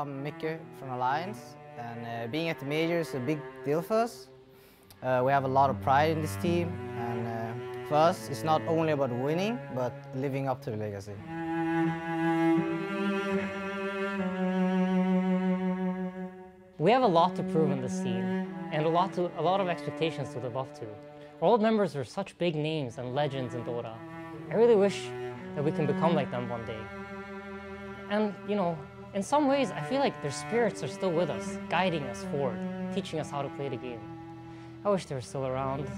I'm Mikke from Alliance, and being at the Major is a big deal for us. We have a lot of pride in this team, and for us, it's not only about winning, but living up to the legacy. We have a lot to prove in this team, and a lot of expectations to live up to. All members are such big names and legends in Dota. I really wish that we can become like them one day. And, you know, in some ways, I feel like their spirits are still with us, guiding us forward, teaching us how to play the game. I wish they were still around.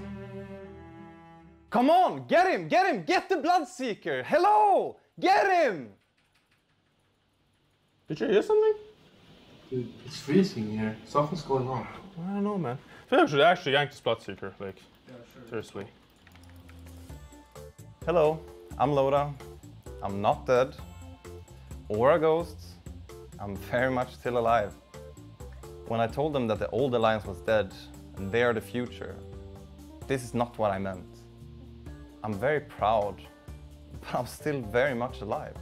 Come on, get him, get the Bloodseeker. Hello, get him. Did you hear something? Dude, it's freezing here. Something's going on. I don't know, man. I feel like we should actually yank this Bloodseeker, like, Yeah, sure. seriously. Hello, I'm Loda. I'm not dead or a ghost. I'm very much still alive. When I told them that the old Alliance was dead and they are the future, this is not what I meant. I'm very proud, but I'm still very much alive.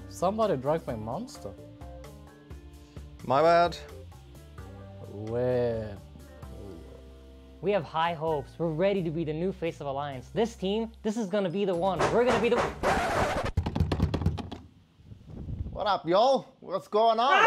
Somebody drank my monster. My bad. Well. We have high hopes. We're ready to be the new face of Alliance. This team, this is gonna be the one. We're gonna be the... What up, y'all? What's going on?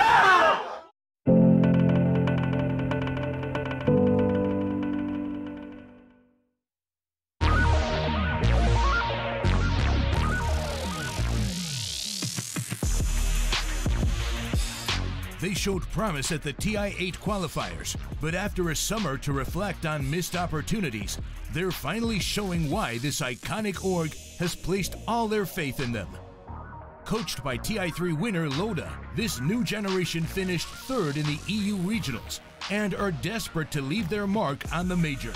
They showed promise at the TI-8 qualifiers, but after a summer to reflect on missed opportunities, they're finally showing why this iconic org has placed all their faith in them. Coached by TI3 winner Loda, this new generation finished third in the EU regionals and are desperate to leave their mark on the major.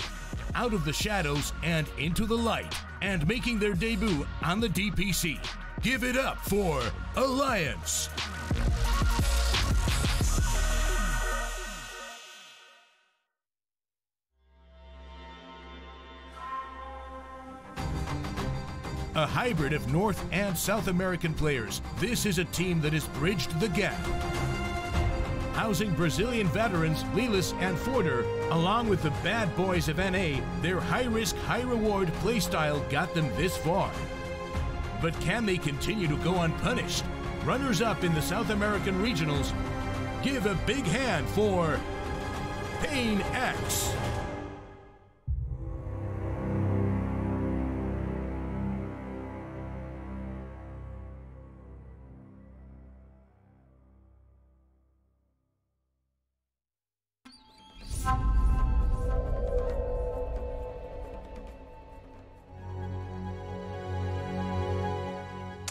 Out of the shadows and into the light, and making their debut on the DPC. Give it up for Alliance! A hybrid of North and South American players, this is a team that has bridged the gap. Housing Brazilian veterans Lilis and Forder, along with the bad boys of NA, their high-risk, high-reward playstyle got them this far. But can they continue to go unpunished? Runners-up in the South American regionals, give a big hand for PainX.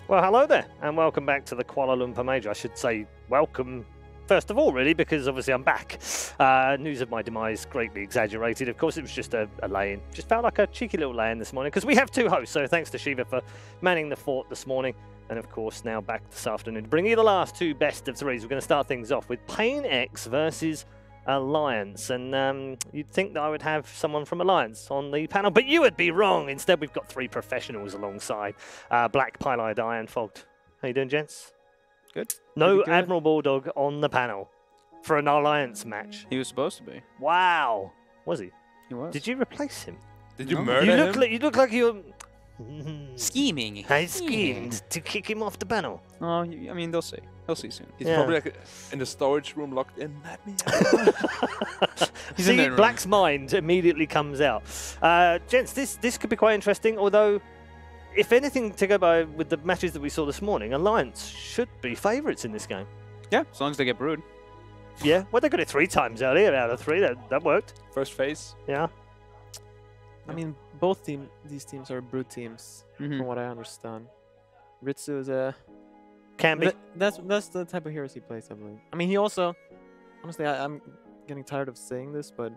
Well, hello there, and welcome back to the Kuala Lumpur Major. I should say welcome, first of all, really, because obviously I'm back. News of my demise greatly exaggerated. Of course, it was just a lay-in. Just felt like a cheeky little lay-in this morning, because we have two hosts, so thanks to Shiva for manning the fort this morning. And of course, now back this afternoon to bring you the last two best of threes. We're going to start things off with PainX versus Alliance, and you'd think that I would have someone from Alliance on the panel, but you would be wrong. Instead, we've got three professionals alongside. Black, Pylide, Iron Fogged. How you doing, gents? Good. No Admiral Bulldog on the panel for an Alliance match. He was supposed to be. Wow. Was he? He was. Did you replace him? Did you murder him? You look like you're... Scheming. I schemed to kick him off the panel. Oh, I mean, they'll see. They'll see soon. He's probably like in the storage room locked in. Let me out. See, Black's mind immediately comes out. Gents, this could be quite interesting, although if anything to go by with the matches that we saw this morning, Alliance should be favourites in this game. Yeah, as long as they get brewed. Yeah, well, they got it 3 times earlier out of 3. That worked. First phase. Yeah. I mean, both these teams are brute teams, from what I understand. Ritsu is a... Can be. That's the type of heroes he plays, I believe. I mean, he also... Honestly, I'm getting tired of saying this, but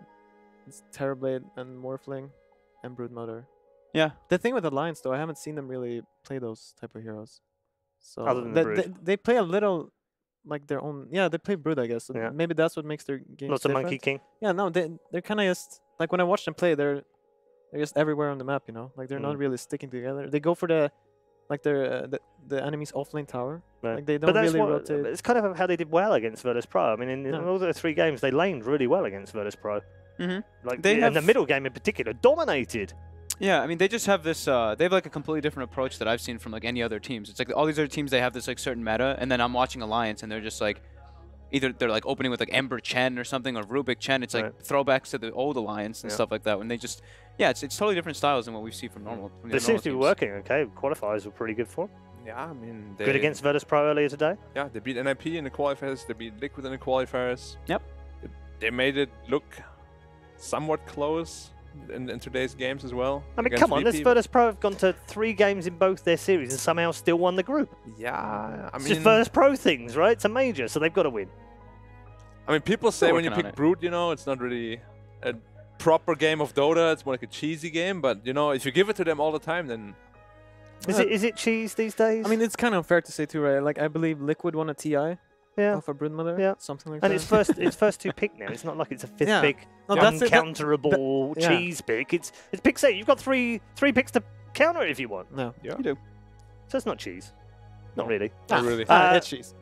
it's Terrorblade and Morphling and Broodmother. Yeah. The thing with Alliance, though, I haven't seen them really play those type of heroes. So other than the Brood. they play a little like their own... Yeah, they play Brood, I guess. So yeah. Maybe that's what makes their games Not the different. Monkey King. Yeah, no, they're kind of just... Like, when I watch them play, they're just everywhere on the map, you know? Like, they're not really sticking together. They go for the like their the enemy's offlane tower. Right. Like they But don't that's really what, rotate. it's kind of how they did well against Virtus Pro. I mean, in all the 3 games, they laned really well against Virtus Pro. Like and the middle game in particular dominated. Yeah, I mean, they just have this, they have like a completely different approach that I've seen from like any other teams. It's like all these other teams, they have this like certain meta, and then I'm watching Alliance and they're just like, either they're like opening with like Ember Chen or something, or Rubik Chen. It's like throwbacks to the old Alliance and stuff like that. When they just, it's totally different styles than what we see from normal. It seems to be working, okay. Qualifiers were pretty good for them. Yeah, I mean... Good against Virtus Pro earlier today? Yeah, they beat NIP in the qualifiers, they beat Liquid in the qualifiers. Yep. They made it look somewhat close in today's games as well. I mean, come on, this Virtus Pro have gone to 3 games in both their series and somehow still won the group. Yeah, I it's mean... just Virtus Pro things, right? It's a major, so they've got to win. I mean, people say when you pick Brute, you know, it's not really a proper game of Dota. It's more like a cheesy game. But, you know, if you give it to them all the time, then... Is it cheese these days? I mean, it's kind of unfair to say too, right? Like, I believe Liquid won a TI. Off a Broodmother, something like that. And it's first 2 pick now. It's not like it's a 5th pick, uncounterable cheese pick. It's pick 8. You've got three picks to counter it if you want. No, you do. So it's not cheese. Not really. Not really. It's cheese.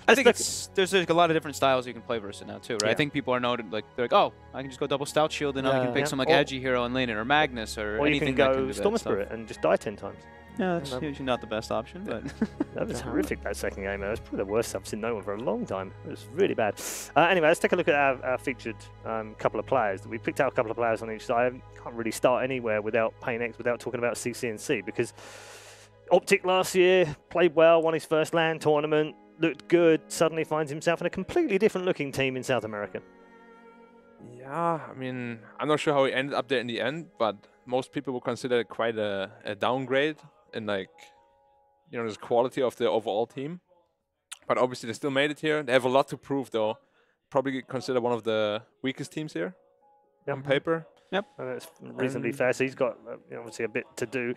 I think there's like a lot of different styles you can play versus it now too, right? I think people are noted like they're like, oh, I can just go double Stout Shield and I can pick some like edgy hero and lane it, or Magnus or anything. You can go Storm Spirit and just die 10 times. Yeah, that's usually not the best option, but that was horrific. That second game, that was probably the worst I've seen no one for a long time. It was really bad. Anyway, let's take a look at our featured couple of players. We picked out a couple of players on each side. Can't really start anywhere without PainX, without talking about CCNC, because Optic last year played well, won his first LAN tournament, looked good. Suddenly finds himself in a completely different looking team in South America. Yeah, I mean, I'm not sure how he ended up there in the end, but most people would consider it quite a downgrade in, like, you know, the quality of the overall team. But obviously they still made it here. They have a lot to prove, though. Probably considered one of the weakest teams here on paper. Yep, and that's reasonably fair. So he's got obviously a bit to do.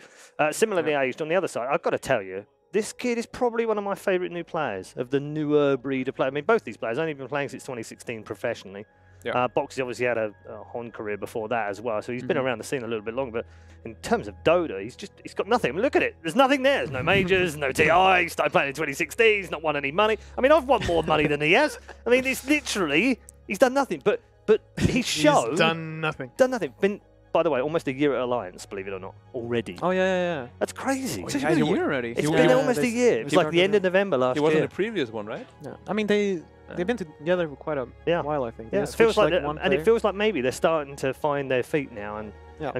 Similarly aged on the other side, I've got to tell you, this kid is probably one of my favourite new players of the newer breed of players. I mean, both these players only been playing since 2016 professionally. Yeah. Boxy obviously had a Hon career before that as well, so he's been around the scene a little bit longer. But in terms of Dota, he's got nothing. I mean, look at it. There's nothing there. There's no majors, no TI. He started playing in 2016. He's not won any money. I mean, I've won more money than he has. I mean, it's literally he's done nothing. But he's shown he's done nothing. Done nothing. Been, by the way, almost a year at Alliance, believe it or not, already. Oh yeah. That's crazy. It's been a year already. It's been almost a year. It was like the end of November last year. He was in the previous one, right? Yeah. I mean, they've been together for quite a while, I think. Yeah, it feels like and it feels like maybe they're starting to find their feet now and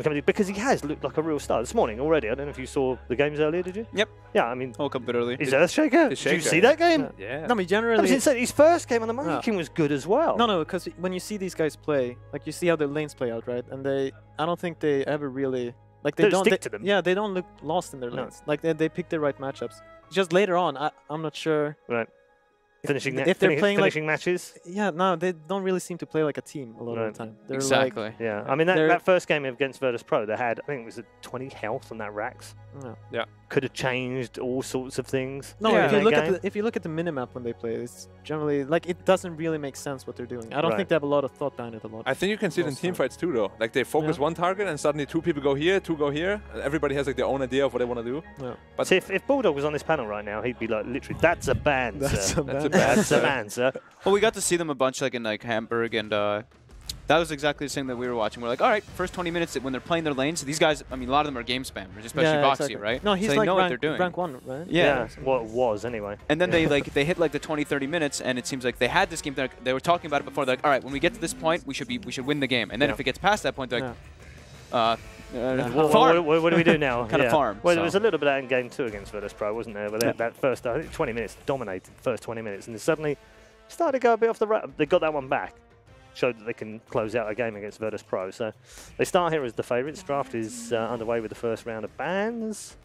coming, because he has looked like a real star this morning already. I don't know if you saw the games earlier, did you? Yep. Yeah, I mean, woke up a bit early. His Earthshaker? Did you see that game? Yeah. No, I mean, generally... his first game on the ranking was good as well. No, because when you see these guys play, like you see how their lanes play out, right? And I don't think they ever really... Like they don't stick to them. Yeah, they don't look lost in their lanes. Like they pick the right matchups. Just later on, I'm not sure... Right. Finishing matches? Yeah, no, they don't really seem to play like a team a lot of the time. They're exactly. Like, yeah, I mean, that first game against Virtus Pro, they had, I think it was 20 health on that Rax. Yeah. Could have changed all sorts of things. No, if you look at the minimap when they play, it's generally, like, it doesn't really make sense what they're doing. I don't think they have a lot of thought behind it a lot. I think you can see it in teamfights too, though. Like, they focus one target and suddenly 2 people go here, 2 go here. And everybody has, like, their own idea of what they want to do. Yeah. But see, if Bulldog was on this panel right now, he'd be like, literally, that's a ban, that's sir. That's a ban, sir. Well, we got to see them a bunch, like, in, like, Hamburg, and that was exactly the thing that we were watching. We're like, all right, first 20 minutes when they're playing their lanes, these guys, I mean, a lot of them are game spammers, especially Boxy, exactly. right? No, he's so they like know what they're doing. rank 1, right? Yeah. Well, it was anyway. And then they hit like the 20-30 minutes, and it seems like they had this game. They were talking about it before. They're like, all right, when we get to this point, we should win the game. And then if it gets past that point, they're like, farm. What do we do now? Kind of farm. Well, there was a little bit of that in game 2 against Virtus Pro, wasn't there? But that first, I think 20 minutes, dominated the first 20 minutes, and then suddenly started to go a bit off the rail. They got that one back. Showed that they can close out a game against Virtus Pro. So they start here as the favourites. Draft is underway with the first round of bans.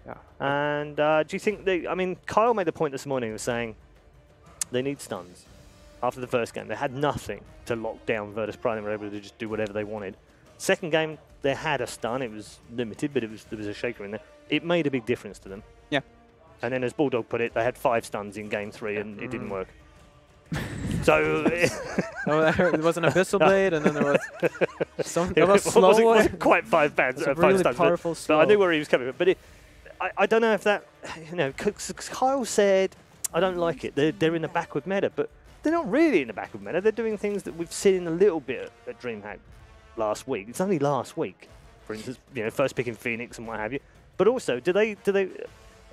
Yeah. And do you think I mean, Kyle made the point this morning of saying they need stuns. After the first game, they had nothing to lock down Virtus Pro. They were able to just do whatever they wanted. Second game, they had a stun. It was limited, but there was a shaker in there. It made a big difference to them. Yeah. And then, as Bulldog put it, they had 5 stuns in game 3, and it didn't work. So there was an Abyssal Blade, and then there was some. It wasn't quite 5 bans. It's a really stuns, powerful but I knew where he was coming from. But I don't know if that, Kyle said, I don't like it. They're in the backward meta, but they're not really in the backward meta. They're doing things that we've seen a little bit at DreamHack last week. It's only last week, for instance, first picking PainX and what have you. But also, do they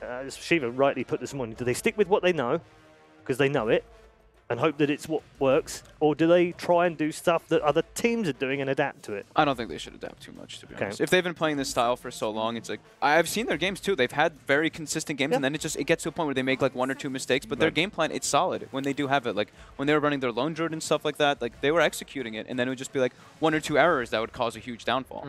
as Shiva rightly put this morning, do they stick with what they know, because they know it, and hope that it's what works, or do they try and do stuff that other teams are doing and adapt to it? I don't think they should adapt too much, to be honest. If they've been playing this style for so long, it's like, I've seen their games too. They've had very consistent games, and then it gets to a point where they make like 1 or 2 mistakes, but their game plan, it's solid when they do have it. Like when they were running their lone druid and stuff like that, like they were executing it, and then it would just be like 1 or 2 errors that would cause a huge downfall.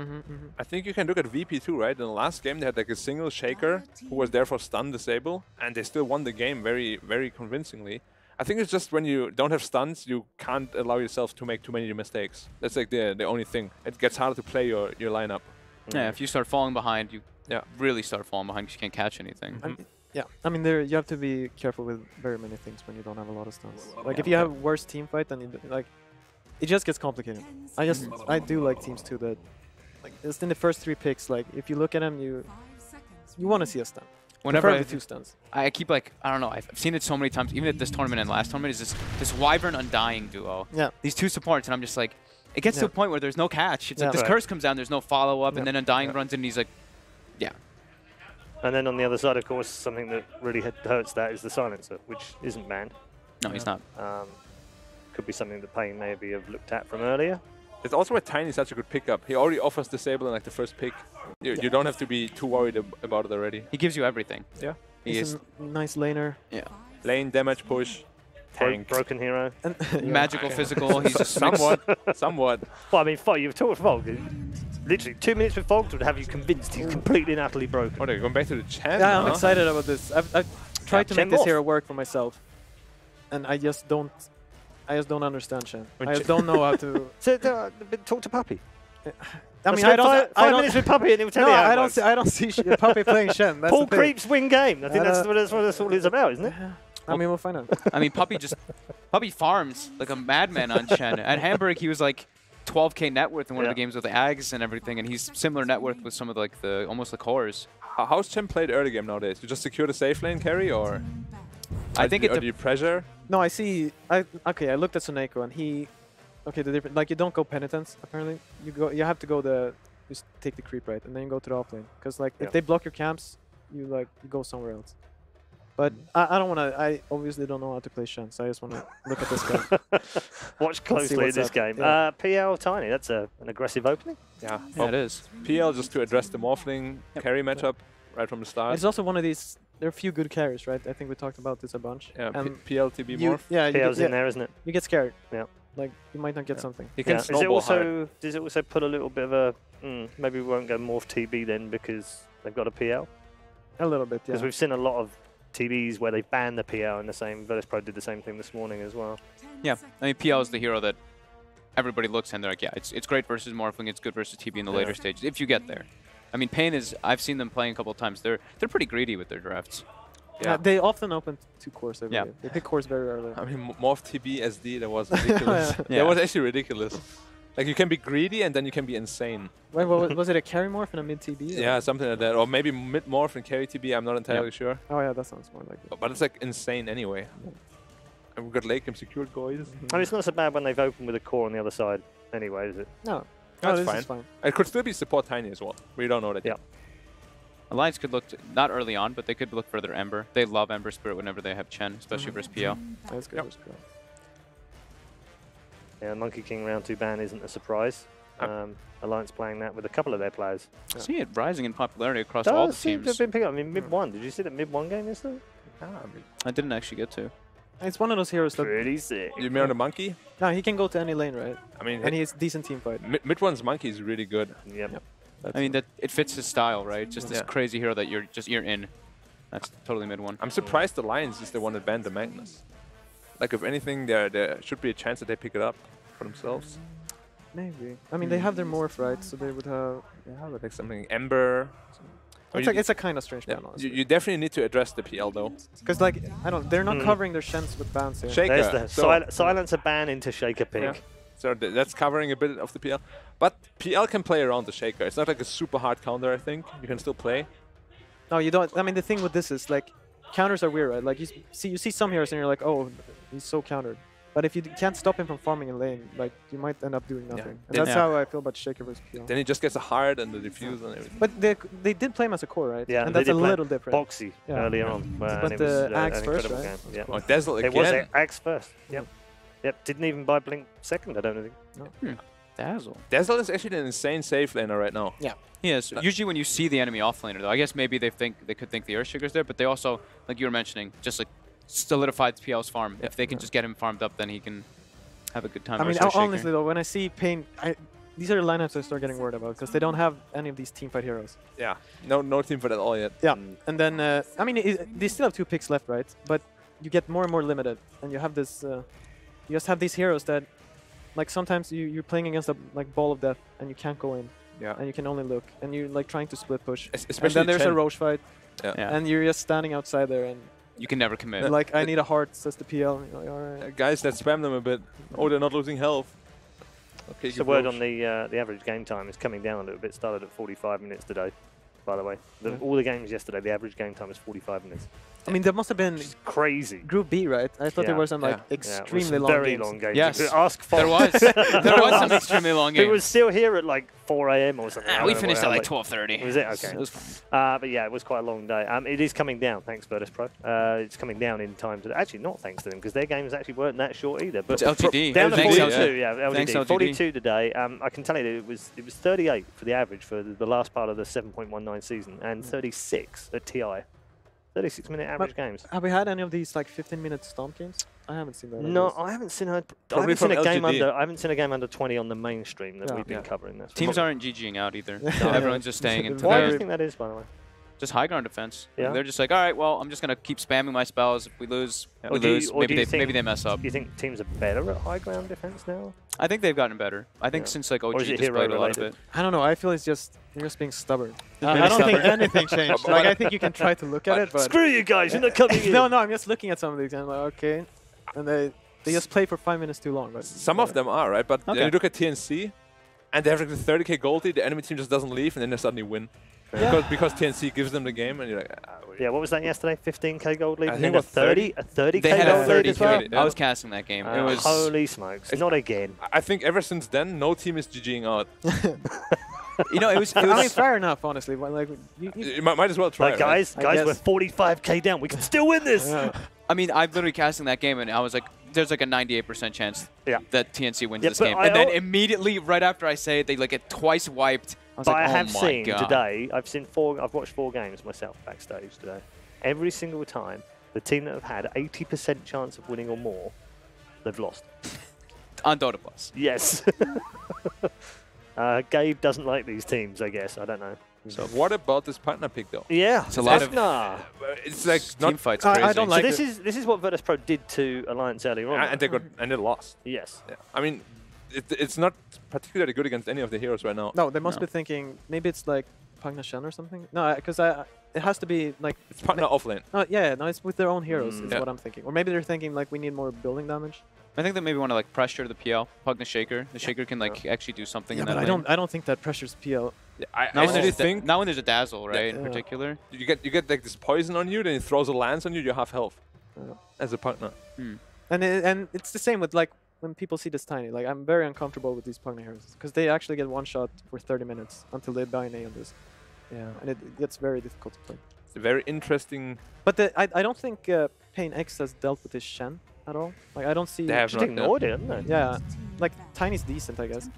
I think you can look at VP too, right? In the last game, they had like a single shaker who was there for stun disable, and they still won the game very, very convincingly. I think it's just when you don't have stuns, you can't allow yourself to make too many mistakes. That's like the only thing. It gets harder to play your lineup. Yeah, if you start falling behind, you really start falling behind because you can't catch anything. I mean, you have to be careful with very many things when you don't have a lot of stuns. Like if you have worse team fight, then it just gets complicated. I do like teams too that, like, just in the first 3 picks, like if you look at them, you want to see a stun. Whenever I 2 stuns. I keep like, I don't know, I've seen it so many times, even at this tournament and last tournament, is this Wyvern Undying duo. Yeah. These 2 supports, and I'm just like, it gets to a point where there's no catch. It's like this curse comes down, there's no follow-up, and then Undying runs in and he's like, And then on the other side, of course, something that really hurts that is the silencer, which isn't banned. No, he's not. Could be something that Pain maybe have looked at from earlier. It's also why Tiny is such a good pickup. He already offers disable in like the first pick. You don't have to be too worried about it already. He gives you everything. Yeah. He's a nice laner. Yeah. Lane, damage, push, tank. Broken hero. Magical, physical. He's just somewhat. Well, I mean, you've talked Fog. Literally 2 minutes with Fog would have you convinced he's completely and utterly broken. Oh, they're going back to the Chen. Yeah, I'm excited about this. I've tried to make this hero work for myself, and I just don't understand Chen. I just don't know how to. Talk to Puppy. I mean, I don't. Five minutes with Puppy and he'll tell you how it I don't see Puppy playing Shen. That's Paul Creeps win game. I think that's what all it's about, isn't it? I mean, we'll find out. I mean, Puppy farms like a madman on Shen. At Hamburg, he was like 12K net worth in one of the games with the Ags and everything, and he's similar net worth with some of like almost the cores. How's Chen played early game nowadays? You just secure the safe lane carry, or I think do you pressure? No, I see. I looked at Suneko and he. Okay, the different, like you don't go penitence apparently. You have to go just take the creep right and then you go to the offlane. Because like if they block your camps, you go somewhere else. But I don't want to. I obviously don't know how to play Shen, so I just want to look at this guy. Watch closely this game. Yeah. PL Tiny. That's an aggressive opening. Yeah, it is. PL just to address the morphling carry matchup right from the start. It's also one of these. There are a few good carries, right? I think we talked about this a bunch. Yeah, PL TB morph. Yeah, PL's in there, isn't it? You get scared. Yeah. Like you might not get something. You can snowball hard. Does it also put a little bit of a maybe we won't go morph TB then because they've got a PL? A little bit, yeah. Because we've seen a lot of TBs where they ban the PL and the same. Virtus Pro did the same thing this morning as well. Yeah, I mean PL is the hero that everybody looks and they're like, yeah, it's great versus morphling, it's good versus TB in the later stages if you get there. I mean, Pain is. I've seen them playing a couple of times. They're pretty greedy with their drafts. Yeah, they often open 2 cores every day. They pick cores very early. I mean, morph TB SD, that was ridiculous. That was actually ridiculous. Like, you can be greedy and then you can be insane. Wait, was it a carry morph and a mid TB? Yeah, something like that. Or maybe mid morph and carry TB, I'm not entirely sure. Oh yeah, that sounds more like it. But it's like insane anyway. And we've got late game secured, guys. And it's not so bad when they've opened with a core on the other side anyway, is it? No. That's fine. It could still be support Tiny as well. We don't know that yet. Alliance could look, not early on, but they could look further Ember. They love Ember Spirit whenever they have Chen, especially versus PL. That's good versus PL. Yeah, Monkey King round 2 ban isn't a surprise. Alliance playing that with a couple of their players. I see it rising in popularity across all the teams. Been picking up. I mean, mid-1. Did you see that mid-1 game yesterday? I didn't actually get to. It's one of those heroes that... Pretty sick. You mean on the Monkey? No, he can go to any lane, right? I mean... And he has decent team fight. Mid-1's Monkey is really good. Yep. I mean, it fits his style, right? Just this crazy hero that you're in. That's totally mid-1. I'm surprised the Lions is the one that banned the Magnus. Like, if anything, there should be a chance that they pick it up for themselves. Maybe. I mean, they have their morph, right? So they would have... Yeah, but like something Ember... It's a kind of strange ban, honestly. You definitely need to address the PL, though. Because, like, they're not covering their Shens with bans here. Shaker. There's the silencer ban into Shaker pick. Yeah. So that's covering a bit of the PL. But PL can play around the Shaker. It's not like a super hard counter, I think. You can still play. No, you don't. I mean, the thing with this is like counters are weird, right? Like you see some heroes and you're like, oh, he's so countered. But if you can't stop him from farming in lane, like you might end up doing nothing. And that's how I feel about Shaker versus PL. Then he just gets a hard and the diffuse and everything. But they did play him as a core, right? Yeah, and that's a little different. Boxy earlier on. But the Axe first, right? Game. Yeah. Oh, Dazzle again. It was Axe first. Yep. Yep. Didn't even buy Blink second, I don't think. No. Dazzle. Dazzle is actually an insane safe laner right now. Yeah. Yes. Usually when you see the enemy offlaner, though, I guess maybe they could think the Earthshaker's there, but they also, like you were mentioning, just like solidified PL's farm. If they can just get him farmed up, then he can have a good time. I mean, honestly though, when I see Pain, these are the lineups I start getting worried about because they don't have any of these teamfight heroes. Yeah, no teamfight at all yet. Yeah, and then I mean, they still have 2 picks left, right? But you get more and more limited, and you have this. You just have these heroes that, like, sometimes you're playing against a ball of death and you can't go in. Yeah. And you can only look, and you're like trying to split push. Especially and then there's a Roche fight. Yeah. And you're just standing outside there and. You can never commit. Like, I need a heart, says the PL. You're like, all right. Guys, let's spam them a bit. Oh, they're not losing health. Okay, the word on the average game time is coming down a little bit. Started at 45 minutes today, by the way. All the games yesterday, the average game time is 45 minutes. I mean, there must have been crazy. Group B, right? I thought there were some extremely long very games. long games. Yes, ask there was. There was some extremely long games. It was still here at like 4 AM or something. We finished at like 12:30. Was it? Okay. It was fun. But yeah, it was quite a long day. It is coming down, thanks Virtus Pro. It's coming down in time to actually not thanks to them because their games actually weren't that short either. But it's LGD. Down to Thanks 42. LGD. Yeah, LGD. Thanks LGD. 42 today. I can tell you that it was 38 for the average for the last part of the 7.19 season and 36 at TI. 36-minute average games. Have we had any of these like 15-minute stomp games? I haven't seen that. No, I haven't seen a game under 20 on the mainstream that we've been covering. That's Teams aren't GGing out either. Everyone's just staying into Why do you think that is, by the way? Just high ground defense. Yeah. They're just like, all right, well, I'm just gonna keep spamming my spells. If we lose, we lose. Maybe they mess up. Do you think teams are better at high ground defense now? I think they've gotten better. I think since like OG displayed a lot of it. I don't know. I feel it's just you're just being stubborn. I don't think anything changed. Like I think you can try to look at it, but screw you guys, you're not coming in. No, I'm just looking at some of these and I'm like, okay, and they just play for 5 minutes too long. Right? Some of them are right, but then you look at TNC, and they have like the 30k goldie. The enemy team just doesn't leave, and then they suddenly win. Because TNC gives them the game, and you're like, yeah. What was that yesterday? 15k gold lead. I think it was 30. A 30k they had gold a 30k lead as well. I was casting that game. It was holy smokes! Not again. I think ever since then, no team is GGing out. You know, it was. I mean, fair enough, honestly. But like, you might as well try. Like, guys, we're 45k down. We can still win this. I mean, I'm literally casting that game, and I was like, there's like a 98% chance that TNC wins this game. And then immediately, right after I say it, they like get twice wiped. I was but like, I have seen today, I've watched 4 games myself backstage today. Every single time, the team that have had 80% chance of winning or more, they've lost. On Dota Plus. Yes. Gabe doesn't like these teams, I guess. I don't know. So what about this partner pick, though? Yeah, it's a lot of. It's like team fights. Crazy. I don't like this is what Virtus Pro did to Alliance earlier on, and they lost. Yes. Yeah. I mean, it's not particularly good against any of the heroes right now. No, they must be thinking maybe it's like Pagna Shen or something. No, because it has to be like it's partner offlane. No, it's with their own heroes. Is what I'm thinking. Or maybe they're thinking like we need more building damage. I think they maybe want to like pressure the PL, Pug the Shaker. The Shaker can like actually do something. Yeah, in that but I don't think that pressures PL. Yeah, I actually think now when there's a dazzle, right? In particular, you get like this poison on you, then it throws a lance on you. You have health as a partner. And it's the same with like when people see this tiny. Like I'm very uncomfortable with these Pugna heroes because they actually get one shot for 30 minutes until they buy an A on this. Yeah, and it gets very difficult to play. It's a very interesting. But I don't think PainX has dealt with this Shen at all. Like I don't see. They have just ignored it, haven't they? Yeah, like Tiny's decent, I guess.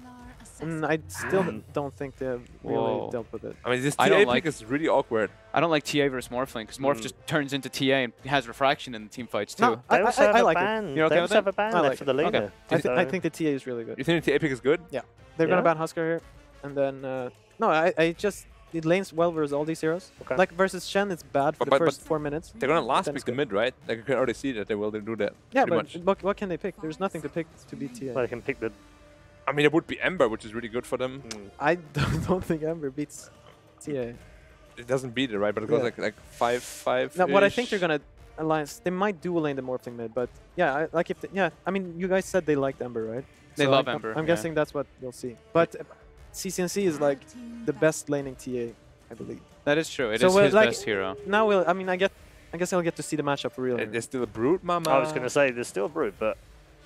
And I still don't think they've really dealt with it. I mean, this TA pick is really awkward. I don't like TA versus Morphling because Morph just turns into TA and has refraction in the team fights too. No, I like it. You're okay with have a ban left for the laner. Okay. I think the TA is really good. You think the TA pick is good? Yeah. They're gonna ban Husker here, and then no, I just. It lanes well versus all these heroes. Okay. Like versus Shen, it's bad for the first 4 minutes. They're gonna last pick the mid, right? Like you can already see that they will do that. Yeah, but what can they pick? There's nothing to pick to beat TA. Well, they can pick the. I mean, it would be Ember, which is really good for them. I don't think Ember beats TA. It doesn't beat it, right? But it goes like 5-5. Now, what I think they're gonna alliance, they might dual lane the Morphling mid, but yeah, like if I mean, you guys said they liked Ember, right? They love Ember. I'm guessing that's what you'll see. But CCNC is like the best laning TA I believe. That is true. It So is we're his like- best hero. Now we'll. I mean, I guess I'll get to see the matchup for real. here. There's still a Brood, mama. I was going to say there's still a Brood, but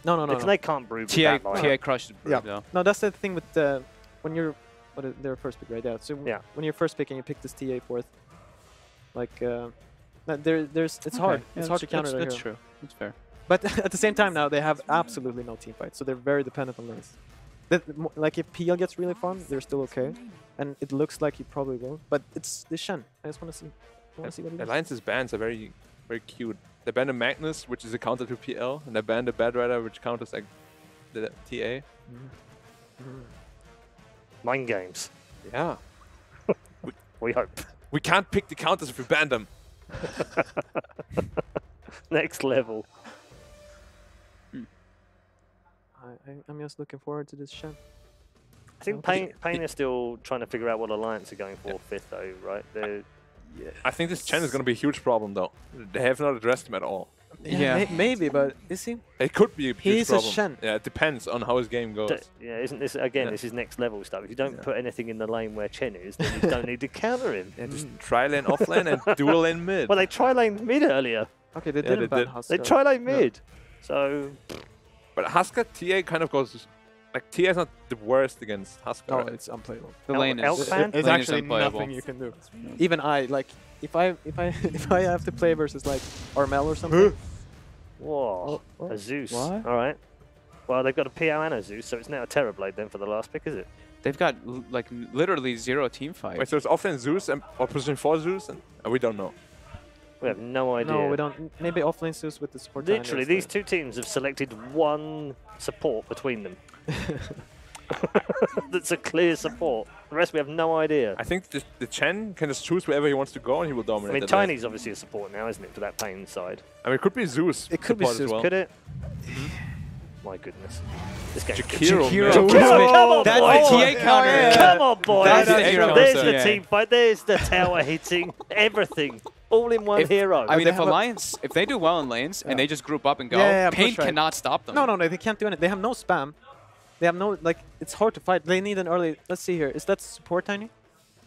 No. they can't Brood with TA, that line. TA crushes Brood, Yeah. though. No, that's the thing with when you're their first pick, right? Yeah. So Yeah. when you're first picking, you pick this TA fourth. Like it's hard. Okay. It's Yeah, hard to counter That's that hero. true. That's fair. But at the same time now, they have absolutely no team fight, so they're very dependent on lanes. Like if PL gets really fun, they're still okay, and it looks like he probably will. But it's Shen. I just want to see. I want to see what he does. Alliance's bans are very, very cute. They banned a Magnus, which is a counter to PL, and they banned a Bad Rider, which counters like the TA. Mind games. Yeah. We hope. We can't pick the counters if we ban them. Next level. I'm just looking forward to this Shen. I think Pain is still trying to figure out what alliance are going for fifth, though, right? I think this Chen is going to be a huge problem, though. They have not addressed him at all. Yeah, maybe, but is he? It could be a huge He's a problem. Shen. Yeah, it depends on how his game goes. Yeah, isn't this again? This is next level stuff. If you don't put anything in the lane where Chen is, then you don't need to counter him. Yeah, just try lane off lane and dual lane mid. Well, they try lane mid earlier. Okay, they didn't ban Husker. They try lane mid. So. But Husker TA kind of goes. Like TA is not the worst against Husker. No, right? it's unplayable. The lane is It's lane is actually unplayable. nothing you can do. Even I like if I have to play versus like Armel or something. Whoa, a Zeus. What? All right. Well, they've got a PO and a Zeus, so it's now a Terrorblade then for the last pick, is it? They've got like literally 0 team fight. Wait, so it's offlane Zeus or position 4 Zeus, and we don't know. We have no idea. No, we don't. Maybe offlane Zeus with the support. Literally, these two teams have selected one support between them. That's a clear support. The rest we have no idea. I think the Chen can just choose wherever he wants to go, and he will dominate. I mean, that lane. Tiny's obviously a support now, isn't it, for that Pain side? I mean, it could be Zeus. It could be support Zeus, as well. Could it? My goodness. This game's Jakiro, Jakiro. Come on, That's boy. the TA counter. Come on, boy. That's the There's hero. the Yeah. team fight. There's the tower hitting. Everything. All in one hero. I mean, they if have a- Alliance, if they do well in lanes and they just group up and go, Yeah, Pain push right. cannot stop them. No, they can't do anything. They have no spam. They have no like. It's hard to fight. They need an early. Let's see here. Is that support Tiny?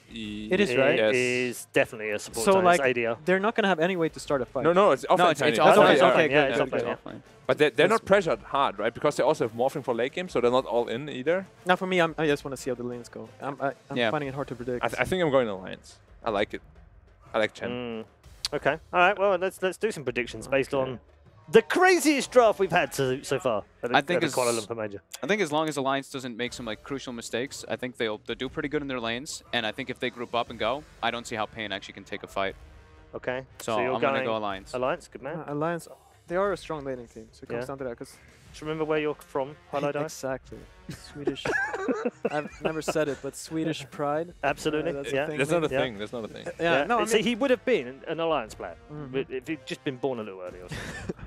It is, right? It is definitely a support So Tiny. like, It's ADR. they're not gonna have any way to start a fight. No, it's offlane. No, it's Tiny. offlane. That's offlane. okay, Yeah, good, it's good, offlane, good. yeah. But they're not pressured hard, right? Because they also have morphing for late game, so they're not all in either. Now for me, I just want to see how the lanes go. I'm Yeah. finding it hard to predict. I think I'm going Alliance. I like it. I like Chen. Okay. All right. Well, let's do some predictions based on the craziest draft we've had so far. I think at it's the Kuala Lumpur Major. I think as long as Alliance doesn't make some like crucial mistakes, I think they'll do pretty good in their lanes. And I think if they group up and go, I don't see how Pain actually can take a fight. Okay. So you're I'm gonna go Alliance. Alliance, good man. Alliance, they are a strong laning team, so it comes Yeah. down to that. Cause Just remember where you're from, Highlight Eye. exactly, Swedish. I've never said it, but Swedish pride. Absolutely. That's a Yeah. thing. That's not a Yeah. thing. That's not a thing. Yeah, no, I See, mean, he would have been an Alliance player Mhm. if he'd just been born a little early or something.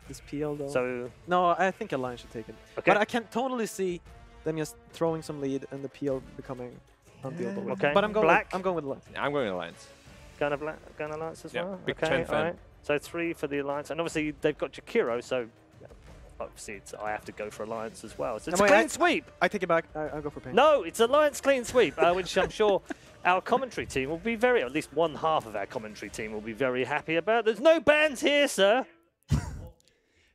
this PL though. So, No, I think Alliance should take it. okay. But I can totally see them just throwing some lead and the PL becoming undealable. with. Okay. But I'm going. Black. I'm going with Alliance. I'm going Alliance. Going Alliance as Yeah, well? big okay, Chen all fan. right. So 3 for the Alliance. And obviously they've got Jakiro, so obviously I have to go for Alliance as well. So it's No, a wait, clean sweep. I take it back. I'll go for Pain. No, it's Alliance clean sweep, which I'm sure our commentary team will be at least one half of our commentary team will be very happy about. There's no bans here, sir.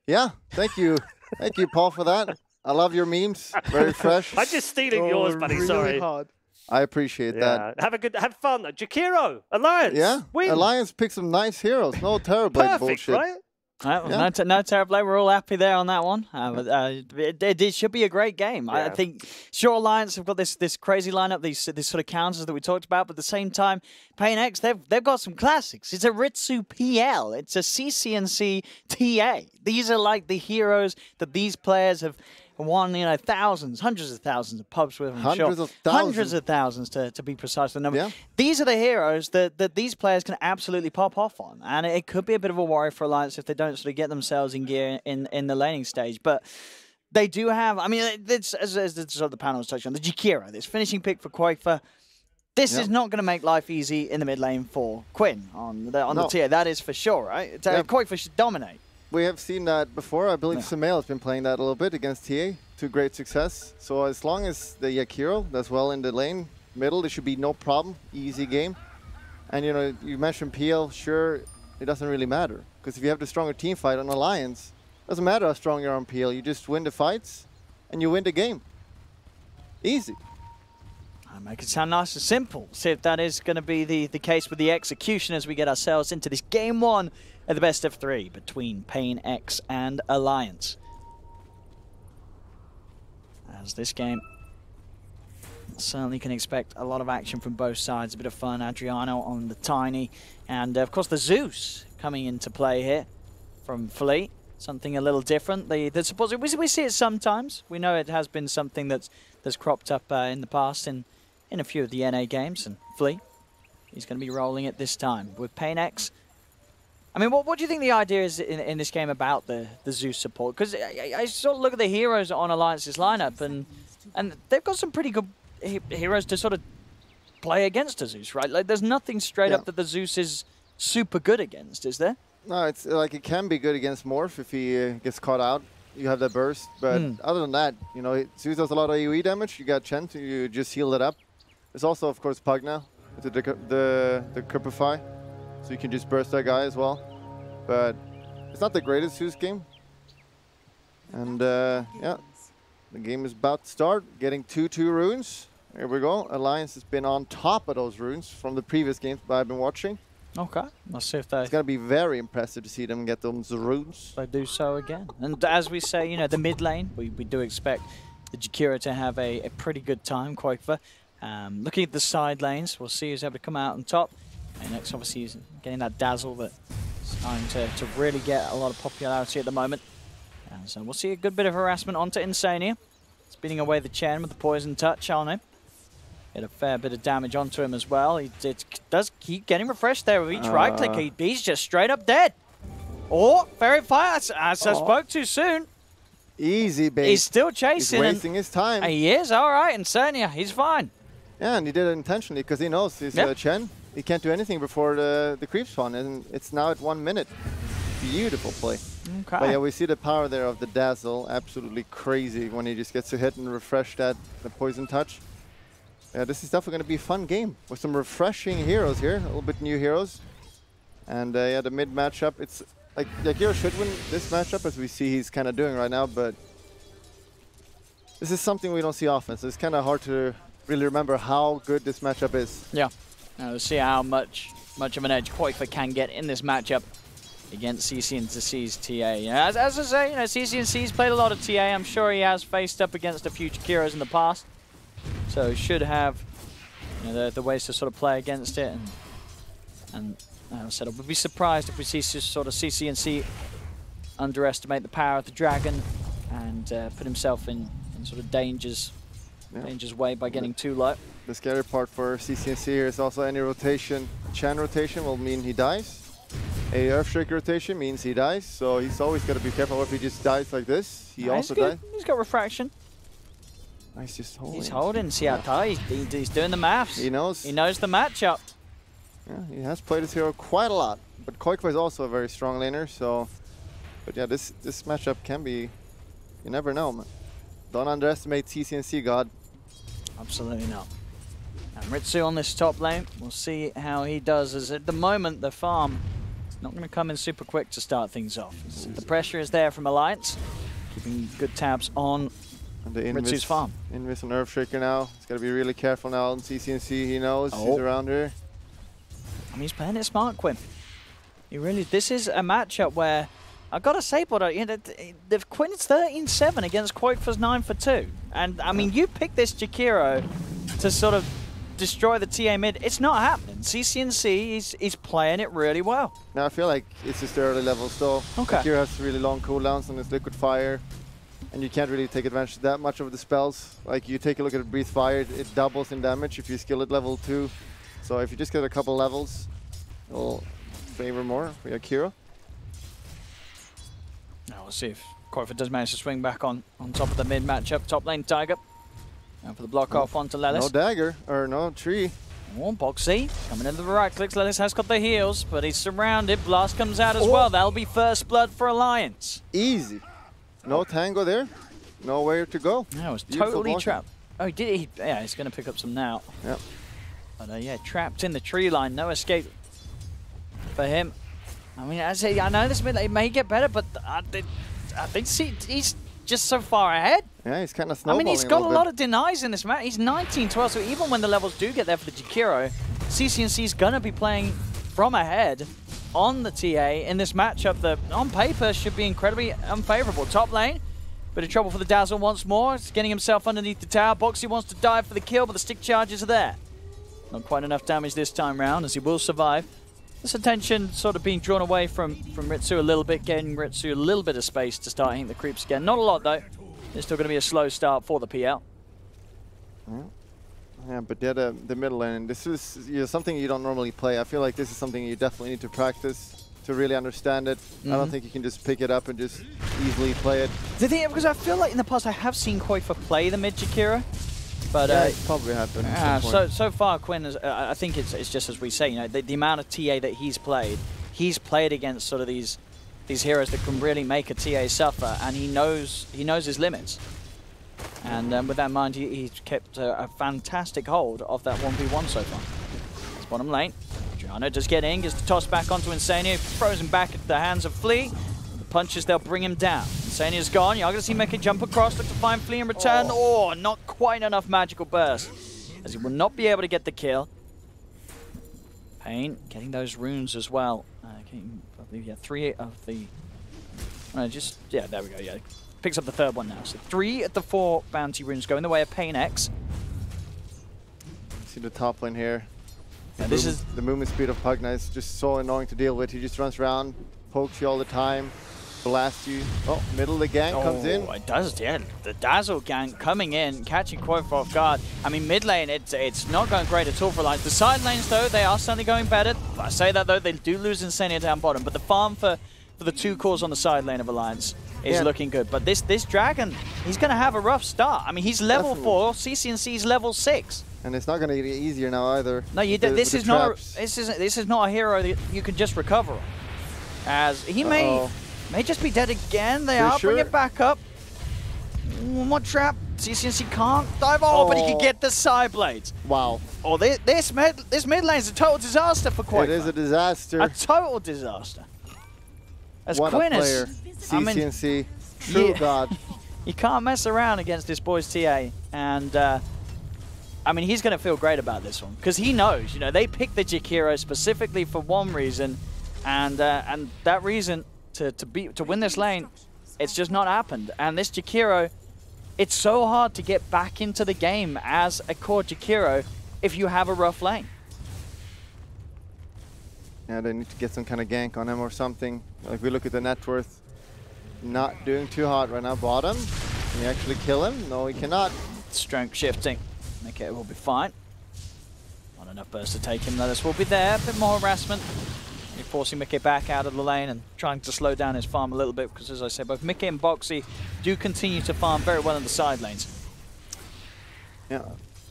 Yeah, thank you. Thank you, Paul, for that. I love your memes. Very fresh. I'm just stealing yours, buddy. really Sorry. Hard. I appreciate that. Yeah. Have fun. Jakiro, Alliance. Yeah, Win. Alliance picked some nice heroes. No Terrorblade Perfect, bullshit. right? Yeah. No Terrorblade, we're all happy there on that one. It should be a great game. I Yeah. think, sure, Alliance have got this crazy lineup, these sort of counters that we talked about, but at the same time, PainX, they've got some classics. It's a Ritsu PL, it's a CCNC TA. These are like the heroes that these players have won, thousands, hundreds of thousands of pubs with. Hundreds of thousands. Hundreds of thousands to be precise. The number. Yeah. These are the heroes that these players can absolutely pop off on, and it could be a bit of a worry for Alliance if they don't sort of get themselves in gear in the laning stage. But they do have, I mean, it's, as the panel was touching on, the Jakiro, this finishing pick for Quaker. This is not going to make life easy in the mid lane for Quinn on the tier. That is for sure, right? Quaker should dominate. We have seen that before. I believe Sumail has been playing that a little bit against TA to great success. So as long as the Yakiro does well in the lane, middle, it should be no problem, easy game. And you know, you mentioned PL, sure, it doesn't really matter. Because if you have the stronger team fight on Alliance, it doesn't matter how strong you are on PL, you just win the fights and you win the game. Easy. I make it sound nice and simple. See if that is going to be the case with the execution as we get ourselves into this game 1 of the best of 3 between PainX and Alliance. As this game, certainly can expect a lot of action from both sides. A bit of fun, Adriano on the Tiny, and of course the Zeus coming into play here from Fleet. Something a little different. We see it sometimes. We know it has been something that's cropped up in the past in a few of the NA games, and Fleet, he's going to be rolling it this time with PainX. I mean, what do you think the idea is in this game about the Zeus support? Because I sort of look at the heroes on Alliance's lineup, and they've got some pretty good heroes to sort of play against the Zeus, right? Like, there's nothing straight up that the Zeus is super good against, is there? No, it's like it can be good against Morph if he gets caught out. You have that burst, but other than that, you know, Zeus does a lot of AoE damage. You got Chen, you just heal it up. There's also, of course, Pugna with the Cripify, so you can just burst that guy as well. But it's not the greatest Zeus game. And yeah, the game is about to start. Getting 2-2 runes. Here we go. Alliance has been on top of those runes from the previous games that I've been watching. Okay, let's see if they... It's going to be very impressive to see them get those runes. They do so again. And as we say, you know, the mid lane, we do expect the Jakiro to have a pretty good time, Koikva. Looking at the side lanes, we'll see who's able to come out on top. And next, obviously, he's getting that dazzle that's starting to really get a lot of popularity at the moment. And so we'll see a good bit of harassment onto Insania. Speeding away the Chen with the poison touch on him. Get a fair bit of damage onto him as well. He does keep getting refreshed there with each right click. He's just straight up dead. Or very fast, as I spoke too soon. Easy, babe. He's still chasing. He's wasting his time. He is, all right. Insania, he's fine. Yeah, and he did it intentionally because he knows he's Chen. He can't do anything before the creep spawn, and it's now at 1 minute. Beautiful play. Okay. But yeah, we see the power there of the dazzle. Absolutely crazy when he just gets to hit and refresh the poison touch. Yeah, this is definitely going to be a fun game with some refreshing heroes here, a little bit new heroes. And yeah, the mid matchup, it's like Jakiro should win this matchup as we see he's kind of doing right now, but this is something we don't see often, so it's kind of hard to really remember how good this matchup is. Yeah, now we'll see how much of an edge Koikva can get in this matchup against CC&C's TA. Yeah, as I say, you know, CC&C's played a lot of TA. I'm sure he has faced up against a few Jakiros in the past. So should have, you know, the ways to sort of play against it, and as I said, I would be surprised if we see sort of CC&C underestimate the power of the dragon and put himself in sort of danger's way by getting too low. The scary part for CC&C here is also any rotation. Chan rotation will mean he dies. A Earthshake rotation means he dies, so he's always got to be careful if he just dies like this. He also dies. He's got refraction. He's just holding. He's holding Siatai. He's doing the maths. He knows. He knows the matchup. Yeah, he has played his hero quite a lot. But Koikva is also a very strong laner, so... But yeah, this matchup can be... You never know, man. Don't underestimate CC&C, God. Absolutely not. And Ritsu on this top lane. We'll see how he does, as at the moment, the farm is not going to come in super quick to start things off. The pressure is there from Alliance, keeping good tabs on and the Ritsu's farm. Invis on Earthshaker now. He's got to be really careful now on CC&C. He knows he's around here. I mean, he's playing it smart, Quinn. He really. This is a matchup where I've got to say, but you know, the Quinn's 13-7 against Koikva's 9-2, and I mean, you picked this Jakiro to sort of destroy the TA mid. It's not happening. CC&C is playing it really well. Now I feel like it's just the early levels though. Okay. Jakiro has really long cooldowns on his Liquid Fire. And you can't really take advantage of that much of the spells. Like, you take a look at Breathe Fire, it doubles in damage if you skill at level 2. So if you just get a couple levels, it'll favor more for Jakiro. Now we'll see if Koikva does manage to swing back on top of the mid matchup. Top lane Tiger. And for the block off onto Lelis. No dagger, or no tree. Oh, Boxy coming into the right clicks. Lelis has got the heals, but he's surrounded. Blast comes out as well. That'll be first blood for Alliance. Easy. No tango there, nowhere to go. No, it was totally trapped. Oh, he did. Yeah, he's going to pick up some now. Yep. But yeah, trapped in the tree line. No escape for him. I mean, I know this mid may get better, but I think he's just so far ahead. Yeah, he's kind of I snowballing. mean, he's got a lot of denies in this match. He's 19-12, so even when the levels do get there for the Jakiro, CCNC's going to be playing from ahead on the TA in this matchup that, on paper, should be incredibly unfavorable. Top lane, bit of trouble for the Dazzle once more. He's getting himself underneath the tower. Boxy wants to dive for the kill, but the stick charges are there. Not quite enough damage this time round, as he will survive. This attention sort of being drawn away from Ritsu a little bit, getting Ritsu a little bit of space to start hitting the creeps again. Not a lot, though. It's still going to be a slow start for the PL. Yeah, but yeah, the middle lane, this is something you don't normally play. I feel like this is something you definitely need to practice to really understand it. I don't think you can just pick it up and just easily play it. The thing, because I feel like in the past I have seen Koifa play the mid Jakiro, but yeah, it probably happened. So far Quinn is, I think it's just as we say, you know, the amount of TA that he's played against sort of these heroes that can really make a TA suffer, and he knows his limits. And with that in mind, he's kept a fantastic hold of that 1v1 so far. It's bottom lane. Adriano does get in, gets the toss back onto Insania, throws him back at the hands of Flea. The punches, they'll bring him down. Insania's gone. You're going to see Meka jump across, look to find Flea in return. Oh, not quite enough magical burst, as he will not be able to get the kill. Pain getting those runes as well. I believe, yeah, 3 of the... yeah, there we go, yeah. Picks up the third one now. So 3 of the 4 bounty runes go in the way of PainX. See the top lane here. Yeah, this is the movement speed of Pugna is just so annoying to deal with. He just runs around, pokes you all the time, blasts you. Oh, middle of the gank comes in. It does, yeah. The Dazzle gank coming in, catching Koifa off guard. I mean, mid lane, it's not going great at all for Alliance. The side lanes, though, they are suddenly going better. I say that, though, they do lose Insania down bottom, but the farm for the 2 cores on the side lane of Alliance is looking good. But this Dragon, he's going to have a rough start. I mean, he's level 4, CCNC's level 6. And it's not going to get easier now either. No, this is not a hero that you can just recover on. As he may just be dead again. They are bringing it back up. One more trap. CCNC can't dive. But he can get the side blades. Wow. Oh, this mid lane is a total disaster for Koifa. It is a disaster. A total disaster. As what Quinn a player. CCNC. True God. You can't mess around against this boy's TA. And, I mean, he's going to feel great about this one. Because he knows, you know, they picked the Jakiro specifically for one reason. And that reason to win this lane, it's just not happened. And this Jakiro, it's so hard to get back into the game as a core Jakiro if you have a rough lane. Yeah, they need to get some kind of gank on him or something. Like, we look at the net worth, not doing too hot right now. Bottom, can he actually kill him? No, he cannot. Strength shifting. Okay, we'll be fine. Not enough burst to take him, though. This will be there. A bit more harassment. You're forcing Mickey back out of the lane and trying to slow down his farm a little bit, because, as I said, both Mickey and Boxy do continue to farm very well in the side lanes. Yeah.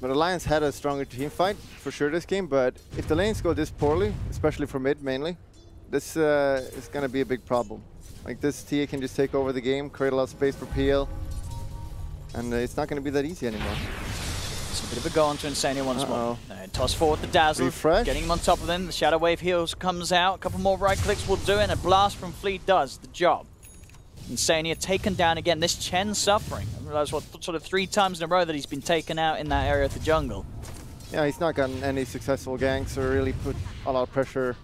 But Alliance had a stronger team fight, for sure, this game, but if the lanes go this poorly, especially for mid mainly, this is going to be a big problem. Like, this TA can just take over the game, create a lot of space for PL, and it's not going to be that easy anymore. It's a bit of a go on to Insania once more. Toss forward the Dazzle, Refresh. Getting him on top of him. The Shadow Wave heals comes out, a couple more right clicks will do it, and a blast from Fleet does the job. Insania taken down again. This Chen suffering. I realize what, sort of 3 times in a row that he's been taken out in that area of the jungle. Yeah, he's not gotten any successful ganks or really put a lot of pressure,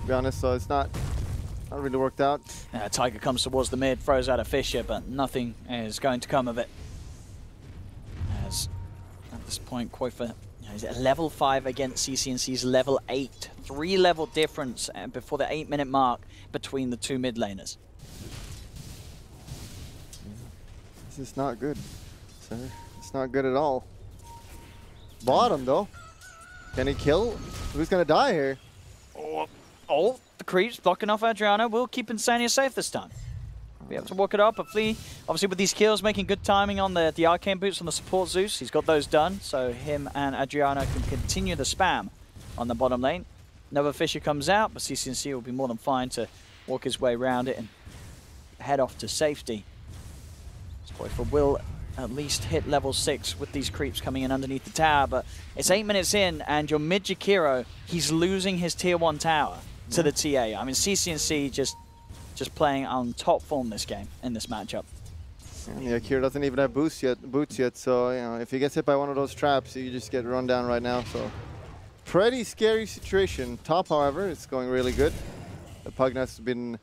to be honest, so it's not really worked out. Tiger comes towards the mid, throws out a Fissure, but nothing is going to come of it. As at this point, Koifa is at level 5 against CCNC's level 8. 3 level difference before the 8-minute mark between the 2 mid laners. This is not good, sir. It's not good at all. Bottom, though. Can he kill? Who's going to die here? Oh, the creeps blocking off Adriano will keep Insania safe this time. Be able to walk it up. But Flea, obviously with these kills, making good timing on the arcane boots on the support Zeus. He's got those done, so him and Adriano can continue the spam on the bottom lane. Another Fissure comes out, but CCNC will be more than fine to walk his way around it and head off to safety. Koifa will at least hit level 6 with these creeps coming in underneath the tower, but it's 8 minutes in, and your mid-Jakiro, he's losing his tier 1 tower to the TA. I mean, CCNC just playing on top form this game, in this matchup. And yeah, Kira doesn't even have boots yet, so you know, if he gets hit by one of those traps, you just get run down right now. So pretty scary situation. Top, however, it's going really good. The Pugnet's been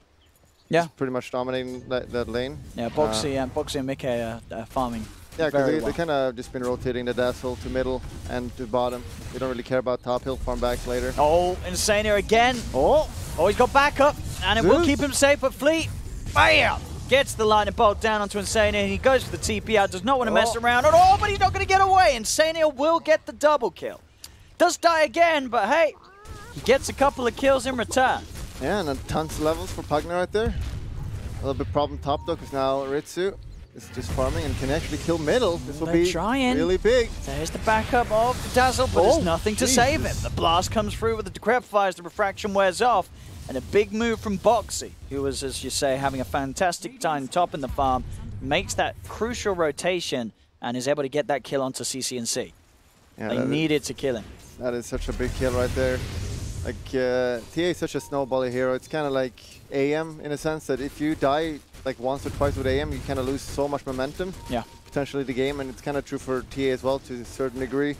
pretty much dominating that lane. Yeah, Boxy and Mickey are farming. Yeah, because they kind of just been rotating the Dazzle to middle and to bottom. They don't really care about top. He'll farm back later. Oh, Insania again. Oh, he's got backup, and it will keep him safe, but Fleet, bam! Gets the lightning bolt down onto Insania, and he goes for the TP out. Does not want to mess around at all, but he's not going to get away. Insania will get the double kill. Does die again, but hey, he gets a couple of kills in return. Yeah, and then tons of levels for Pugna right there. A little bit problem top though, because now Ritsu is just farming and can actually kill middle. This will be really big. There's the backup of the Dazzle, but there's nothing to save him. The blast comes through with the Decrepify as the refraction wears off, and a big move from Boxy, who was, as you say, having a fantastic time top in the farm, makes that crucial rotation and is able to get that kill onto CCNC. Yeah, they needed to kill him. That is such a big kill right there. Like, TA is such a snowbally hero. It's kind of like AM in a sense that if you die like once or twice with AM, you kind of lose so much momentum. Yeah. Potentially the game, and it's kind of true for TA as well to a certain degree.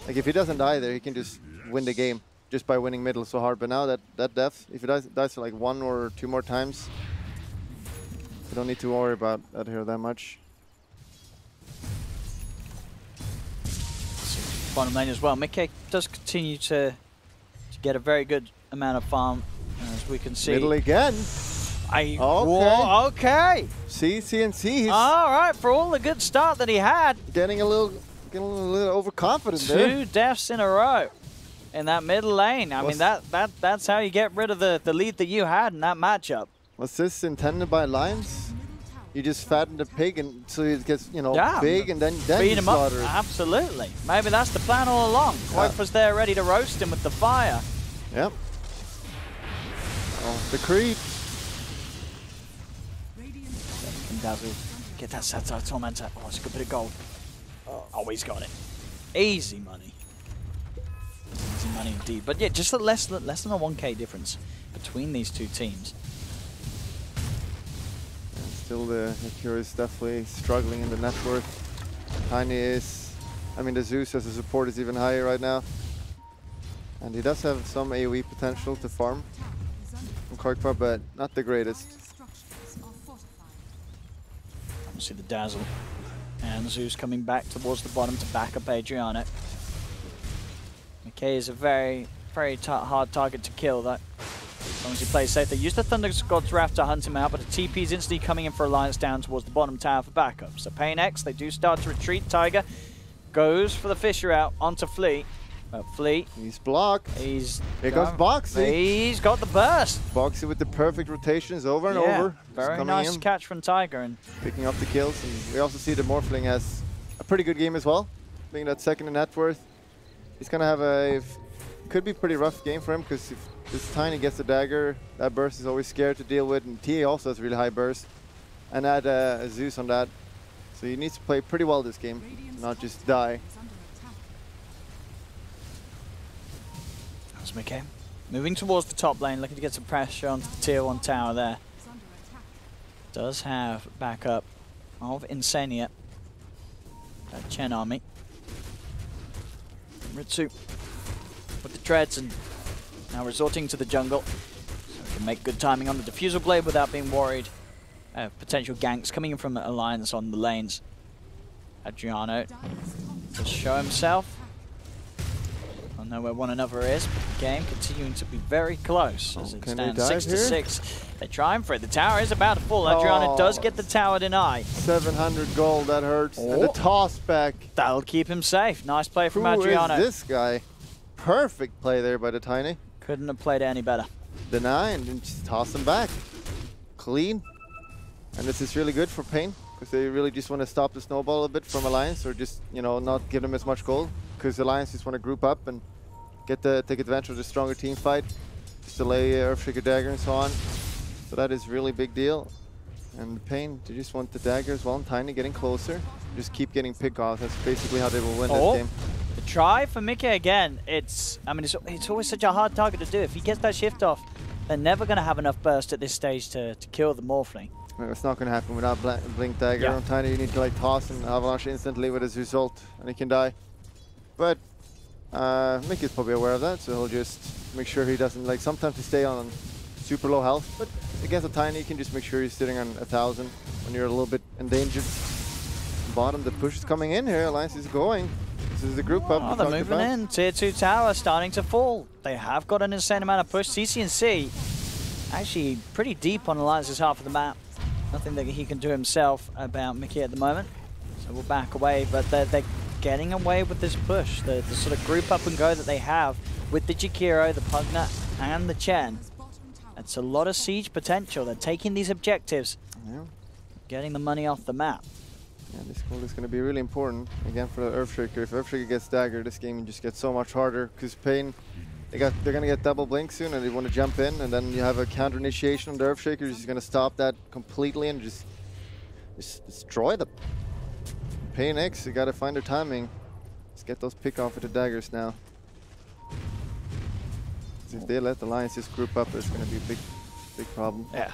Like if he doesn't die there, he can just win the game just by winning middle so hard. But now that death, if he dies like 1 or 2 more times, you don't need to worry about that hero that much. Bottom lane as well. Mickey does continue to get a very good amount of farm, as we can see. Middle again. Okay. CNC. All right, for all the good start that he had. Getting a little overconfident there. 2 deaths in a row in that middle lane. I mean, that's how you get rid of the lead that you had in that matchup. Was this intended by Lions? You just fatten the pig and so it gets, big and then beat you him slaughter up. Absolutely. Maybe that's the plan all along. Quoth was there ready to roast him with the fire. Yep. Oh, the creep. Dazzle. Get that Satire Tormentor. Oh, it's a good bit of gold. Oh, he's got it. Easy money. Easy money indeed. But yeah, just less than a 1k difference between these two teams. And still the Akira is definitely struggling in the net worth. Tiny is, I mean the Zeus as a support is even higher right now. And he does have some AoE potential to farm from Korkvar, but not the greatest. See the Dazzle and Zeus coming back towards the bottom to back up Adriano. McKay is a very, very hard target to kill, that as long as he plays safe. They use the Thunder God's Wrath to hunt him out, but the TP is instantly coming in for Alliance down towards the bottom tower for backup. So PainX, they do start to retreat. Tiger goes for the Fisher out onto Fleet. Fleet. He's blocked. Here goes Boxy. He's got the burst. Boxy with the perfect rotations over and over. Very nice catch from Tiger. And picking up the kills. And we also see the Morphling has a pretty good game as well. Being that second in net worth. He's going to have could be pretty rough game for him because if this Tiny gets the dagger, that burst is always scary to deal with. And TA also has really high burst. And add a Zeus on that. So he needs to play pretty well this game, not just die. McKay moving towards the top lane, looking to get some pressure onto the tier 1 tower there. Does have backup of Insania. That Chen army. Ritsu with the treads and now resorting to the jungle. So he can make good timing on the diffusal blade without being worried of potential ganks coming in from Alliance on the lanes. Adriano does show himself. I know where one another is, but the game continuing to be very close as it stands 6-6. They try and for it. The tower is about to fall. Adriano does get the tower denied. 700 gold, that hurts. And the toss back. That'll keep him safe. Nice play from Adriano. Who is this guy? Perfect play there by the Tiny. Couldn't have played it any better. Deny and then just toss him back. Clean. And this is really good for Pain because they really just want to stop the snowball a bit from Alliance or just, not give them as much gold because Alliance just want to group up and take advantage of the stronger team fight, just delay Earthshaker Dagger and so on. So that is really big deal. And Pain, they just want the dagger as well. Tiny getting closer. Just keep getting pick off. That's basically how they will win this game. The try for Mickey again. It's always such a hard target to do. If he gets that shift off, they're never going to have enough burst at this stage to kill the Morphling. No, it's not going to happen without Blink Dagger on Tiny. You need to like toss and avalanche instantly with his result, and he can die. But Mickey's probably aware of that, so he'll just make sure he doesn't, like, sometimes he stay on super low health, but against a Tiny you can just make sure he's sitting on 1,000 when you're a little bit endangered. Bottom, the push is coming in here. Alliance is going. This is the group up. Oh, they're moving in. Tier 2 tower starting to fall. They have got an insane amount of push. CCNC actually pretty deep on Alliance's half of the map. Nothing that he can do himself about Mickey at the moment. So we'll back away, but they're getting away with this push. The sort of group up and go that they have with the Jakiro, the Pugna, and the Chen. It's a lot of siege potential. They're taking these objectives, getting the money off the map. Yeah, this goal is going to be really important again for the Earthshaker. If Earthshaker gets dagger, this game just gets so much harder because Pain, they're going to get double blink soon, and they want to jump in, and then you have a counter initiation on the Earthshaker. He's going to stop that completely and just destroy them. PainX, you got to find their timing. Let's get those pick off with the daggers now. If they let the Alliance just group up, it's going to be a big problem. Yeah.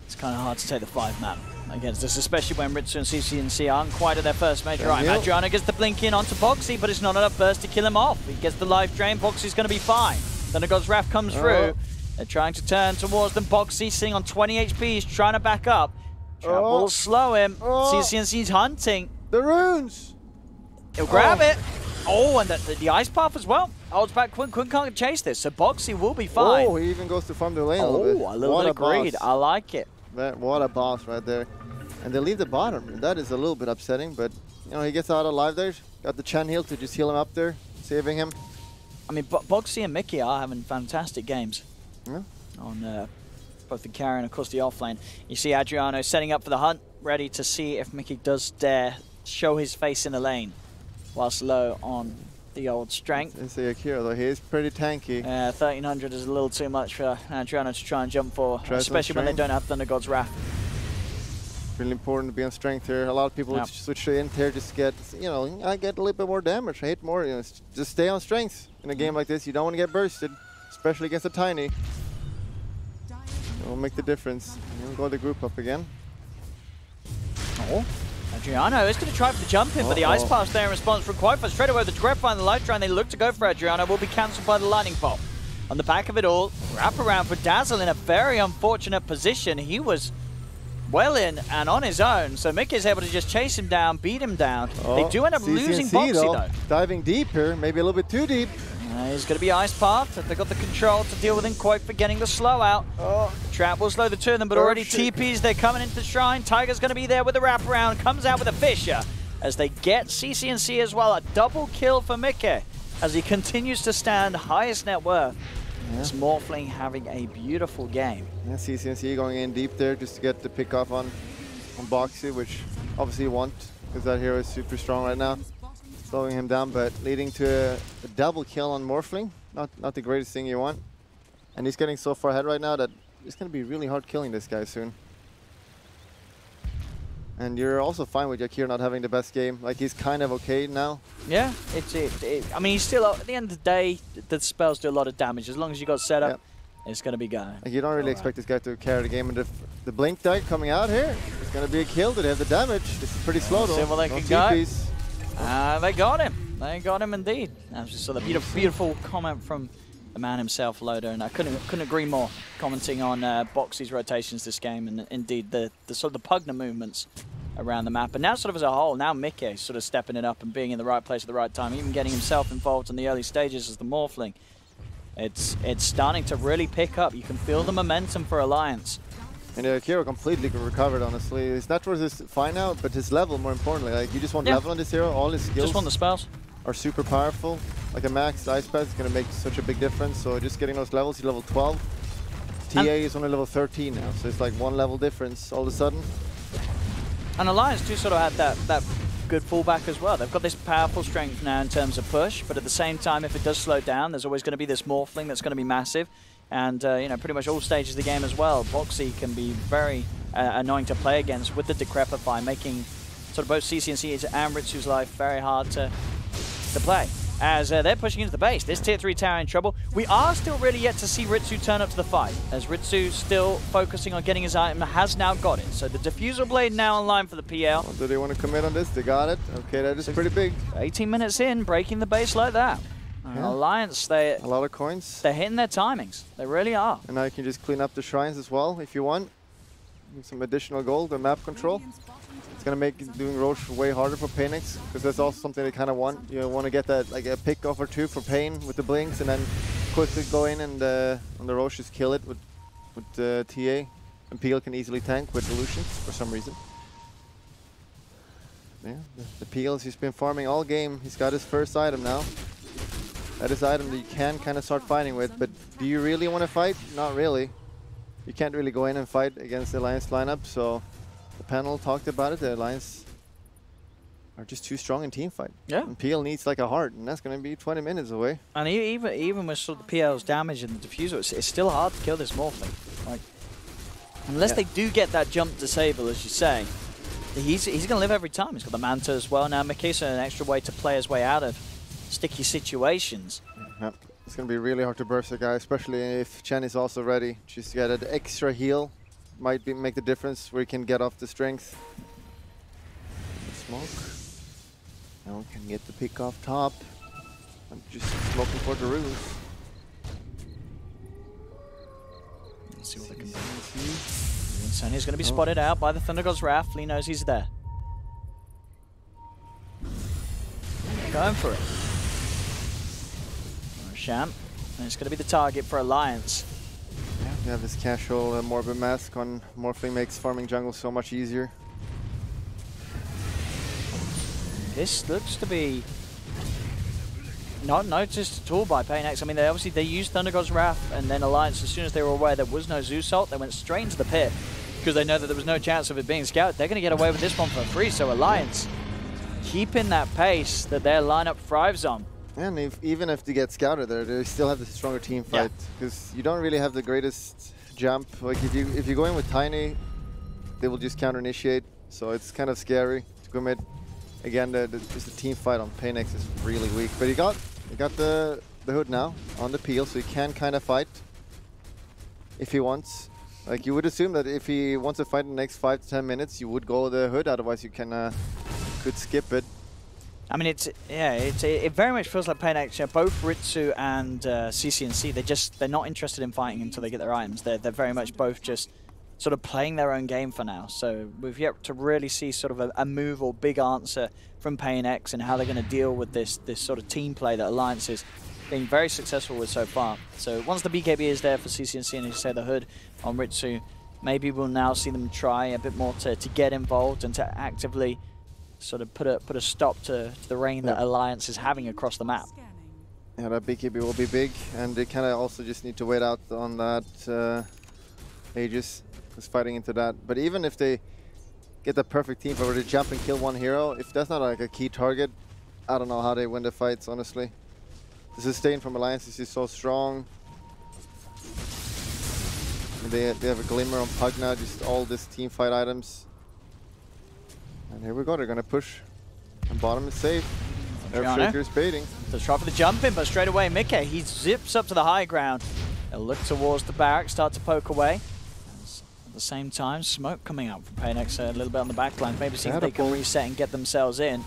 It's kind of hard to take the 5 map against this, especially when Ritsu and CCNC aren't quite at their first major. Right, Adriano gets the blink in onto Boxy, but it's not enough burst to kill him off. He gets the life drain, Boxy's going to be fine. Then the God's Wrath comes through. They're trying to turn towards them. Boxy sitting on 20 HP, he's trying to back up. Trap will slow him. CCNC's hunting. The runes! He'll grab it. Oh, and the ice path as well. Holds back Quinn. Quinn can't chase this, so Boxy will be fine. Oh, he even goes to farm the lane a little bit. Oh, a little bit of greed. I like it. What a boss right there. And they leave the bottom. That is a little bit upsetting, but you know, he gets out alive there. Got the Chen heal to just heal him up there, saving him. I mean, Boxy and Mickey are having fantastic games on both the carry and, of course, the offlane. You see Adriano setting up for the hunt, ready to see if Mickey does dare show his face in the lane, whilst low on the old strength. Let's say Akira, though, he is pretty tanky. 1300 is a little too much for Adriano to try and jump for, especially when they don't have Thunder God's Wrath. Really important to be on strength here. A lot of people switch to int here just to get, you know, I get a little bit more damage. I hit more, you know, just stay on strength. In a game like this, you don't want to get bursted, especially against a Tiny. It will make the difference. We'll go the group up again. Adriano is going to try for the jump in, but the ice pass there in response from Quaifa. Straight away, the Grab find the light drain. They look to go for Adriano, will be cancelled by the lightning bolt. On the back of it all, wrap around for Dazzle in a very unfortunate position. He was well in and on his own, so Mickey's able to just chase him down, beat him down. They do end up losing Boxy though. Diving deep here, maybe a little bit too deep. He's going to be ice path. They've got the control to deal with him, quite for getting the slow out. Trap will slow the two of them, but already TPs, they're coming into the shrine. Tiger's going to be there with the wraparound, comes out with a Fisher as they get CCNC as well. A double kill for Mickey as he continues to stand highest net worth. This Morphling having a beautiful game. Yeah, CCNC going in deep there just to get the pick off on Boxy, which obviously you want because that hero is super strong right now. Slowing him down, but leading to a double kill on Morphling. Not the greatest thing you want. And he's getting so far ahead right now that it's going to be really hard killing this guy soon. And you're also fine with Yakir not having the best game. Like, he's kind of okay now. Yeah, I mean, he's still, at the end of the day, the spells do a lot of damage. As long as you got set up, it's going to be going. Like, you don't really expect this guy to carry the game. And the Blink Dagger coming out here, it's going to be a kill. Did they have the damage? This is pretty slow, though. See what they can go. They got him. They got him indeed. I just saw the beautiful comment from the man himself, Loader, and I couldn't agree more. Commenting on Boxy's rotations this game, and indeed the sort of the Pugna movements around the map. And now sort of as a whole, now Mickey sort of stepping it up and being in the right place at the right time, even getting himself involved in the early stages as the Morphling. It's starting to really pick up. You can feel the momentum for Alliance. And Akira completely recovered, honestly. His net worth is fine now, but his level, more importantly. Like, you just want level on this hero. All his skills just want the spells. Are super powerful. Like a max Ice Path is going to make such a big difference. So just getting those levels, he's level 12. TA is only level 13 now, so it's like 1 level difference all of a sudden. And Alliance do sort of have that good fallback as well. They've got this powerful strength now in terms of push, but at the same time, if it does slow down, there's always going to be this Morphling that's going to be massive. And, you know, pretty much all stages of the game as well. Boxy can be very annoying to play against with the Decrepify, making sort of both CCNC and Ritsu's life very hard to play. As they're pushing into the base, this tier 3 tower in trouble. We are still really yet to see Ritsu turn up to the fight, as Ritsu still focusing on getting his item, has now got it. So the Diffusal Blade now online for the PL. Well, do they want to commit on this? They got it. Okay, that is pretty big. 18 minutes in, breaking the base like that. Yeah. Alliance, a lot of coins. They're hitting their timings. They really are. And now you can just clean up the shrines as well if you want. With some additional gold and map control. It's going to make doing Roche way harder for PainX, because that's also something they kind of want. You want to get that, like a pick off or two for Pain with the blinks, and then quickly go in and on the Roche just kill it with TA. And PL can easily tank with Illusions for some reason. Yeah, the PL's he's been farming all game. He's got his first item now. That is item that you can kind of start fighting with, but do you really want to fight? Not really. You can't really go in and fight against the Alliance lineup, so the panel talked about it. The Alliance are just too strong in team fight. Yeah. And PL needs like a heart, and that's going to be 20 minutes away. And even with sort of the PL's damage and the Diffuser, it's still hard to kill this Morphling. Like, unless they do get that jump disable, as you say, he's going to live every time. He's got the Manta as well now. Mikasa, an extra way to play his way out of sticky situations. Yep. It's going to be really hard to burst the guy, especially if Chen is also ready. Just get an extra heal. Might make the difference where he can get off the strength. Smoke. No one can get the pick off top. I'm just smoking for the roof. Let's see what they can do. Sonya's going to be spotted out by the Thunder God's Wrath. Lee knows he's there. Going for it. Champ, and it's going to be the target for Alliance. Yeah, you have this casual Morbid Mask on Morphling, makes farming jungle so much easier. This looks to be not noticed at all by PainX. I mean, they used Thunder God's Wrath, and then Alliance, as soon as they were aware there was no Zeus ult, they went straight into the pit because they know that there was no chance of it being scouted. They're going to get away with this one for free, so Alliance keeping that pace that their lineup thrives on. And even if they get scouted there, they still have the stronger team fight, because you don't really have the greatest jump. Like if you go in with Tiny, they will just counter initiate, so it's kind of scary to commit. Again, just the team fight on PainX is really weak, but he got the hood now on the peel, so he can kind of fight if he wants. Like you would assume that if he wants to fight in the next 5 to 10 minutes, you would go the hood. Otherwise, you can could skip it. I mean, it very much feels like PainX. Both Ritsu and CCNC, they're not interested in fighting until they get their items. They're very much both just sort of playing their own game for now. So we've yet to really see sort of a move or big answer from PainX and how they're going to deal with this sort of team play that Alliance is being very successful with so far. So once the BKB is there for CCNC and, as you say, the hood on Ritsu, maybe we'll now see them try a bit more to get involved and to actively sort of put a stop to the reign that Alliance is having across the map. Yeah, that BKB will be big, and they kind of also just need to wait out on that Aegis, because fighting into that. But even if they get the perfect team where they jump and kill one hero, if that's not like a key target, I don't know how they win the fights, honestly. The sustain from Alliance is just so strong. They have a glimmer on Pug now, just all these team fight items. And here we go, they're going to push. And bottom is safe. Earthshaker is baiting. Let's try for the jump in, but straight away, Mickey, he zips up to the high ground. They'll look towards the barracks, start to poke away. At the same time, smoke coming out from PainX a little bit on the backline. Maybe see if they can reset and get themselves in.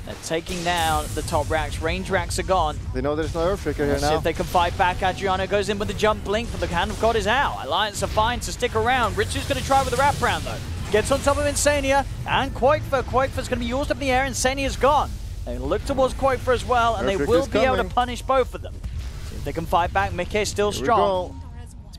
They're taking down the top racks. Range racks are gone. They know there's no Earthshaker here now. See if they can fight back. Adriano goes in with the jump blink, but the Hand of God is out. Alliance are fine to stick around. Ritsu's going to try with the wraparound though. Gets on top of Insania and Quakefer. Quakefer's going to be used up in the air. Insania's gone. They look towards Quakefer as well, and they will be able to punish both of them. See if they can fight back. Mickey's still strong.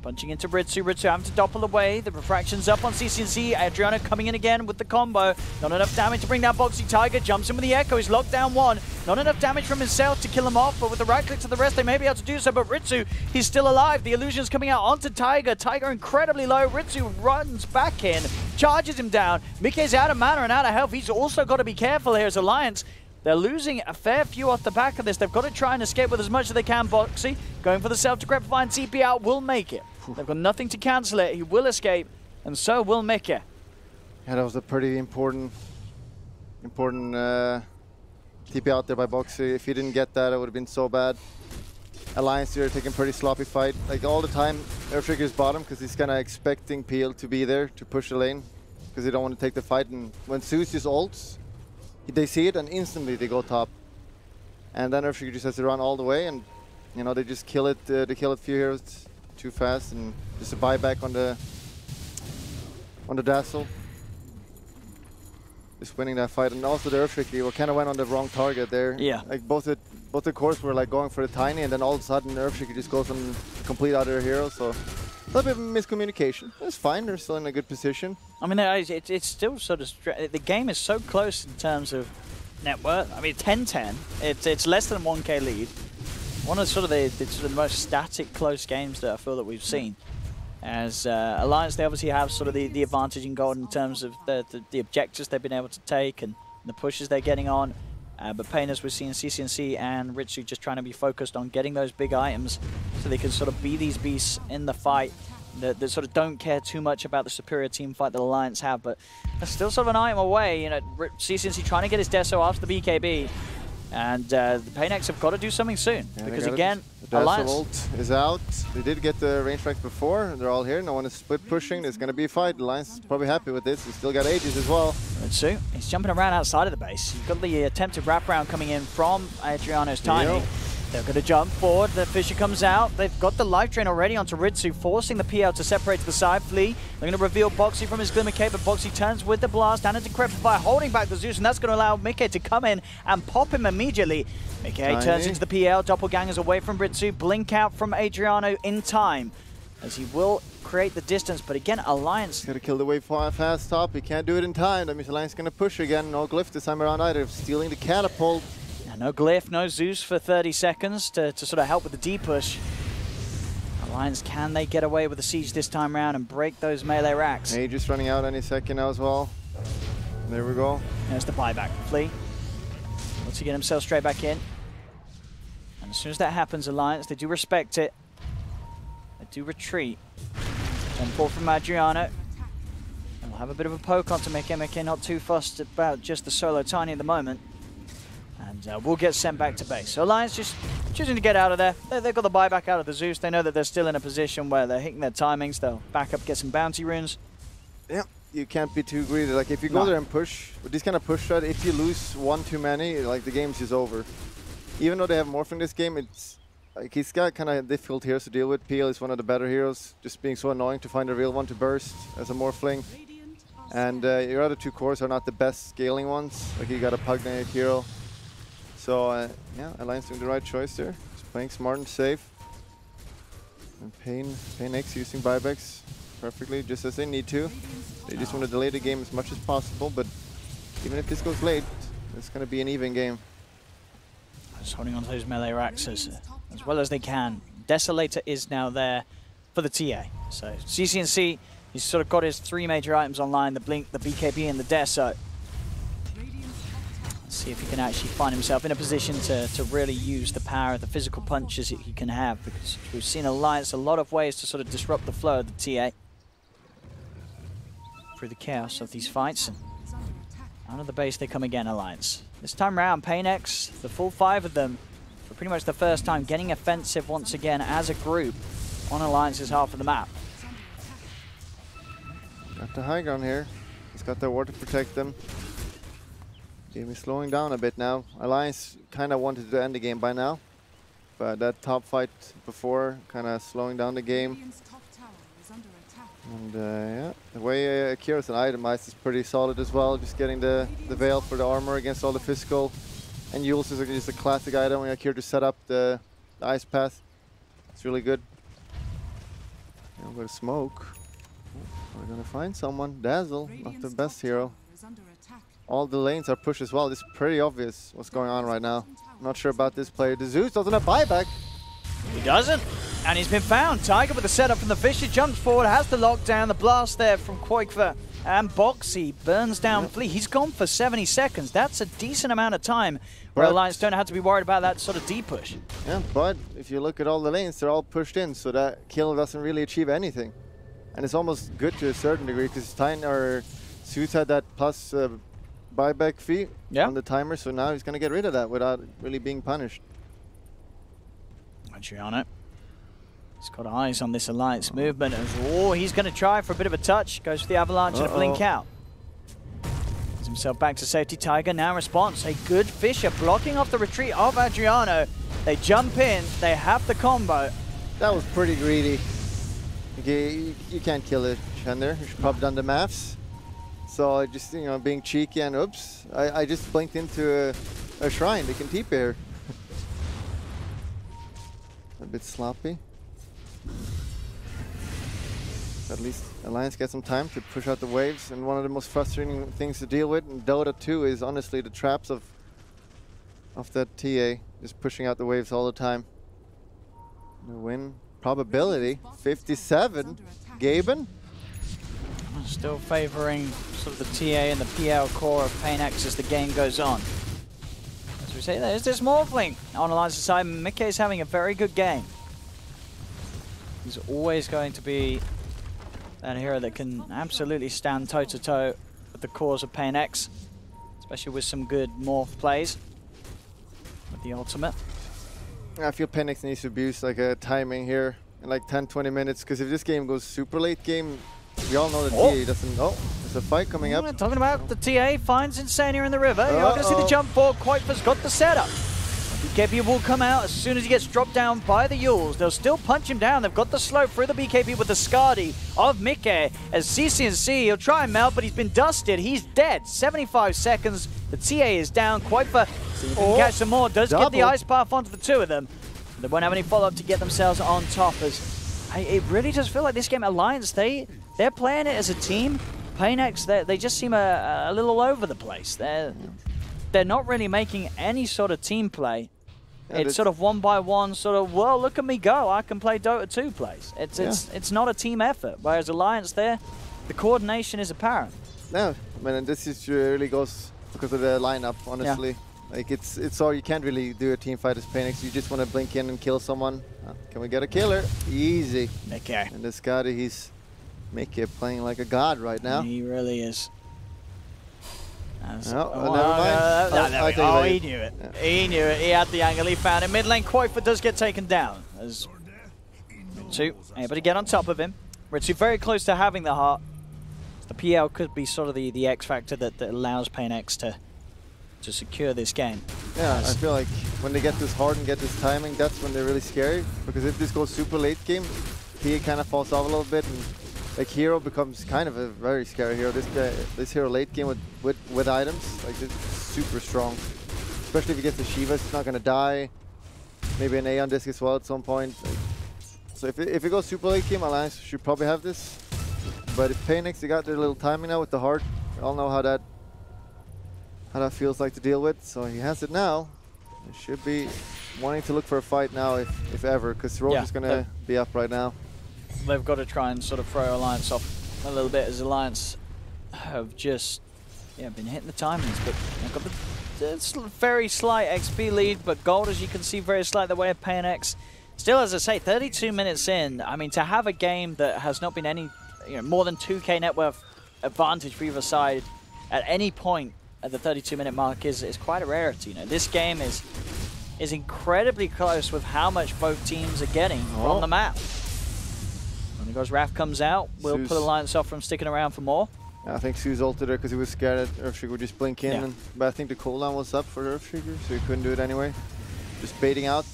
Punching into Ritsu. Ritsu having to doppel away. The refraction's up on CCNC. Adriano coming in again with the combo. Not enough damage to bring down Boxy Tiger. Jumps in with the Echo. He's locked down one. Not enough damage from himself to kill him off, but with the right click to the rest, they may be able to do so. But Ritsu, he's still alive. The illusion's coming out onto Tiger. Tiger incredibly low. Ritsu runs back in, charges him down. Mickey's out of mana and out of health. He's also got to be careful here as Alliance. They're losing a fair few off the back of this. They've got to try and escape with as much as they can. Boxy going for the self-decrepifying TP out will make it. They've got nothing to cancel it. He will escape, and so will Mickey. Yeah, that was a pretty important TP out there by Boxy. If he didn't get that, it would have been so bad. Alliance here taking pretty sloppy fight. Like all the time, Earthshaker is bottom because he's kind of expecting Peel to be there to push the lane because they don't want to take the fight. And when Zeus just ults, they see it and instantly they go top. And then Earthshaker just has to run all the way, and you know they just kill it. They kill a few heroes too fast, and just a buyback on the Dazzle. Just winning that fight, and also the Earthshaker kind of went on the wrong target there. Yeah. Like both the cores were like going for the Tiny, and then all of a sudden Earthshaker just goes on complete other hero. So a little bit of miscommunication. It's fine. They're still in a good position. I mean, it's still sort of the game is so close in terms of net worth. I mean, 10-10. It's less than 1K lead. One of the most static close games that I feel that we've seen. As Alliance, they obviously have sort of the advantage in gold in terms of the objectives they've been able to take and the pushes they're getting on. But PainX, we're seeing CCNC and Ritsu just trying to be focused on getting those big items so they can sort of be these beasts in the fight that sort of don't care too much about the superior team fight that Alliance have. But they're still sort of an item away. You know, CCNC trying to get his Deso after the BKB. And the PainX have got to do something soon, because again, Alliance ult is out. They did get the range strikes before. They're all here. No one is split pushing. There's going to be a fight. Alliance is probably happy with this. They still got Aegis as well. Ritsu, he's jumping around outside of the base. You've got the attempted wraparound coming in from Adriano's Tiny. Yep. They're going to jump forward. The Fisher comes out. They've got the life drain already onto Ritsu, forcing the PL to separate to the side. Flea. They're going to reveal Boxy from his Glimmer Cape, but Boxy turns with the blast and a Decrepify, holding back the Zeus, and that's going to allow Mickey to come in and pop him immediately. Mickey turns into the PL. Doppelgangers away from Ritsu. Blink out from Adriano in time, as he will create the distance. But again, Alliance... Got to kill the wave fast top. He can't do it in time. That means Alliance going to push again. No glyph this time around either. Stealing the catapult. No glyph, no Zeus for 30 seconds to sort of help with the D-push. Alliance, can they get away with the siege this time around and break those melee racks? Just running out any second now as well. There we go. There's the buyback. Flea. Wants to get himself straight back in. And as soon as that happens, Alliance, they do respect it. They do retreat. One pull from Adriano. And we'll have a bit of a poke onto Mickey. Mickey not too fussed about just the solo Tiny at the moment. And we'll get sent back to base. So Alliance just choosing to get out of there. They've got the buyback out of the Zeus. They know that they're still in a position where they're hitting their timings. They'll back up, get some bounty runes. Yeah, you can't be too greedy. Like if you go there and push, with this kind of push shot, if you lose one too many, like the game's just over. Even though they have Morph in this game, it's like he's got kind of difficult heroes to deal with. Peel is one of the better heroes, just being so annoying to find a real one to burst as a Morphling. And your other two cores are not the best scaling ones. Like you got a Pugnatic hero. So yeah, Alliance doing the right choice there. Just playing smart and safe. And PainX using buybacks perfectly, just as they need to. They just want to delay the game as much as possible, but even if this goes late, it's going to be an even game. Just holding on to those melee racks as well as they can. Desolator is now there for the TA. So CCNC, he's sort of got his three major items online, the Blink, the BKB, and the Deso. See if he can actually find himself in a position to really use the power of the physical punches that he can have, because we've seen Alliance a lot of ways to sort of disrupt the flow of the TA through the chaos of these fights. And out of the base they come again, Alliance. This time round, PainX, the full 5 of them, for pretty much the first time, getting offensive once again as a group on Alliance's half of the map. Got the high ground here. He's got the ward to protect them. Game is slowing down a bit now. Alliance kind of wanted to end the game by now, but that top fight before kind of slowing down the game. And yeah, the way Akira's an itemized is pretty solid as well. Just getting the veil for the armor against all the physical. And Yules is just a classic item when Akira to set up the ice path. It's really good. Yeah, we're gonna smoke. We're gonna find someone. Dazzle, not the best hero. All the lanes are pushed as well. It's pretty obvious what's going on right now. Not sure about this player. The Zeus doesn't have buyback. He doesn't. And he's been found. Tiger with the setup from the Fisher, jumps forward, has the lockdown, the blast there from Koikva. And Boxy burns down Flea. He's gone for 70 seconds. That's a decent amount of time where Alliance don't have to be worried about that sort of D-push. Yeah, but if you look at all the lanes, they're all pushed in, so that kill doesn't really achieve anything. And it's almost good to a certain degree, because Zeus had that plus buyback fee on the timer, so now he's going to get rid of that without really being punished. Adriano. He's got eyes on this Alliance movement. Oh, he's going to try for a bit of a touch. Goes for the avalanche and a blink out. Gets himself back to safety. Tiger now responds. A good Fisher blocking off the retreat of Adriano. They jump in. They have the combo. That was pretty greedy. Okay, you can't kill it, Chen there. You should probably done the maths. So I just, you know, being cheeky and oops, I just blinked into a shrine. They can TP here. A bit sloppy. At least Alliance gets some time to push out the waves, and one of the most frustrating things to deal with in Dota 2 is honestly the traps of that TA, just pushing out the waves all the time. The win probability 57. Gaben still favoring sort of the TA and the PL core of PainX as the game goes on. As we say, there's this Morphling on Alliance's side. Mickey is having a very good game. He's always going to be that hero that can absolutely stand toe-to-toe with the cores of PainX, especially with some good morph plays with the ultimate. I feel PainX needs to abuse like a timing here in like 10-20 minutes, because if this game goes super late game, we all know that TA doesn't. Oh, there's a fight coming up. We're talking about the TA finds Insania in the river. You're not going to see the jump forward. Quite's got the setup. BKB will come out as soon as he gets dropped down by the Yules. They'll still punch him down. They've got the slow through the BKB with the Skadi of Mickey. As CCNC, he'll try and melt, but he's been dusted. He's dead. 75 seconds. The TA is down. Quite so you can catch some more. Does get the ice path onto the two of them. They won't have any follow-up to get themselves on top. As it really does feel like this game, Alliance, they're playing it as a team. PainX, they just seem a little all over the place. They're not really making any sort of team play. Yeah, it's sort of one by one, sort of, well, look at me go. I can play Dota 2 plays. It's not a team effort. Whereas Alliance there, the coordination is apparent. No, I mean, and this is really goes because of the lineup, honestly. Yeah. Like, it's all, you can't really do a team fight as PainX. You just want to blink in and kill someone. Can we get a killer? Easy. Okay. And this guy, he's Mickey playing like a god right now. He really is. Never mind. He knew it. Yeah. He knew it. He had the angle. He found it. Mid lane, Quoifer does get taken down. As Ritsu able to get on top of him. Ritsu very close to having the heart. The PL could be sort of the X factor that allows PainX to secure this game. Yeah, I feel like when they get this hard and get this timing, that's when they're really scary. Because if this goes super late game, PA kind of falls off a little bit, and like hero becomes kind of a very scary hero. This hero late game with items, like this is super strong. Especially if he gets the Shiva, it's not gonna die. Maybe an Aeon disc as well at some point. So if it goes super late game, Alliance should probably have this. But if PainX, they got their little timing now with the heart, we all know how that feels like to deal with. So he has it now. He should be wanting to look for a fight now, if ever, because Roche is gonna be up right now. They've got to try and sort of throw Alliance off a little bit, as Alliance have just been hitting the timings, but they've got the very slight XP lead, but gold, as you can see, very slight the way of PainX. Still, as I say, 32 minutes in, I mean, to have a game that has not been any, more than 2k net worth advantage for either side at any point at the 32-minute mark is quite a rarity. This game is incredibly close with how much both teams are getting on the map. When goes Raph comes out, we'll put Alliance off from sticking around for more. Yeah, I think Zeus ulted her because he was scared that Earthshaker would just blink in, but I think the cooldown was up for Earthshaker, so he couldn't do it anyway. Just baiting out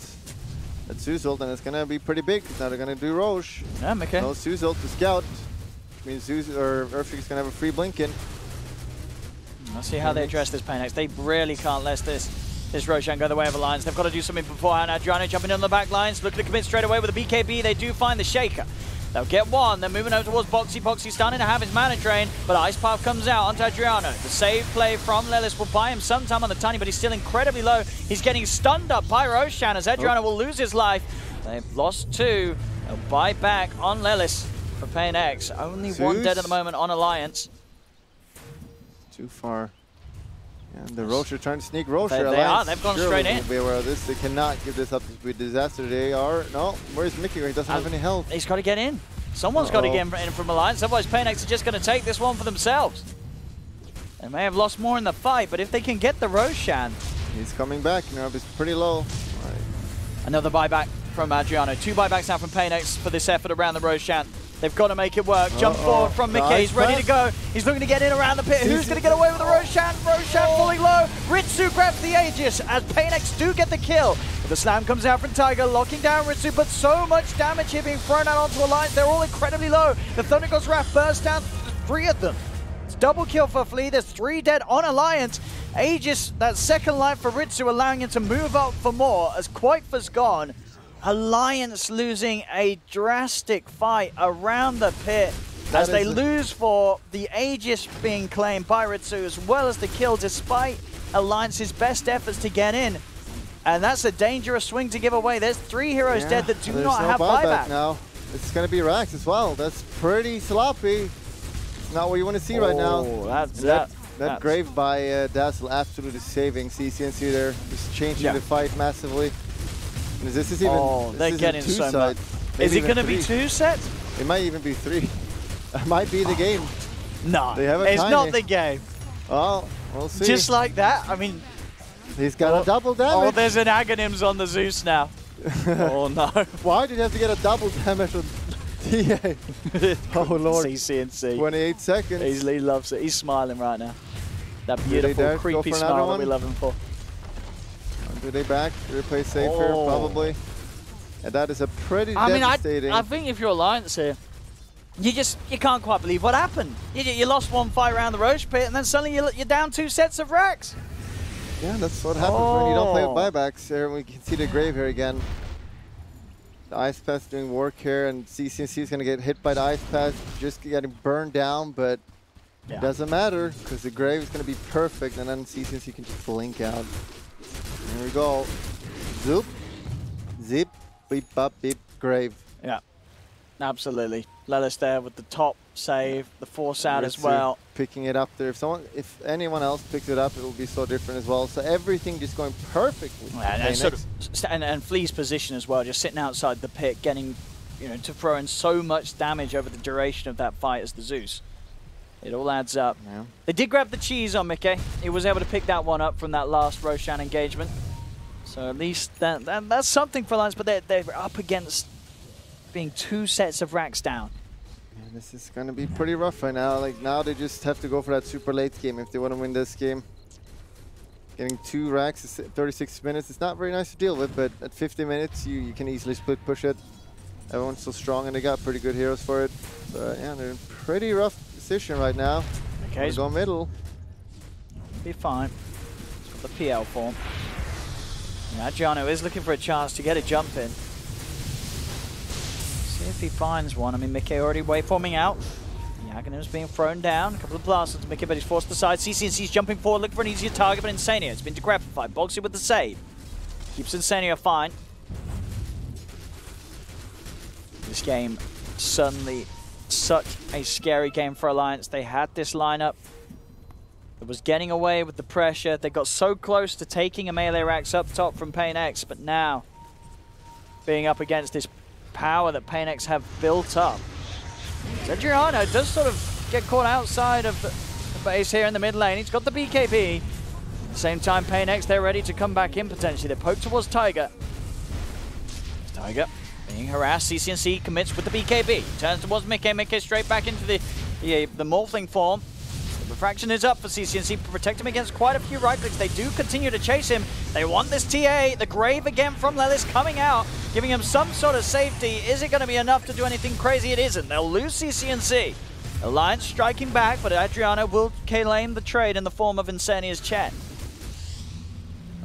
that Zeus ult, and it's gonna be pretty big. Now they're gonna do Roche. Yeah, okay. No Zeus ult to scout, which means Zeus or Earthshaker's gonna have a free blink in. Let's see how they address this PainX. They really can't let this Roshan go the way of Alliance. They've got to do something beforehand. Adriano jumping in on the back lines, looking to commit straight away with the BKB. They do find the Shaker. They'll get one. They're moving over towards Boxy. Boxy starting to have his mana drain, but Ice Path comes out onto Adriano. The save play from Lelis will buy him some time on the Tiny, but he's still incredibly low. He's getting stunned up by Roshan as Adriano will lose his life. They've lost two. They'll buy back on Lelis for PainX. Only one dead at the moment on Alliance. Too far. And the Roche are trying to sneak Roche. They are. They've gone straight in. Be aware of this. They cannot give this up to be a disaster. They are. No. Where's Mickey? He doesn't have any health. He's got to get in. Someone's got to get in from Alliance. Otherwise, PainX are just going to take this one for themselves. They may have lost more in the fight, but if they can get the Roshan... He's coming back. Nerve is pretty low. Right. Another buyback from Adriano. 2 buybacks now from PainX for this effort around the Roshan. They've got to make it work. Jump forward from Mickey. He's ready to go. He's looking to get in around the pit. Who's going to get away with the Roshan? Roshan falling low. Ritsu grabs the Aegis as PainX do get the kill. But the slam comes out from Tiger, locking down Ritsu, but so much damage here being thrown out onto Alliance. They're all incredibly low. The Thunder God's Wrath bursts down 3 of them. It's double kill for Flea. There's 3 dead on Alliance. Aegis, that second life for Ritsu, allowing him to move up for more as Quaitfa's gone. Alliance losing a drastic fight around the pit as they lose for the Aegis being claimed by Ritsu as well as the kill despite Alliance's best efforts to get in. And that's a dangerous swing to give away. There's 3 heroes dead that do not have buyback. Now. It's going to be Rax as well. That's pretty sloppy. It's not what you want to see right now. That grave by Dazzle absolutely saving CCNC there. Just changing the fight massively. This is even they're getting so much. Is it going to be 2 sets? It might even be 3. It might be the game. No, they have it's not the game. Oh, we'll see. Just like that, I mean... He's got a double damage. Oh, there's an Aghanims on the Zeus now. Oh, no. Why did you have to get a double damage on TA? Oh, Lord. CCNC. 28 seconds. He loves it. He's smiling right now. That beautiful, creepy smile that we love him for. Do they back? Do they play safer? Probably. And that is a pretty devastating... I think if you're Alliance here, you can't quite believe what happened. You lost 1 fight around the Roche pit, and then suddenly you're down 2 sets of racks. Yeah, that's what happens when you don't play with buybacks. Here we can see the grave here again. The Ice Path doing work here, and CCNC is going to get hit by the Ice Path, just getting burned down, but it doesn't matter, because the grave is going to be perfect, and then CCNC can just blink out. Here we go. Zoop, zip, beep, bop, beep, grave. Yeah, absolutely. Lelis there with the top save, the force out as well. Picking it up there. If anyone else picks it up, it will be so different as well. So everything just going perfectly. And Flea's position as well, just sitting outside the pit, getting, to throw in so much damage over the duration of that fight as the Zeus. It all adds up. Yeah. They did grab the cheese on Mickey. He was able to pick that one up from that last Roshan engagement. So at least that's something for Alliance, but they're up against being 2 sets of racks down. Yeah, this is going to be pretty rough right now. Like now they just have to go for that super late game if they want to win this game. Getting 2 racks in 36 minutes, it's not very nice to deal with, but at 50 minutes you can easily split push it. Everyone's so strong and they got pretty good heroes for it. But yeah, they're in pretty rough position right now. Okay, go middle. Be fine. It's got the PL form. Yeah, Giano is looking for a chance to get a jump in. See if he finds one. I mean, Mickey already waveforming out. The Aghanim's being thrown down. A couple of blasts to Mickey, but he's forced aside. CCNC's jumping forward, looking for an easier target, but Insania, it's been degrappified. Boxy with the save. Keeps Insania fine. This game, suddenly such a scary game for Alliance. They had this lineup. It was getting away with the pressure. They got so close to taking a melee racks up top from PainX, but now being up against this power that PainX have built up. Adriano does sort of get caught outside of the base here in the mid lane. He's got the BKB. At the same time, PainX, they're ready to come back in potentially. They poke towards Tiger. Tiger being harassed. CCNC commits with the BKB. Turns towards Mickey. Mickey straight back into the Morphling form. The refraction is up for CCNC to protect him against quite a few right clicks. They do continue to chase him. They want this TA. The grave again from Lelis coming out, giving him some sort of safety. Is it going to be enough to do anything crazy? It isn't. They'll lose CCNC. Alliance striking back, but Adriano will claim the trade in the form of Insania's Chet.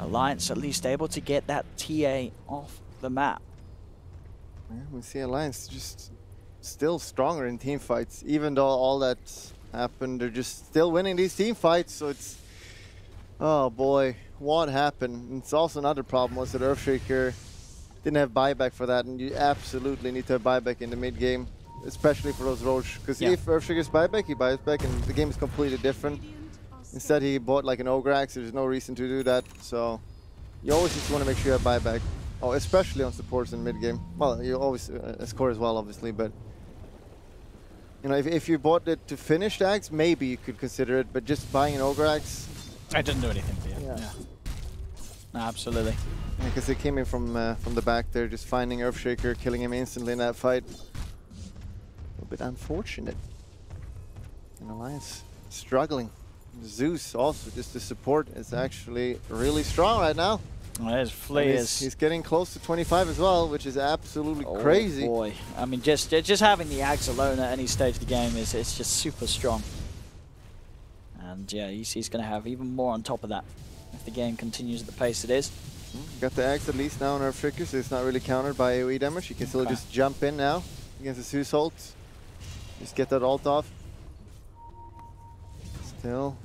Alliance at least able to get that TA off the map. Yeah, we see Alliance just still stronger in team fights, even though all that happened. They're just still winning these team fights, so it's... Oh boy, what happened? And it's also another problem was that Earthshaker didn't have buyback for that, and you absolutely need to have buyback in the mid game, especially for those Roche, because if Earthshaker's buyback, he buys back, and the game is completely different. Instead, he bought like an Ogre Axe. There's no reason to do that, so you always just want to make sure you have buyback. Oh, especially on supports in mid game. Well, you always score as well, obviously, but You know, if you bought it to finish the axe, maybe you could consider it, but just buying an ogre axe, it doesn't do anything for you. Yeah. No, absolutely. Because they came in from the back there, just finding Earthshaker, killing him instantly in that fight. A bit unfortunate. And Alliance struggling. Zeus also, just the support is actually really strong right now. Well, there's Flea. He's getting close to 25 as well, which is absolutely crazy. Boy, I mean, just having the Ags alone at any stage of the game it's just super strong. And yeah, he's going to have even more on top of that if the game continues at the pace it is. Got the Axe at least now on Earthshaker, so it's not really countered by AoE damage. You can still just jump in now against the Zeus ult. Just get that ult off. Still,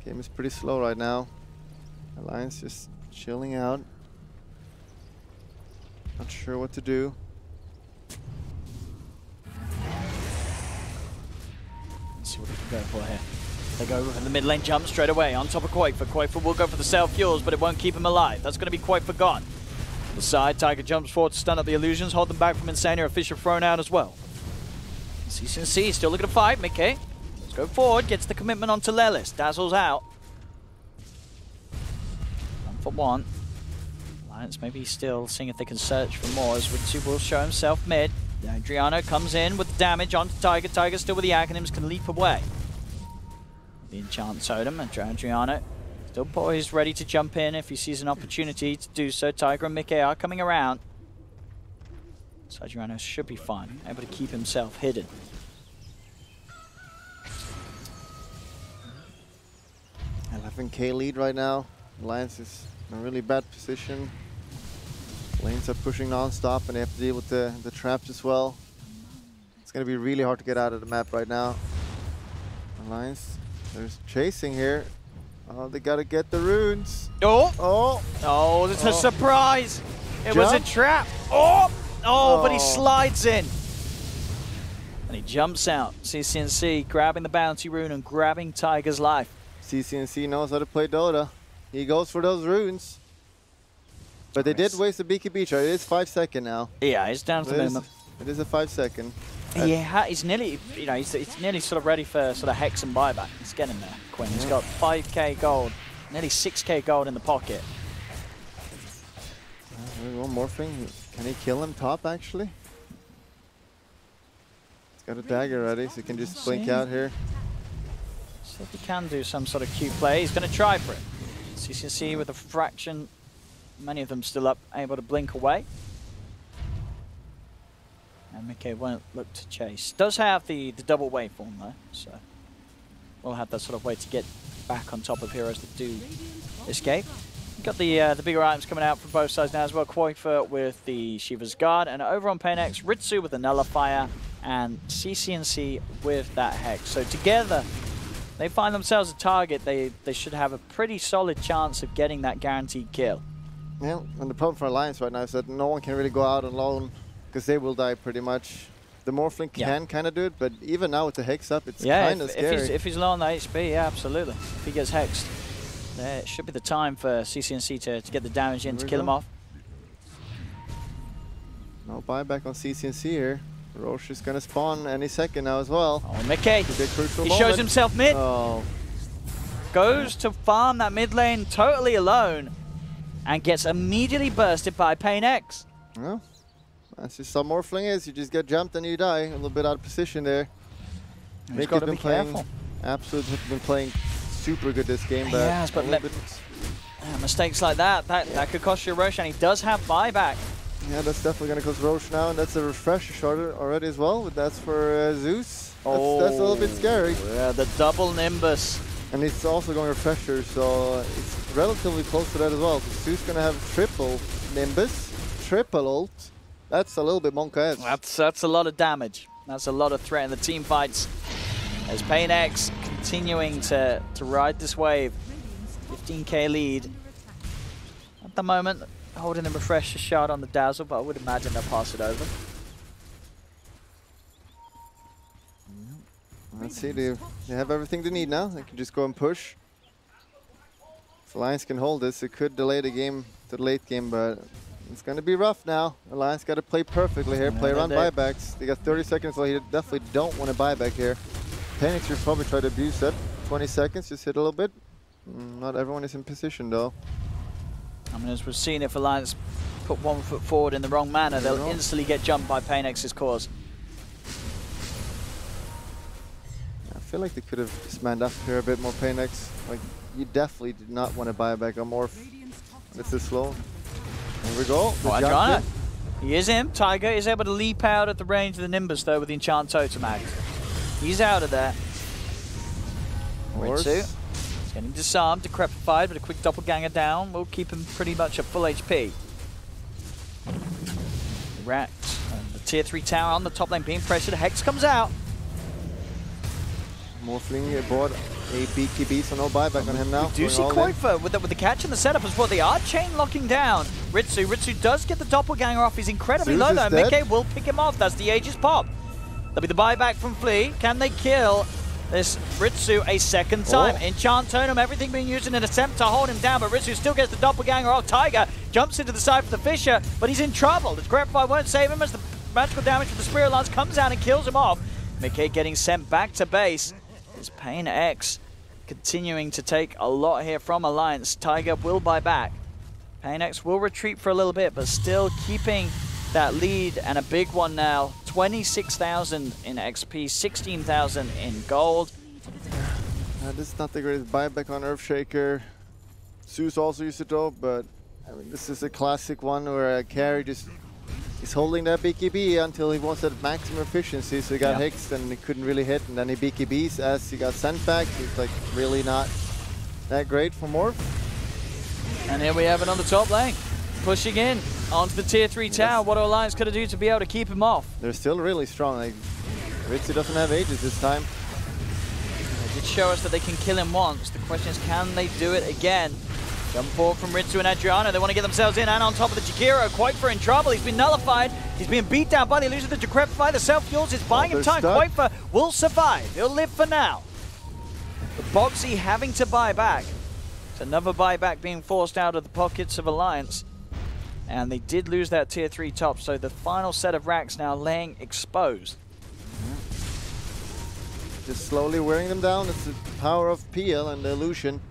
game is pretty slow right now. Alliance just chilling out. Not sure what to do. Let's see what they can go for here. They go for the mid lane jump straight away on top of Quakefor. Quakefor will go for the self-fuels, but it won't keep him alive. That's going to be Quakefor gone. The side, Tiger jumps forward to stun up the illusions, hold them back from Insania. A Fisher thrown out as well. CCNC still looking to fight. Mickey, let's go forward, gets the commitment onto Lelis. Dazzle's out. 1 for 1. Alliance maybe still seeing if they can search for more as Ritsu will show himself mid. Adriano comes in with the damage onto Tiger. Tiger still with the Aghanims, can leap away. The enchant totem, and Adriano still poised, ready to jump in if he sees an opportunity to do so. Tiger and Mickey are coming around. So Adriano should be fine, able to keep himself hidden. $11K lead right now. Alliance is in a really bad position. Lanes are pushing non-stop and they have to deal with the traps as well. It's going to be really hard to get out of the map right now. Alliance, there's chasing here. Oh, they got to get the runes. Oh! Oh! Oh, it's a surprise! It was a trap! Oh! Oh, but he slides in. And he jumps out. CCNC grabbing the bounty rune and grabbing Tiger's life. CCNC knows how to play Dota. He goes for those runes. But they did waste the Beaky Beach. It is 5 seconds now. Yeah, it's down to the minimum. It is a 5 second. Yeah, he's nearly, you know, he's nearly sort of ready for sort of hex and buyback. He's getting there, Quinn. He's got 5K gold, nearly 6K gold in the pocket. One more thing. Can he kill him top, actually? He's got a dagger ready, so he can just blink out here. See if he can do some sort of cute play. He's going to try for it. CCC with a fraction. Many of them still up, able to blink away. And Mickey won't look to chase. Does have the double waveform though, so we'll have that sort of way to get back on top of heroes that do escape. We've got the bigger items coming out from both sides now as well. Quakefor with the Shiva's Guard, and over on PainX, Ritsu with the Nullifier, and CCNC with that Hex. So together, they find themselves a target. They should have a pretty solid chance of getting that guaranteed kill. Yeah, and the problem for Alliance right now is that no one can really go out alone because they will die pretty much. The Morphling can kind of do it, but even now with the Hex up, it's kind of scary. If he's low on the HP, yeah, absolutely. If he gets Hexed, it should be the time for CCNC to get the damage in to kill him off. No buyback on CCNC here. Roche is going to spawn any second now as well. Oh, Mickey. He shows himself mid. Oh. Goes to farm that mid lane totally alone. And gets immediately bursted by PainX. Well, that's just how Morphling is. You just get jumped and you die. A little bit out of position there. He's got to be careful. Absolutely been playing super good this game. Yes, but mistakes like that could cost you a Roche, and he does have buyback. Yeah, that's definitely going to cost Roche now, and that's a refresher shot already as well. But that's for Zeus. That's a little bit scary. Yeah, the double Nimbus. And it's also going refresher, so it's relatively close to that as well. So Zeus going to have triple Nimbus, triple ult. That's a little bit monk-esque. That's a lot of damage. That's a lot of threat in the team fights. As PainX continuing to ride this wave. 15K lead. At the moment, holding the refresher shot on the Dazzle, but I would imagine they'll pass it over. Let's see, they have everything they need now. They can just go and push. If Alliance can hold this, it could delay the game to the late game, but It's going to be rough now. Alliance got to play perfectly here, play around buybacks. They got 30 seconds, so he definitely don't want to buy back here. PainX should probably try to abuse that. 20 seconds, just hit a little bit. Not everyone is in position though. I mean, as we've seen, if Alliance put 1 foot forward in the wrong manner, they'll instantly get jumped by PainX's cause. I feel like they could have just manned up here a bit more, PainX. Like, you definitely did not want to buy back a morph. It's this slow. Here we go. Adriana. He is him. Tiger is able to leap out at the range of the Nimbus, though, with the Enchant Totem Axe. He's out of there. Ritsu. He's getting disarmed, decrepified, but a quick doppelganger down will keep him pretty much at full HP. Racked. The tier 3 tower on the top lane being pressured. Hex comes out. Morphling aboard a BKB, so no buyback on him now. We do see Koifa with the catch and the setup as well. They are chain locking down Ritsu. Ritsu does get the doppelganger off. He's incredibly low though. Mickey will pick him off. That's the Aegis pop. That'll be the buyback from Flea. Can they kill this Ritsu a second time? Enchant Totem, everything being used in an attempt to hold him down, but Ritsu still gets the doppelganger off. Tiger jumps into the side for the Fisher, but he's in trouble. The Grapefire won't save him as the magical damage from the Spirit Lance comes out and kills him off. Mickey getting sent back to base. Is PainX continuing to take a lot here from Alliance. Tiger will buy back. PainX will retreat for a little bit, but still keeping that lead, and a big one now. 26,000 in XP, 16,000 in gold. This is not the greatest buyback on Earthshaker. Zeus also used it though, but I mean, this is a classic one where a carry just is holding that BKB until he wants that maximum efficiency, so he got hexed and he couldn't really hit, and then he BKBs as he got sent back. It's like really not that great for Morph. And here we have it on the top lane. Pushing in onto the tier 3 tower. What are Alliance going to do to be able to keep him off? They're still really strong. Like, Ritsu doesn't have Aegis this time. They did show us that they can kill him once. The question is, can they do it again? Jump forward from Ritsu and Adriana. They want to get themselves in, and on top of the Jakiro. Koifa in trouble. He's been nullified. He's being beat down by the illusion of the Decrepify. The self-fuels is buying him time. Koifa will survive. He'll live for now. The Boxy having to buy back. It's another buyback being forced out of the pockets of Alliance. And they did lose that tier 3 top, so the final set of racks now laying exposed. Just slowly wearing them down. It's the power of PL and the illusion.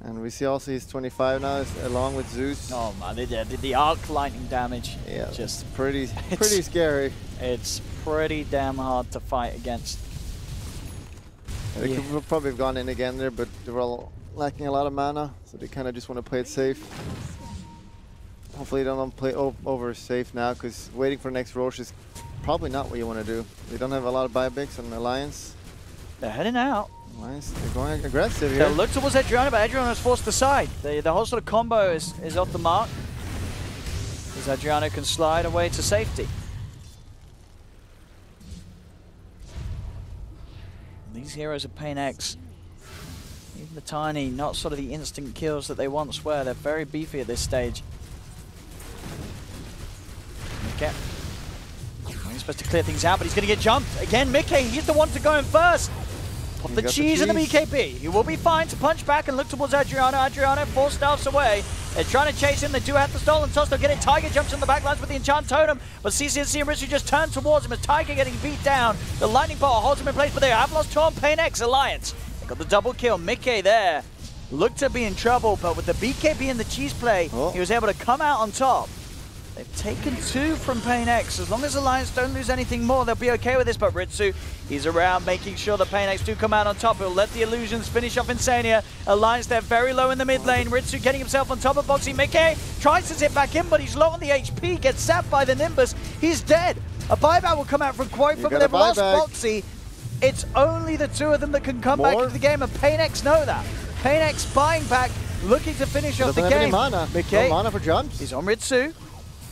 And we see also he's 25 now, along with Zeus. Oh man, the arc lightning damage. Yeah, just pretty scary. It's pretty damn hard to fight against. They could probably have gone in again there, but they were all lacking a lot of mana, so they kind of just want to play it safe. Hopefully they don't play over safe now, because waiting for next Roche is probably not what you want to do. They don't have a lot of buybacks on Alliance. They're heading out. Nice. They're going aggressive here. They'll look towards Adriana, but Adriana is forced aside. The whole sort of combo is off the mark, as Adriana can slide away to safety. These heroes of PainX, even the tiny, not sort of the instant kills that they once were, they're very beefy at this stage. Okay. He's supposed to clear things out, but he's going to get jumped. Again, Mickey, he's the one to go in first. Pop the cheese in the BKB. He will be fine to punch back and look towards Adriana. Adriana 4 staffs away. They're trying to chase him. They do have the stolen toss. They'll get it. Tiger jumps in the backlines with the Enchant Totem, but CCNC and Ritsu just turn towards him as Tiger getting beat down. The Lightning Bolt holds him in place, but they have lost two on PainX Alliance. They got the double kill. Mickey there looked to be in trouble, but with the BKB and the cheese play, he was able to come out on top. They've taken 2 from PainX. As long as Alliance don't lose anything more, they'll be okay with this. But Ritsu, he's around making sure that PainX do come out on top. He'll let the illusions finish off Insania. Alliance, they're very low in the mid lane. Ritsu getting himself on top of Boxy. Mickey tries to zip back in, but he's low on the HP. Gets zapped by the Nimbus. He's dead. A buyback will come out from Koifa, but they've lost Boxy. It's only the 2 of them that can come back into the game, and PainX know that. PainX buying back, looking to finish off the game. Any mana. Mickey, no mana for jumps. He's on Ritsu.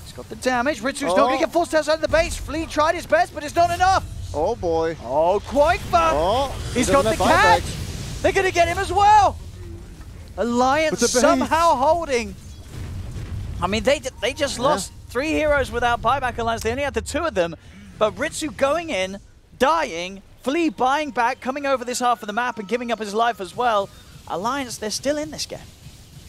He's got the damage. Ritsu's still going to get forced outside of the base. Flea tried his best, but it's not enough. Oh boy. Oh, Koifa. He's got the catch. They're going to get him as well. Alliance somehow holding. I mean, they just lost 3 heroes without buyback Alliance. They only had the 2 of them. But Ritsu going in, dying, Flea buying back, coming over this half of the map and giving up his life as well. Alliance, they're still in this game.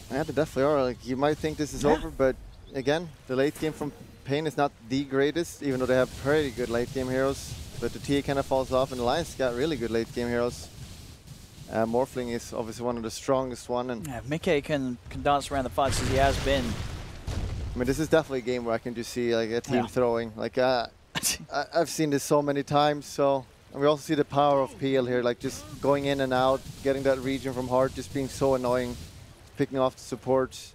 Yeah, they definitely are. Like, you might think this is over, but again, the late game from Pain is not the greatest, even though they have pretty good late game heroes. But the TA kind of falls off, and Alliance got really good late game heroes. Morphling is obviously one of the strongest one. And yeah, Mickey can dance around the fights as he has been. I mean, this is definitely a game where I can just see like a team throwing. Like I've seen this so many times. So and we also see the power of PL here, like just going in and out, getting that region from hard, just being so annoying, picking off the supports.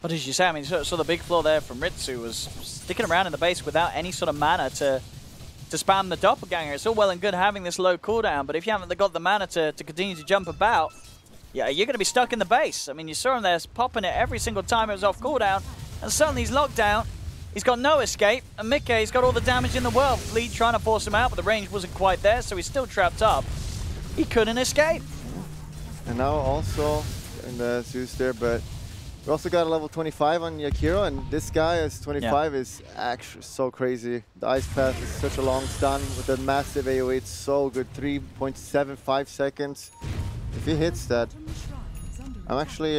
But as you say, I mean, so the big flaw there from Ritsu was sticking around in the base without any sort of mana to spam the doppelganger. It's all well and good having this low cooldown, but if you haven't got the mana to continue to jump about, yeah, you're going to be stuck in the base. I mean, you saw him there popping it every single time it was off cooldown, and suddenly he's locked down. He's got no escape, and Mickey's got all the damage in the world. Fleet trying to force him out, but the range wasn't quite there, so he's still trapped up. He couldn't escape. And now also in the Zeus there, but we also got a level 25 on Yakiro, and this guy is 25 is actually so crazy. The ice path is such a long stun with that massive AoE. It's so good, 3.75 seconds. If he hits that, I'm actually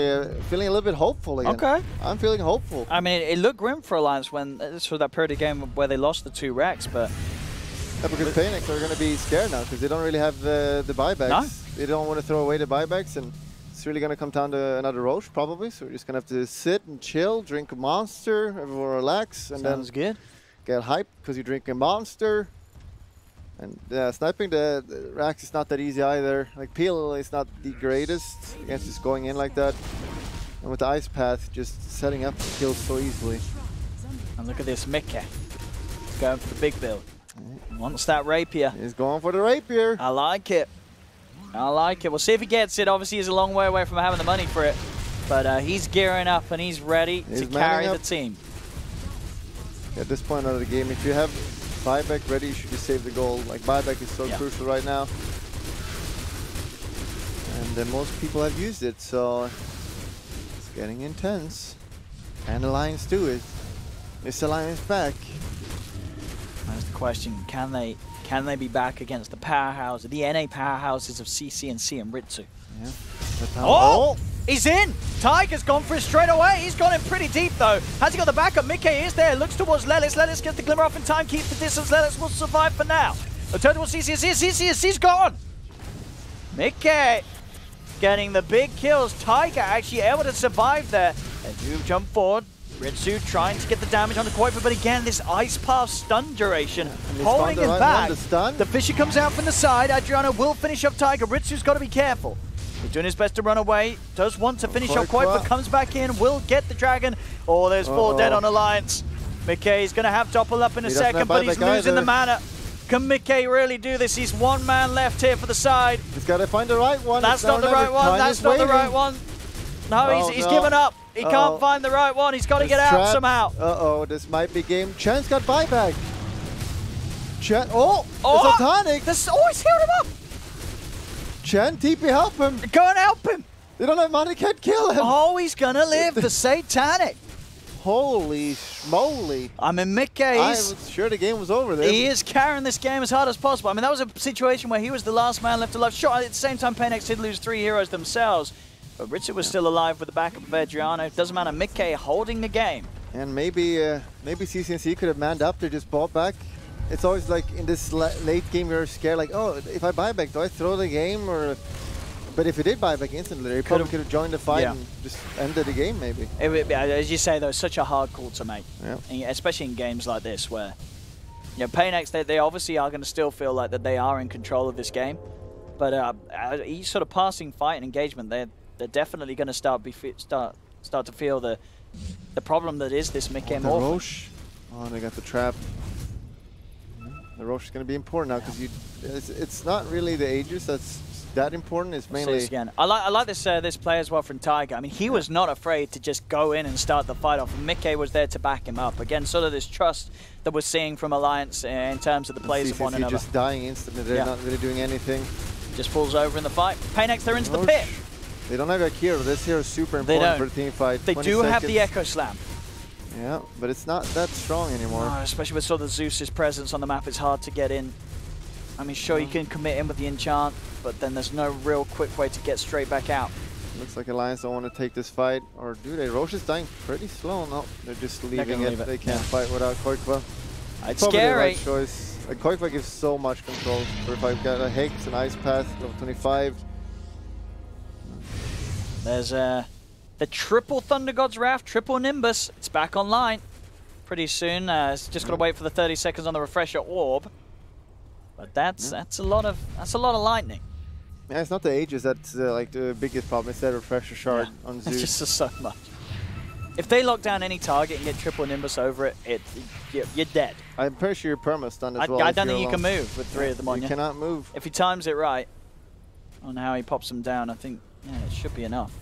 feeling a little bit hopeful again. Okay. I'm feeling hopeful. I mean, it looked grim for Alliance when this was that period of game where they lost the 2 Rex, but yeah, because PainX are going to be scared now because they don't really have the buybacks. No. They don't want to throw away the buybacks, and it's really going to come down to another Roche probably. So we're just going to have to sit and chill, drink a monster, everyone relax, and sounds good. Get hyped because you drink a monster. And sniping the racks is not that easy either. Like Peel is not the greatest against just going in like that. And with the ice path, just setting up kills so easily. And look at this Mickey. He's going for the big build. Wants that rapier. He's going for the rapier. I like it. I like it. We'll see if he gets it. Obviously, he's a long way away from having the money for it. But he's gearing up and he's ready to carry the team. At this point of the game, if you have buyback ready, you should just save the gold. Like buyback is so crucial right now. And most people have used it, so it's getting intense. And Alliance do it. Is Alliance back? That's the question. Can they be back against the powerhouses, the NA powerhouses of CCNC and Ritsu? Yeah. Oh! He's in! Tiger's gone for it straight away. He's gone in pretty deep, though. Has he got the backup? Mickey is there. Looks towards Lelis. Lelis gets the glimmer off in time. Keeps the distance. Lelis will survive for now. A total CCNC. CCNC's gone! Mickey getting the big kills. Tiger actually able to survive there. They do jump forward. Ritsu trying to get the damage on the Kuiper, but again, this ice path stun duration holding him back. The Fisher comes out from the side. Adriano will finish up Tiger. Ritsu's got to be careful. He's doing his best to run away. Does want to finish off Kuiper, comes back in, will get the dragon. Oh, there's 4 dead on Alliance. Mickey's going to have Doppel up in a second, but he's losing the mana. Can Mickey really do this? He's 1 man left here for the side. He's got to find the right one. That's not the right one. That's not the right one. No, he's given up. He can't find the right one. He's got to get out somehow. Uh-oh, this might be game. Chan's got buyback. Chan, it's a tonic. He's healed him up. Chan, TP, help him. Go and help him. They don't have money, can't kill him. Oh, he's going to live. The Satanic. Holy schmoly. I mean, Mickey, I was sure the game was over there. He is carrying this game as hard as possible. I mean, that was a situation where he was the last man left alive. Sure, at the same time, PainX did lose 3 heroes themselves. But Richard was still alive with the backup of Adriano. Doesn't matter, Mickey holding the game. And maybe CCNC could have manned up. They just bought back. It's always like in this late game, you're scared, like, oh, if I buy back, do I throw the game? But if he did buy back instantly, he probably could have joined the fight and just ended the game, maybe. It would be, as you say, though, such a hard call to make, yeah. Especially in games like this where, PainX, they obviously are going to still feel like that they are in control of this game. But each sort of passing fight and engagement, they're definitely going to start to feel the problem that is this Mickey Morph. Roche. Oh, they got the trap. The Roche is going to be important now because it's not really the Aegis that's that important. It's mainly again. I like this play as well from Tiger. I mean, he was not afraid to just go in and start the fight off. And Mickey was there to back him up. Again, sort of this trust that we're seeing from Alliance in terms of the plays of one another. Just dying instantly. They're not really doing anything. Just falls over in the fight. PainX, they're into the pit. They don't have a hero. This hero is super important for the team fight. They do have the Echo Slam. Yeah, but it's not that strong anymore. No, especially with sort of Zeus's presence on the map, it's hard to get in. I mean, sure, you can commit in with the enchant, but then there's no real quick way to get straight back out. Looks like Alliance don't want to take this fight, or do they? Roche is dying pretty slow. No, they're just leaving it. They can't fight without Koikva. It's Probably scary. the right choice. Like, Koikva gives so much control. But if I've got a Hex, an Ice Path, level 25. There's the triple Thunder God's Wrath, triple Nimbus. It's back online pretty soon. It's just got to wait for the 30 seconds on the refresher orb. But that's a lot of lightning. Yeah, it's not the Aegis that's like the biggest problem. It's that refresher shard on Zeus. It's just so much. If they lock down any target and get triple Nimbus over it, you're dead. I'm pretty sure you're perma-stunned as well. I don't think you can move with 3 of them on you. You cannot move. If he times it right on how he pops them down, I think it should be enough.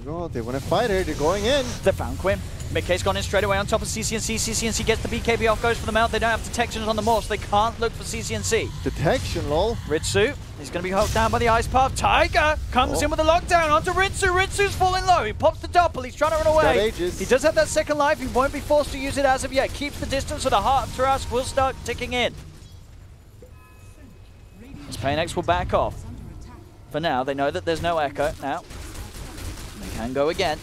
Oh, they want to fight here. They're going in. They found Quim. Midk's gone in straight away on top of CCNC. CCNC gets the BKB off, goes for the mount. They don't have detections on the Morse. They can't look for CCNC. Detection, lol. Ritsu, he's going to be held down by the Ice Path. Tiger comes in with a lockdown onto Ritsu. Ritsu's falling low. He pops the doppel. He's trying to run away. He does have that second life. He won't be forced to use it as of yet. Keeps the distance, so the Heart of Tarrasque will start ticking in. As PainX will back off. For now, they know that there's no echo. Now, they can go again.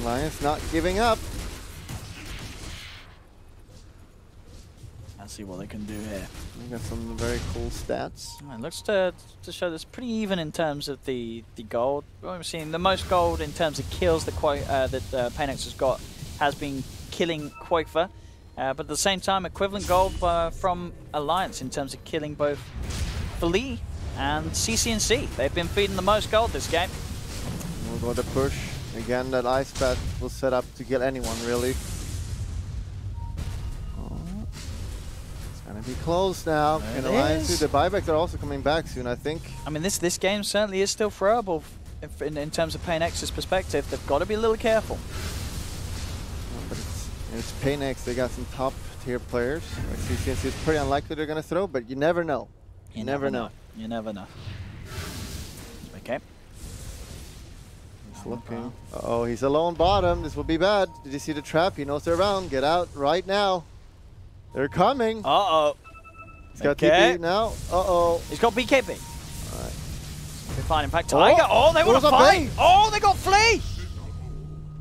Alliance not giving up. Let's see what they can do here. We got some very cool stats. It looks to show this pretty even in terms of the gold. We're seeing the most gold in terms of kills that PainX has got has been killing Koikva, but at the same time equivalent gold from Alliance in terms of killing both Flea and CCNC. They've been feeding the most gold this game. We'll go to push. Again, that Ice Path will set up to kill anyone, really. Oh, it's gonna be close now. And Alliance, the buybacks are also coming back soon, I think. I mean, this game certainly is still throwable in terms of PainX's perspective. They've got to be a little careful. But it's PainX. They got some top tier players. Like CCNC is pretty unlikely they're gonna throw, but you never know. You never know. You never know. Okay. Looking. Uh-oh, he's alone bottom. This will be bad. Did you see the trap? He knows they're around. Get out right now. They're coming. Uh-oh. He's got TP now. Uh-oh. He's got BKB. All right. They're fine. In fact, Tiger. Oh, they want to fight. Oh, they got Flea.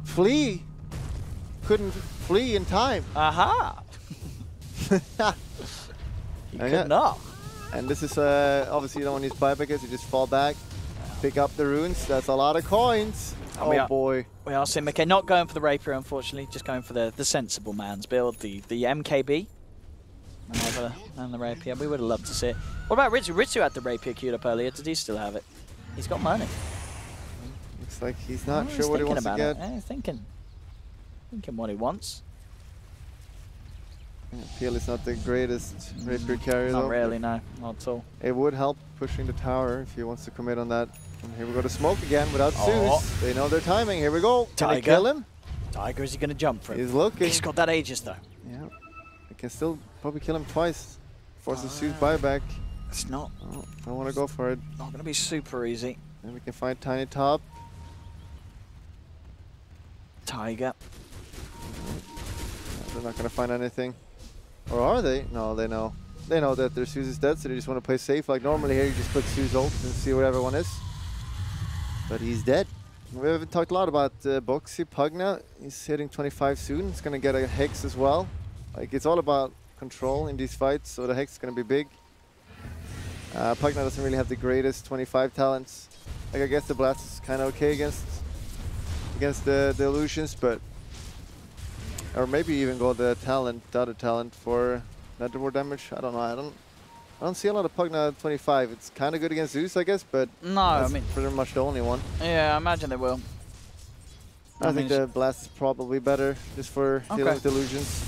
Flea. Couldn't flee in time. Aha. He could not. And this is obviously you don't want to use buybackers. You just fall back. Pick up the runes. That's a lot of coins. Oh boy. We are seeing McKay not going for the rapier, unfortunately. Just going for the sensible man's build, the MKB. And the rapier. We would have loved to see it. What about Ritsu? Ritsu had the rapier queued up earlier. Did he still have it? He's got money. Looks like he's not sure what he wants to get. Yeah, thinking what he wants. Peel is not the greatest rapier carrier though. Not really, no. Not at all. It would help pushing the tower if he wants to commit on that. And here we go to smoke again without Zeus. They know their timing. Here we go. Can they kill him? Tiger, is he going to jump for him? He's looking. He's got that Aegis though. Yeah. They can still probably kill him twice. Forces Zeus buyback. It's not. Oh, I want to go for it. Not going to be super easy. And we can find Tiny Top. Tiger. They're not going to find anything. Or are they? No, they know. They know that their Zeus is dead, so they just want to play safe. Like normally here, you just put Zeus ult and see where everyone is. But he's dead. We haven't talked a lot about Boxy Pugna. He's hitting 25 soon. He's going to get a Hex as well. Like, it's all about control in these fights, so the Hex is going to be big. Pugna doesn't really have the greatest 25 talents. Like, I guess the Blast is kind of okay against the illusions, but... Or maybe even go the other talent for nether more damage. I don't know. I don't see a lot of Pugna 25. It's kind of good against Zeus, I guess, but no, I mean pretty much the only one. Yeah, I imagine they will. I think the Blast is probably better just for dealing with illusions.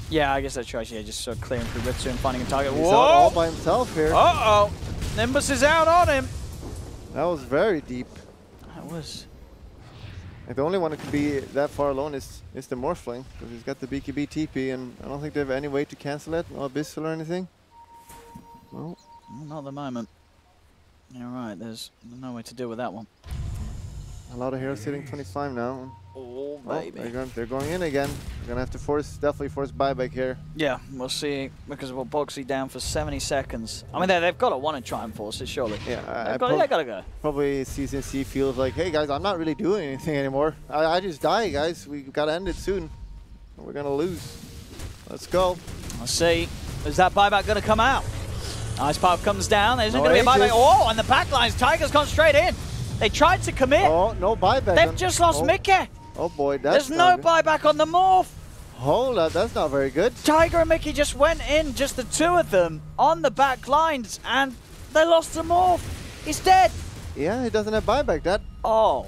Yeah, I guess that's right. Yeah, just sort of clearing through Ritsu and finding a target. He's out all by himself here. Uh-oh. Nimbus is out on him. That was very deep. That was. Like the only one that could be that far alone is the Morphling, because he's got the BKB TP, and I don't think they have any way to cancel it. No Abyssal or anything. No. Not at the moment. You're right, there's no way to deal with that one. A lot of heroes hitting 25 now. Oh, baby. They're going in again. gonna have to definitely force buyback here. Yeah, we'll see, because we'll Boxy down for 70 seconds. I mean, they've got to want to try and force it, surely. Yeah, they gotta go. Probably CCNC feels like, hey guys, I'm not really doing anything anymore. I just die, guys. We gotta end it soon. We're gonna lose. Let's go. Let's see. Is that buyback gonna come out? Ice Path comes down. There isn't No gonna be a buyback. ages. Oh, and the backlines. Tiger's gone straight in. They tried to commit. Oh, no buyback. They've just lost Mickey. Oh boy, that's There's no good. buyback on the morph. Hold up, that's not very good. Tiger and Mickey just went in, just the two of them, on the back lines, and they lost the morph. He's dead. Yeah, he doesn't have buyback. That. Oh.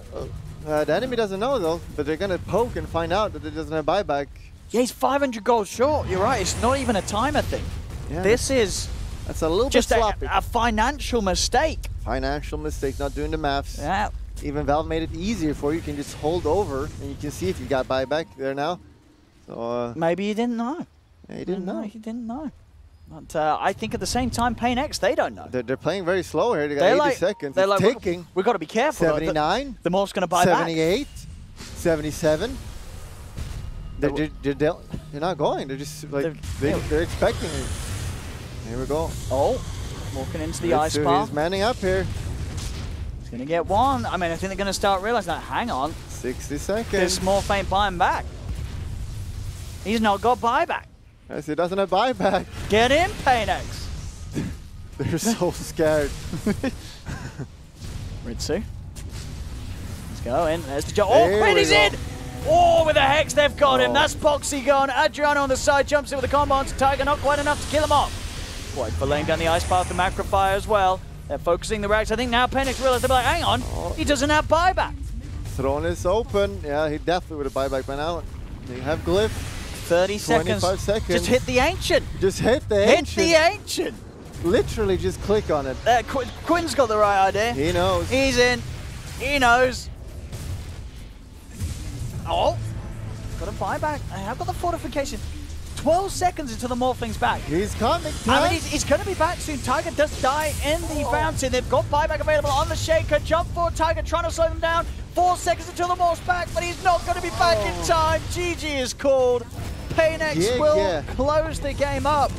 The enemy doesn't know though, but they're gonna poke and find out that it doesn't have buyback. Yeah, he's 500 gold short. You're right. It's not even a timer thing. Yeah, this is that's a little just bit sloppy. a financial mistake. Financial mistake, not doing the maths. Yeah. Even Valve made it easier for you. You can just hold over, and you can see if you got buyback there now. So maybe he didn't know. Yeah, he didn't know. He didn't know. But I think at the same time, PainX, they don't know. They're playing very slow here. They got They're 80 like, seconds. They're it's like, taking. We've got to be careful. 79. The morph's going to buy 78. 77. They're not going. They're just like they're expecting it. Here we go. Oh, walking into the ice bar. He's manning up here. He's going to get one. I mean, I think they're going to start realizing that. Hang on. 60 seconds. This morph ain't buying back. He's not got buyback. Yes, he doesn't have buyback. Get in, PainX. They're so scared. Ritsu. Let's go in. There's the jump. Oh, Quinn is in! Oh, with a Hex, they've got him. That's Boxy gone. Adriano on the side jumps in with a combo onto Tiger. Not quite enough to kill him off. Quite for laying down the ice path, the macro fire as well. They're focusing the racks. I think now PainX realized they're like, hang on, he doesn't have buyback. Throne is open. Yeah, he definitely would have buyback by now. They have Glyph. 30 seconds. 25 seconds. Just hit the Ancient. Just hit the Ancient. Hit the Ancient. Literally just click on it. Quinn's got the right idea. He knows. He's in. He knows. Oh, got a buyback. I have got the fortification. 12 seconds until the morphling's back. He's coming. I mean, he's going to be back soon. Tiger does die in the fountain. They've got buyback available on the Shaker. Jump forward, Tiger trying to slow them down. 4 seconds until the morph's back, but he's not going to be back in time. GG is called. PainX will close the game up.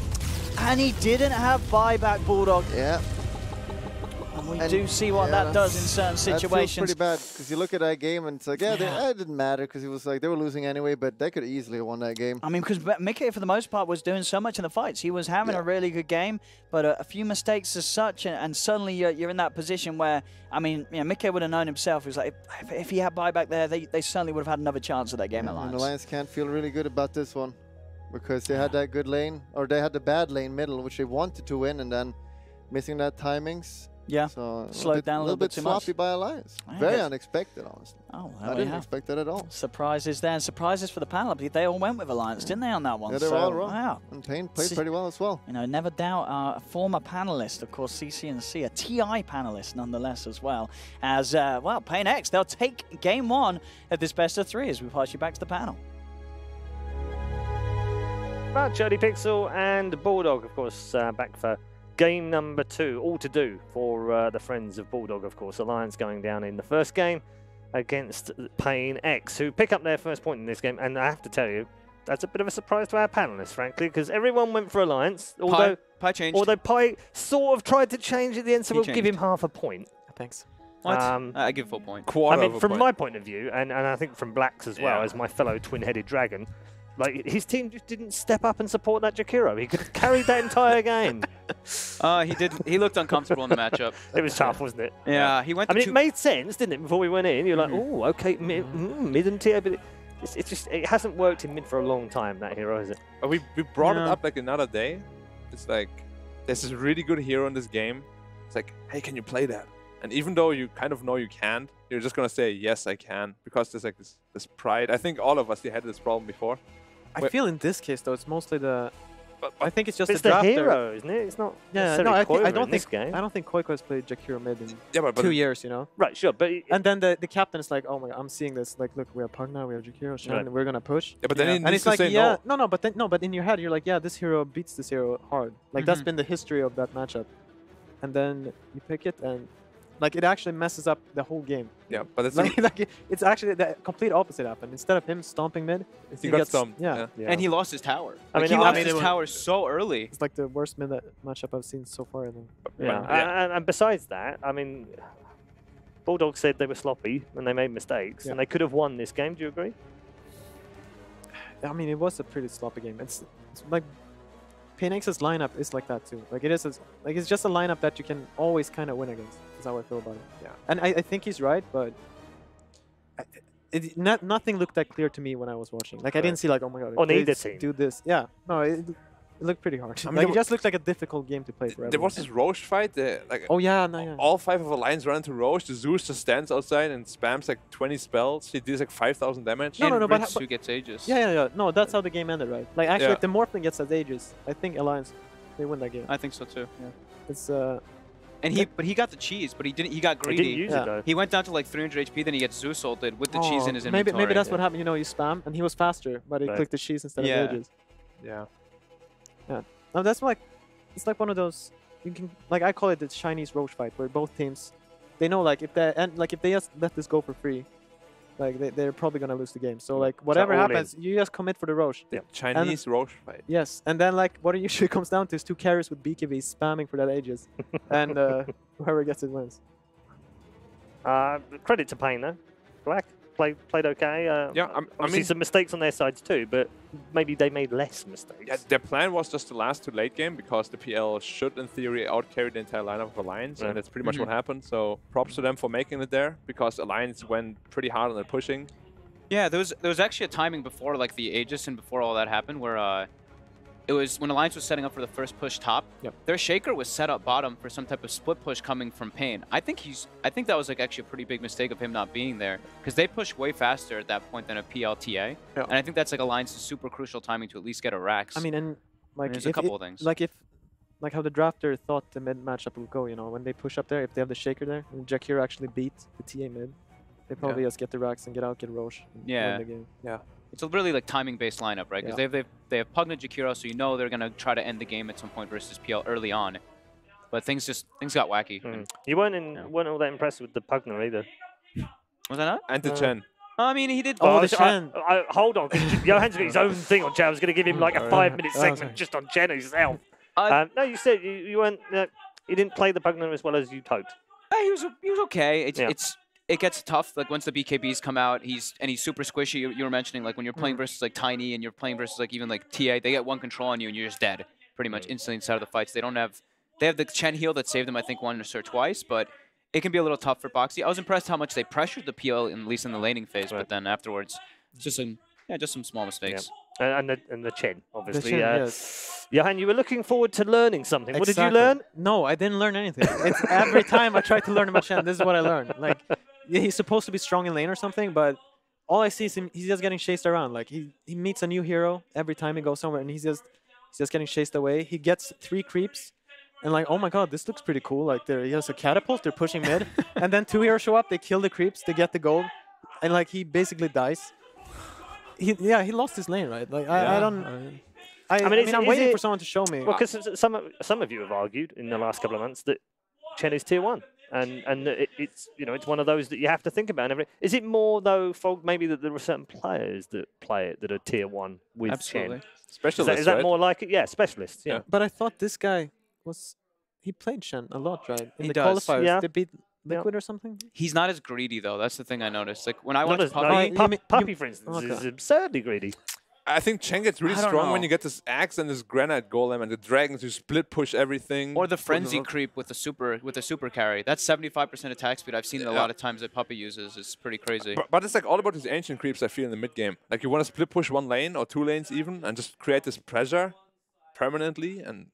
And he didn't have buyback, Bulldog. Yeah. And we do see what that does in certain situations. That feels pretty bad, because you look at that game and it's like, it didn't matter, because it was like they were losing anyway, but they could easily have won that game. I mean, because Mickey, for the most part, was doing so much in the fights. He was having a really good game, but a few mistakes as such, and suddenly you're in that position where, I mean, Mickey would have known himself. He was like, if he had buyback there, they certainly would have had another chance at that game, Alliance. And Alliance can't feel really good about this one, because they had that good lane, or they had the bad lane middle, which they wanted to win, and then missing that timings. Yeah, so slowed down a little bit too much. sloppy by Alliance. Very unexpected, honestly. Oh, I didn't expect that at all. Surprises there, and surprises for the panel. They all went with Alliance, didn't they, on that one? Yeah, they were all wrong. Wow. And Pain played pretty well as well. You know, never doubt a former panelist, of course, CCNC, a TI panelist nonetheless as well. As, well, PainX, they'll take game one of this best of three as we pass you back to the panel. Right, Jody Pixel and Bulldog, of course, back for game number 2. All to do for the friends of Bulldog, of course. Alliance going down in the first game against PainX, who pick up their first point in this game. And I have to tell you, that's a bit of a surprise to our panelists, frankly, because everyone went for Alliance. Although Pi changed. Although Pi sort of tried to change at the end, so we'll give him half a point. Thanks. What? I give full point. I mean, from my point of view, and I think from Black's as well, as my fellow twin-headed dragon, like, his team just didn't step up and support that Jakiro. He could have carried that entire game. He did. He looked uncomfortable in the matchup. It was tough, wasn't it? Yeah, he went. I mean, it made sense, didn't it? Before we went in, you're like, oh, okay, mid and tier, but it hasn't worked in mid for a long time. That hero, is it? We brought it up like another day. It's like there's this really good hero in this game. It's like, hey, can you play that? And even though you kind of know you can't, you're just gonna say yes, I can, because there's like this pride. I think all of us had this problem before. I feel in this case though, it's mostly the. I think it's just it's the drafter. hero, isn't it? It's not. Yeah, no, I don't think. Game. I don't think Koiko has played Jakiro mid in but 2 years, you know. Right, sure, but and then the captain is like, oh my god, I'm seeing this. Like, look, we have Pugna, we have Jakiro, Shen, we're gonna push. Yeah, but then he and needs it's to like, say yeah, no, but in your head you're like, yeah, this hero beats this hero hard. Like that's been the history of that matchup, and then you pick it and. Like it actually messes up the whole game. Yeah, but it's it's actually the complete opposite happened. Instead of him stomping mid, he got stumped. Yeah. And he lost his tower. He lost his tower so early. It's like the worst mid matchup I've seen so far. Yeah. And besides that, I mean, Bulldogs said they were sloppy and they made mistakes, and they could have won this game. Do you agree? I mean, it was a pretty sloppy game. It's like PainX's lineup is like that too. Like it is, like it's just a lineup that you can always kind of win against. That's how I feel about it. Yeah. And I think he's right, but nothing looked that clear to me when I was watching. Like I didn't see like, oh my god, on either team. Do this. Yeah. No, it looked pretty hard. I mean, like it just looked like a difficult game to play for everyone. There was this Roche fight. Like all 5 of Alliance run into Roche. The Zeus just stands outside and spams like 20 spells. He deals like 5,000 damage. No, but who gets Aegis. Yeah. No, that's how the game ended, right? Like actually, if the Morphling gets as Aegis, I think Alliance they win that game. I think so too. Yeah. It's And he got the cheese, but he didn't. He got greedy. He didn't use it though. He went down to like 300 HP, then he gets Zeus ulted with the cheese in his inventory. Maybe that's what happened. You know, you spam, and he was faster, but he clicked the cheese instead of Aegis. Yeah. Yeah. Now that's like, it's like one of those. You can like I call it the Chinese Roche fight, where both teams, they know like if they just let this go for free, like they're probably gonna lose the game. So like whatever happens, you just commit for the Roche. Yeah. Chinese Roche fight. Yes, and then like what it usually comes down to is 2 carries with BKB spamming for that Aegis, and whoever gets it wins. Credit to Pain though. Black played okay. I mean some mistakes on their sides too, but maybe they made less mistakes. Yeah, their plan was just to last to late game because the PL should, in theory, outcarry the entire lineup of Alliance, and that's pretty much what happened. So props to them for making it there because Alliance went pretty hard on the pushing. Yeah, there was actually a timing before like the Aegis and before all that happened where it was when Alliance was setting up for the first push top. Yep. Their Shaker was set up bottom for some type of split push coming from Pain. I think that was like actually a pretty big mistake of him not being there because they push way faster at that point than a PLTA. Yeah. And I think that's like Alliance's super crucial timing to at least get a Rax. I mean, and like there's a couple of things. Like how the drafter thought the mid matchup would go. You know, when they push up there, if they have the Shaker there, and Jack here actually beat the TA mid, they probably just get the Rax and get Roche. And win the game. Yeah. It's a really like timing-based lineup, right? Because they have Pugna Jakiro, so you know they're gonna try to end the game at some point versus PL early on. But things got wacky. You weren't all that impressed with the Pugna either. Was that not? And the Chen. I mean, he did. Oh, the Chen. Hold on, Johan's got his own thing on Chen. I was going to give him like a 5-minute segment just on Chen himself. No, you said you weren't. You didn't play the Pugna as well as you'd hoped. He was okay. It gets tough. Like once the BKBs come out, he's super squishy. You were mentioning like when you're playing versus like Tiny and you're playing versus like even like TA, they get one control on you and you're just dead pretty much instantly inside of the fights. They have the Chen heal that saved them I think once or twice, but it can be a little tough for Boxy. I was impressed how much they pressured the PL at least in the laning phase, but then afterwards, just some small mistakes. Yeah. And the Chen, obviously. The Chen, yes. Johan, you were looking forward to learning something. What did you learn? No, I didn't learn anything. It's every time I try to learn about Chen, this is what I learned. Like. He's supposed to be strong in lane or something, but all I see is he's just getting chased around. Like he meets a new hero every time he goes somewhere, and he's just getting chased away. He gets 3 creeps, and like, oh my god, this looks pretty cool. Like he has a catapult, they're pushing mid, and then 2 heroes show up, they kill the creeps, they get the gold, and like he basically dies. He lost his lane, right? Like I mean, I'm waiting for someone to show me. Well, because some of you have argued in the last couple of months that Chen is tier 1. And it's it's one of those that you have to think about. Is it more though, Fog, maybe that there are certain players that play it that are tier 1 with Chen? Specialists, is that more like it? Yeah, specialists. Yeah. But I thought this guy he played Chen a lot, right? In the does. qualifiers, Yeah. they beat Liquid or something. He's not as greedy though. That's the thing I noticed. Like when I Not watched as- Puppy, no, Puppy, for instance, is absurdly greedy. I think Chen gets really I don't strong when know. you get this axe and this granite golem and the dragons who split push everything. or the frenzy creep with the super carry. That's 75% attack speed. I've seen it a lot of times that Puppy uses. It's pretty crazy. But it's like all about these ancient creeps I feel in the mid game. Like you want to split push 1 lane or 2 lanes even and just create this pressure permanently. And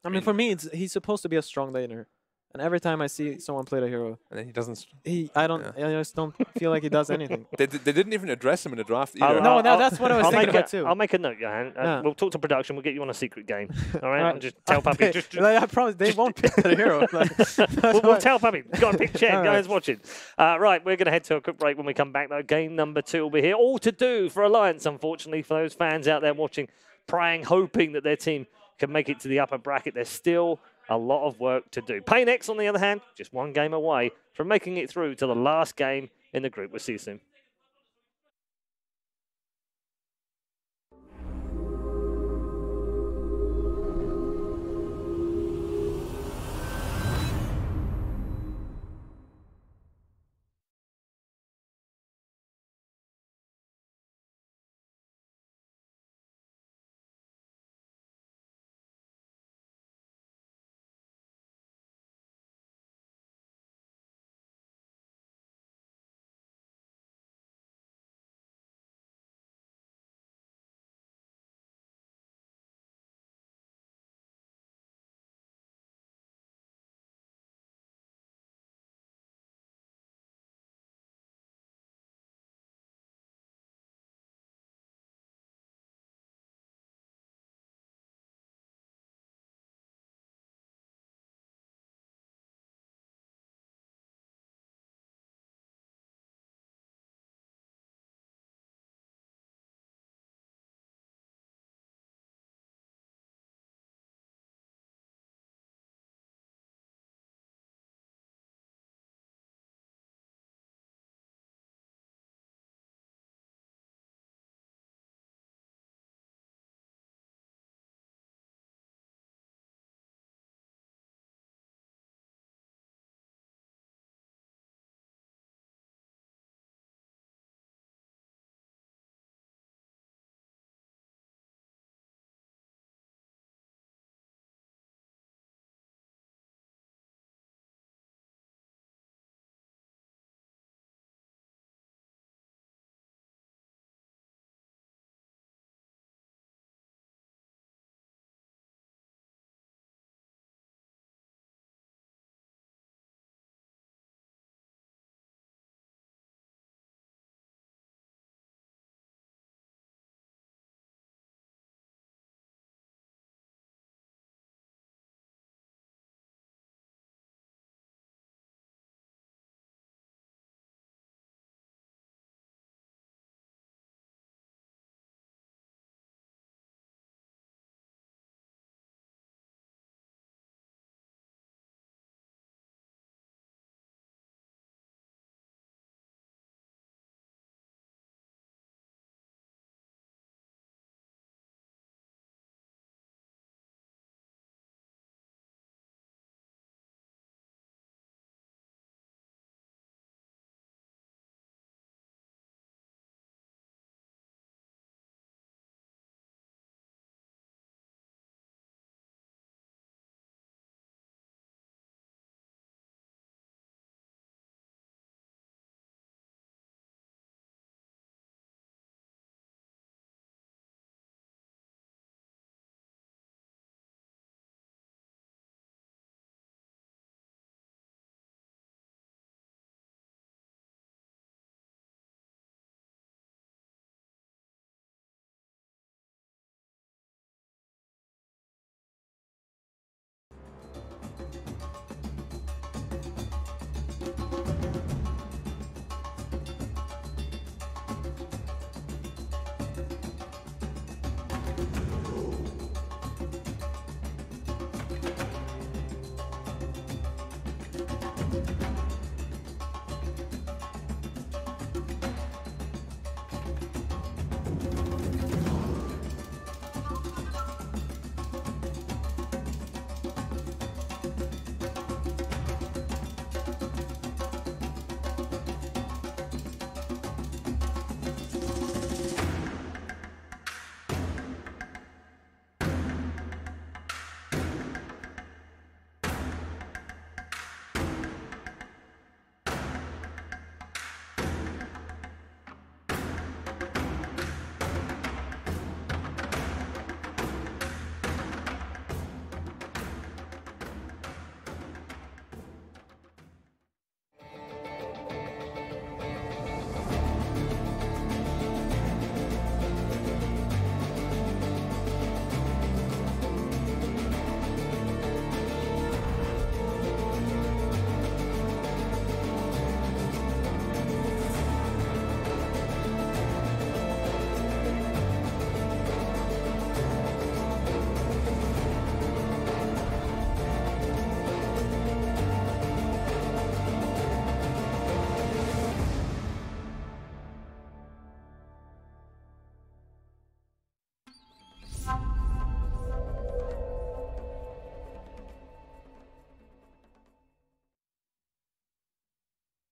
I mean, for me, he's supposed to be a strong laner. And every time I see someone play the hero, and then he doesn't. I just don't feel like he does anything. They didn't even address him in the draft either. No, that's what I was thinking about too. I'll make a note, Johan. We'll talk to production. We'll get you on a secret game. All right? Alright. Just tell Puppy. I promise they won't pick the hero. We'll tell Puppy. You've got to pick Chen. Guys watching. Right, we're going to head to a quick break. When we come back, though, game number 2 will be here. All to do for Alliance, unfortunately, for those fans out there watching, praying, hoping that their team can make it to the upper bracket. There's still a lot of work to do. PainX, on the other hand, just one game away from making it through to the last game in the group. We'll see you soon.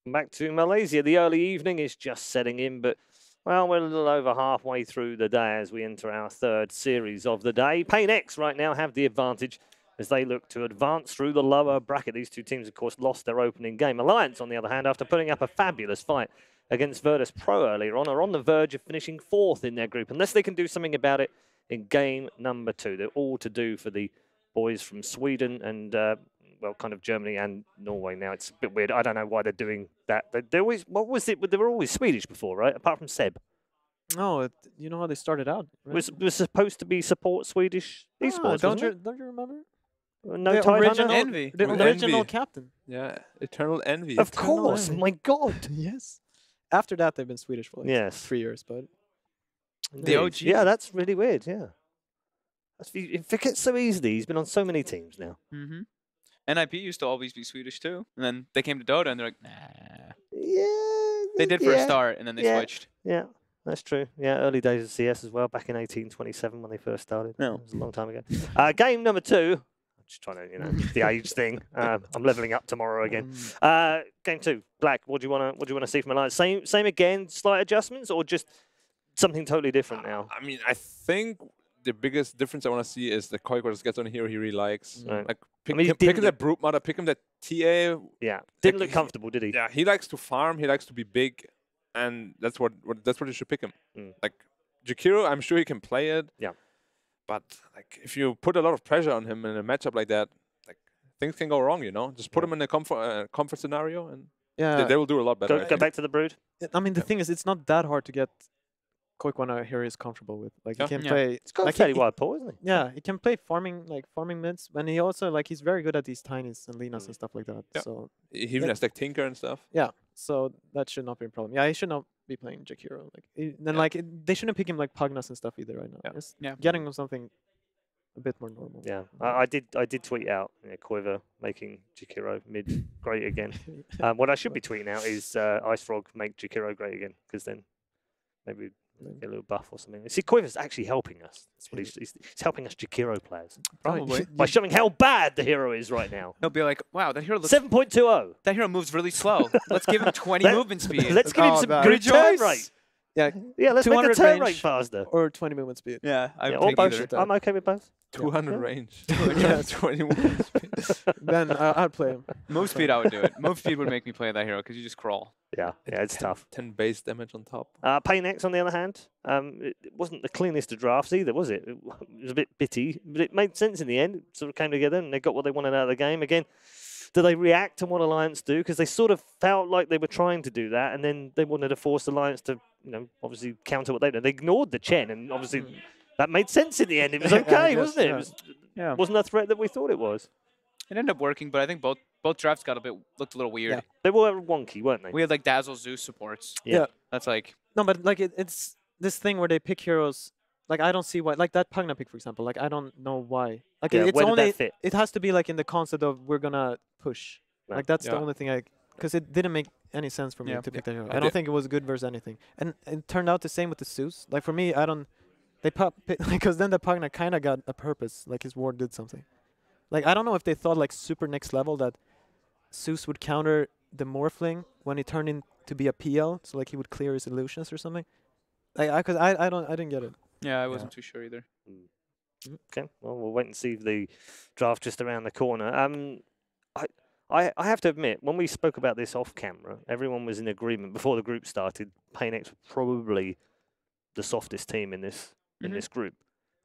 Back to Malaysia. The early evening is just setting in, but, well, we're a little over halfway through the day as we enter our third series of the day. PainX right now have the advantage as they look to advance through the lower bracket. These two teams, of course, lost their opening game. Alliance, on the other hand, after putting up a fabulous fight against Virtus Pro earlier on, are on the verge of finishing 4th in their group, unless they can do something about it in game number 2. They're all to do for the boys from Sweden and, well, kind of Germany and Norway now. It's a bit weird. I don't know why they're doing that. They always, what was it? They were always Swedish before, right? Apart from Seb. No, you know how they started out, right? Was supposed to be support Swedish esports, don't wasn't you remember? No, the original Envy. The original captain. Yeah, Eternal Envy. Of course, my God. Yes. After that, they've been Swedish for like Yes. 3 years, but The OG. Yeah, that's really weird. Yeah, it forgets so easily. He's been on so many teams now. Mm-hmm. NIP used to always be Swedish too, and then they came to Dota and they're like, nah. Yeah, They did for a start, and then they switched. Yeah, that's true. Yeah, early days of CS as well, back in 1827 when they first started. No. It was a long time ago. Game number 2. I'm just trying to, the age thing. I'm leveling up tomorrow again. Game 2, Black. What do you want to see from Alliance? Same again, slight adjustments, or just something totally different now? I mean, I think the biggest difference I want to see is the Koikos gets on a hero he really likes. Right. Like pick I mean, him that Brute Mother, pick him that TA. Yeah, didn't look comfortable, did he? Yeah, he likes to farm. He likes to be big, and that's what you should pick him. Like Jakiro, I'm sure he can play it. Yeah. But like, if you put a lot of pressure on him in a matchup like that, like things can go wrong. You know, just put him in a comfort scenario, and they will do a lot better. Go back to the Brood. I mean, the thing is, it's not that hard to get Koikwana here is comfortable with. Like he can play. It's got like a fairly wide pool, isn't it? Yeah, he can play farming mids, and he also he's very good at these tinies and Linas and stuff like that. Yeah. So he even has like Tinker and stuff. yeah, so that should not be a problem. Yeah, he should not be playing Jakiro. They shouldn't pick him like Pugnas and stuff either right now. Just getting him something a bit more normal. Yeah, I did tweet out Quiver making Jakiro mid great again. What I should be tweeting out is Ice Frog make Jakiro great again, because then maybe get a little buff or something. See, Quiver's actually helping us. That's what he's helping us Jakiro players. Probably. By showing how bad the hero is right now. He'll be like, wow, that hero looks 7.20. That hero moves really slow. Let's give him 20 movement speed. Let's give him some good turn rate. Yeah, let's make the turn rate faster. Or 20 movement speed. Yeah, or both. I'm okay with both. 200 range. 21. Then I'd play him. Move speed, I would do it. Move speed would make me play that hero because you just crawl. Yeah, it's tough. 10 base damage on top. PainX, on the other hand, it wasn't the cleanest of drafts either, was it? It was a bit bitty, but it made sense in the end. It sort of came together and they got what they wanted out of the game. Again, do they react to what Alliance do? Because they sort of felt like they were trying to do that, and then they wanted to force Alliance to, obviously counter what they did. They ignored the Chen, and obviously that made sense in the end. It was okay, wasn't it? It wasn't a threat that we thought it was. It ended up working, but I think both drafts looked a little weird. Yeah. They were wonky, weren't they? We had like Dazzle Zeus supports. Yeah. That's like... No, but like it's this thing where they pick heroes. Like I don't see why. Like that Pugna pick, for example. Like I don't know why. Like it's where did only that fit? It has to be like in the concept of we're gonna push. Right. Like that's the only thing because it didn't make any sense for me to pick that hero. I don't think it was good versus anything. And it turned out the same with the Zeus. Like for me, they because then the Pugna kind of got a purpose. Like his ward did something. Like I don't know if they thought like super next level that Zeus would counter the Morphling when he turned in to be a PL, so like he would clear his illusions or something. Like I didn't get it. Yeah, I wasn't too sure either. Okay, well we'll wait and see the draft just around the corner. I have to admit, when we spoke about this off camera, everyone was in agreement before the group started. PainX was probably the softest team in this group,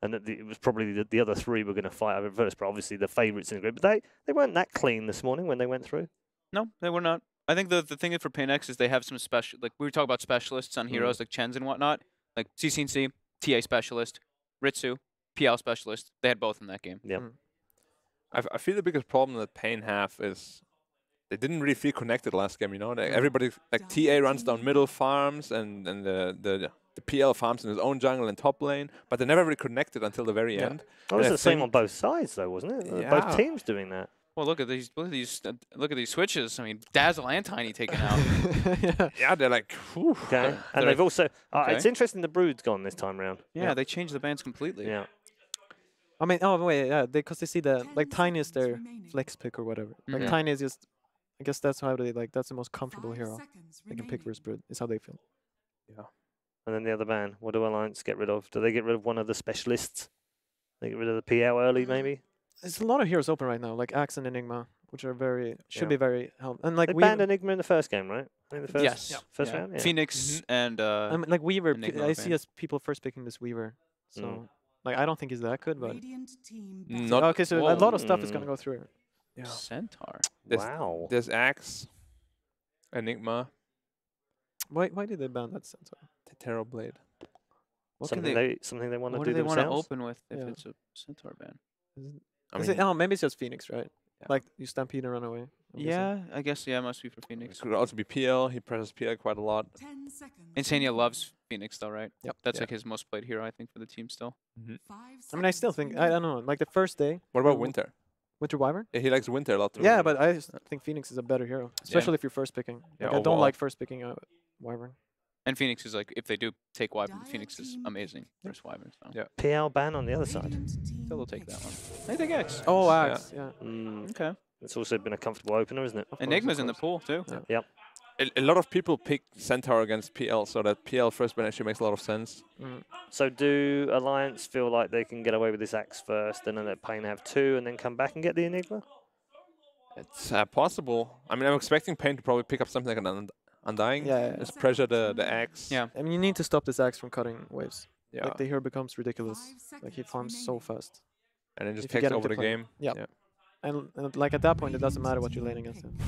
and that it was probably the other three were going to fight over first. But obviously the favourites in the group, but they weren't that clean this morning when they went through. No, they were not. I think the thing for PainX is they have some special, like we were talking about specialists on heroes like Chens and whatnot, like CCNC, TA specialist, Ritsu, PL specialist. They had both in that game. Yeah. I feel the biggest problem that Pain have is they didn't really feel connected last game. Everybody like TA runs down middle farms and the PL farms in his own jungle and top lane, but they never really connected until the very end. It was the same on both sides, though, wasn't it? Yeah. Both teams doing that. Well, look at these switches. I mean, Dazzle and Tiny taken out. Yeah, they're like, whew. Okay, and they've also. It's interesting the Brood's gone this time round. Yeah, they changed the bans completely. Yeah. I mean, oh wait, yeah, because they see the like Tiny is their flex pick or whatever. Like Tiny is just I guess that's how they like. That's the most comfortable hero they can pick for Spirit. Is how they feel. Yeah. And then the other ban. What do Alliance get rid of? Do they get rid of one of the specialists? They get rid of the PL early, maybe. There's a lot of heroes open right now, like Axe and Enigma, which are should be very helpful. And like they banned Enigma in the first game, right? In the first, yes. First round. Yeah. Phoenix and I mean, like Weaver. Enigma I see as people first picking this Weaver. So like I don't think he's that good, but Not okay. So a lot of stuff is gonna go through. Yeah. Centaur. Wow. There's Axe, Enigma, Why did they ban that Centaur? Terror Blade. Something they want to do themselves. What do they want to open with if it's a Centaur ban? I mean, maybe it's just Phoenix, right? Yeah. Like you stampede and run away. I guess it must be for Phoenix. It could also be PL. He presses PL quite a lot. Insania loves Phoenix though, right? Yep. That's like his most played hero, I think, for the team still. I mean, I still think I don't know. Like the first day. What about Winter? Winter Wyvern? Yeah, he likes Winter a lot too. Yeah, but I just think Phoenix is a better hero, especially if you're first picking. Yeah, like, I don't like first picking Wyvern. And Phoenix is like, if they do take Wyvern, Phoenix is amazing versus Wyvern. So. Yeah. PL ban on the other side. So they'll take that one. They take X. Oh, Axe. Yeah. Okay. It's also been a comfortable opener, isn't it? Enigma's in the pool too. Yep. A lot of people pick Centaur against PL, so that PL first ban actually makes a lot of sense. So do Alliance feel like they can get away with this Axe first, and then let Pain have 2, and then come back and get the Enigma? It's possible. I mean, I'm expecting Pain to probably pick up something like an Undying. Yeah. Just pressure the Axe. Yeah. I mean, you need to stop this Axe from cutting waves. Yeah. Like the hero becomes ridiculous. Like he farms so fast. And then just If you takes get him over to the play. game. Yeah. Yeah. And like at that point, it doesn't matter what you're laning against him.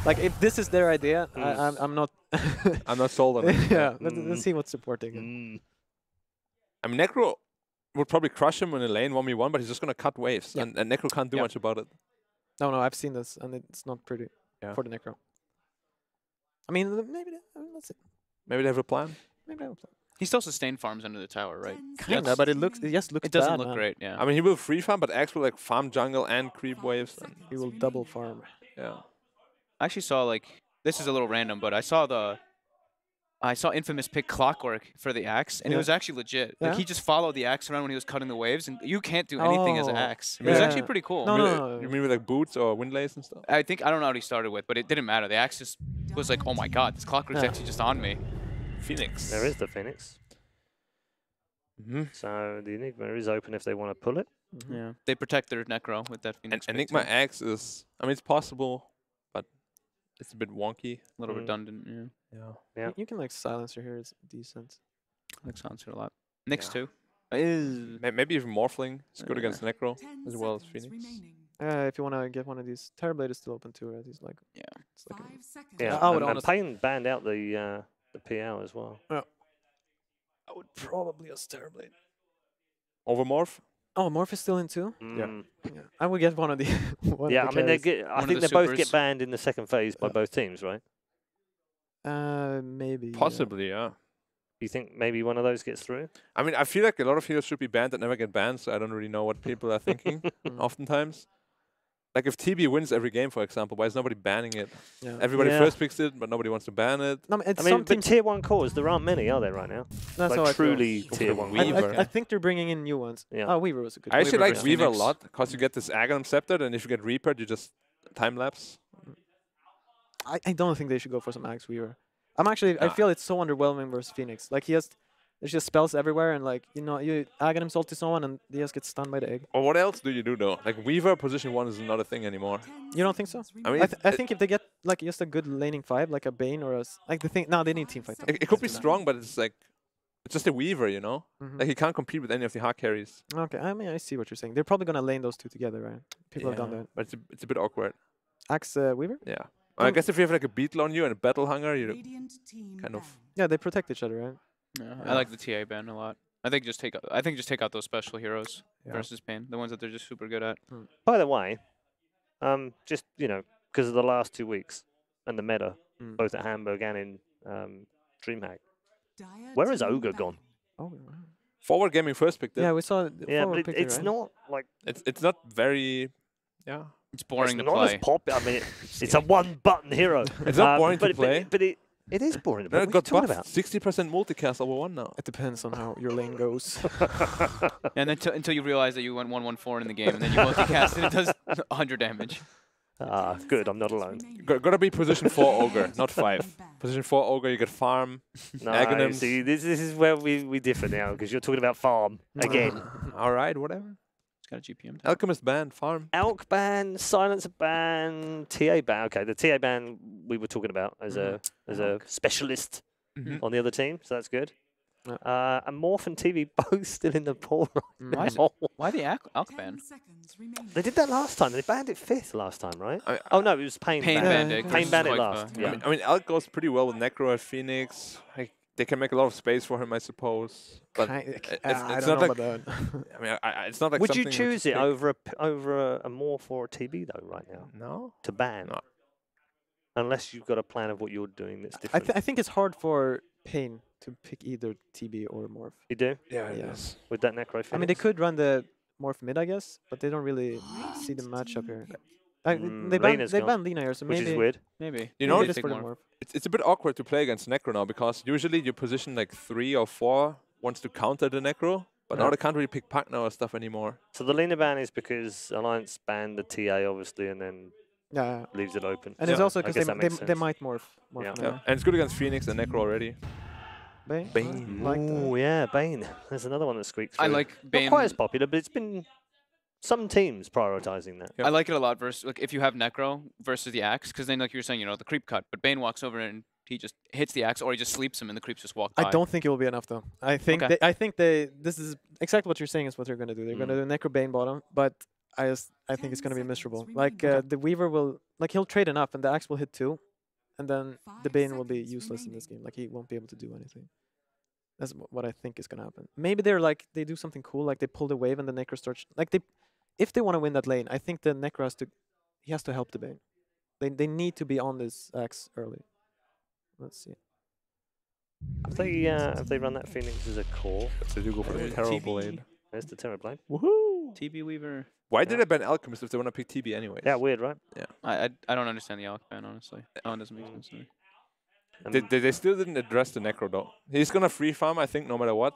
Like if this is their idea, I'm not. I'm not sold on it. Yeah. Let's see what's supporting. I mean, Necro would probably crush him in a lane 1v1, but he's just gonna cut waves, and Necro can't do much about it. No, I've seen this, and it's not pretty for the Necro. I mean, maybe let's see. Maybe they have a plan. Maybe they have a plan. He still sustained farms under the tower, right? Kinda, but it looks It doesn't look great. Yeah. I mean, he will free farm, but Axe will like farm jungle and creep waves. And he will double farm. Yeah. I actually saw like this is a little random, but I saw Infamous pick Clockwork for the Axe, and it was actually legit. Like he just followed the Axe around when he was cutting the waves, and you can't do anything as an Axe. It was actually pretty cool. No. You mean with like boots or windlays and stuff? I don't know what he started with, but it didn't matter. The Axe just was like, oh my god, this Clockwork's actually just on me. Phoenix. There is the Phoenix. So the Enigma is open if they want to pull it. Yeah. They protect their Necro with that Phoenix. And Enigma Axe is, I mean, it's possible, but it's a bit wonky. A little redundant, yeah. You can like silencer here. It's decent. I like silencer a lot. Nyx too. Maybe even Morphling is good against Necro as well as Phoenix. If you want to get one of these, Terrorblade is still open too, right? He's like, it's like and Pain banned out the PL as well. Yeah. I would probably use Terrorblade. Over Morph? Oh, Morph is still in too? Yeah. I would get one of the I mean, I think they both get banned in the second phase by both teams, right? Maybe. Possibly, yeah. You think maybe one of those gets through? I mean, I feel like a lot of heroes should be banned that never get banned, so I don't really know what people are thinking oftentimes. Like if TB wins every game, for example, why is nobody banning it? Yeah. Everybody first picks it, but nobody wants to ban it. No, I mean, but tier 1 cores, there aren't many, are there, right now? That's like how truly I feel. tier 1 Weaver. I think they're bringing in new ones. Yeah. Oh, Weaver was a good I actually like Weaver a Phoenix. lot, because you get this Aghanim Scepter, and if you get Reapered, you just time-lapse. I don't think they should go for some Axe Weaver. I feel it's so underwhelming versus Phoenix. Like there's just spells everywhere, and like you Aghanim ult to someone, and they just get stunned by the egg. Or what else do you do though? Like Weaver position 1 is not a thing anymore. You don't think so? I mean, I think if they get like just a good laning 5, like a Bane or like the thing. No, they need team fight. It could be strong, but it's like it's just a Weaver, you know. Like he can't compete with any of the hard carries. Okay, I mean I see what you're saying. They're probably gonna lane those two together, right? People have done that. But it's a bit awkward. Axe Weaver? Yeah. I guess if you have like a Beetle on you and a Battle Hunger, you kind of. Yeah, they protect each other, right? Yeah, I like the TA ban a lot. I think just take out those special heroes versus Pain, the ones that they're just super good at. By the way, just because of the last 2 weeks and the meta, both at Hamburg and in DreamHack, where has Ogre gone? Oh, Forward Gaming first picked it. Yeah, we saw. But it's not like it's not very. Yeah. It's boring to not play. As popular. I mean, it's a one-button hero. It's not boring to play. But it is boring to play. It got buffed 60% multicast over 1 now. It depends on how your lane goes. And then until you realize that you went 1-1-4 in the game, and then you multicast and it does 100 damage. Ah, good. I'm not alone. Gotta be position 4 ogre, not 5. Position 4 ogre, you get farm. No, Aghanims. see, this is where we differ now because you're talking about farm again. All right, whatever. It's got a GPM. Alchemist ban, farm. Alk ban, Silencer ban, TA ban. Okay, the TA ban we were talking about as a specialist on the other team, so that's good. And Morph and TV both still in the pool right now. Why the Alk ban? They did that last time. They banned it 5th last time, right? Oh no, it was Pain banned it. Pain banned it last. Yeah. I mean, Alk goes pretty well with Necro at Phoenix. They can make a lot of space for him, I suppose. But it's not like. I mean, it's not like. Would you choose it over a Morph or a TB though, right now? No. To ban. No. Unless you've got a plan of what you're doing that's different. I think it's hard for Pain to pick either TB or Morph. You do? Yeah, it is. With that Necro Phoenix? I mean, they could run the Morph mid, I guess, but they don't really see the matchup here. They ban Lina here, so which maybe... is weird. Maybe. You know, just for the Morph. It's a bit awkward to play against Necro now because usually you position like 3 or 4 wants to counter the Necro, but now they can't really pick partner or stuff anymore. So the Lina ban is because Alliance banned the TA, obviously, and then leaves it open. And it's also because they might morph. And it's good against Phoenix and Necro already. Bane. Oh, yeah, Bane. There's another one that squeaks through. I like Bane. Not quite as popular, but it's been some teams prioritizing that. I like it a lot versus like if you have Necro versus the Axe, because then like you were saying, the creep cut, but Bane walks over and he just hits the Axe, or he just sleeps him and the creeps just walk by. I don't think it will be enough though. I think this is exactly what you're saying is what they're gonna do. They're gonna do Necro Bane bottom, but I think it's gonna be miserable. Like the Weaver will he'll trade enough and the Axe will hit 2, and then the Bane will be useless in this game. Like he won't be able to do anything. That's what I think is gonna happen. Maybe they do something cool, like they pull the wave and the Necro starts if they want to win that lane, I think the Necro has to help the Bane. They need to be on this Axe early. Let's see. Have they run that Phoenix as a core? They do go for the Terror Blade. There's the Terror Blade. Woohoo! TB Weaver. Why did they ban Alchemist if they want to pick TB anyways? Yeah, weird, right? Yeah. I don't understand the Alk ban, honestly. That one doesn't make sense to me. They still didn't address the Necro though. He's gonna free farm, I think, no matter what.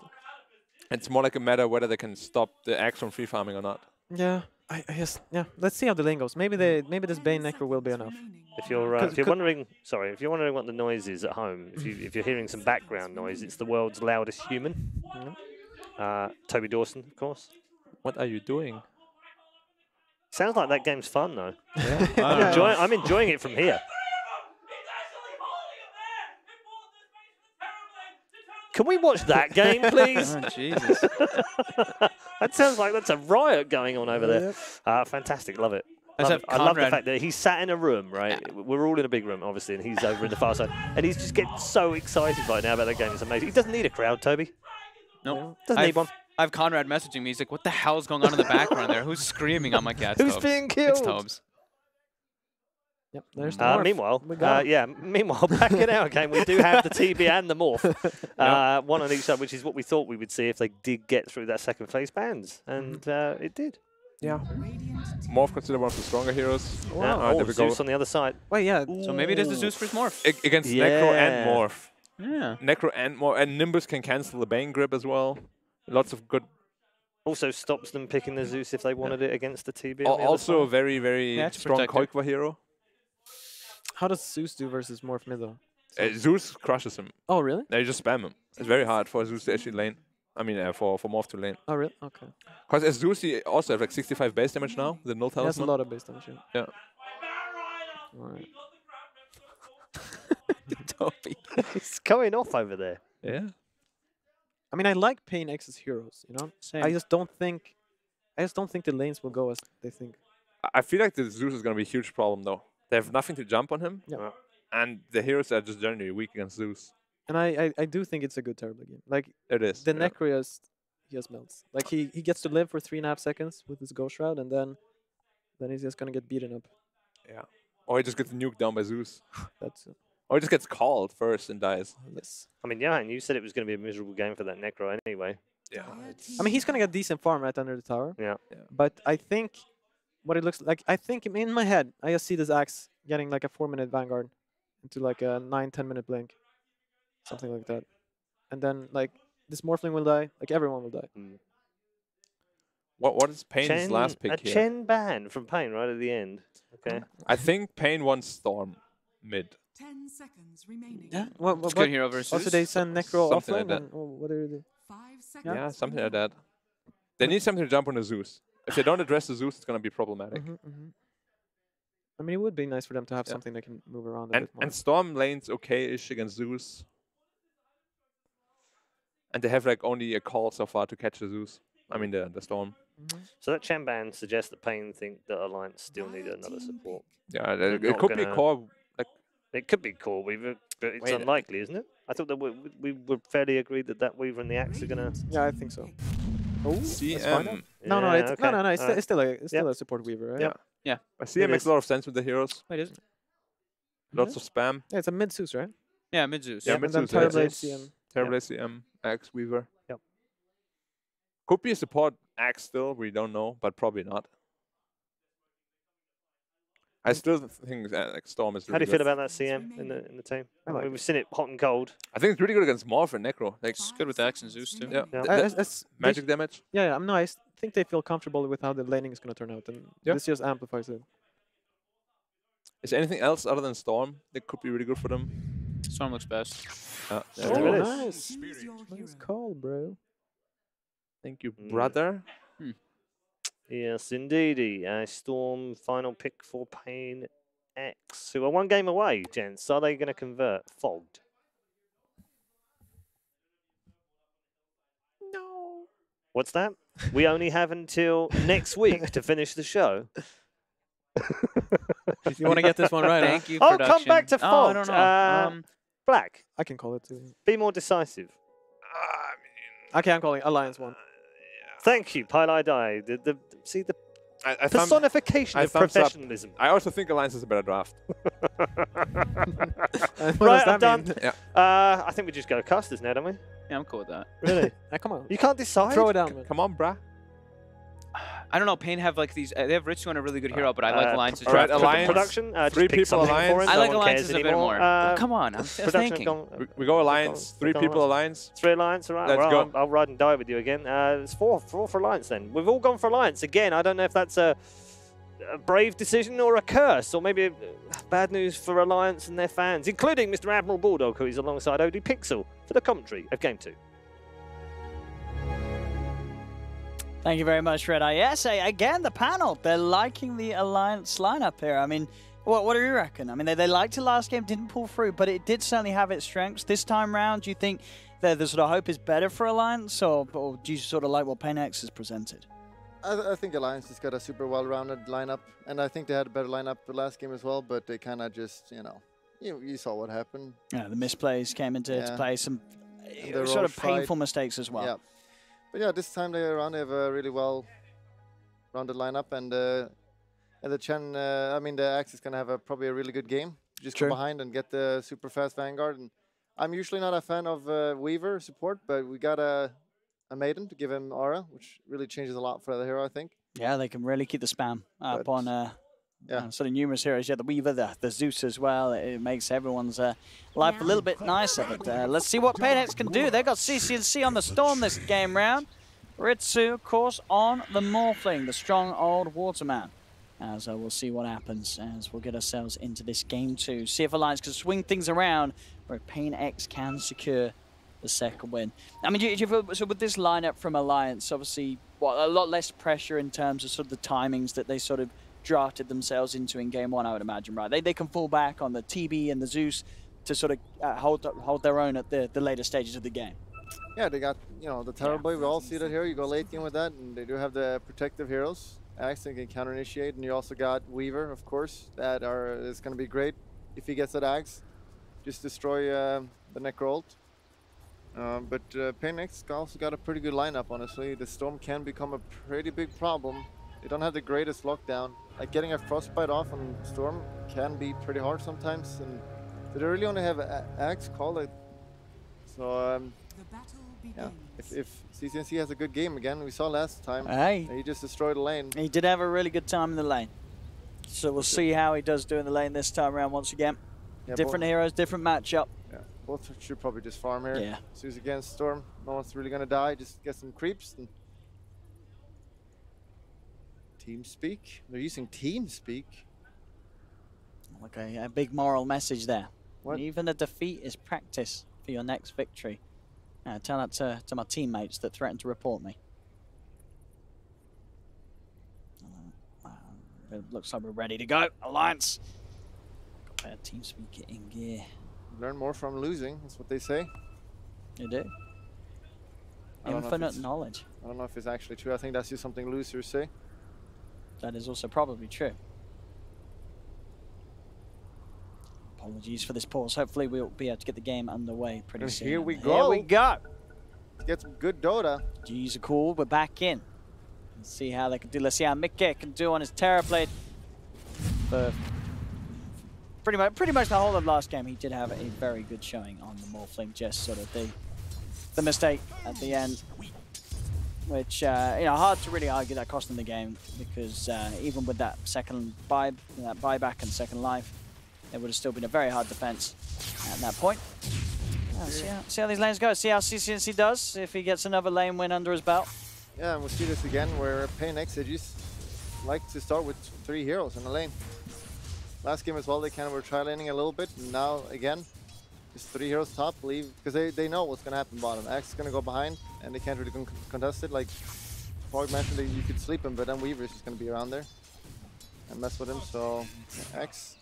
It's more like a matter whether they can stop the Axe from free farming or not. Yeah, I guess. Yeah, let's see how the lane goes. Maybe this Bane Necro will be enough. If you're wondering what the noise is at home, if you're hearing some background noise, it's the world's loudest human. Toby Dawson, of course. What are you doing? Sounds like that game's fun though. Yeah. I'm enjoying it from here. Can we watch that game, please? Oh, Jesus. That sounds like that's a riot going on over there. Fantastic, love it. I love the fact that he's sat in a room, right? We're all in a big room, obviously, and he's over in the far side. And he's just getting so excited right now about that game. It's amazing. He doesn't need a crowd, Toby. Nope. Doesn't need one. I have Conrad messaging me. He's like, what the hell's going on in the background there? Who's screaming? I'm like, yeah, it's Who's Tobes. being killed? It's Tobes. Yep, there's the Morph. Meanwhile, back in our game, we do have the TB and the Morph. One on each side, which is what we thought we would see if they did get through that second phase bans. And it did. Yeah. Morph considered one of the stronger heroes. Wow. Zeus on the other side. Well, yeah. So maybe it is the Zeus versus Morph. Against Necro and Morph. Yeah. Necro and Morph. And Nimbus can cancel the Bane grip as well. Lots of good... Also stops them picking the Zeus if they wanted it against the TB. Also a very, very strong Koikwa hero. How does Zeus do versus Morph mid though? Zeus crushes him. Oh, really? They just spam him. It's very hard for Zeus to actually lane. I mean, for Morph to lane. Oh, really? Okay. Because as Zeus, he also has like 65 base damage now, the null talisman. That's a lot of base damage, yeah. Alright. Toby. It's going off over there. Yeah. I mean, I like PainX's heroes, you know? Same. I just don't think the lanes will go as they think. I feel like the Zeus is going to be a huge problem, though. They have nothing to jump on him. Yeah. And the heroes are just generally weak against Zeus. And I do think it's a good terrible game. Like it is. The Necro he just melts. Like he gets to live for 3.5 seconds with his Ghost Shroud, and then he's just gonna get beaten up. Yeah. Or he just gets nuked down by Zeus. That's it. Or he just gets called first and dies. Yes. I mean, Johan, you said it was going to be a miserable game for that Necro anyway. Yeah. I mean, he's gonna get decent farm right under the tower. Yeah. But I think what it looks like, I think in my head, I just see this Axe getting like a 4-minute Vanguard into like a 9-10 minute blink. Something like that. And then like this Morphling will die, like everyone will die. What is Pain's last pick a here? Chen ban from Pain right at the end. Okay. I think Pain wants Storm mid. 10 seconds remaining. Yeah. It's good hero versus. Also, they send Necro Something offline. like that. And, what do they do? 5 seconds. Yeah, something like that. They need something to jump on the Zeus. If they don't address the Zeus, it's going to be problematic. I mean, it would be nice for them to have something they can move around a bit more. And Storm lane's okay-ish against Zeus. And they have like only a call so far to catch the Zeus. I mean the Storm. So that Chen ban suggests that Pain think that Alliance still need another support. Yeah, They're it not could be gonna- core. Like It could be Core Weaver, but it's Wait. unlikely, isn't it? I thought that we were fairly agreed that that Weaver and the Axe are gonna. Yeah, I think so. Oh, CM. No, Yeah, it's, okay. no, it's, Alright. it's still a support Weaver, right? Yeah. Yeah. I see it makes a lot of sense with the heroes. Wait, is it? Lots of spam. Yeah, it's a mid Zeus, right? Yeah, mid Zeus. Yeah, and mid then Zeus, yeah. Terrorblade CM. Terrorblade CM, Axe Weaver. Yep. Could be a support Axe still, we don't know, but probably not. I still think like Storm is How really do you feel good. about that CM in the team? I like We've seen it hot and cold. I think it's really good against Morph and Necro. Like, It's good with Axe and Zeus too. yeah. Yeah. Magic damage. Yeah, no, I think they feel comfortable with how the laning is going to turn out, and Yeah. this just amplifies it. Is there anything else other than Storm that could be really good for them? Storm looks best. Yeah, Oh, there it is. nice. Choose your hero. Nice call, bro. Thank you, brother. Yes, indeedy. Storm final pick for PainX, who are one game away, gents. Are they going to convert? Fogged. No. What's that? We only have until next week to finish the show. You want to get this one right, huh? Thank you, Oh, production. come back to Oh, I Fogged. don't know. Black, I can call it too. be more decisive. Okay, I'm calling Alliance 1. Thank you, Pylai Dai. See the I personification of thumbs up. professionalism. I also think Alliance is a better draft. What Right, does I'm that done. mean? Yeah. I think we just go casters now, don't we? Yeah, I'm cool with that. Really? Come on. You can't decide? Throw it down, man. Come on, brah. I don't know. Pain have like these. They have Ritsu and a really good hero, but I like Alliance's all right, draft. Alliance. Production, just 3 pick people something Alliance. for us. I No like one Alliance's cares a bit anymore. more. Come on, I'm production thinking. gone- We go Alliance. 3 Go people Alliance. Alliance. 3 Alliance, all right. Let's well, go. I'll ride and die with you again. It's four for Alliance then. We've all gone for Alliance again. I don't know if that's a brave decision or a curse, or maybe bad news for Alliance and their fans, including Mr. Admiral Bulldog, who is alongside OD Pixel for the commentary of Game 2. Thank you very much, Red Eye. Yes, again, the panel, they're liking the Alliance lineup here. I mean, what do you reckon? I mean, they liked it last game, didn't pull through, but it did certainly have its strengths. This time round, do you think that the sort of hope is better for Alliance, or do you sort of like what PainX has presented? I think Alliance has got a super well-rounded lineup, and I think they had a better lineup the last game as well, but they kind of just, you saw what happened. Yeah, the misplays came into play, some the sort of Roche fight. painful mistakes as well. Yeah. But yeah, this time around they have a really well-rounded lineup, and the Chen, the Axe is going to have probably a really good game. Just go behind and get the super fast Vanguard. And I'm usually not a fan of Weaver support, but we got a Maiden to give him aura, which really changes a lot for the hero, I think. Yeah, they can really keep the spam up on sort of numerous heroes. Yeah, the Weaver, the Zeus as well. It makes everyone's life a little bit nicer. But let's see what PainX can do. They've got CC&C on the Storm this game round. Ritsu, of course, on the Morphling, the strong old Waterman. As we'll see what happens as we'll get ourselves into this game 2. See if Alliance can swing things around where PainX can secure the second win. I mean, so with this lineup from Alliance, obviously, a lot less pressure in terms of sort of the timings that they sort of drafted themselves into in game 1, I would imagine, right? They can fall back on the TB and the Zeus to sort of hold their own at the later stages of the game. Yeah, they got, the Terrorblade. We all see that here. You go late game with that, and they do have the protective heroes. Axe can counter-initiate, and you also got Weaver, of course, that is going to be great if he gets that Axe. Just destroy the Necro ult. But PainX also got a pretty good lineup, honestly. The Storm can become a pretty big problem. They don't have the greatest lockdown. Like getting a Frostbite off on Storm can be pretty hard sometimes, and they really only have Axe call it. So yeah, if CC&C has a good game again, we saw last time, he just destroyed the lane. He did have a really good time in the lane. So we'll see how he does do in the lane this time around once again. Yeah, different heroes, different matchup. Yeah, both should probably just farm here. Yeah. Zeus against Storm. No one's really going to die. Just get some creeps. And TeamSpeak? They're using TeamSpeak. Okay, a big moral message there. What? Even a defeat is practice for your next victory. Tell that to my teammates that threatened to report me. It looks like we're ready to go. Alliance. Got TeamSpeak in gear. Learn more from losing, that's what they say. You do. Infinite knowledge. I don't know if it's actually true. I think that's just something losers say. That is also probably true. Apologies for this pause. Hopefully we'll be able to get the game underway pretty And soon. here we go. Here we go. Let's get some good Dota. G's are cool. We're back in. Let's see how they can do. Let's see how Mickey can do on his Terrorblade. But pretty much the whole of last game, he did have a very good showing on the Morphling. Just sort of the mistake at the end, which you know, hard to really argue that cost him the game, because even with that second buyback and second life, it would have still been a very hard defense at that point. See how these lanes go. See how CCNC does if he gets another lane win under his belt. Yeah, and we'll see this again where PainX, they just like to start with 3 heroes in the lane. Last game as well, they kind of were tri-laning a little bit, and now again, just 3 heroes top, because they know what's going to happen bottom. X is going to go behind, and they can't really contest it. Like Fog mentioned, you could sleep him, but then Weaver's just going to be around there and mess with him. So X,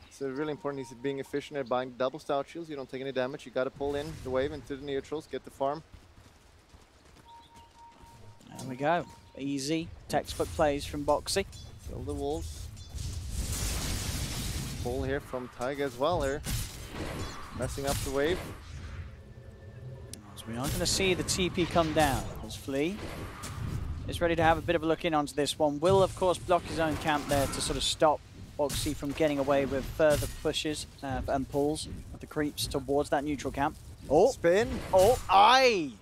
it's really important. He's being efficient at buying double stout shields. You don't take any damage. You got to pull in the wave into the neutrals, get the farm. There we go. Easy textbook plays from Boxy. Kill the wolves. Pull here from Taiga as well here. Messing up the wave. So we are going to see the TP come down as Flea is ready to have a bit of a look in onto this one. Will, of course, block his own camp there to sort of stop Boxy from getting away with further pushes and pulls of the creeps towards that neutral camp. Oh! Spin! Oh! Aye!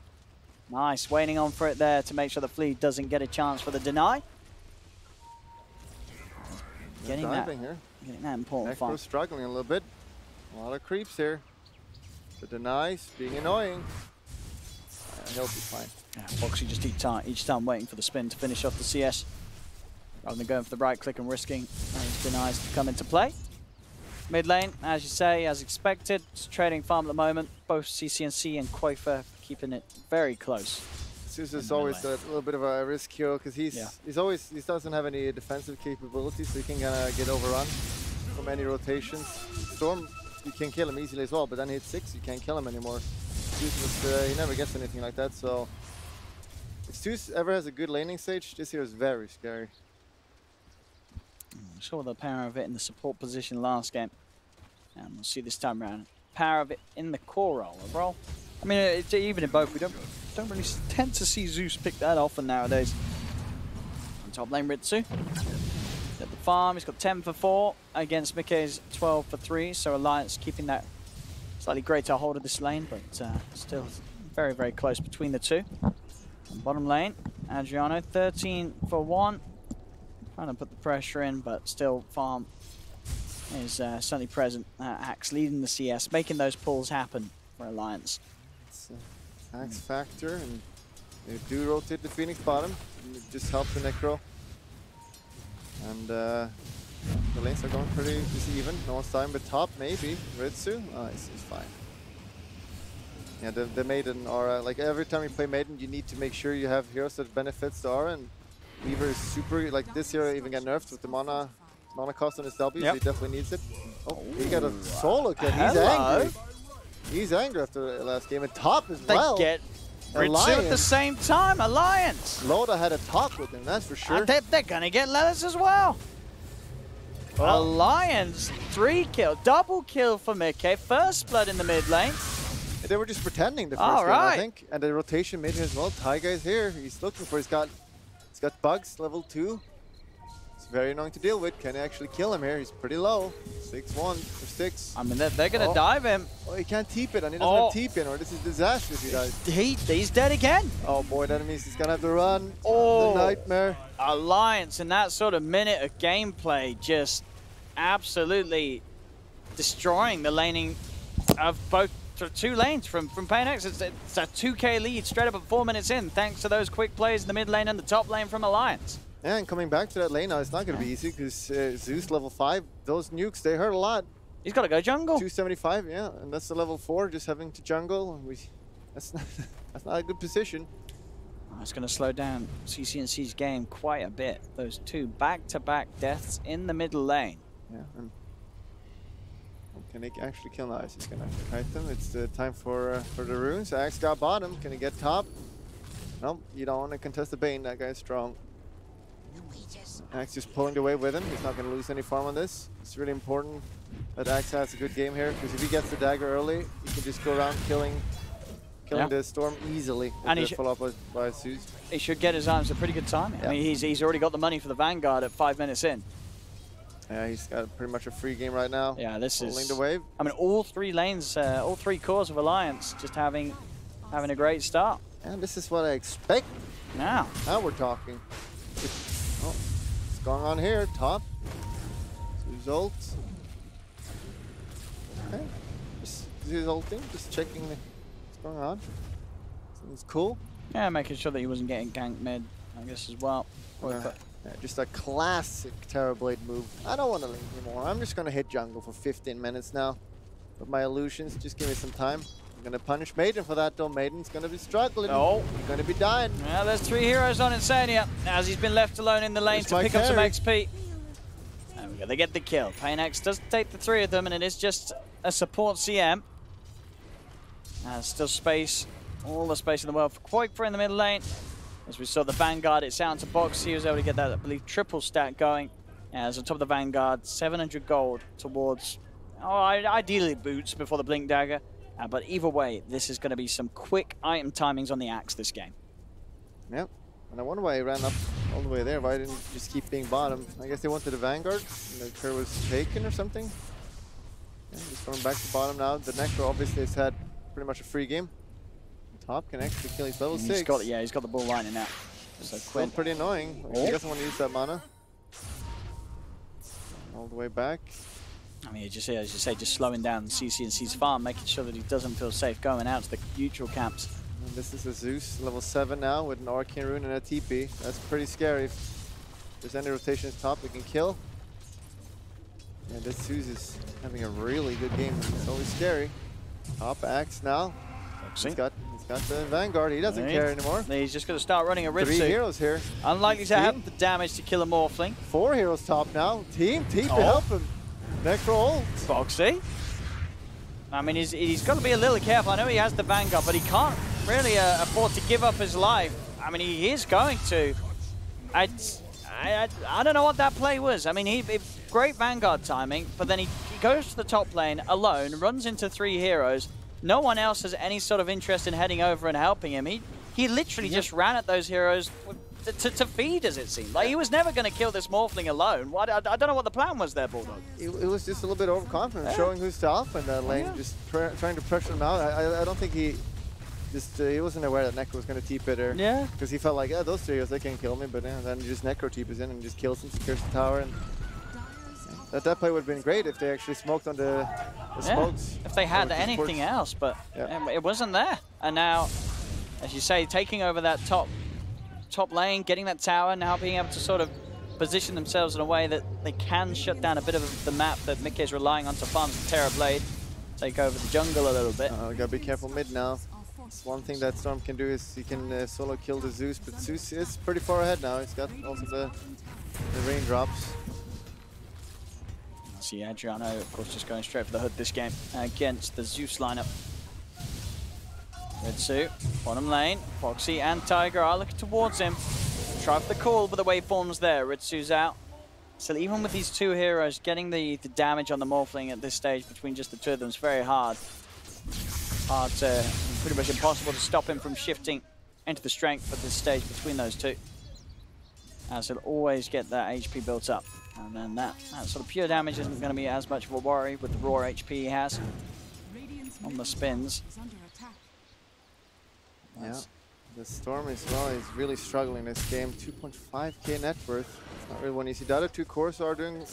Nice, waiting on for it there to make sure the Flea doesn't get a chance for the deny. Getting that important Necro's struggling a little bit. A lot of creeps here. The denies being annoying. He'll be fine. Yeah, Boxy just each time waiting for the spin to finish off the CS. Rather than going for the right click and risking those denies to come into play. Mid lane, as you say, as expected, it's trading farm at the moment. Both CCNC and Quafer keeping it very close. Susa's always a little bit of a risk hero because he doesn't have any defensive capabilities, so he can kind of get overrun from any rotations. Storm, you can kill him easily as well, but then hit 6, you can't kill him anymore. He never gets anything like that, so if Zeus ever has a good laning stage, this hero is very scary. Saw the power of it in the support position last game, and we'll see this time around. Power of it in the core role. I mean, even in both, we don't really tend to see Zeus pick that often nowadays. On top lane, Ritsu. At the farm, he's got 10 for 4 against Mickey's 12 for 3, so Alliance keeping that slightly greater hold of this lane, but still very, very close between the two. On bottom lane, Adriano, 13 for 1. Trying to put the pressure in, but still farm is certainly present. Axe leading the CS, making those pulls happen for Alliance. It's Axe factor, and they do rotate the Phoenix bottom. And it just helps the Necro. And the lanes are going pretty even. No one's dying, but top maybe. Ritsu, he's fine. Yeah, the Maiden aura, like every time you play Maiden, you need to make sure you have heroes that benefits the aura, and Weaver is super, like this hero even got nerfed with the mana cost on his W, so he definitely needs it. Oh, he got a solo kill. He's angry. He's angry after the last game, and top as well. They get Ritsu at the same time, Alliance. Loda had a talk with him, that's for sure. They're gonna get Lelis as well. Oh. Alliance, 3 kill, double kill for Mickey, first blood in the mid lane. They were just pretending the first game, I think. And the rotation mid as well. Taiga is here. He's looking for. He's got bugs level 2. It's very annoying to deal with. Can he actually kill him here? He's pretty low. 6-1 for 6. I mean, they're gonna dive him. Oh, he can't TP it, and he doesn't have TP in, or this is disastrous. He dies. He's dead again. Oh boy, that means he's gonna have to run. Oh, the nightmare. Alliance in that sort of minute of gameplay, just absolutely destroying the laning of both. 2 lanes from PainX. It's a 2k lead straight up at 4 minutes in, thanks to those quick plays in the mid lane and the top lane from Alliance. Yeah, and coming back to that lane now, it's not going to be easy because Zeus level 5, those nukes, they hurt a lot. He's got to go jungle. 275, yeah, and that's the level 4, just having to jungle. That's not a good position. It's going to slow down CCNC's game quite a bit. Those two back-to-back deaths in the middle lane. Yeah, and can he actually kill now? He's going to kite them. It's the time for the runes. Axe got bottom. Can he get top? Nope, you don't want to contest the Bane. That guy's strong. Axe just pulling the wave with him. He's not going to lose any farm on this. It's really important that Axe has a good game here, because if he gets the dagger early, he can just go around killing the Storm easily. And he follow up by Zeus. He should get his arms at pretty good time. I mean, he's already got the money for the Vanguard at 5 minutes in. Yeah, he's got pretty much a free game right now. Yeah, this is holding the wave. I mean, all three lanes, all three cores of Alliance just having a great start. And this is what I expect. Now we're talking. Oh, what's going on here? Top. Zeus ult. Okay. Just Zeus ulting, just checking what's going on. It's cool. Yeah, making sure that he wasn't getting ganked mid, I guess, as well. Yeah, just a classic Terrorblade move. I don't want to link anymore. I'm just going to hit jungle for 15 minutes now with my illusions. Just give me some time. I'm going to punish Maiden for that, though. Maiden's going to be struggling. Oh. He's going to be dying. Yeah, there's 3 heroes on Insania as he's been left alone in the lane to pick up some XP. There we go. They get the kill. PainX does take the 3 of them, and it is just a support CM. Still space. All the space in the world for Quaker in the middle lane. As we saw the Vanguard, it's out to box. He was able to get that, I believe, triple stack going. As on top of the Vanguard, 700 gold towards, ideally boots before the Blink Dagger. But either way, this is going to be some quick item timings on the Axe this game. Yep. And I wonder why he ran up all the way there. Why didn't he just keep being bottom? I guess they wanted the Vanguard, and the curve was taken or something. Yeah, just going back to bottom now. The Necro obviously has had pretty much a free game. Top can actually kill. He's level 6. He's got the ball lining now. So Still pretty annoying. He doesn't want to use that mana. All the way back. I mean, as you say, just slowing down CCNC's farm, making sure that he doesn't feel safe going out to the neutral camps. And this is a Zeus, level 7 now, with an Arcane Rune and a TP. That's pretty scary. If there's any rotations top, we can kill. Yeah, this Zeus is having a really good game. It's always scary. Top Axe now. He's got the Vanguard. He doesn't care anymore. He's just going to start running a Ritsu. 3 heroes here. Unlikely to have the damage to kill a Morphling. 4 heroes top now. Team to help him. Necro ult. Foxy. I mean, he's got to be a little careful. I know he has the Vanguard, but he can't really afford to give up his life. I mean, he is going to. I don't know what that play was. I mean, great Vanguard timing, but then he goes to the top lane alone, runs into 3 heroes. No one else has any sort of interest in heading over and helping him. He literally just ran at those heroes to feed, as it seemed. Like, he was never going to kill this Morphling alone. I don't know what the plan was there, Bulldog. It was just a little bit overconfident, showing who's tough in that lane, just trying to pressure him out. I don't think he wasn't aware that Necro was going to TP it there. Yeah. Because he felt like, yeah, those 3 heroes, they can't kill me, but then just Necro TPs in and just kills him, secures the tower. And that play would have been great if they actually smoked on the smokes. If they had anything else, but it wasn't there. And now, as you say, taking over that top lane, getting that tower, now being able to sort of position themselves in a way that they can shut down a bit of the map that Mickey is relying on to farm the Terrorblade, take over the jungle a little bit. We gotta be careful mid now. One thing that Storm can do is he can solo kill the Zeus, but Zeus is pretty far ahead now. He's got also the raindrops. See Adriano, of course, just going straight for the hood this game against the Zeus lineup. Ritsu, bottom lane, Foxy and Tiger are looking towards him. Try for the call, but the waveform's there. Ritsu's out. So even with these 2 heroes, getting the damage on the Morphling at this stage between just the 2 of them is very hard. Pretty much impossible to stop him from shifting into the strength at this stage between those 2. As he'll always get that HP built up. And then that sort of pure damage isn't going to be as much of a worry with the raw HP he has on the spins. Yeah, the Storm as well is really struggling this game. 2.5k net worth. It's not really one easy. The other 2 cores are doing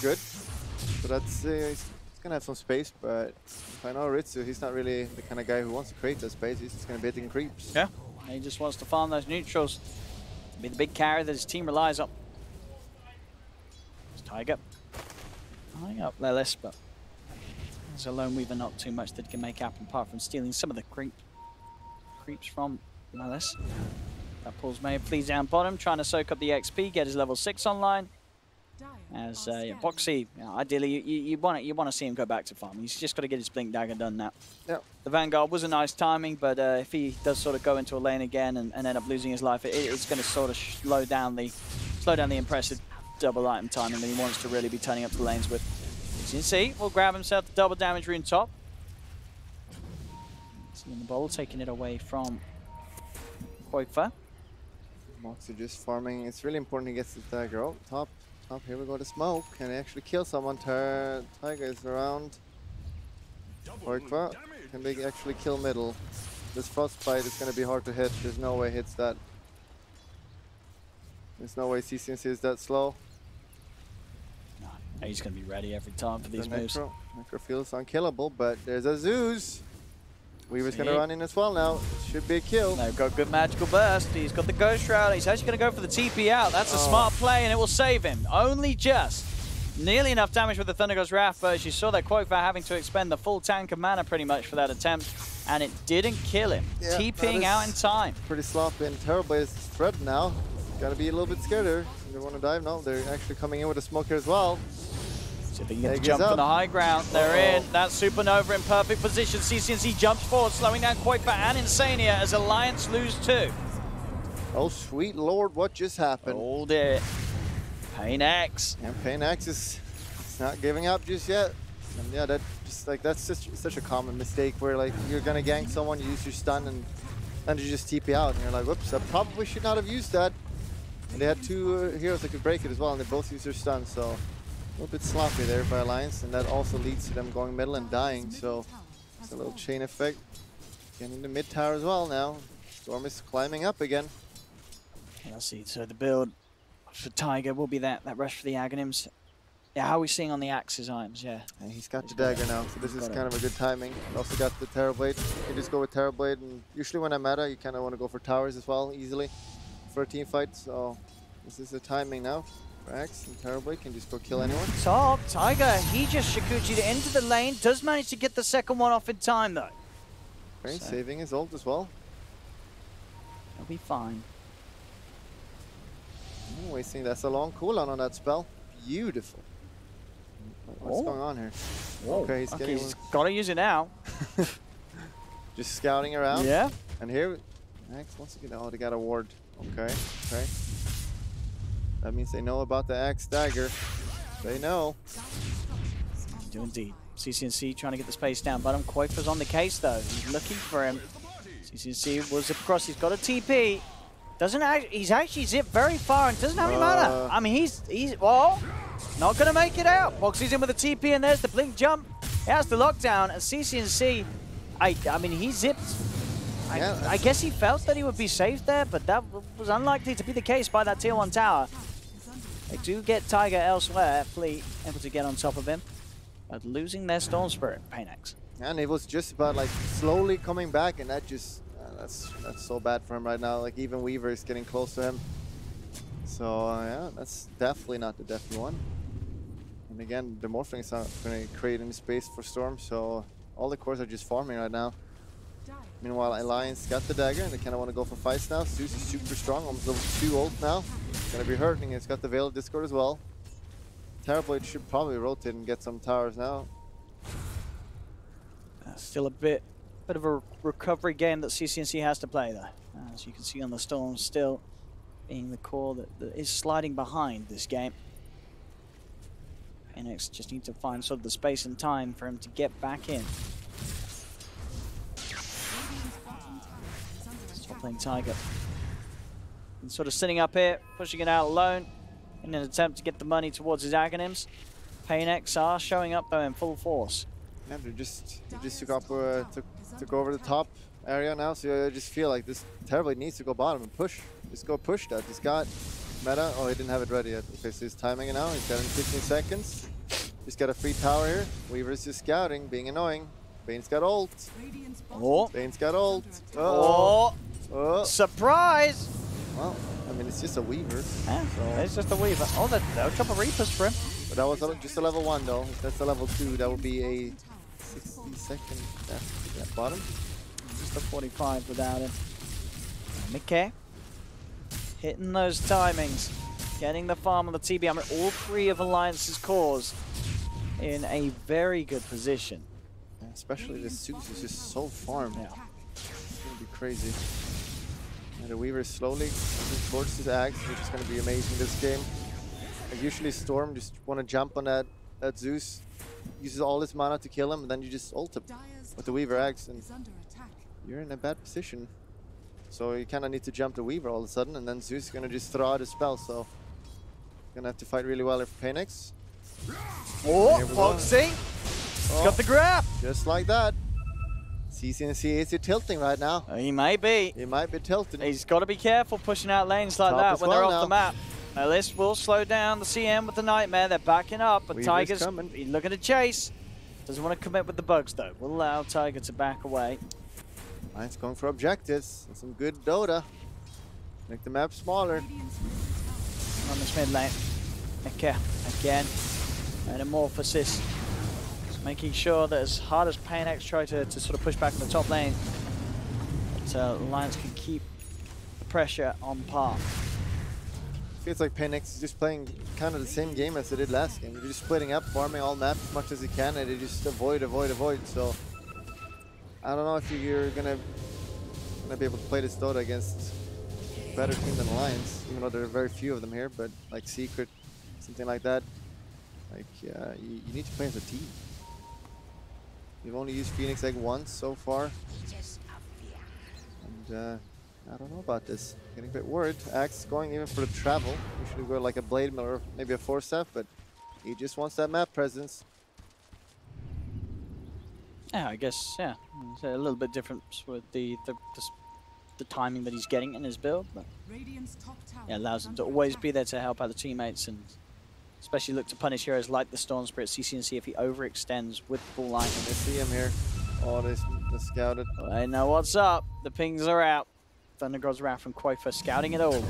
good. So that's he's gonna have some space, but if I know Ritsu, he's not really the kind of guy who wants to create that space. He's just gonna be hitting creeps. Yeah, he just wants to farm those neutrals. Be the big carry that his team relies on. It's Tiger. Eyeing up Lelis, but there's a Lone Weaver, not too much that can make happen apart from stealing some of the creeps from Lelis. That pulls May please down bottom, trying to soak up the XP, get his level 6 online. As Boxy, ideally you want to see him go back to farm. He's just got to get his Blink Dagger done now. Yep. The Vanguard was a nice timing, but if he does sort of go into a lane again and end up losing his life, it's going to sort of slow down the impressive double item timing that he wants to really be turning up the lanes with. As you can see, will grab himself the double damage rune top. Seeing the bowl, taking it away from Koifa. Moxie just farming. It's really important he gets the dagger. Oh, top, here we go to smoke. Can he actually kill someone? Tiger is around. Koifa, can they actually kill middle? This frostbite is going to be hard to hit. There's no way he hits that. There's no way CCNC is that slow. No, he's going to be ready every time for these moves. Necro feels unkillable, but there's a Zeus. Weaver's going to run in as well now. Should be a kill. They've got good magical burst. He's got the Ghost Shroud. He's actually going to go for the TP out. That's a smart play, and it will save him. Only just. Nearly enough damage with the Thunder Ghost Wrath, but as you saw that Koifa having to expend the full tank of mana pretty much for that attempt, and it didn't kill him. Yeah, TPing out in time. Pretty sloppy, and Terrorblade is threatened now. Got to be a little bit scared here. They want to dive? No, they're actually coming in with a smoke here as well. See if they can get the jump from the high ground. They're in. That Supernova in perfect position. CCNC jumps forward, slowing down Koifa and Insania as Alliance lose 2. Oh, sweet lord, what just happened? Hold it. PainX. And PainX is not giving up just yet. And yeah, that's such a common mistake where like you're gonna gank someone, you use your stun, and then you just TP out, and you're like, whoops, I probably should not have used that. And they had 2 heroes that could break it as well, and they both used their stun, so a little bit sloppy there by Alliance, and that also leads to them going middle and dying, so it's a little chain effect. Getting into mid tower as well now. Storm is climbing up again. Let's see, so the build for Tiger will be that rush for the Aghanims. Yeah, how are we seeing on the Axes items? Yeah. And he's got the dagger now, so this is kind of a good timing. Also got the Terrorblade. You can just go with Terrorblade, and usually when I meta, you kind of want to go for towers as well, easily, for a team fight. So this is the timing now. Axe and Terrorblade can just go kill anyone. Top, Tiger, he just Shikuchi'd into the lane, does manage to get the second one off in time though. Okay, saving his ult as well. He'll be fine. No wasting, that's a long cooldown on that spell. Beautiful. What's going on here? Whoa. Okay, he's got to use it now. Just scouting around. Yeah. And here, Axe once again. Oh, they got a ward. Okay, okay. That means they know about the Axe dagger. They know. They do indeed. CCNC trying to get the space down. Bottom Koifa's on the case though. He's looking for him. CCNC will zip across. He's got a TP. He's actually zipped very far and doesn't have any mana. I mean, he's well, not gonna make it out. Boxy's in with a TP, and there's the blink jump. He has the lockdown, and CCNC. I mean, he zipped. I guess he felt that he would be safe there, but that was unlikely to be the case by that tier 1 tower. They do get Tiger elsewhere. Fleet able to get on top of him, but losing their Storm Spirit, PainX. And it was just about like slowly coming back, and that just that's so bad for him right now. Like even Weaver is getting close to him. So yeah, that's definitely not the deathly one. And again, the Morphling is not going to create any space for Storm, so all the cores are just farming right now. Meanwhile, Alliance got the dagger, and they kind of want to go for fights now. Zeus is super strong, almost level 2 ult now. It's going to be hurting. It's got the Veil of Discord as well. Terrorblade should probably rotate and get some towers now. Still a bit of a recovery game that CCNC has to play, though. As you can see on the Storm, still being the core that is sliding behind this game. PainX just need to find sort of the space and time for him to get back in. Stop playing Tiger. And sort of sitting up here, pushing it out alone in an attempt to get the money towards his Aghanims. PainX are showing up though in full force. Yeah, they just took over the top area now, so I just feel like this Terrorblade needs to go bottom and push. Just go push that. He's got meta. Oh, he didn't have it ready yet. Okay, so he's timing it now. He's got it in 15 seconds. He's got a free tower here. Weaver's just scouting, being annoying. Bane's got ult. Oh. Bane's got ult. Oh. Surprise! Well, I mean, it's just a Weaver. Yeah, so it's just a Weaver. Oh, they'll drop a Reapers for him. But that was just a level 1 though. If that's a level 2, that would be a 60-second death to that bottom. Just a 45 without him. Mickey hitting those timings, getting the farm on the TB. I mean, all 3 of Alliance's cores in a very good position. Yeah, especially this Zeus is just so farmed. Yeah. It's gonna be crazy. And the Weaver is slowly moving towards his axe, which is gonna be amazing this game. Like usually Storm just wanna jump on that Zeus, uses all his mana to kill him, and then you just ult him with the Weaver axe, and you're in a bad position. So you kind of need to jump the Weaver all of a sudden, and then Zeus is going to just throw out a spell, so you're going to have to fight really well for PainX. Oh, Foxy! Got the grab! Just like that. CCNC, is he tilting right now? He may be. He might be tilting. He's got to be careful pushing out lanes like that when they're off the map. This will slow down the CM with the Nightmare. They're backing up, but Tiger's looking to chase. Doesn't want to commit with the bugs, though. Will allow Tiger to back away. Lions going for objectives and some good Dota. Make the map smaller. On this mid lane. Okay, again. Metamorphosis. Just making sure that as hard as PainX try to sort of push back in the top lane, that Lions can keep the pressure on par. Feels like PainX is just playing kind of the same game as they did last game. They're just splitting up, farming all map as much as they can, and they just avoid. So I don't know if you're gonna be able to play this Dota against a better team than Alliance, even though there are very few of them here, but like Secret, something like that. Like, you need to play as a team. You've only used Phoenix Egg once so far. And I don't know about this. Getting a bit worried. Axe going even for the travel. Usually go like a Blade Mill or maybe a Force Staff, but he just wants that map presence. Yeah, I guess, yeah. It's a little bit different with the timing that he's getting in his build, but yeah, allows him to always be there to help out the teammates, and especially look to punish heroes like the Storm Spirit CCNC if he overextends with full line. They see him here. Oh, they scouted. Well, they know what's up. The pings are out. Thunder God's Wrath from Quafer scouting it all.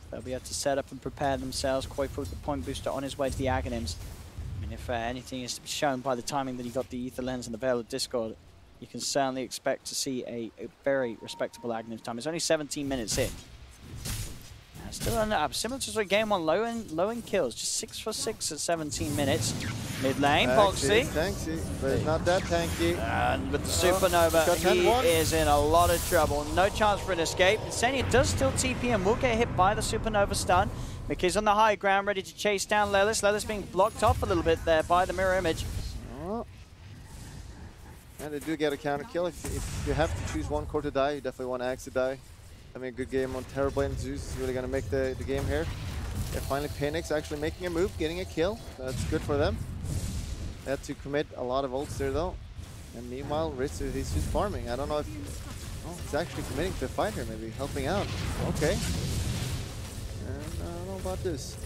They'll be able to set up and prepare themselves. Quafer with the point booster on his way to the Aghanims. I mean, if anything is to be shown by the timing that he got the Ether Lens and the Veil of Discord, you can certainly expect to see a very respectable Aghanims time. It's only 17 minutes in. Still similar to game 1, low in kills, just 6 for 6 at 17 minutes. Mid lane, Foxy. Tanky, but it's not that tanky. And with the Supernova, he is in a lot of trouble. No chance for an escape. Insania does still TP and will get hit by the Supernova stun. Mickey's on the high ground, ready to chase down Lelis. Lelis being blocked off a little bit there by the mirror image. Oh. And they do get a counter kill. If you have to choose one core to die, you definitely want Axe to die. Having a good game on Terrorblade and Zeus is really going to make the game here. Yeah, finally PainX actually making a move, getting a kill. That's good for them. They had to commit a lot of ults there though. And meanwhile, Ritz, he's just farming. I don't know if... Oh, he's actually committing to the fight here, maybe helping out. Okay. And I don't know about this.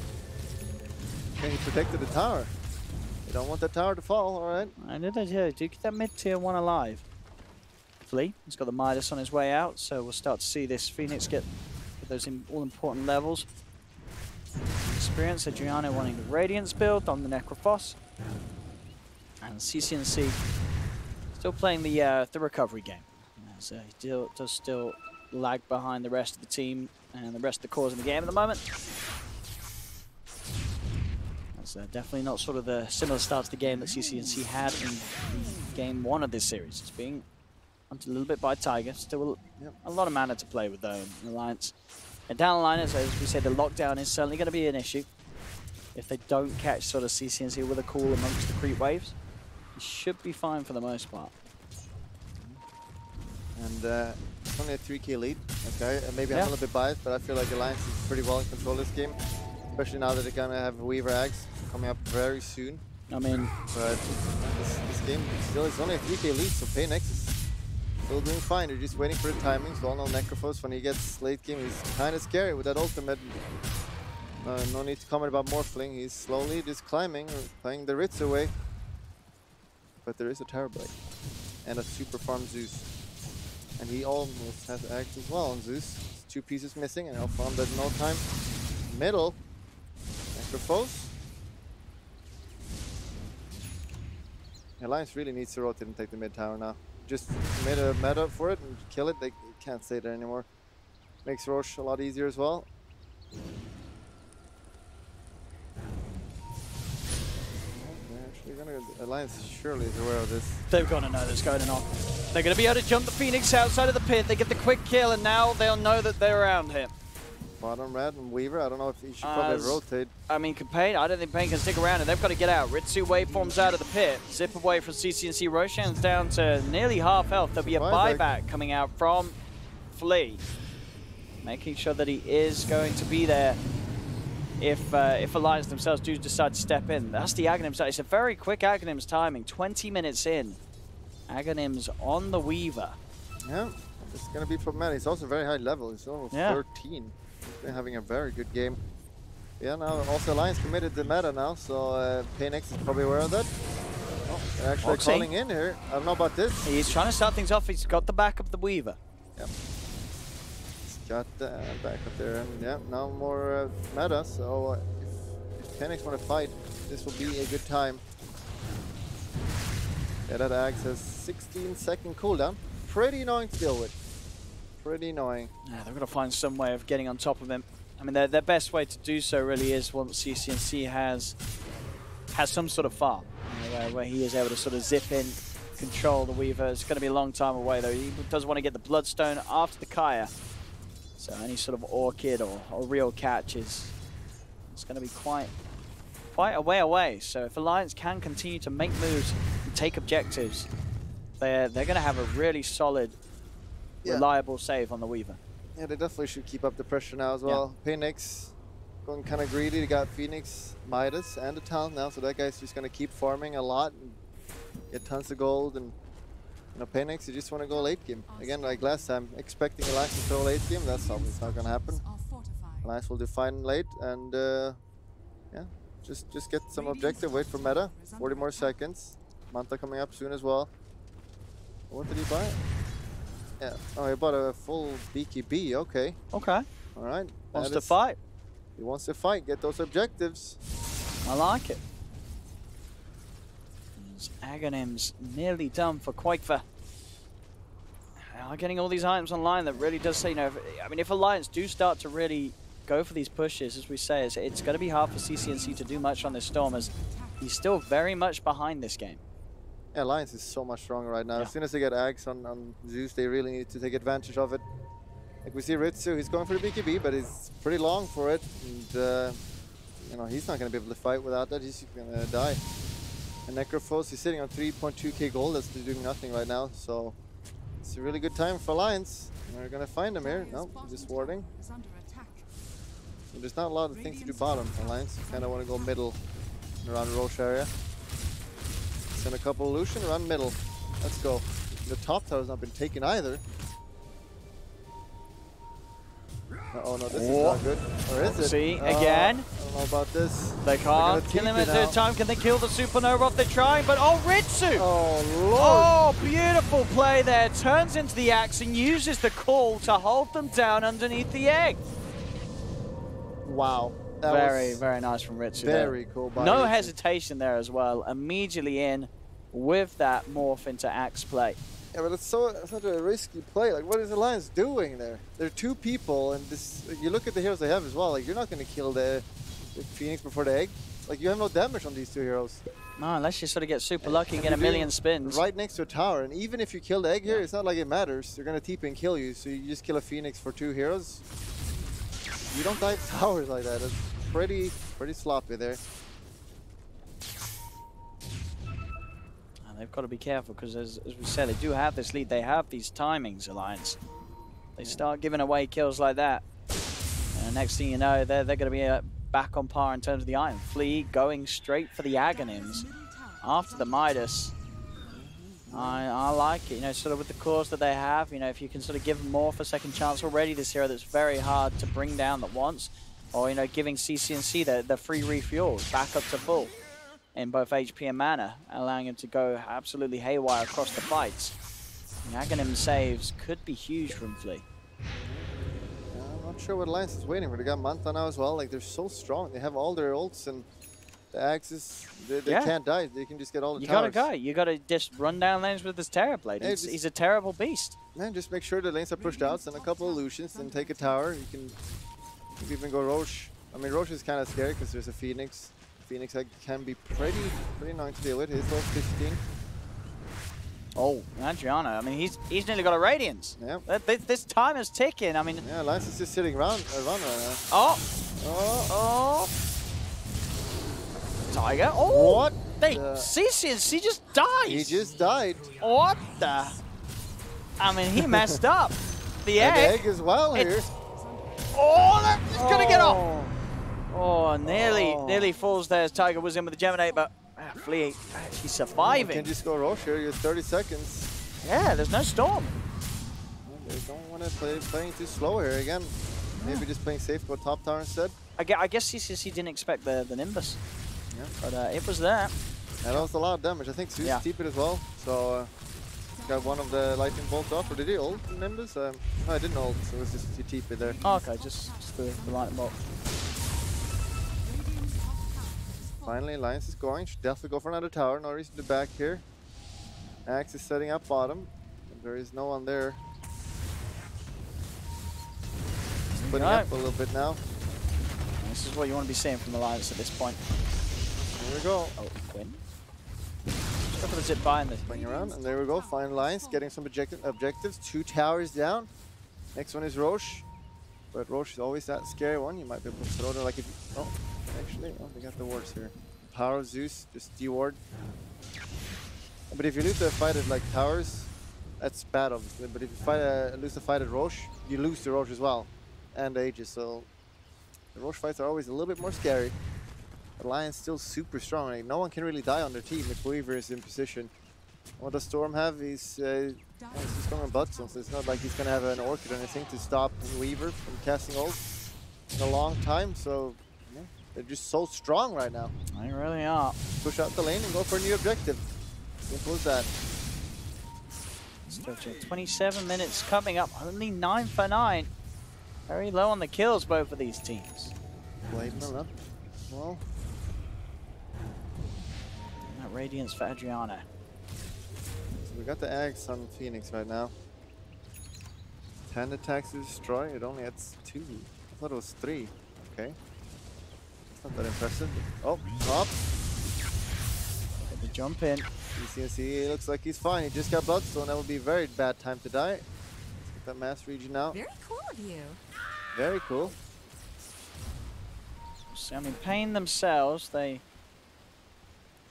Okay, he protected the tower. You don't want that tower to fall, alright? I did get that mid-tier 1 alive. He's got the Midas on his way out, so we'll start to see this Phoenix get those all-important levels. Experience, Adriano wanting the Radiance build on the Necrophos. And CCNC still playing the recovery game. So he does still lag behind the rest of the team and the rest of the cores in the game at the moment. That's definitely not sort of the similar start to the game that CCNC had in game 1 of this series. It's being hunted a little bit by Tiger. Still a lot of mana to play with though in Alliance. And down the line, as we said, the lockdown is certainly going to be an issue. If they don't catch sort of CCNC with a call amongst the creep waves, it should be fine for the most part. And it's only a 3k lead, okay? And maybe I'm a little bit biased, but I feel like Alliance is pretty well in control this game. Especially now that they're going to have Weaver Axe coming up very soon. I mean... But this game still is only a 3k lead, so PainX is still doing fine. They're just waiting for the timings. We all know Necrophos, when he gets late game, he's kind of scary with that ultimate. No need to comment about Morphling. He's slowly just climbing, or playing the Ritz away. But there is a Terrorblade and a super farm Zeus. And he almost has Axe as well on Zeus. It's 2 pieces missing, and I'll farm that in no time. Middle. Necrophos. Alliance really needs to rotate and take the mid tower now. Just made a meta for it and kill it. They can't stay there anymore. Makes Roche a lot easier as well. Alliance surely is aware of this. They've got to know that's going on. They're going to be able to jump the Phoenix outside of the pit. They get the quick kill, and now they'll know that they're around here. Bottom red and Weaver, I don't know if he should probably rotate. I mean, Pain, I don't think Pain can stick around, and they've got to get out. Ritsu waveforms out of the pit. Zip away from CCNC. Roshan's down to nearly half health. There'll be a buyback coming out from Flea, making sure that he is going to be there if Alliance themselves do decide to step in. That's the Aghanim's. It's a very quick Aghanim's timing. 20 minutes in. Aghanim's on the Weaver. Yeah, it's going to be problematic. He's also very high level. He's almost 13. He's been having a very good game. Yeah, now also Alliance committed the meta now, so PainX is probably aware of that. Oh, they're actually calling in here. I don't know about this. He's trying to start things off. He's got the back of the Weaver. Yep. Got back up there, and yeah, now more meta. So if PainX want to fight, this will be a good time. Yeah, that Axe has 16-second cooldown. Pretty annoying to deal with. Pretty annoying. Yeah, they're going to find some way of getting on top of him. I mean, their best way to do so really is once CCNC has some sort of farm, you know, where he is able to sort of zip in, control the Weaver. It's going to be a long time away, though. He does want to get the Bloodstone after the Kaya. So any sort of Orchid or real catch it's going to be quite a way away. So if Alliance can continue to make moves and take objectives, they're going to have a really solid, reliable save on the Weaver. Yeah, they definitely should keep up the pressure now as well. PainX going kind of greedy. They got Phoenix, Midas, and the Talent now, so that guy's just going to keep farming a lot and get tons of gold. And you know, PainX, you just want to go late game. Again, like last time, expecting Alliance to throw late game, that's obviously not going to happen. Alliance will do fine late, and yeah, just get some objective, wait for meta. 40 more seconds. Manta coming up soon as well. What did he buy? Yeah, oh, he bought a full BKB, okay. Okay. All right. Wants to fight. He wants to fight, get those objectives. I like it. Aghanim's nearly done for Quakefer. They are getting all these items online that really does say, you know, I mean, if Alliance do start to really go for these pushes, as we say, it's going to be hard for CCNC to do much on this Storm, as he's still very much behind this game. Yeah, Alliance is so much stronger right now. As soon as they get Ags on Zeus, they really need to take advantage of it. Like we see Ritsu, he's going for the BKB, but he's pretty long for it. And, you know, he's not going to be able to fight without that. He's going to die. And Necrophos, he's sitting on 3.2k gold. That's doing nothing right now. So it's a really good time for Alliance. We're going to find him here. No, just warding. And there's not a lot of things to do bottom, Alliance. You kind of want to go middle around the Roche area. Send a couple of Lucian around middle. Let's go. The top tower's not been taken either. Oh no, this is not good. Or is it? See, again. I don't know about this. They can't kill him at the time. Can they kill the Supernova off? They're trying, but Ritsu! Oh, Lord. Oh, beautiful play there. Turns into the axe and uses the call to hold them down underneath the egg. Wow. Very, very nice from Ritsu. Very cool. No Ritsu. hesitation there as well. Immediately in with that morph into axe play. Yeah, but it's such a risky play. Like, what is Alliance doing there? There are 2 people, and this. You look at the heroes they have as well. Like, you're not going to kill the Phoenix before the egg. Like, you have no damage on these 2 heroes. No, unless you sort of get super lucky and get a million spins. Right next to a tower, and even if you kill the egg here, it's not like it matters. They're going to TP and kill you, so you just kill a Phoenix for 2 heroes. You don't dive towers like that. It's pretty sloppy there. And they've got to be careful because, as we said, they do have this lead. They have these timings, Alliance. They start giving away kills like that, and next thing you know, they're going to be back on par in terms of the item. Flea going straight for the Aghanims after the Midas. I like it, you know, sort of with the cores that they have, you know, if you can sort of give them more for second chance already, this hero that's very hard to bring down at once, or, you know, giving CCNC the free refuels back up to full in both HP and mana, allowing him to go absolutely haywire across the fights. The Aghanim saves could be huge from Flea. Not sure what Alliance is waiting for. They got Manta now as well. Like, they're so strong. They have all their ults and the axes. They can't die. They can just get all the towers. You gotta go. You gotta just run down lanes with this Terrorblade. Hey, He's a terrible beast. Man, just make sure the lanes are pushed out. Send a couple of Lucians and take a tower. You can even go Roche. I mean, Roche is kind of scary because there's a Phoenix. Phoenix can be pretty annoying to deal with. He's level 15. Oh, Adriano. I mean, he's nearly got a Radiance. Yeah. This time is ticking. I mean. Yeah, Alliance is just sitting around right now. Oh. Tiger. Oh. What? Cicius, he just died. He just died. What the? I mean, he messed up. The and egg. The egg as well here. Oh, it's gonna get off. Oh, nearly falls there as Tiger was in with the Geminate, but Flea actually surviving. You can just go Roche here. You have 30 seconds. Yeah, there's no storm. They don't want to playing too slow here again. Maybe just playing safe, go top tower instead. I guess he didn't expect the Nimbus. Yeah. But it was there. That was a lot of damage. I think Zeus TP'd as well. So got one of the lightning bolts off. Or did he ult Nimbus? No, I didn't ult. So it was just he TP'd there. Oh, okay, just the lightning bolt. Finally, Alliance is going. Should definitely go for another tower. No reason to back here. Axe is setting up bottom. There is no one there. Splitting up a little bit now. This is what you want to be seeing from Alliance at this point. Here we go. Oh, Quinn. Just go for the zip by and the swing around, and there we go. Final Alliance getting some objectives. 2 towers down. Next one is Roche. But Roche is always that scary one. You might be able to throw it like if you, oh, actually, oh, they got the wards here. Power of Zeus, just de-ward. But if you lose a fight at like towers, that's bad obviously. But if you lose a fight at Roche, you lose to Roche as well. And Aegis, so the Roche fights are always a little bit more scary. Alliance still super strong. Like, no one can really die on their team if Weaver is in position. What does Storm have? He's strong on Bloodstone, so it's not like he's going to have an Orchid or anything to stop Weaver from casting ult in a long time. So yeah, they're just so strong right now. They really are. Push out the lane and go for a new objective. Simple as that. 27 minutes coming up, only 9 for 9. Very low on the kills, both of these teams. Blade them up. Well, that Radiance for Adriano. So we got the Axe on Phoenix right now. 10 attacks to destroy. It only has 2. I thought it was 3. Okay. That's not that impressive. Oh, up. Get the jump in. CNC looks like he's fine. He just got Bloodstone. That would be a very bad time to die. Let's get that mass region now. Very cool of you. Very cool. So, I mean, Pain themselves, they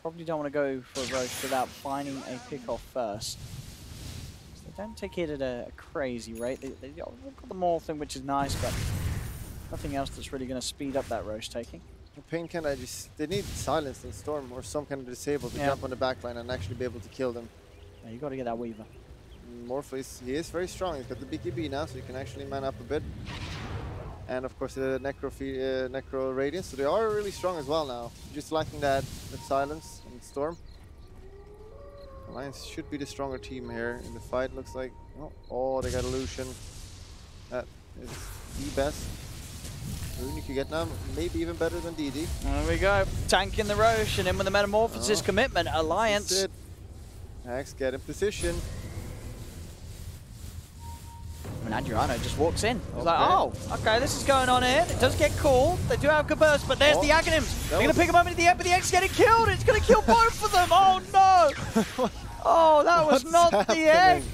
probably don't want to go for a Roche without finding a pick-off first. So they don't take it at a crazy rate. They've got the Maul thing, which is nice, but nothing else that's really going to speed up that Roche taking. Pain can they need Silence and Storm or some kind of disable to jump on the backline and actually be able to kill them. Yeah, you got to get that Weaver. Morpheus, he is very strong. He's got the BKB now, so he can actually man up a bit. And of course the Necro Radiance, so they are really strong as well now. Just lacking that Silence and Storm. Alliance should be the stronger team here in the fight, looks like. Oh, they got Illusion. That is the best. Rune you can get now, maybe even better than DD. There we go. Tanking the Roche and in with the Metamorphosis commitment. Alliance. Axe get in position. And Adriano just walks in. He's like, oh, okay, this is going on here. It does get cool. They do have good burst, but there's the Aghanims. They're going to pick him up into the end, but the X getting killed. It's going to kill both of them. Oh, no. Oh, that was not the egg.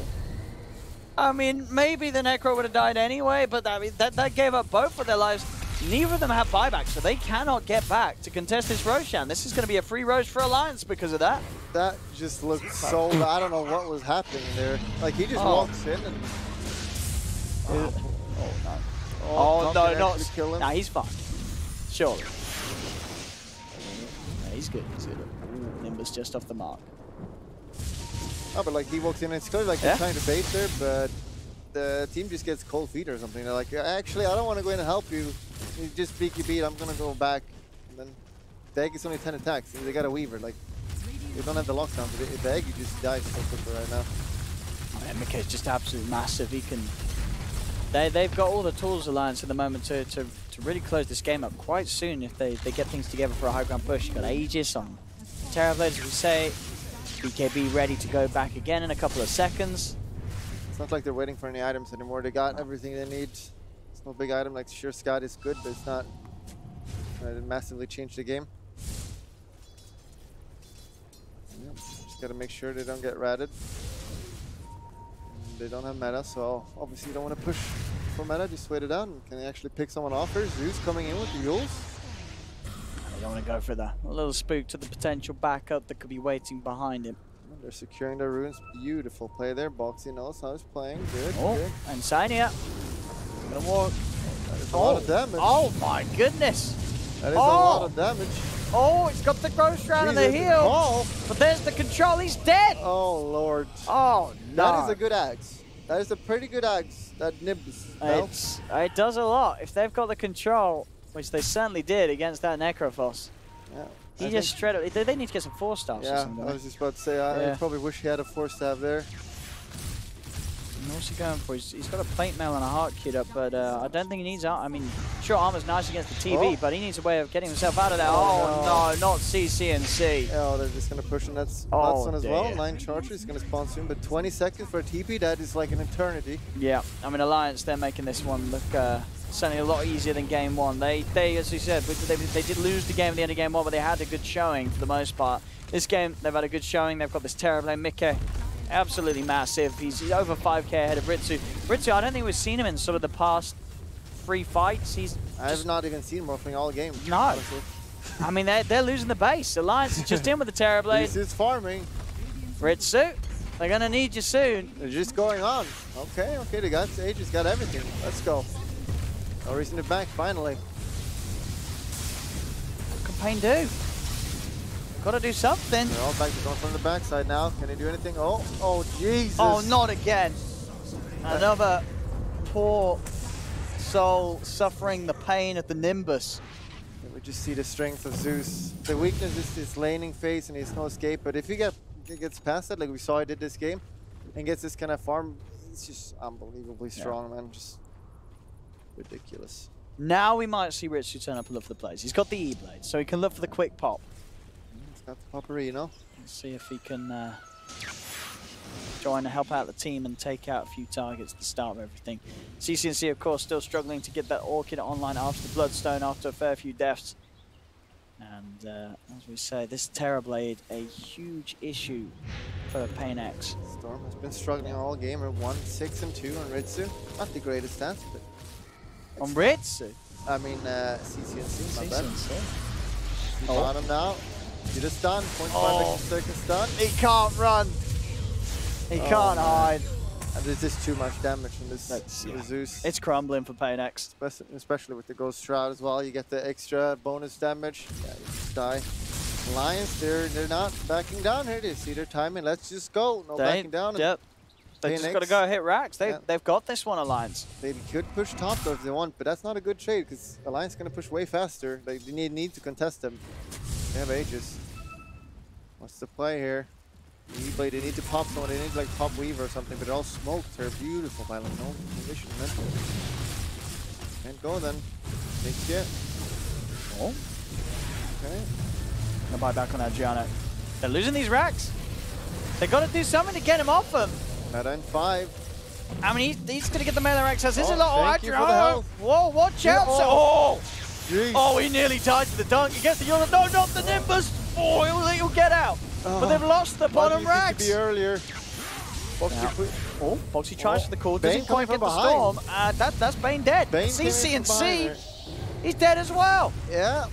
I mean, maybe the Necro would have died anyway, but I mean, that gave up both of their lives. Neither of them have buyback, so they cannot get back to contest this Roshan. This is going to be a free Roche for Alliance because of that. That just looked so... I don't know what was happening there. Like, he just walks in and... Oh, no. Oh, no, not... Kill him. Nah, he's fine. Surely. Yeah, he's good. He's good. Ooh, Nimbus just off the mark. Oh, but like, he walks in and it's clearly like he's trying to bait there, but the team just gets cold feet or something. They're like, actually, I don't want to go in and help you. You just BKB, I'm going to go back. And then the egg is only 10 attacks. They got a Weaver. Like, they don't have the lockdown. But the egg, he just dies so quickly right now. I mean, Mika's just absolutely massive. He can They've got all the tools, Alliance, at the moment to really close this game up quite soon if they get things together for a high ground push. You've got Aegis on Terrorblade, as we say. BKB ready to go back again in a couple of seconds. It's not like they're waiting for any items anymore. They got everything they need. It's no big item like Sure Scott is good, but it's not massively change the game. Yep. Just gotta make sure they don't get ratted. They don't have meta, so obviously you don't want to push for meta, just wait it out. And can they actually pick someone off here? Zeus coming in with the Yules. They don't want to go for that. A little spook to the potential backup that could be waiting behind him. And they're securing their runes. Beautiful play there. Boxy knows how he's playing. Good, good. And Sania. Gonna walk. That is a lot of damage. Oh my goodness. That is a lot of damage. Oh, it's got the Ghost Round on the heel. But there's the control. He's dead. Oh, Lord. Oh, no. That is a good axe. That is a pretty good axe. That Nimbus. It does a lot. If they've got the control, which they certainly did against that Necrophos. Yeah. He just straight up. They need to get some 4-stars or something. I was just about to say, I probably wish he had a 4-stab there. And what's he going for? He's got a plate mail and a heart kit up, but I don't think he needs I mean, sure, armor's nice against the TV, but he needs a way of getting himself out of there. Oh, no, not CCNC. Oh, they're just going to push him. That's on as well. 9 charges. He's going to spawn soon, but 20 seconds for a TP, that is like an eternity. Yeah, I mean, Alliance, they're making this one look certainly a lot easier than game one. They as you said, they did lose the game at the end of game one, but they had a good showing for the most part. This game, they've had a good showing. They've got this Terrorblade Mickey. Absolutely massive. He's over 5k ahead of Ritsu. Ritsu, I don't think we've seen him in sort of the past 3 fights. I have not even seen him playing all game. No. Honestly. I mean, they're losing the base. Alliance is just in with the Terrorblade. This is farming. Ritsu, they're going to need you soon. They're just going on. Okay, they got Aegis, got everything. Let's go. No reason to back, finally. What can Pain do? Got to do something. They're all back to going from the backside now. Can he do anything? Oh, Jesus. Oh, not again. Another poor soul suffering the pain of the Nimbus. We just see the strength of Zeus. The weakness is his laning phase and he has no escape. But if he gets past that, like we saw he did this game, and gets this kind of farm, it's just unbelievably strong, man. Just ridiculous. Now we might see Ritsu turn up and look for the plays. He's got the E-Blade, so he can look for the quick pop. He's got the Popperino. Let's see if he can trying to help out the team and take out a few targets at the start of everything. CCNC, of course, still struggling to get that Orchid online after the Bloodstone, after a fair few deaths. And as we say, this Terrorblade, a huge issue for PainX. Storm has been struggling all game at 1, 6, and 2 on Ritsu. Not the greatest stats, but... On Ritsu? I mean, CCNC, my bad. CCNC. He got him now. Get a stun, 0.5 extra second stun. He can't run. He can't hide. And there's just too much damage from this Zeus. It's crumbling for PainX. Especially with the Ghost Shroud as well. You get the extra bonus damage. Yeah, you just die. Lions, they're not backing down here. They see their timing. Let's just go. No backing down. Yep. They just got to go hit racks. They've got this one, Alliance. They could push top though if they want, but that's not a good trade because Alliance is going to push way faster. They need to contest them. They have Aegis. What's the play here? They need to pop someone. They need to like pop Weaver or something, but they're all smoked. They're beautiful by like no condition, man. Can't go then. Takes it. Oh. Okay. Gonna buy back on Adriano. They're losing these racks. They got to do something to get him off them. Meta in 5. I mean, he's gonna get the melee access. This is a lot. Thank you for the health. Whoa, watch out! Oh, he nearly died to the dunk. He gets the Euro. No, not the Nimbus. Oh, he'll get out. But they've lost the bottom racks. To be earlier. Boxy tries for the call. Doesn't quite get the storm. That's Bane dead. CCNC, he's dead as well. Yeah.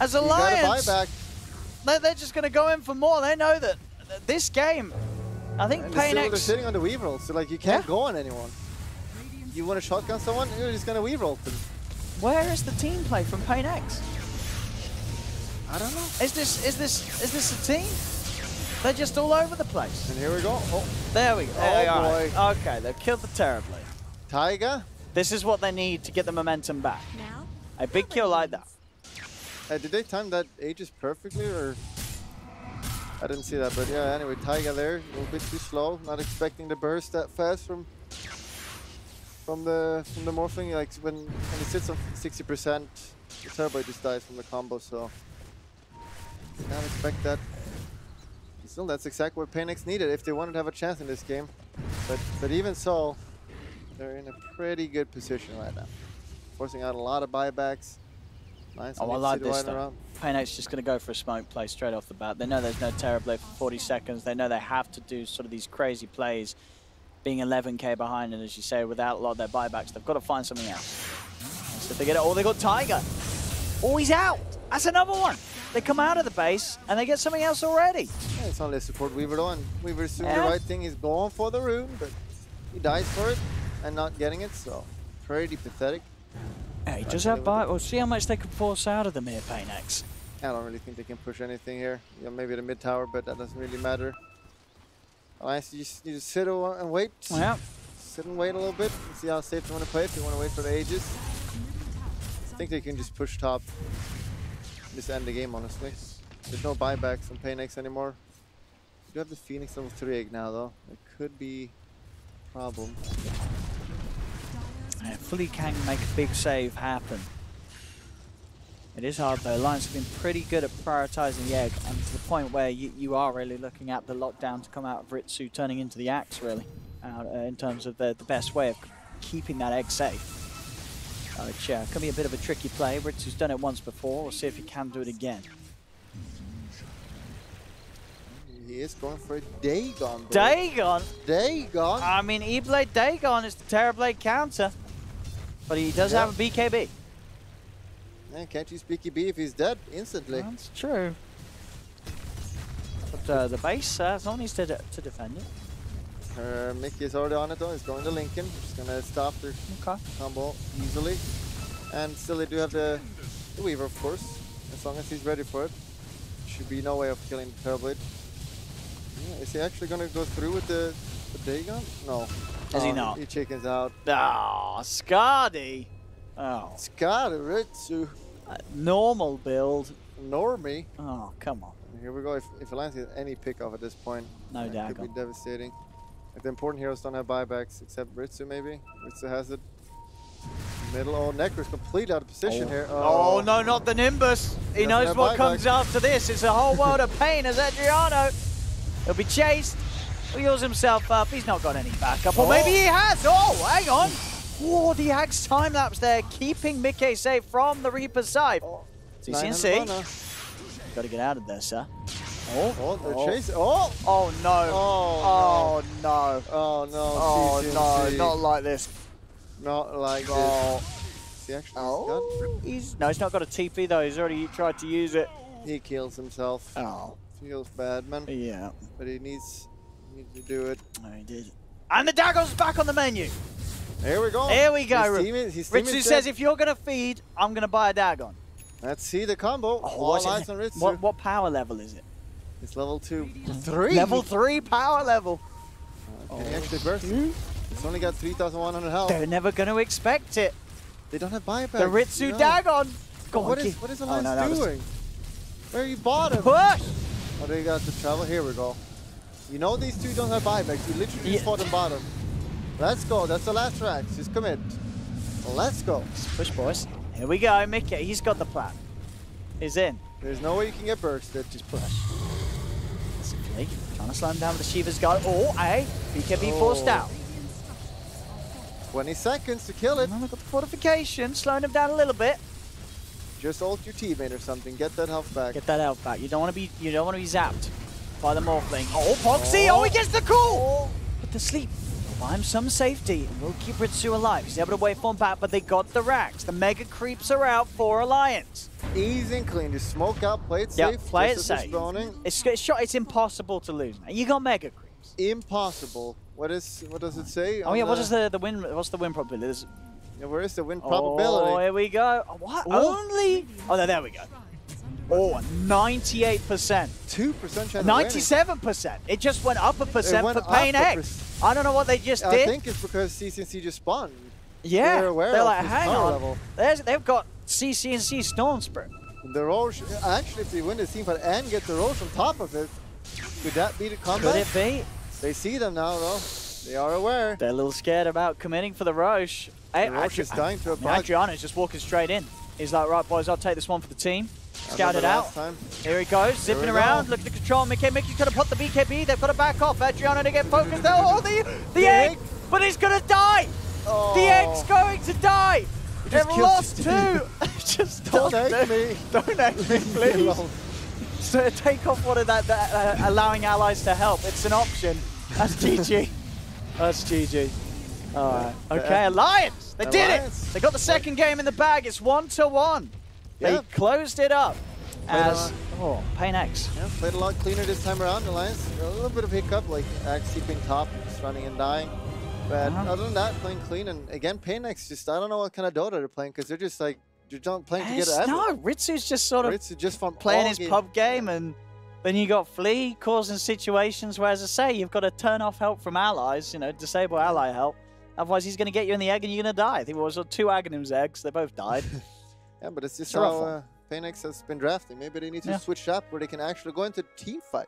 As Alliance, they're just going to go in for more. They know that this game, I think PainX... They're sitting on the weave roll, so like you can't go on anyone. You want to shotgun someone, you're just going to weave roll them. Where is the team play from PainX? I don't know. Is this a team? They're just all over the place. And here we go. Oh, there we go. Oh boy. Right. Okay, they've killed the Terrorblade. Taiga. This is what they need to get the momentum back. Now, a big kill like that. Did they time that Aegis perfectly, or? I didn't see that, but yeah. Anyway, Taiga there, a little bit too slow. Not expecting the burst that fast from from the morphling. Like when it sits on 60%, the Terrorblade just dies from the combo. So can't expect that. Still, that's exactly what PainX needed if they wanted to have a chance in this game. But even so, they're in a pretty good position right now, forcing out a lot of buybacks. Nice. Oh, I like this though. PainX just going to go for a smoke play straight off the bat. They know there's no Terrorblade for 40 seconds. They know they have to do sort of these crazy plays, being 11k behind, and as you say, without a lot of their buybacks, they've got to find something else. So if they get it, oh, they got Tiger. Oh, he's out. That's another one. They come out of the base and they get something else already. Yeah, it's only a support Weaver though, and Weaver's doing the right thing. He's going for the rune, but he dies for it and not getting it, so pretty pathetic. Yeah, he does have buy. We'll see how much they can force out of them here, PainX. I don't really think they can push anything here. Yeah, maybe the mid tower, but that doesn't really matter. Alliance, you just need to sit and wait. Yeah. Sit and wait a little bit and see how safe they want to play. If they want to wait for the Aegis, I think they can just push top. Just end the game, honestly. There's no buybacks on PainX anymore. You do have the Phoenix level 3 egg now, though. It could be a problem. Yeah, Fully can make a big save happen. It is hard though. Alliance have been pretty good at prioritizing the egg, and to the point where you are really looking at the lockdown to come out of Ritsu turning into the axe, really, in terms of the best way of keeping that egg safe. Which can be a bit of a tricky play. Ritsu's done it once before. We'll see if he can do it again. He is going for a Dagon. Dagon? Dagon? I mean, E-Blade Dagon is the Terrorblade counter. But he does have a BKB. Yeah, can't use BKB if he's dead instantly. That's true. But the base still needs to defend it. Mickey is already on it though. He's going to Lincoln. Just going to stop their combo easily. And still they do have the Weaver, of course. As long as he's ready for it. Should be no way of killing the Terrorblade. Yeah, is he actually going to go through with the Dagon? No. Is he not? He chickens out. Oh, Skadi. Oh. Skadi Ritsu. Normal build. Normie. Oh, come on. Here we go. If Alliance gets any pick off at this point, no doubt. It could be devastating. If the important heroes don't have buybacks, except Ritsu maybe. Ritsu has it. Middle. Oh, Necro's completely out of position here. Oh, no, not the Nimbus. He knows what comes after this. It's a whole world of pain as Adriano. He'll be chased. Heals himself up. He's not got any backup. Or maybe he has. Oh, hang on. Oh, the Axe time lapse there, keeping Mickey safe from the Reaper's side. CCNC. Got to get out of there, sir. Oh, they're chasing. Oh! Oh, no. Oh, no. Oh, no. Oh, CCNC. no. Not like this. Not like this. Is he actually he's not got a TP, though. He's already tried to use it. He kills himself. Oh. Feels bad, man. Yeah. But he needs to do it. No, he did. And the Dagon's back on the menu. Here we go. Here we go. Ritsu says, if you're going to feed, I'm going to buy a Dagon. Let's see the combo. All eyes on Ritsu. What power level is it? It's level 2. 3? Level 3 power level. Can he actually burst? It's only got 3,100 health. They're never going to expect it. They don't have buyback. The Ritsu Dagon. Go what on, is Alliance doing? Where you bought him? Push! Oh, they got to travel. Here we go. You know these two don't have buybacks. You literally just fought them bottom. Let's go. That's the last rack. Just commit. Let's go. Push, boys. Here we go. Mickey, he's got the plan. He's in. There's no way you can get bursted. Just push. Simply trying to slow him down with the Shiva's guard. Oh, hey. BKB forced out. 20 seconds to kill it. Got the fortification, slowing him down a little bit. Just ult your teammate or something. Get that health back. Get that health back. You don't want to be zapped by the Morphling. Oh, Poxy! Oh, he gets the call! But the sleep will buy him some safety and will keep Ritsu alive. He's able to wait for him back, but they got the racks. The mega creeps are out for Alliance. Easy and clean. Just smoke out, play it safe. Play it safe. It's impossible to lose, man. You got mega creeps. Impossible. What does it say? Oh yeah, what is the win? What's the win probability? Yeah, where is the win probability? Oh, here we go. What? Only? Oh, there we go. Oh, 98%. 2% chance of 97%. It just went up a percent for PainX. I don't know what they just did. I think it's because CCNC just spawned. Yeah. They're aware They're of like, his hang power on. level. They've got CCNC Storm Sprint. The Roche, actually, if they win this team fight and get the Roche on top of it, could that be the combat? Could it be? They see them now, though. They are aware. They're a little scared about committing for the Roche. Roche is dying to a bug. Adriano's just walking straight in. He's like, right, boys, I'll take this one for the team. Scout it out. Here he goes, zipping around, looking to control Mickey. Mickey's going to put the BKB. They've got to back off. Adriano to get focused. Oh, the egg! But he's going to die! Oh. The egg's going to die! They've lost 2! Just don't egg me. Don't egg me, please. So take off one of that, allowing allies to help. It's an option. That's GG. That's GG. All right. Okay, Alliance. They did it. They got the second game in the bag. It's 1-1. They closed it up as PainX. Yeah, played a lot cleaner this time around. Alliance, a little bit of hiccup, like Axe keeping top, just running and dying. But other than that, playing clean. And again, PainX just, I don't know what kind of Dota they're playing, because they're just like, you're not playing together. No, Ritsu's just sort of just playing his pub game, and then you got Flea causing situations where, as I say, you've got to turn off help from allies, you know, disable ally help. Otherwise, he's going to get you in the egg and you're going to die. I think it was 2 Aghanims eggs. They both died. Yeah, but it's just how PainX has been drafting. Maybe they need to switch up where they can actually go into team fight.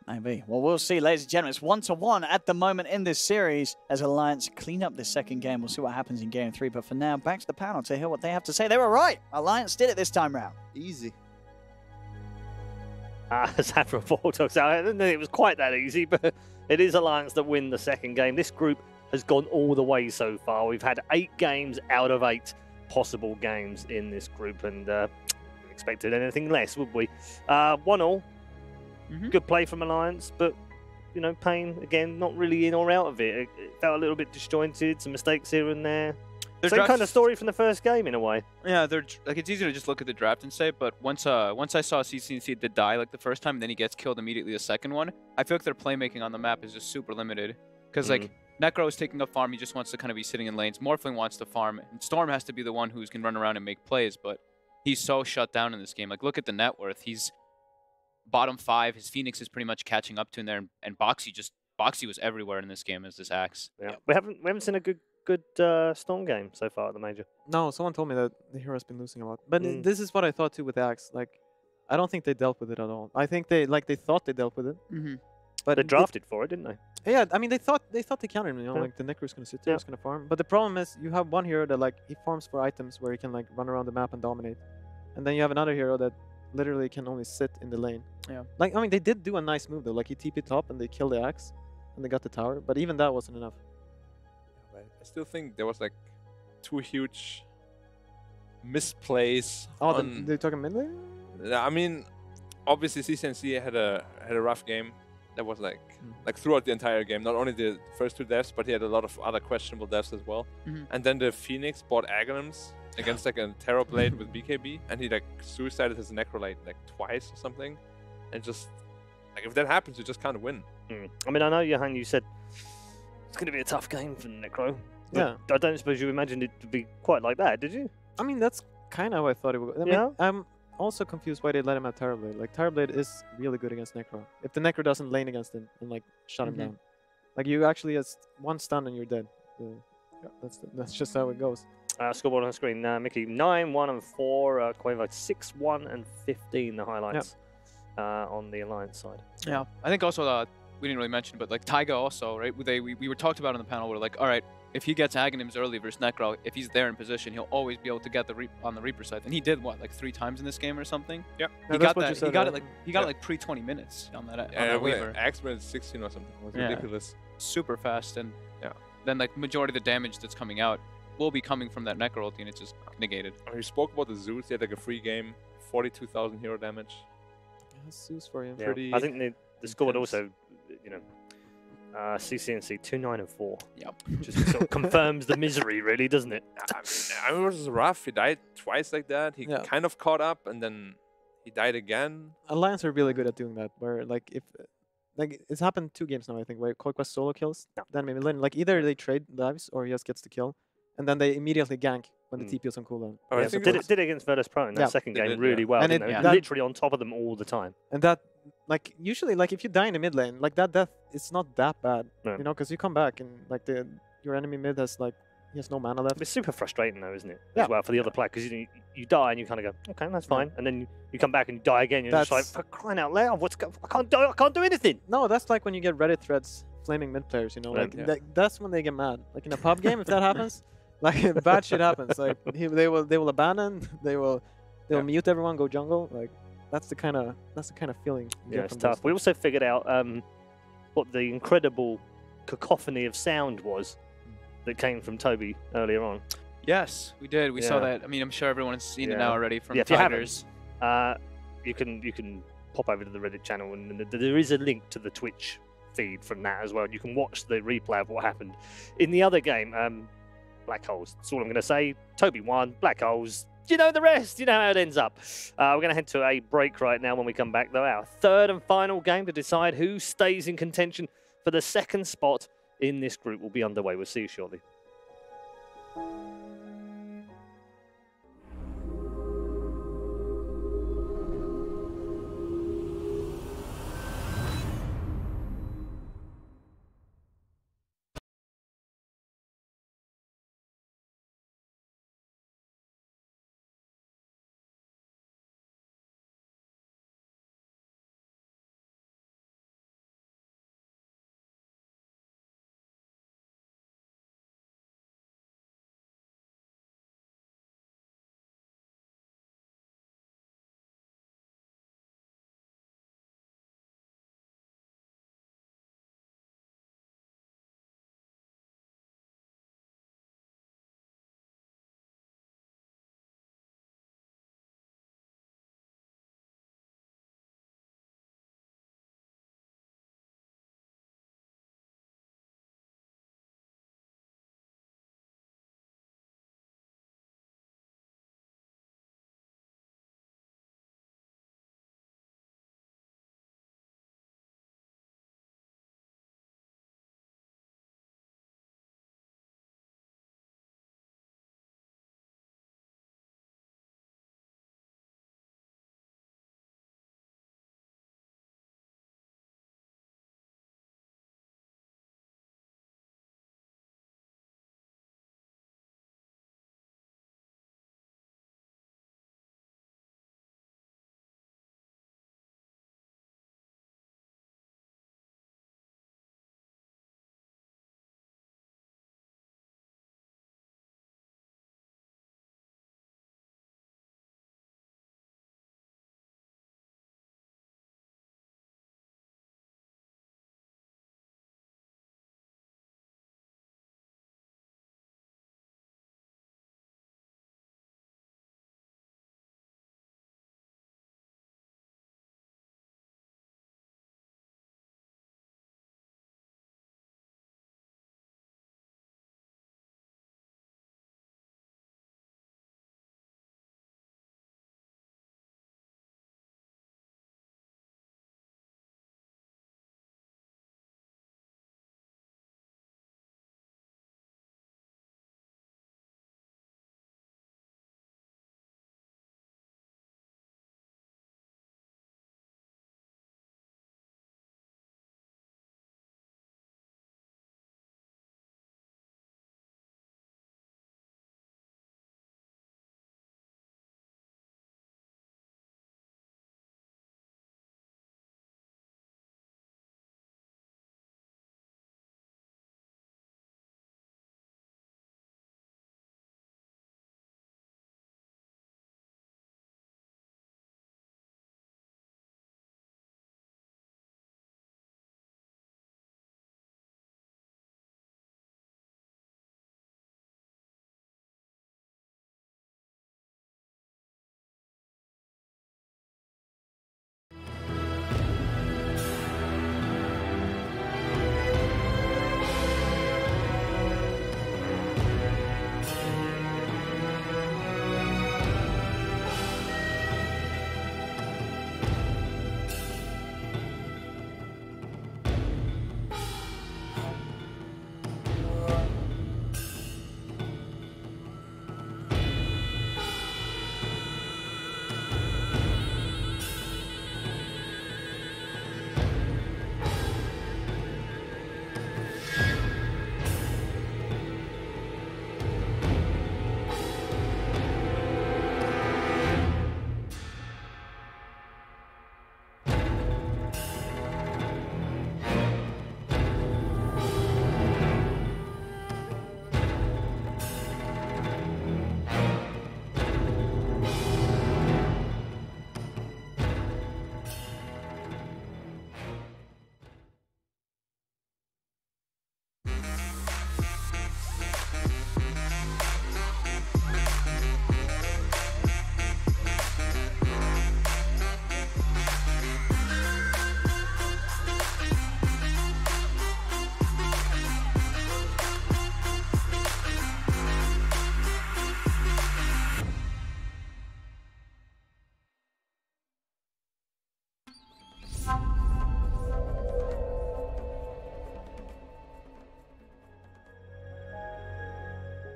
Maybe. Well, we'll see, ladies and gentlemen. It's 1-1 at the moment in this series as Alliance clean up this second game. We'll see what happens in game 3. But for now, back to the panel to hear what they have to say. They were right. Alliance did it this time round. Easy. As Afro talks out, I don't think it was quite that easy, but it is Alliance that win the second game. This group has gone all the way so far. We've had 8 games out of 8 possible games in this group, and expected anything less, would we? 1-1. Good play from Alliance, but you know, Pain again not really in or out of it. It felt a little bit disjointed, some mistakes here and there. Same kind of story from the first game in a way. Yeah, they're like, it's easy to just look at the draft and say, but once I saw CCNC did die like the first time, and then he gets killed immediately the second one, I feel like their playmaking on the map is just super limited. Because like Necro is taking up farm, he just wants to kind of be sitting in lanes. Morphling wants to farm, and Storm has to be the one who can run around and make plays, but he's so shut down in this game. Like, look at the net worth. He's bottom 5. His Phoenix is pretty much catching up to him there, and Boxy was everywhere in this game as this Axe. Yeah, we haven't seen a good Storm game so far at the Major. No, someone told me that the hero's been losing a lot. But this is what I thought too with Axe. Like, I don't think they dealt with it at all. I think they thought they dealt with it. But they drafted for it, didn't they? Yeah, I mean they thought they countered him, you know, like the Necro's gonna sit there, he's gonna farm. But the problem is you have one hero that like he farms for items where he can like run around the map and dominate. And then you have another hero that literally can only sit in the lane. Yeah. Like, I mean, they did do a nice move though. Like he TP'd top and they killed the Axe and they got the tower, but even that wasn't enough. I still think there was like 2 huge misplays. Oh, they're talking mid lane? I mean, obviously CCNC had a rough game. That was like throughout the entire game. Not only the first 2 deaths, but he had a lot of other questionable deaths as well. And then the Phoenix bought Aghanims against like a Terror Blade with BKB, and he like suicided his Necrolite like twice or something. And just like if that happens, you just can't win. I mean, I know Johan, you said it's going to be a tough game for Necro. Yeah. I don't suppose you imagined it to be quite like that, did you? I mean, that's kind of how I thought it would. I mean, I'm also confused why they let him have Terrorblade. Like, Terrorblade is really good against Necro. If the Necro doesn't lane against him and, like, shut him down. Like, you actually has 1 stun and you're dead. That's just how it goes. Scoreboard on the screen. Mickey, 9-1-4. Quavo, 6-1-15, the highlights on the Alliance side. Yeah. I think also, we didn't really mention, but, like, Taiga also, right? We were talked about on the panel, we're like, all right, if he gets Aghanims early versus Necro, if he's there in position, he'll always be able to get on the Reaper side. And he did what, like 3 times in this game or something? Yeah. He got it like pre 20 minutes on that Weaver. Axe went 16 or something. It was ridiculous. Super fast, and then like majority of the damage that's coming out will be coming from that Necro ulti, and it's just negated. We spoke about the Zeus. He had like a free game, 42,000 hero damage. Yeah, Zeus for him. Yeah. I think the scoreboard also, you know, CCNC 2-9-4. Yep. Just sort of confirms the misery, really, doesn't it? I mean, it was rough. He died twice like that. He kind of caught up, and then he died again. Alliance are really good at doing that, where like if like it's happened 2 games now, I think, where Conquest solo kills, then maybe like either they trade lives or he just gets the kill, and then they immediately gank when the TP is on cooldown. Oh, yeah, so did it against Virtus Pro in that second game really well. And literally on top of them all the time. And that, like, usually, like, if you die in the mid lane, like, that death, it's not that bad, you know, because you come back and, like, your enemy mid has, like, he has no mana left. It's super frustrating, though, isn't it? As well, for the other player, because you die and you kind of go, okay, that's fine. And then you come back and you die again. You're just like, for crying out loud, I can't do anything. No, that's like when you get Reddit threads flaming mid players. You know, like Yeah. that's when they get mad. Like in a pub game, if that happens, like bad shit happens. Like they will abandon. They will mute everyone, go jungle. Like that's the kind of feeling. You Yeah, get it's from tough. those We things. also figured out what the incredible cacophony of sound was that came from Toby earlier on. Yes, we did. We saw Yeah. that. I mean, I'm sure everyone's seen it Yeah. now already from Yeah, if you Tigers. you can pop over to the Reddit channel, and there is a link to the Twitch feed from that as well. You can watch the replay of what happened in the other game. Black holes. That's all I'm going to say. Toby won. Black holes. You know the rest. You know how it ends up. We're going to head to a break right now. When we come back, though, our third and final game to decide who stays in contention for the second spot in this group will be underway. We'll see you shortly.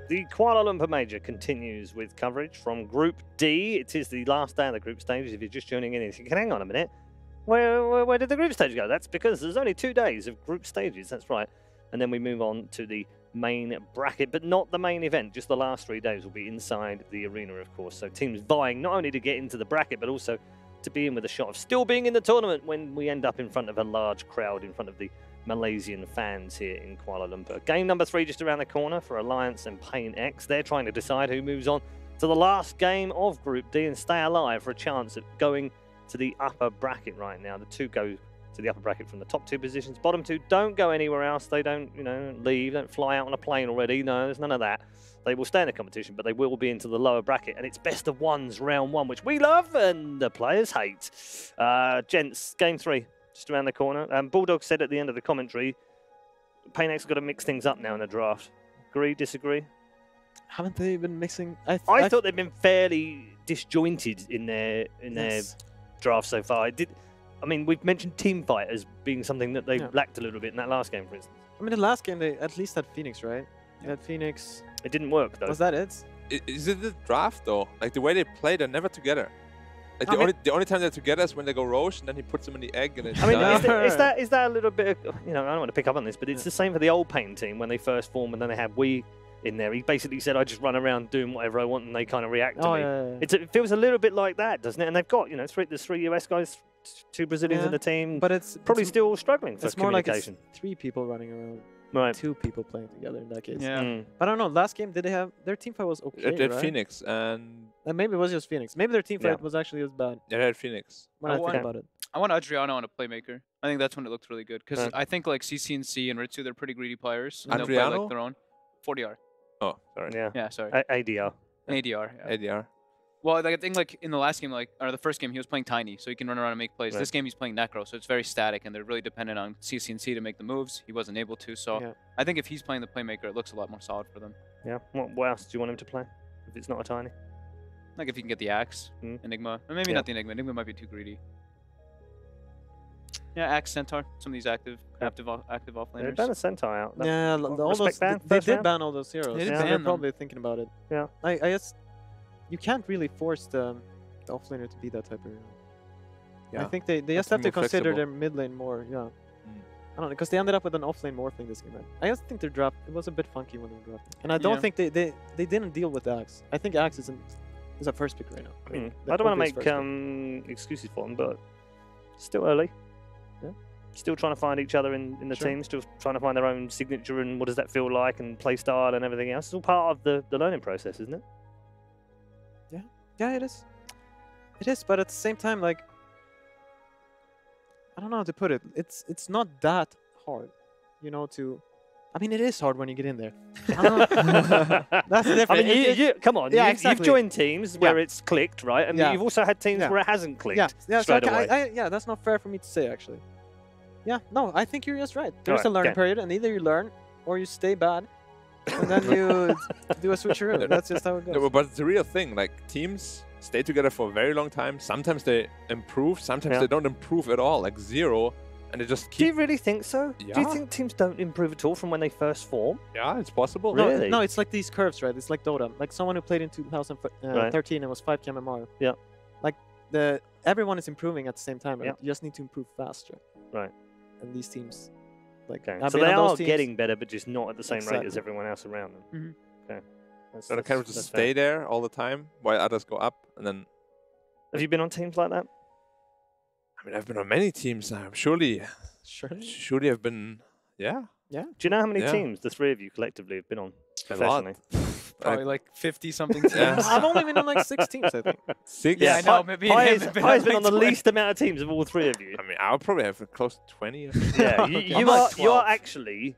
The Kuala Lumpur Major continues with coverage from Group D. It is the last day of the group stages. If you're just tuning in, you think, hang on a minute. Where did the group stage go? That's because there's only 2 days of group stages. That's right. And then we move on to the main bracket, but not the main event. Just the last 3 days will be inside the arena, of course. So teams vying not only to get into the bracket, but also to be in with a shot of still being in the tournament when we end up in front of a large crowd, in front of the Malaysian fans here in Kuala Lumpur. Game number 3 just around the corner for Alliance and PainX. They're trying to decide who moves on to the last game of Group D and stay alive for a chance at going to the upper bracket right now. The 2 go to the upper bracket from the top 2 positions. Bottom 2 don't go anywhere else. They don't, leave, don't fly out on a plane already. No, there's none of that. They will stay in the competition, but they will be into the lower bracket. And it's best of ones round 1, which we love and the players hate. Gents, game 3. Just around the corner. Bulldog said at the end of the commentary, PainX got to mix things up now in the draft. Agree, disagree? Haven't they been mixing? I thought they've been fairly disjointed in their draft so far. I mean, we've mentioned team fight as being something that they lacked a little bit in that last game, for instance. I mean, the last game they at least had Phoenix, right? They had Phoenix. It didn't work though. Was that it? Is it the draft though? Like the way they play, they're never together. Like the only time they're together is when they go Roche, and then he puts them in the egg, and it's I mean, is that a little bit of, I don't want to pick up on this, but it's the same for the old Pain team when they first formed, and then they had Wee in there. He basically said, I just run around doing whatever I want, and they kind of react to me. Yeah. It feels a little bit like that, doesn't it? And they've got, there's 3 US guys, 2 Brazilians in the team, but it's probably still struggling for it's more communication. Like it's 3 people running around. Right. 2 people playing together in that case. Yeah. But I don't know. Last game, did they have their team fight was okay? Right? Phoenix and maybe it was just Phoenix. Maybe their team fight was actually as bad. Yeah, they had Phoenix. When I think about it, I want Adriano on a playmaker. I think that's when it looked really good because I think like CCNC and Ritsu, they're pretty greedy players. And they'll play like their own 40R. Oh, sorry. Yeah, sorry. ADR. ADR. Yeah. ADR. Well, I think like in the last game, or the first game, he was playing Tiny, so he can run around and make plays. Right. This game, he's playing Necro, so it's very static, and they're really dependent on CCNC to make the moves. He wasn't able to, so I think if he's playing the playmaker, it looks a lot more solid for them. Yeah. What else do you want him to play if it's not a Tiny? Like if he can get the Axe, Enigma, or maybe not the Enigma. Enigma might be too greedy. Yeah, Axe, Centaur, some of these active offlaners. They banned a Centaur out. Yeah, all those, they did ban all those heroes. They did Yeah, ban they're them. probably thinking about it. Yeah. I guess you can't really force the offlaner to be that type of hero. Yeah. I think they just have to consider their mid lane more. Yeah. I don't know, because they ended up with an offlane morphling this game. Right? I just think their draft, it was a bit funky when they were drafting. And I don't think they didn't deal with Axe. I think Axe is a first pick right now. I mean, I don't want to make excuses for them, but still early. Yeah. Still trying to find each other in the team, still trying to find their own signature and what does that feel like and play style and everything else. It's all part of the learning process, isn't it? Yeah. Yeah, it is. It is, but at the same time, like, I don't know how to put it. It's not that hard, to... I mean, it is hard when you get in there. That's different. I mean, come on. Yeah, You've joined teams where it's clicked, right? And you've also had teams where it hasn't clicked straight away. Yeah, that's not fair for me to say, actually. Yeah, no, I think you're just right. There's a learning period, and either you learn or you stay bad, and then you do a switcheroo. That's just how it goes. No, but it's a real thing. Like, teams stay together for a very long time. Sometimes they improve. Sometimes they don't improve at all, like 0. And they just keep... Do you really think so? Yeah. Do you think teams don't improve at all from when they first form? Yeah, it's possible. Really? No, it's like these curves, right? It's like Dota. Like someone who played in 2013 and was 5 KLMajor. Yeah. Like everyone is improving at the same time. Right? You just need to improve faster. Right. And these teams, like, so they are getting better, but just not at the same rate as everyone else around them. Okay. So they kind of just stay there all the time while others go up, and then. Have you been on teams like that? I mean, I've been on many teams. Surely I've been. Yeah. Yeah. Do you know how many teams the 3 of you collectively have been on professionally? Probably like 50-something teams. I've only been on like 6 teams, I think. 6? Yeah, I know. Maybe I've been on the least amount of teams of all 3 of you. I mean, I'll probably have close to 20. Yeah, you are actually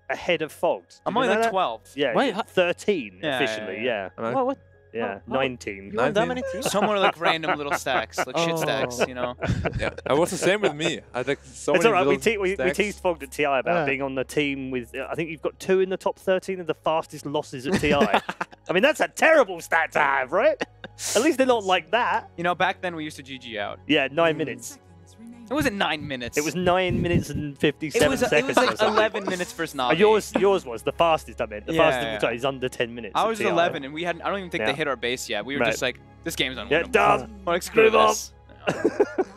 ahead of Fogged. I'm only like 12. Yeah, wait, 13 officially. Yeah. What? Yeah, 19. You won that many teams? Somewhere like random little stacks, like shit stacks, Yeah, it was the same with me. I had like so it's many all right. little We teased Fogged at TI about being on the team with. I think you've got 2 in the top 13 of the fastest losses at TI. I mean, that's a terrible stat to have, right? At least they're not like that. Back then we used to GG out. Yeah, 9 minutes. It wasn't 9 minutes. It was 9 minutes and 57 seconds. It was like 11 minutes first Navi. Yours was the fastest. I meant the fastest is under 10 minutes. I was 11, and we hadn't. I don't even think they hit our base yet. We were just like, this game's unwinnable. Yeah, done. Like, screw this.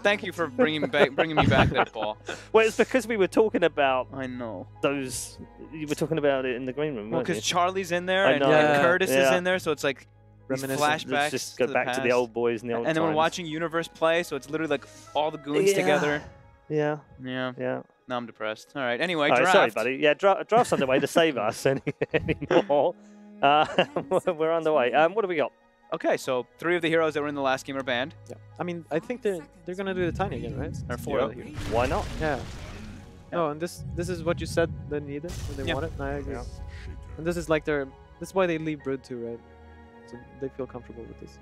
Thank you for bringing me back there, Paul. Well, it's because we were talking about. I know those. You were talking about it in the green room. Well, because Charlie's in there and Curtis is in there, so it's like these flashbacks. Let's just go back to the old boys and the old. And then we're watching Universe play, so it's literally like all the goons together. Yeah. Now I'm depressed. All right. Anyway, draft. Sorry, buddy. Yeah, draft's underway to save us anymore. We're underway. What do we got? Okay, so 3 of the heroes that were in the last game are banned. Yeah. I mean, I think they're gonna do the tiny again, right? Or 4 of the heroes. Why not? Yeah. No, and this is what you said they needed when they want it. And I agree. And this is like this is why they leave Brood too, right? So they feel comfortable with this.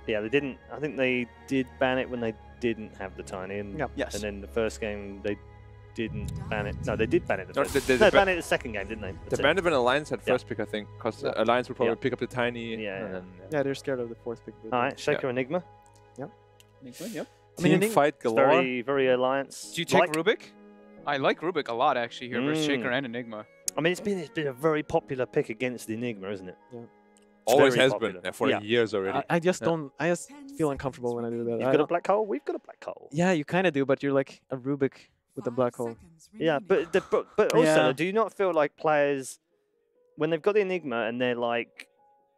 Yeah, they didn't. I think they did ban it when they didn't have the tiny, and Yes. and then the first game they didn't ban it. No, they did ban it. No, They banned it the second game, didn't they? The banned it when Alliance had first pick, I think, because Alliance would probably pick up the tiny. Yeah, yeah, they're scared of the 4th pick. All right, Shaker Enigma. Yep. Enigma, yep. I mean, Team fight galore. Very, very Alliance. Do you take Rubik? I like Rubik a lot actually here versus Shaker and Enigma. I mean, it's been a very popular pick against the Enigma, isn't it? Yeah. Always very has popular. been for years already. I just don't. I just feel uncomfortable when I do that. You've got a black hole. We've got a black hole. Yeah, you kind of do, but you're like a Rubik with a black hole. Yeah, but also, do you not feel like players, when they've got the Enigma and they're like,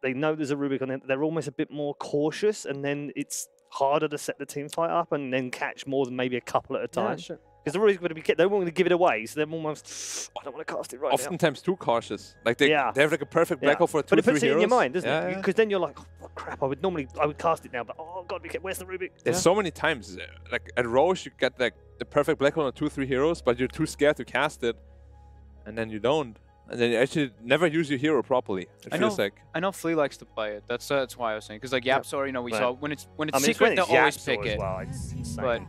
they know there's a Rubik on it, they're almost a bit more cautious, and then it's harder to set the team fight up and then catch more than maybe a couple at a time. Yeah, sure. Because they're always going to be, they don't want to give it away, so they're almost, I don't want to cast it right now. Oftentimes too cautious. Like they have like a perfect black hole for 2 But it 3 puts it heroes. in your mind, doesn't it? Yeah. Because then you're like, oh crap, I would cast it now, but oh god, where's the Rubik? There's so many times, like at Roche, you get like the perfect black hole on 2 3 heroes, but you're too scared to cast it, and then you don't, and then you actually never use your hero properly. It feels like. I know Flea likes to play it. That's why I was saying, because like Yapsor, you know, we saw when it's I mean, secret, they'll always Yapsor pick as it. well, it's insane.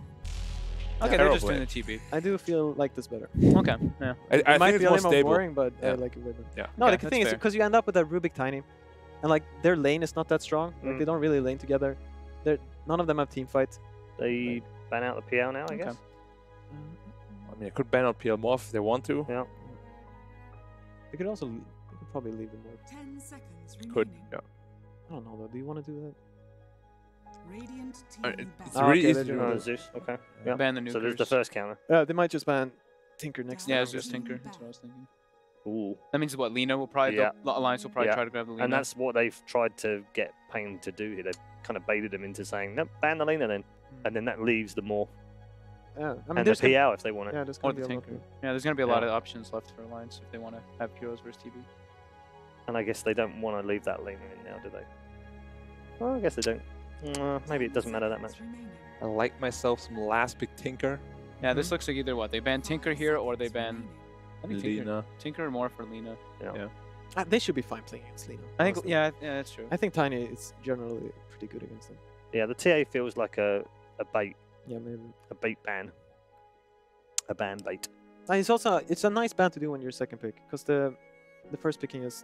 But okay, they're just doing the TB. I do feel like this better. Okay, yeah. I might think be it's a more little stable. boring, but I like it better. No, the thing is because you end up with a Rubik Tiny, and like their lane is not that strong. Like they don't really lane together. None of them have team fight. They ban out the PL now, I guess. I mean, I could ban out PL more if they want to. Yeah. They could also. They could probably leave them more. 10 seconds remaining. Could, yeah. I don't know though. Do you want to do that? Radiant team It's really easy to No, do. Zeus. Okay. Yeah. Ban the So there's nukers. the first counter. They might just ban Tinker next Yeah, time. it's just Tinker. That's what I was thinking. Ooh. That means what Lina will probably, the Alliance will probably try to grab the Lina. And that's what they've tried to get Pain to do here. They've kind of baited him into saying, no, ban the Lina then. And then that leaves the more. Yeah, I mean, And the there's gonna- PL if they want it. Yeah, there's Or gonna the be a lot. Tinker. Yeah, there's going to be a lot of options left for Alliance if they want to have heroes versus TB. And I guess they don't want to leave that Lina in now, do they? Well, I guess they don't. Maybe it doesn't matter that much. I like myself some last pick Tinker. Yeah, this looks like either what. They ban Tinker here or they ban I think Lina. Tinker or more for Lina. Yeah. They should be fine playing against Lina. I think, honestly. yeah, that's true. I think Tiny is generally pretty good against them. Yeah, the TA feels like a bait. Yeah, maybe. A bait ban. A ban bait. It's a nice ban to do when you're second pick, because the first picking is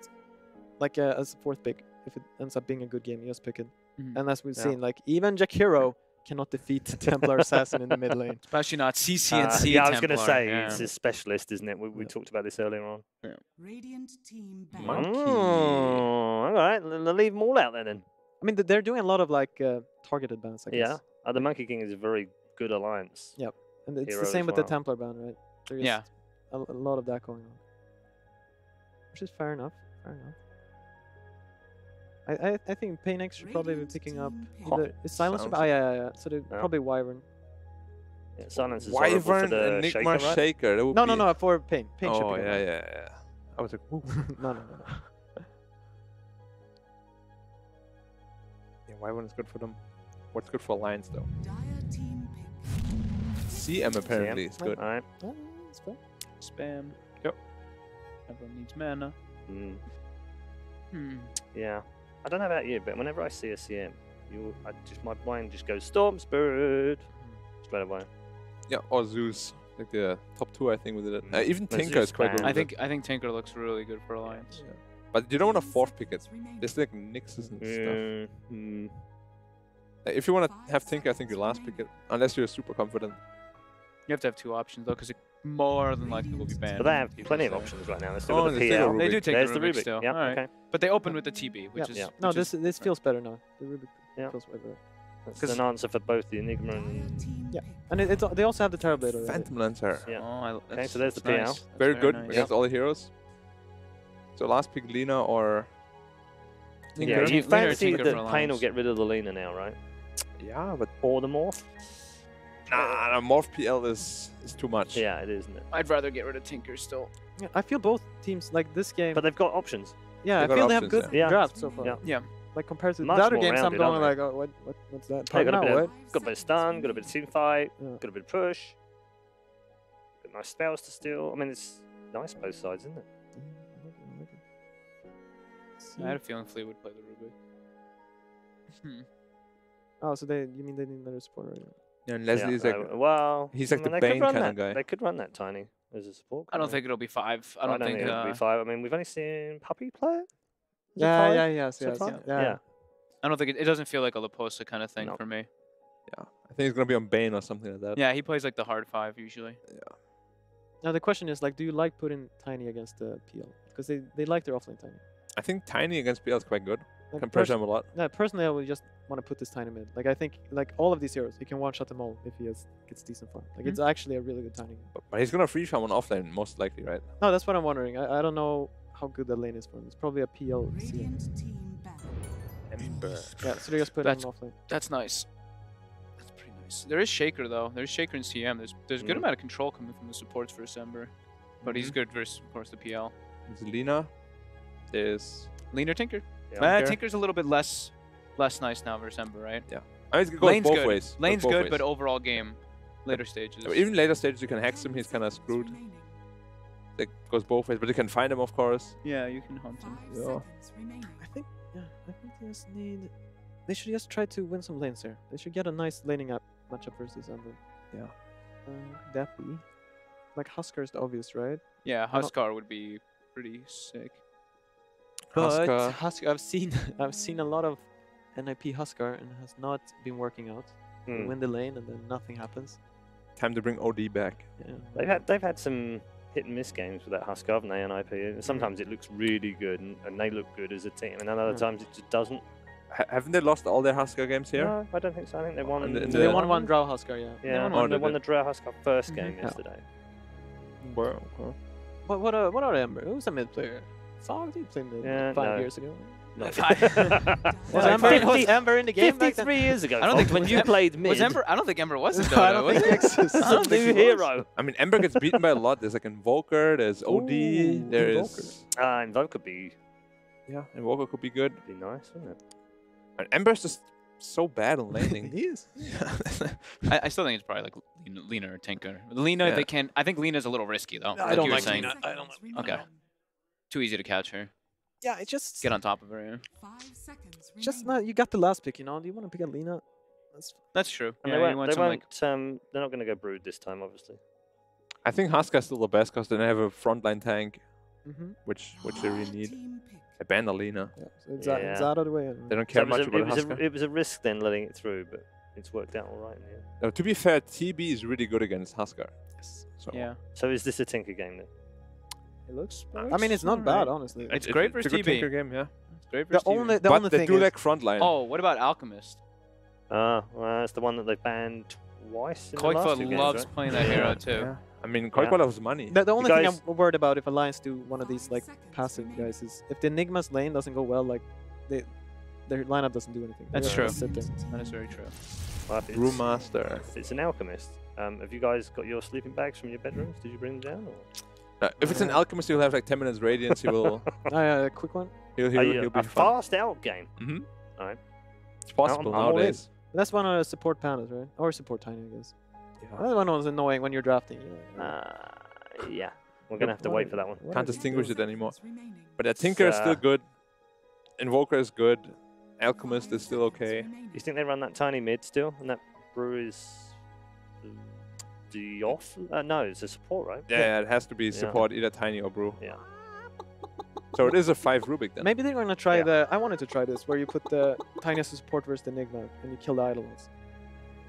like as a 4th pick. If it ends up being a good game, you just pick it. And as we've seen, like even Jack Hero cannot defeat Templar Assassin in the mid lane. Especially not CC&C Yeah, I was going to Templar, say yeah. it's a specialist, isn't it? We talked about this earlier on. Yeah. Radiant team ban. Oh, all right. They'll leave them all out there then. I mean, they're doing a lot of like targeted bans. I guess. Yeah. The Monkey King is a very good alliance. Yep. And it's hero the same as with well. the Templar ban, right? There's Yeah. a lot of that going on. Which is fair enough. Fair enough. I think PainX should probably be picking up either is Silence or yeah. So they're probably Wyvern. Yeah, Silence is horrible for Wyvern, the Enigma, Shaker, right? Shaker. That would No, be... no, for Pain. Pain should Oh, pick yeah, up. yeah. I was like, ooh. No. Yeah, Wyvern is good for them. What's good for Alliance, though? Dire team pick. CM apparently is good. All right. Yeah, it's fair. Spam. Yep. Everyone needs mana. Yeah. I don't know about you, but whenever I see a CM, my mind just goes Storm Spirit straight away. Yeah, or Zeus. Like the top 2, I think, with it. Even But Tinker Zeus is quite ban. good. I with it. think Tinker looks really good for Alliance. But you don't want to 4th pick it. There's like Nixes and stuff. If you want to have Tinker, I think you last pick it, unless you're super confident. You have to have 2 options though, because it more than likely will be banned. But they have plenty of options right now. They're still got the they still PL. They do take There's the Rubik, Rubik. still. Yeah, All right. okay. But they open with the TB, which is... Yeah. which No, is- this feels better now. The Rubik Yeah. feels way better. That's an answer for both the Enigma and... Yeah, and they also have the Terror Blade already. Phantom Lancer. Yeah. Oh, Okay, so there's the that's PL. nice. That's Very good nice. against all the heroes. So last pick Lina or... Yeah, Tinker. you fancy Tinker that for Pain will Alliance. get rid of the Lena now, right? Yeah, but... Or the Morph? Nah, Morph PL is too much. Yeah, it is, isn't it? I'd rather get rid of Tinker still. Yeah, I feel both teams like this game. But they've got options. Yeah, They've I got feel they have options, good yeah. drafts so far. Yeah. Yeah. Like compared to Much the other more games, I'm rounded, going aren't like, oh, what's that? They got a bit Now, of, got a bit of stun, got a bit of team fight, Yeah. got a bit of push. Got nice spells to steal. I mean, it's nice both sides, isn't it? I had a feeling Flea would play the Rubik. Oh, so you mean they need another support right now? Yeah, and Leslie is like... well, he's like I mean, the they could Bane run kind of that. guy. They could run that Tiny as a support. I don't couldn't think it'll be 5. I they? don't think... it'll be 5. I mean, we've only seen Puppy play it. Is it Yeah, 5 yeah, yes, so yes, far? yeah. I don't think it doesn't feel like a Laposa kind of thing No. for me. Yeah, I think it's gonna be on Bane or something like that. Yeah, he plays like the hard 5 usually. Now the question is, like, do you like putting Tiny against the PL? Because they like their offlane Tiny. I think Tiny against PL is quite good. Like, Can pressure him a lot. Yeah, personally, I would just want to put this Tiny mid. Like, I think, like, all of these heroes, he can one-shot them all if he gets decent farm. Like, it's actually a really good Tiny game. But he's gonna free farm on offlane, most likely, right? No, that's what I'm wondering. I don't know how good that lane is for him. It's probably a PL. Radiant team back. Ember. Yeah, so they just put him offlane. That's nice. That's pretty nice. There is Shaker though. There's Shaker in CM. There's a good amount of control coming from the supports for Ember. But he's good versus, of course, the PL. There's Lina. There's... Leaner Tinker. Yeah, Tinker's a little bit less nice now versus Ember, right? Yeah. I mean, it goes both ways. Lane's Goes both good, ways. but overall game, later stages. Even later stages, you can hex him. He's kind of screwed. It goes both ways, but you can find him, of course. Yeah, you can hunt him. Yeah. I think they just need... They should just try to win some lanes here. They should get a nice laning up matchup versus Ember. Yeah. Could that be? Like, Huskar is the obvious, right? Yeah, Huskar would be pretty sick. But Huskar. I've seen a lot of NIP Huskar and it has not been working out. They win the lane and then nothing happens. Time to bring OD back. Yeah. They've had some hit and miss games with that Huskar, haven't they, NIP? And sometimes it looks really good and they look good as a team, and then other times it just doesn't. Haven't they lost all their Huskar games here? No, I don't think so. I think they won. They won one draw Huskar, yeah. Yeah, they won the draw Huskar first game yesterday. Well, What are Ember? Who's a mid player? Sog, did you play mid 5 years ago? No. Was Ember in the game back then? 53 years ago. I don't think when you played mid. Was Ember? I don't think Ember was in No, I Dota. don't was think it? X is Some new hero. I mean, Ember gets beaten by a lot. There's like Invoker, there's OD, there is... Invoker could be... Yeah, Invoker could be good. Be nice, wouldn't it? And Ember's just so bad on laning. He is. I still think it's probably like Lina or Tinker. Lina, they can. I think Lina's a little risky though. I don't you were like saying. Lina. I don't like Okay. Too easy to catch her. Yeah, it just... Get on top of her. Yeah. 5 seconds Just not... You got the last pick, you know? Do you want to pick a Lina? That's true. And Yeah, they you won't, want they some, won't, they're not going to go Brood this time, obviously. I think Huskar's still the best because they have a frontline tank, Mhm. which they really need. They banned Alina. Yeah, so it's out of the way. They don't care much about Huskar. It was a risk then letting it through, but it's worked out all right in the end. No, to be fair, TB is really good against Huskar. Yes. So Yeah. So is this a Tinker game then? It looks... I mean, it's not bad, honestly. It's great It's versus a good TB. Tinker game, yeah. It's great The versus TB. only But they thing do is... like frontline. Oh, what about Alchemist? Well, it's the one that they banned twice in the last 2 Koikfa games, loves right? playing that hero too. Yeah. I mean, Koikwa loves money. The only thing guys- I'm worried about if Alliance do one of these like passive guys is if the Enigma's lane doesn't go well, like their lineup doesn't do anything. That's They true. just sit there. That is very true. Well, if it's- Brewmaster. if it's an alchemist. Have you guys got your sleeping bags from your bedrooms? Did you bring them down? Or? If it's an alchemist, he'll have like 10 minutes radiance. He will. A quick one. He'll be a fun. fast out game. Mm-hmm. All right. It's possible I'm all in. nowadays. That's one of the support pandas, right? Or support tiny, I guess. Yeah. That one was annoying when you're drafting. Yeah. We're gonna have to wait for that one. Can't distinguish it anymore. But yeah, Tinker is still good. Invoker is good. Alchemist is still okay. You think they run that tiny mid still, and that brew is the off? No, it's a support, right? Yeah, it has to be Yeah. support either tiny or brew. Yeah. So it is a 5 Rubik then. Maybe they're going to try the... I wanted to try this, where you put the tiniest support versus the Enigma, and you kill the idle ones.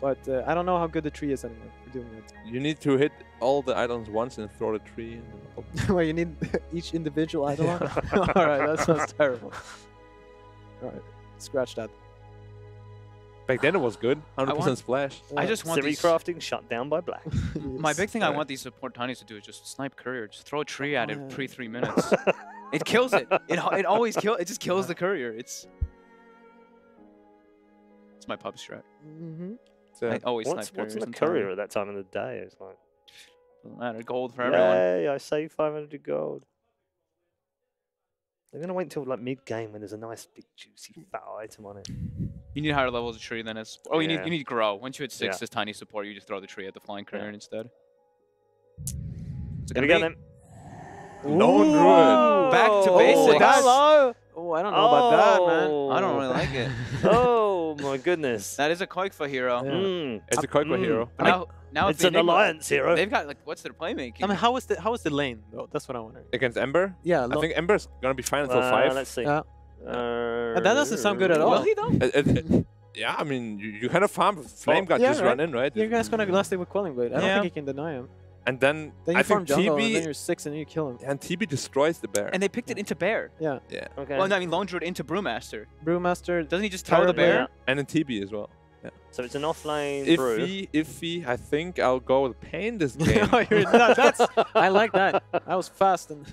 But I don't know how good the tree is anymore for doing that. You need to hit all the islands once and throw the tree. Well, you need each individual idle one? Alright, that sounds terrible. Alright, scratch that. Back then it was good. 100% splash. I just want Siri these... crafting shut down by black. My big thing I want these support tinies to do is just snipe courier. Just throw a tree at it pre 3 minutes. It kills it. It always kills. It just kills the courier. It's my pub strat. I always snipe couriers. What's in the courier at that time of the day? It's like doesn't matter. Gold for everyone. Yay! I saved 500 gold. They're gonna wait until like mid-game when there's a nice big juicy fat item on it. You need higher levels of tree than it's. Oh, you need grow. Once you hit 6, Yeah. this tiny support, you just throw the tree at the flying courier instead. Here we go then. Lone Druid. Back to basics. Hello. Oh, I don't know about that, man. I don't really like it. Oh my goodness. That is a Koikfa hero. It's a Koikfa hero. Now it's an alliance hero. They've got like, what's their playmaking? I mean, how is the lane though? That's what I wonder. Against Ember? Yeah, I think Ember's gonna be fine until 5. Let's see. That doesn't sound good at all. Will he though? Yeah, I mean, you kind of farm Flame God just run in, right? You guys gonna last it with Quelling Blade. I don't think you can deny him. And then you I farm think jungle, and then TB you're 6 and you kill him. and TB destroys the bear. And they picked it into bear. Yeah. Yeah. Okay. Well, no, I mean Lone Druid into Brewmaster. Brewmaster. Doesn't he just throw the bear? And then TB as well. Yeah. So it's an offlane brew. Iffy. I think I'll go with Pain this game. I like that. I was fast and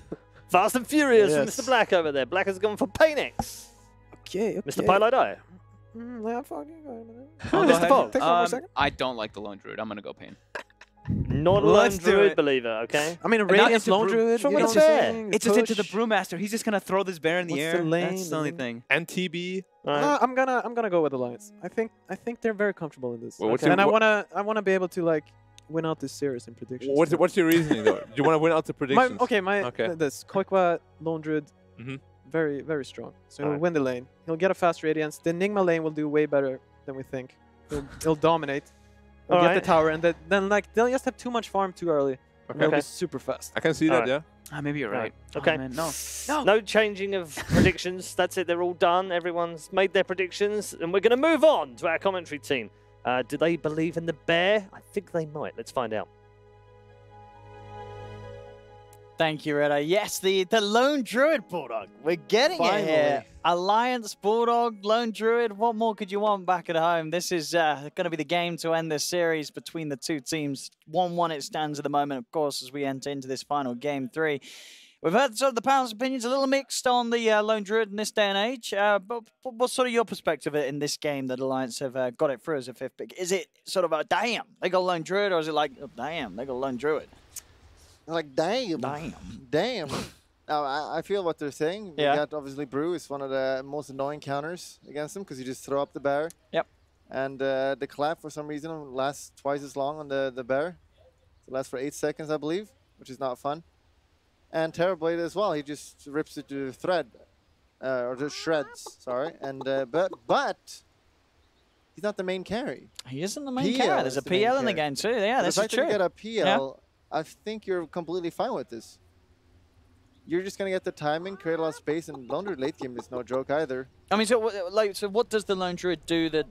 furious Yes. from Mr. Black over there. Black has gone for PainX. Okay. Mr. Pilot Eye. Yeah, fucking go. I'll go Mr. ahead. Paul, take one more second. I don't like the Lone Druid. I'm gonna go Pain. Not a Let's Lone do Druid it. believer, okay? I mean, a And not Radiant into Lone Brew- Druid. From you know what's what I'm there? saying? It's just into the Push. Brewmaster. He's just gonna throw this bear in the What's air. the lane, That's the only man? thing. And TB. I'm gonna go with Alliance. I think they're very comfortable in this. Well, what's and your- I wanna be able to like win out this series in predictions. What's your reasoning though? Do you want to win out the predictions? This Koikwa Lone Druid, very very strong. So he'll win the lane. He'll get a fast Radiance. The Enigma lane will do way better than we think. He'll dominate. He'll get the tower, and then like they'll just have too much farm too early. And they'll be super fast. I can see that. Yeah. Maybe you're right. Okay. Oh, man, no. No changing of predictions. That's it. They're all done. Everyone's made their predictions. And we're going to move on to our commentary team. Do they believe in the bear? I think they might. Let's find out. Thank you, Reda. Yes, the Lone Druid Bulldog. We're getting it here. Alliance Bulldog, Lone Druid. What more could you want back at home? This is going to be the game to end this series between the two teams. 1-1 it stands at the moment, of course, as we enter into this final game 3. We've heard sort of the panel's opinions a little mixed on the Lone Druid in this day and age. But what's sort of your perspective in this game that Alliance have got it through as a 5th pick? Is it sort of a damn, they got Lone Druid, or is it like, oh, damn, they got Lone Druid? Like, damn. Now, I feel what they're saying. Yeah. We got, obviously, Brew is one of the most annoying counters against them because you just throw up the bear. Yep. And the clap, for some reason, lasts twice as long on the bear. It lasts for 8 seconds, I believe, which is not fun. And Terrorblade as well. He just rips it to thread, or just shreds, sorry. And but he's not the main carry. He isn't the main carry. There's a PL in the game too. Yeah, that's true. If you get a PL, I think you're completely fine with this. You're just gonna get the timing, create a lot of space, and Lone Druid late game is no joke either. I mean, so what does the Lone Druid do that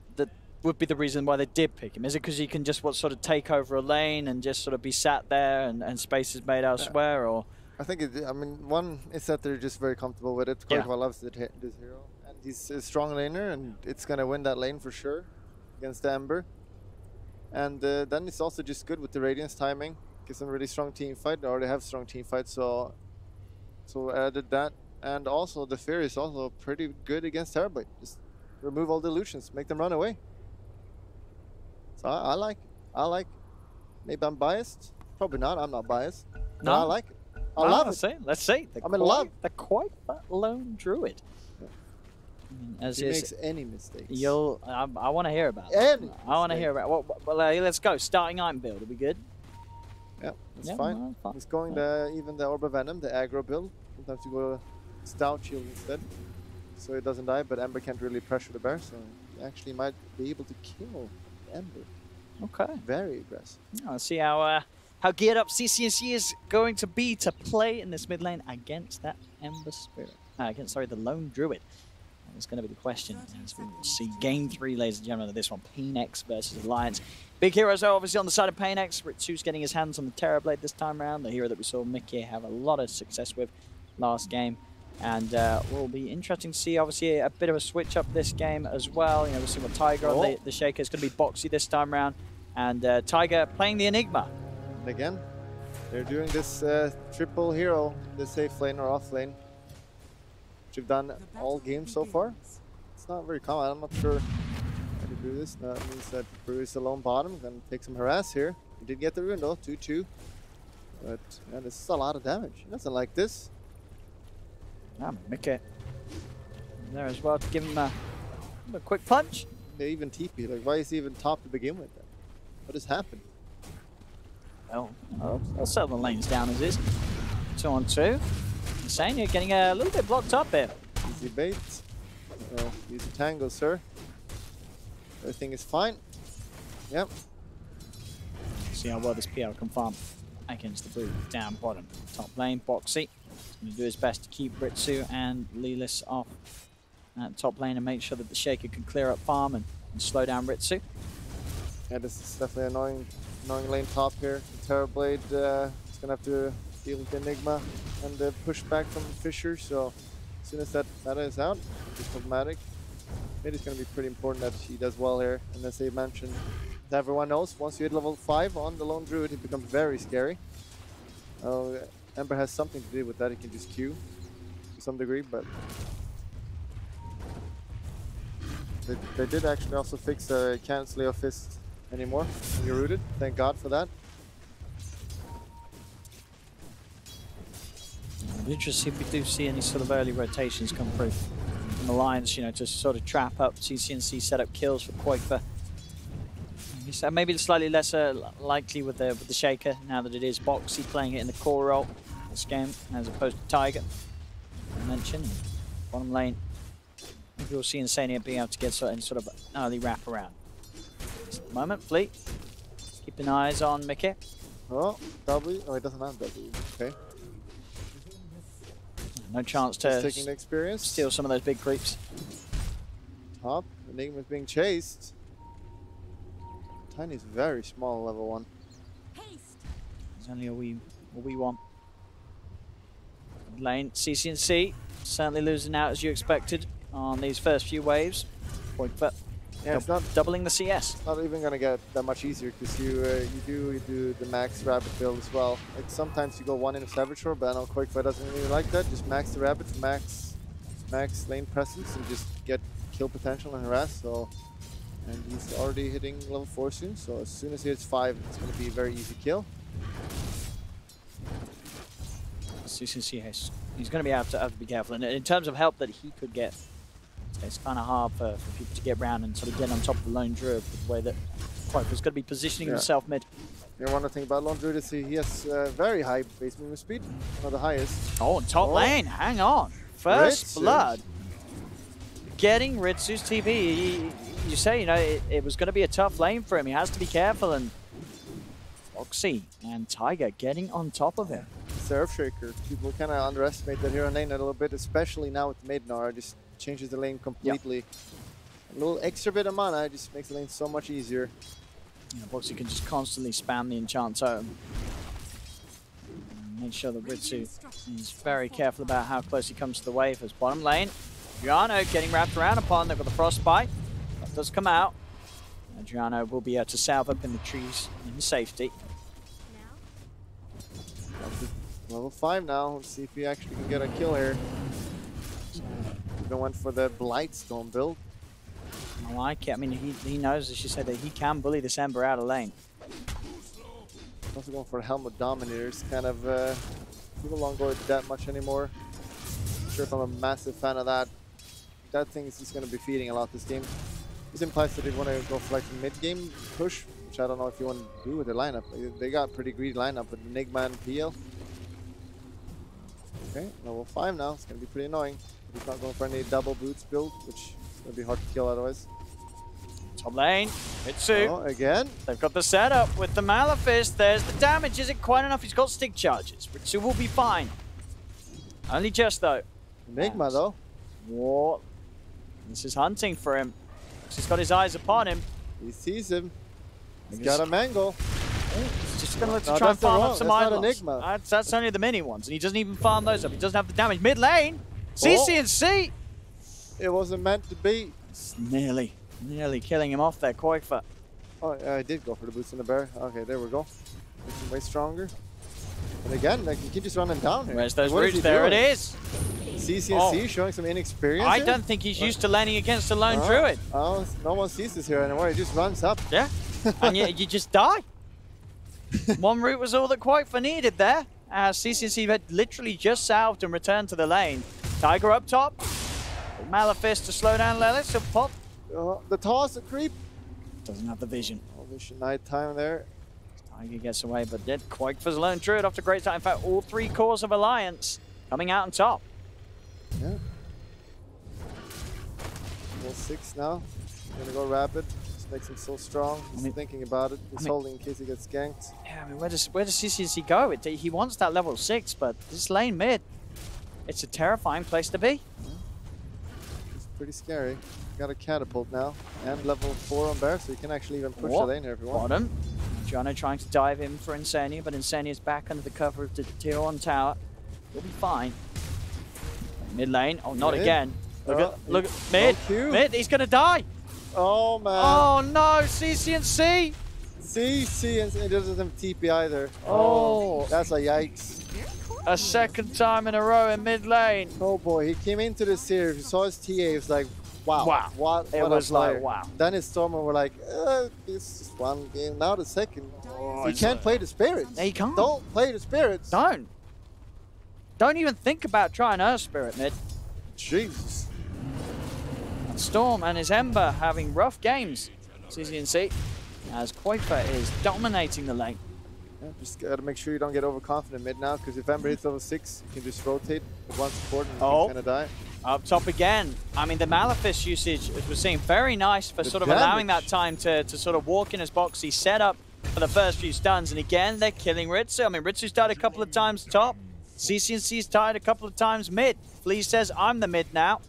would be the reason why they did pick him? Is it because he can just sort of take over a lane and just sort of be sat there and space is made elsewhere, or? I think one is that they're just very comfortable with it. Koikwa loves this hero, and he's a strong laner, and it's gonna win that lane for sure against the Ember. And then it's also just good with the Radiance timing. Gives them a really strong team fight. They already have strong team fight, so added that. And also the Fear is also pretty good against Terrorblade. Just remove all the illusions, make them run away. So I like it. Maybe I'm biased. Probably not. I'm not biased. No, I like it. I love it. Let's see. I'm in love. The quite Lone Druid. As he makes any mistakes. I want to hear about it. I want to hear about it. Well, let's go. Starting item build. Are we good? Yeah, that's fine. He's going even the Orb of Venom, the aggro build. Sometimes you go Stout Shield instead, so it doesn't die, but Ember can't really pressure the bear, so he actually might be able to kill Ember. Okay. Very aggressive. Let's see how how geared up CCNC is going to be to play in this mid lane against that Ember Spirit. Against, sorry, the Lone Druid. That's going to be the question as we will see Game 3, ladies and gentlemen, of this one. PainX versus Alliance. Big heroes are obviously on the side of PainX. Ritsu's getting his hands on the Terrorblade this time around, the hero that we saw Mickey have a lot of success with last game. And will be interesting to see, obviously, a bit of a switch up this game as well. You know, we'll see what Tiger on the Shaker is going to be boxy this time around. And Tiger playing the Enigma. And again, they're doing this triple hero, the safe lane or off lane, which we've done all games so far. It's not very common. I'm not sure how to do this. That means that Brew is alone bottom, then take some harass here. He did get the rune though, 2-2. But yeah, this is a lot of damage. He doesn't like this. Mickey there as well to give him a quick punch. They even TP. Like, why is he even top to begin with? Then? What has happened? Well, I'll settle the lanes down as is. 2-on-2. Insane, you're getting a little bit blocked up here. Easy bait. Oh, use a tango, sir. Everything is fine. Yep. See how well this PL can farm against the Brew down bottom. Top lane, Boxy. Going to do his best to keep Ritsu and Lelis off at top lane and make sure that the Shaker can clear up farm and slow down Ritsu. Yeah, this is definitely annoying lane top here. The Terrorblade is going to have to deal with the Enigma and the pushback from Fisher, so as soon as that meta is out, it's problematic. Mid is going to be pretty important that he does well here, and as I mentioned, as everyone knows, once you hit level 5 on the Lone Druid, it becomes very scary. Ember has something to do with that, he can just Q to some degree, but they did actually also fix can't Leo Fist anymore when you're rooted, thank God for that. Interesting if we do see any sort of early rotations come through from Alliance, you know, to sort of trap up CCNC set up kills for Quaker. Maybe slightly less likely with the Shaker now that it is Boxy playing it in the core role this game as opposed to Tiger. I mentioned bottom lane. Maybe we'll see Insania being able to get sort of early wrap around. At the moment, Fleet keeping eyes on Mickey. Oh, W. Oh, it doesn't have W. Okay. No chance to taking the experience. Steal some of those big creeps. Top, Enigma is being chased. Tiny's very small, level 1. There's only a wee one. Lane, CCNC, certainly losing out as you expected on these first few waves. But yeah, it's not doubling the CS. It's not even gonna get that much easier because you do the max rabbit build as well. Like sometimes you go 1 in a Savage Shore, but I know Quakefight doesn't really like that. Just max the rabbit for max lane presence and just get kill potential and harass. So, and he's already hitting level 4 soon. So as soon as he hits 5, it's gonna be a very easy kill. CCNC he's going to be able to be careful. And in terms of help that he could get, it's kind of hard for people to get around and sort of get on top of the Lone Druid with the way that Quaker's going to be positioning himself mid. Yeah, one thing about Lone Druid is he has very high base movement speed, one of the highest. Oh, and top lane, hang on. First blood. Getting Ritsu's TP. You say, you know, it was going to be a tough lane for him. He has to be careful. And Foxy and Tiger getting on top of him. Surf Shaker. People kind of underestimate that hero lane a little bit, especially now with Maidnar. Just changes the lane completely. Yep. A little extra bit of mana just makes the lane so much easier. Yeah, Boxy can just constantly spam the enchant tome. Make sure that Ritsu is very careful about how close he comes to the wave as bottom lane. Adriano getting wrapped around upon. They've got the Frostbite. That does come out. Adriano will be able to salve up in the trees in safety. Level 5 now. Let's see if he actually can get a kill here. He went for the Blightstone build. I like it. I mean, he knows, as you said, that he can bully this Ember out of lane. Also going for Helmet Dominators. Kind of, people don't go that much anymore. Not sure if I'm a massive fan of that. That thing is just going to be feeding a lot this game. This implies that they want to go for like a mid-game push, which I don't know if you want to do with the lineup. They got pretty greedy lineup with Enigma and PL. Okay, level 5 now. It's going to be pretty annoying. He's not going for any double boots build, which is going to be hard to kill otherwise. Top lane, Mitsu. Oh, again. They've got the setup with the Malefice. There's the damage. Is it quite enough? He's got stick charges. Mitsu will be fine. Only just, though. Enigma, though. What? This is hunting for him. He's got his eyes upon him. He sees him. He's got a mango. He's just going to look to try and farm up some Enigma. That's only the mini ones, and he doesn't even farm those up. He doesn't have the damage. Mid lane, CC&C. It wasn't meant to be. It's nearly killing him off there, Koifa. Oh, I did go for the boots in the bear. Okay, there we go. Makes him way stronger. And again, like, you can just run him down here. Where's those roots? There it is. CC&C showing some inexperience. I don't think he's used to laning against a lone druid. Oh, no one sees this here anymore. He just runs up. Yeah, and you just die. One root was all that Koifa needed there. CC&C had literally just salved and returned to the lane. Tiger up top. Malefice to slow down Lilith. He'll pop. The toss, the creep. Doesn't have the vision. Oh, vision night time there. Tiger gets away, but did Koifa's lone druid off to great time. In fact, all 3 cores of Alliance coming out on top. Yeah. Level 6 now. Gonna go rapid. Just makes him so strong. He's thinking about it. He's holding in case he gets ganked. Yeah, I mean, where does CC&C go? He wants that level 6, but this lane mid, it's a terrifying place to be. It's pretty scary. Got a catapult now, and level 4 on bear, so you can actually even push the lane here if you want. Bottom. Gianno trying to dive in for Insania, but Insania is back under the cover of the tier 1 tower. He'll be fine. Mid lane. Oh, not again. Look at mid. Mid. He's gonna die. Oh man. Oh no. CC&C. CC&C. It doesn't have TP either. Oh. That's a yikes. A second time in a row in mid lane. Oh boy. He came into the series. He saw his TA. He was like, wow. Wow. What it was like, wow. Then his Stormer were like, this is one game. Now the second. You can't play the spirits. No, you can't. Don't play the spirits. Don't even think about trying Earth Spirit mid. Jesus. And Storm and his Ember having rough games. CC&C as Koifa is dominating the lane. Yeah, just gotta make sure you don't get overconfident mid now, because if Ember hits level 6, you can just rotate with one support and you kind of die. Up top again. I mean, the Malefice usage, as we're seeing, very nice for sort of allowing that time to sort of walk in his box. He set up for the first few stuns, and again, they're killing Ritsu. I mean, Ritsu's died a couple of times top. CC&C's tied a couple of times mid. Flea says, I'm the mid now.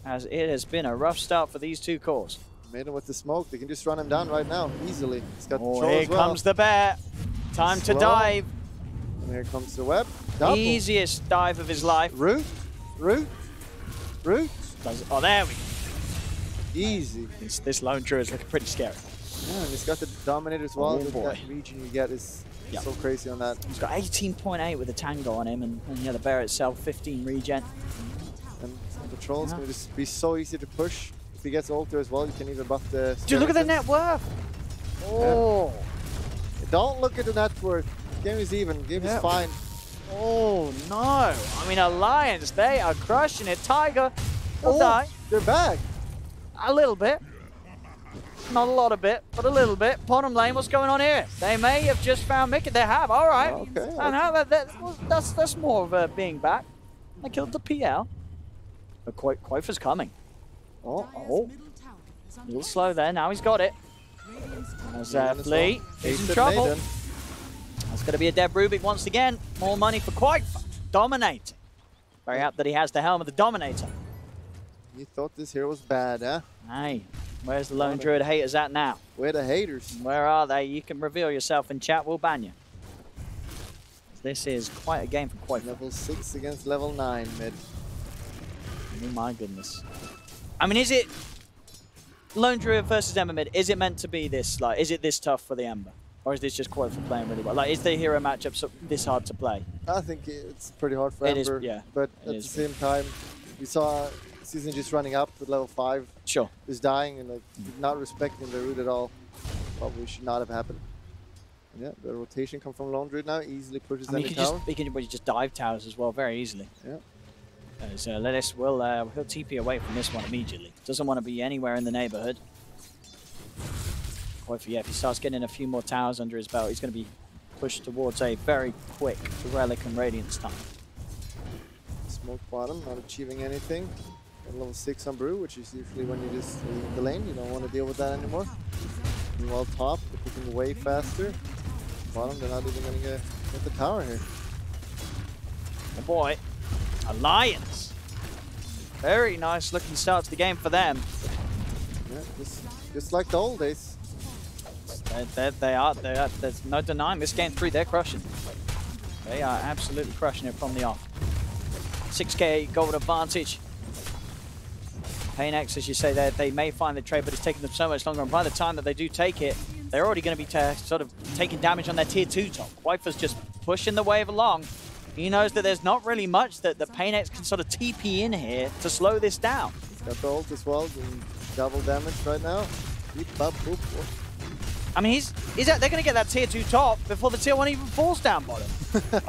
As it has been a rough start for these 2 cores. Made him with the smoke. They can just run him down right now, easily. He's got the troll Here as well. comes the bear. Time to dive. And here comes the web. Double. Easiest dive of his life. Root. Oh, there we go. Easy. This lone druid is looking pretty scary. Yeah, and he's got the Dominator as well. That region you get is so crazy on that. He's got 18.8 with the Tango on him, and yeah, the bear itself, 15 regen. And the troll's going to just be so easy to push. If he gets Alter as well, you can even buff the... Dude, look at the net worth! Oh! Yeah. Don't look at the net worth. Game is even. Game is fine. Oh, no. I mean, Alliance, they are crushing it. Tiger, he'll die. They're back. A little bit. Not a lot of bit, but a little bit. Bottom lane, what's going on here? They may have just found Mickey. They have, all right. Okay. I know, that's more of being back. They killed the PL. But Koifa's coming. Oh. A little slow there. Now he's got it. As Flea is in trouble. Maiden. That's going to be a dead Rubik once again. More money for Koifa. Dominating. Very apt that he has the helm of the Dominator. You thought this here was bad, huh? Hey, where's the Lone Druid haters at now? Where the haters? Where are they? You can reveal yourself in chat. We'll ban you. This is quite a game for Koifa. Level 6 against level 9 mid. Oh my goodness. I mean, is it Lone Druid versus Ember mid? Is it meant to be this? Like, is it this tough for the Ember? Or is this just Koifa playing really well? Like, is the hero matchup this hard to play? I think it's pretty hard for Ember. Yeah. But at the same time, we saw Season just running up with level 5. Sure. Is dying and like not respecting the root at all. Probably should not have happened. And yeah, the rotation come from Lone Druid now. Easily pushes them in tower. You can just dive towers as well very easily. Yeah. So Lilith will he'll TP away from this one immediately. Doesn't want to be anywhere in the neighborhood. Or if he starts getting a few more towers under his belt, he's going to be pushed towards a very quick Relic and Radiance time. Smoke bottom, not achieving anything. Level 6 on Brew, which is usually when you just leave the lane. You don't want to deal with that anymore. Meanwhile, top, they're picking way faster. Bottom, they're not even going to get the tower here. Oh boy, Alliance. Very nice looking start to the game for them. Yeah, just like the old days. They are. There's no denying this game 3, they're crushing. They are absolutely crushing it from the off. 6k gold advantage. PainX, as you say, they may find the trade, but it's taking them so much longer. And by the time that they do take it, they're already going to be sort of taking damage on their tier 2 top. Wifer's just pushing the wave along. He knows that there's not really much that the PainX can sort of TP in here to slow this down. Got the ult as well, doing double damage right now. I mean, they're going to get that tier 2 top before the tier 1 even falls down bottom.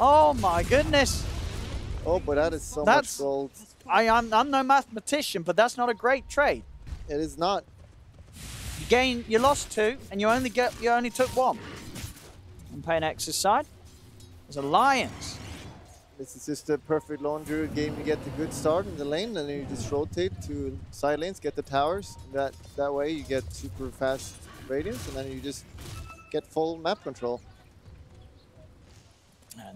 Oh my goodness. Oh, but that is so much gold. I'm no mathematician, but that's not a great trade. It is not. You lost 2, and you only took 1. On PainX's side, there's Alliance. This is just a perfect lone druid game. You get the good start in the lane, and then you just rotate to side lanes, get the towers. That way you get super fast radiance, and then you just get full map control.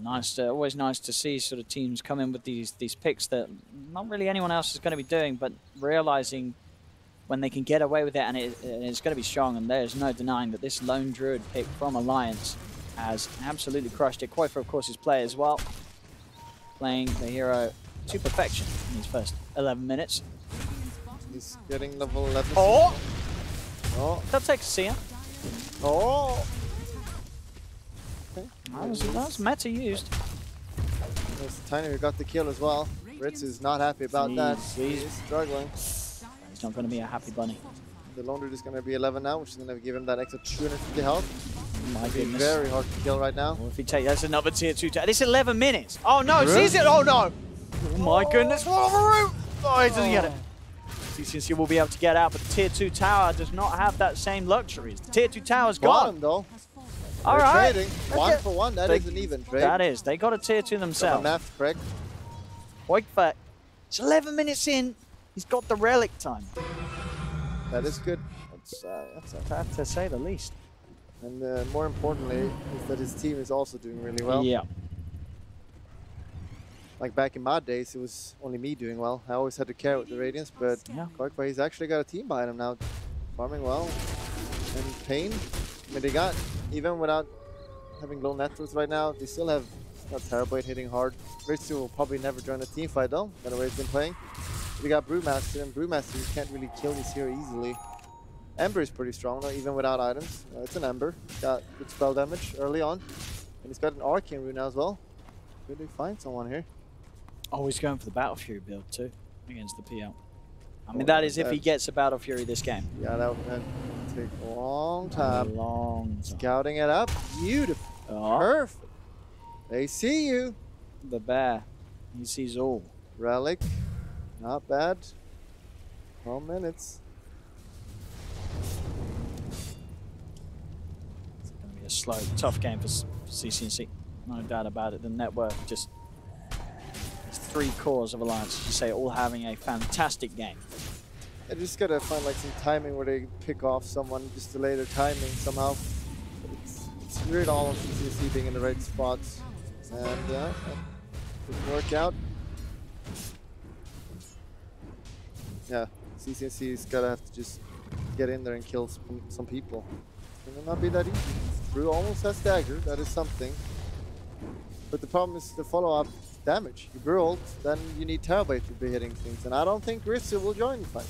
Nice, always nice to see sort of teams come in with these picks that not really anyone else is going to be doing, but realizing when they can get away with it, and it's going to be strong. And there's no denying that this lone druid pick from Alliance has absolutely crushed it. Koifer, of course, is player as well, playing the hero to perfection in his first 11 minutes. He's getting level 11. Oh! Oh! That takes a seer. Oh! Okay. That was meta used. There's Tiny who got the kill as well. Ritz is not happy about that. He's struggling. He's not going to be a happy bunny. The lone druid is going to be 11 now, which is going to give him that extra 250 health. My goodness. Very hard to kill right now. Well, if he takes, that's another tier 2. This 11 minutes. Oh no, sees it. Oh no. Oh my goodness. What a route. Oh, he doesn't get it. CCNC will be able to get out, but the tier 2 tower does not have that same luxury. The tier 2 tower's gone. Though. All right. Trading. 1 for 1. That is an even trade. That is. They got a tier 2 themselves. Math's correct. But it's 11 minutes in. He's got the relic time. That is good. That's a fact to say the least. And more importantly, is that his team is also doing really well. Yeah. Like back in my days, it was only me doing well. I always had to carry with the Radiance, but Koifer, he's actually got a team behind him now, farming well. And Pain, I mean, they got, even without having low net worth right now, they still have not terrible at hitting hard. Ritsu will probably never join a team fight though, by the way he's been playing. We got Brewmaster, and Brewmaster you can't really kill this hero easily. Ember is pretty strong though, even without items. It's an Ember. Got good spell damage early on. And he's got an Arcane Rune as well. Could they find someone here? Oh, he's going for the Battle Fury build too, against the PL. I mean, that is if he gets a Battle Fury this game. Yeah, that would take a long time. Scouting it up. Beautiful. Oh. Perfect. They see you. The bear. He sees all. Relic. Not bad. 12 minutes. It's going to be a slow, tough game for CCNC. No doubt about it. The network just... 3 cores of Alliance, as you say, all having a fantastic game. I just gotta find like some timing where they pick off someone, just delay their timing somehow. It's weird all of CCNC being in the right spots. And it didn't work out. Yeah, CCNC's gotta have to just get in there and kill some people. It will not be that easy. Brew almost has dagger, that is something. But the problem is the follow-up damage. You brew ult, then you need Terabyte to be hitting things. And I don't think Ritsu will join the fight.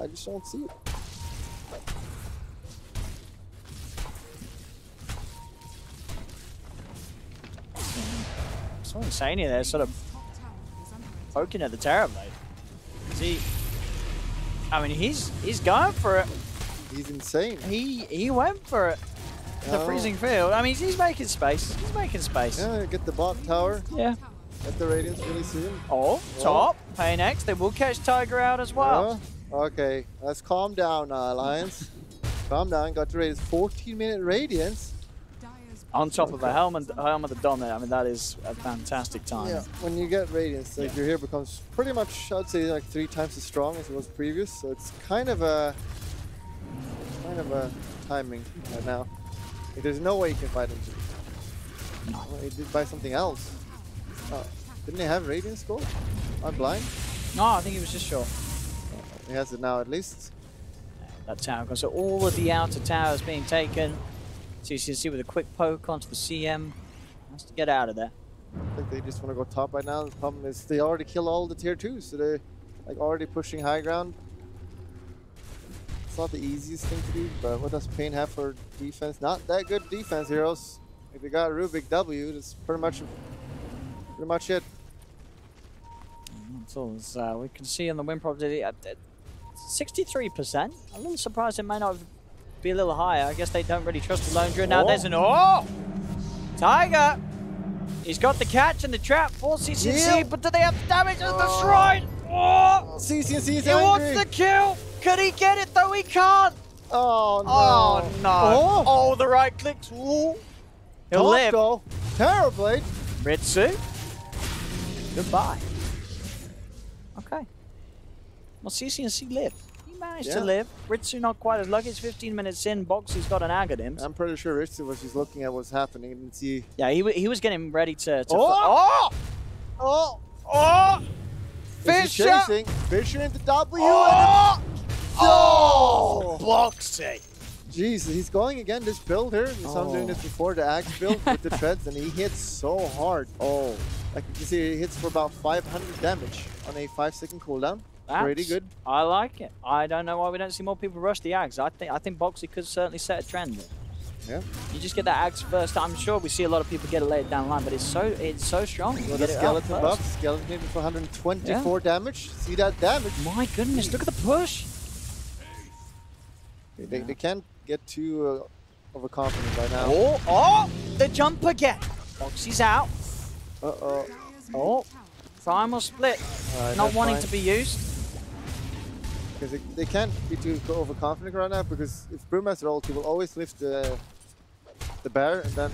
I just don't see it. So insane here, they're sort of poking at the Terabyte. I mean, he's going for it. He's insane. He went for it. The freezing field. I mean, he's making space. He's making space. Yeah, get the bot tower. Yeah. Get the Radiance really soon. Oh, top. PainX. They will catch Tiger out as well. Okay, let's calm down now, Alliance. Calm down. Got the Radiance. 14-minute Radiance. On top of a helmet of Dom there. I mean, that is a fantastic time. Yeah, when you get Radiance, like your hero becomes pretty much, I'd say, like 3 times as strong as it was previous. So it's kind of a timing right now. Like, there's no way you can fight him. No, he did buy something else. Oh, didn't he have Radiance gold? I'm blind. No, I think he was just short. He has it now at least. That tower goes. So all of the outer towers being taken. So you can see with a quick poke onto the CM. Has to get out of there. I think they just want to go top right now. The problem is they already kill all the tier 2s, so they're like already pushing high ground. It's not the easiest thing to do, but what does Pain have for defense? Not that good defense, heroes. If they got Rubik W, that's pretty much it. So we can see on the win probability at 63%. A little surprised it may not be a little higher. I guess they don't really trust the Lone Druid. Now there's an Tiger! He's got the catch and the trap for CCNC, but do they have the damage? It's destroyed! CCNC is He wants the kill! Could he get it though? He can't! Oh no! Oh no! Oh, the right clicks! Ooh. He'll live. Though. Terribly. Ritsu. Goodbye. Okay. Well, CCNC lived. He managed to live. Ritsu not quite as lucky. It's 15 minutes in. Boxy's got an ag at him. I'm pretty sure Ritsu was just looking at what's happening and see. Yeah, he was getting ready to Fisher! Fisher into W. Boxy! Jesus, he's going again this build here. So I'm doing this before the axe build with the treads, and he hits so hard. Like you can see, he hits for about 500 damage on a 5-second cooldown. Pretty good. I like it. I don't know why we don't see more people rush the axe. I think Boxy could certainly set a trend there. Yeah. You just get that axe first. I'm sure we see a lot of people get it later down the line, but it's so strong. You Got a skeleton buff. Skeleton hit for 124 damage. See that damage? My goodness, look at the push. They can't get too overconfident right now. The jump again. Boxy's out. Primal split. Not wanting to be used. Because they can't be too overconfident right now, because if Brewmaster ult, he will always lift the bear, and then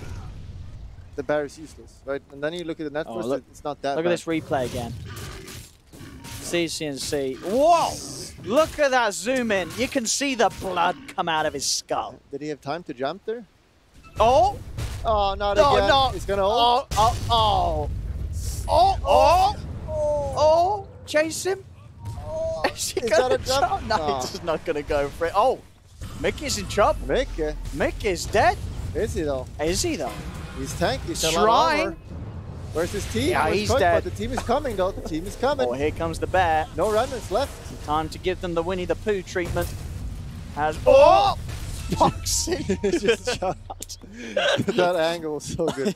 the bear is useless, right? And then you look at the net first, it's not that bad. Look at this replay again. CCNC. Whoa! Look at that zoom in. You can see the blood come out of his skull. Did he have time to jump there? Oh, not again. No. He's gonna ult. Chase him. Is he He's gonna gotta jump? No, he's just not gonna go for it. Mickey's in trouble. Mickey's dead. Is he though? Is he though? He's tanky. He's still trying. Where's his team? Yeah, he's dead. But the team is coming though. The team is coming. Here comes the bear. No runners left. Time to give them the Winnie the Pooh treatment. Boxy just shot. That angle was so good.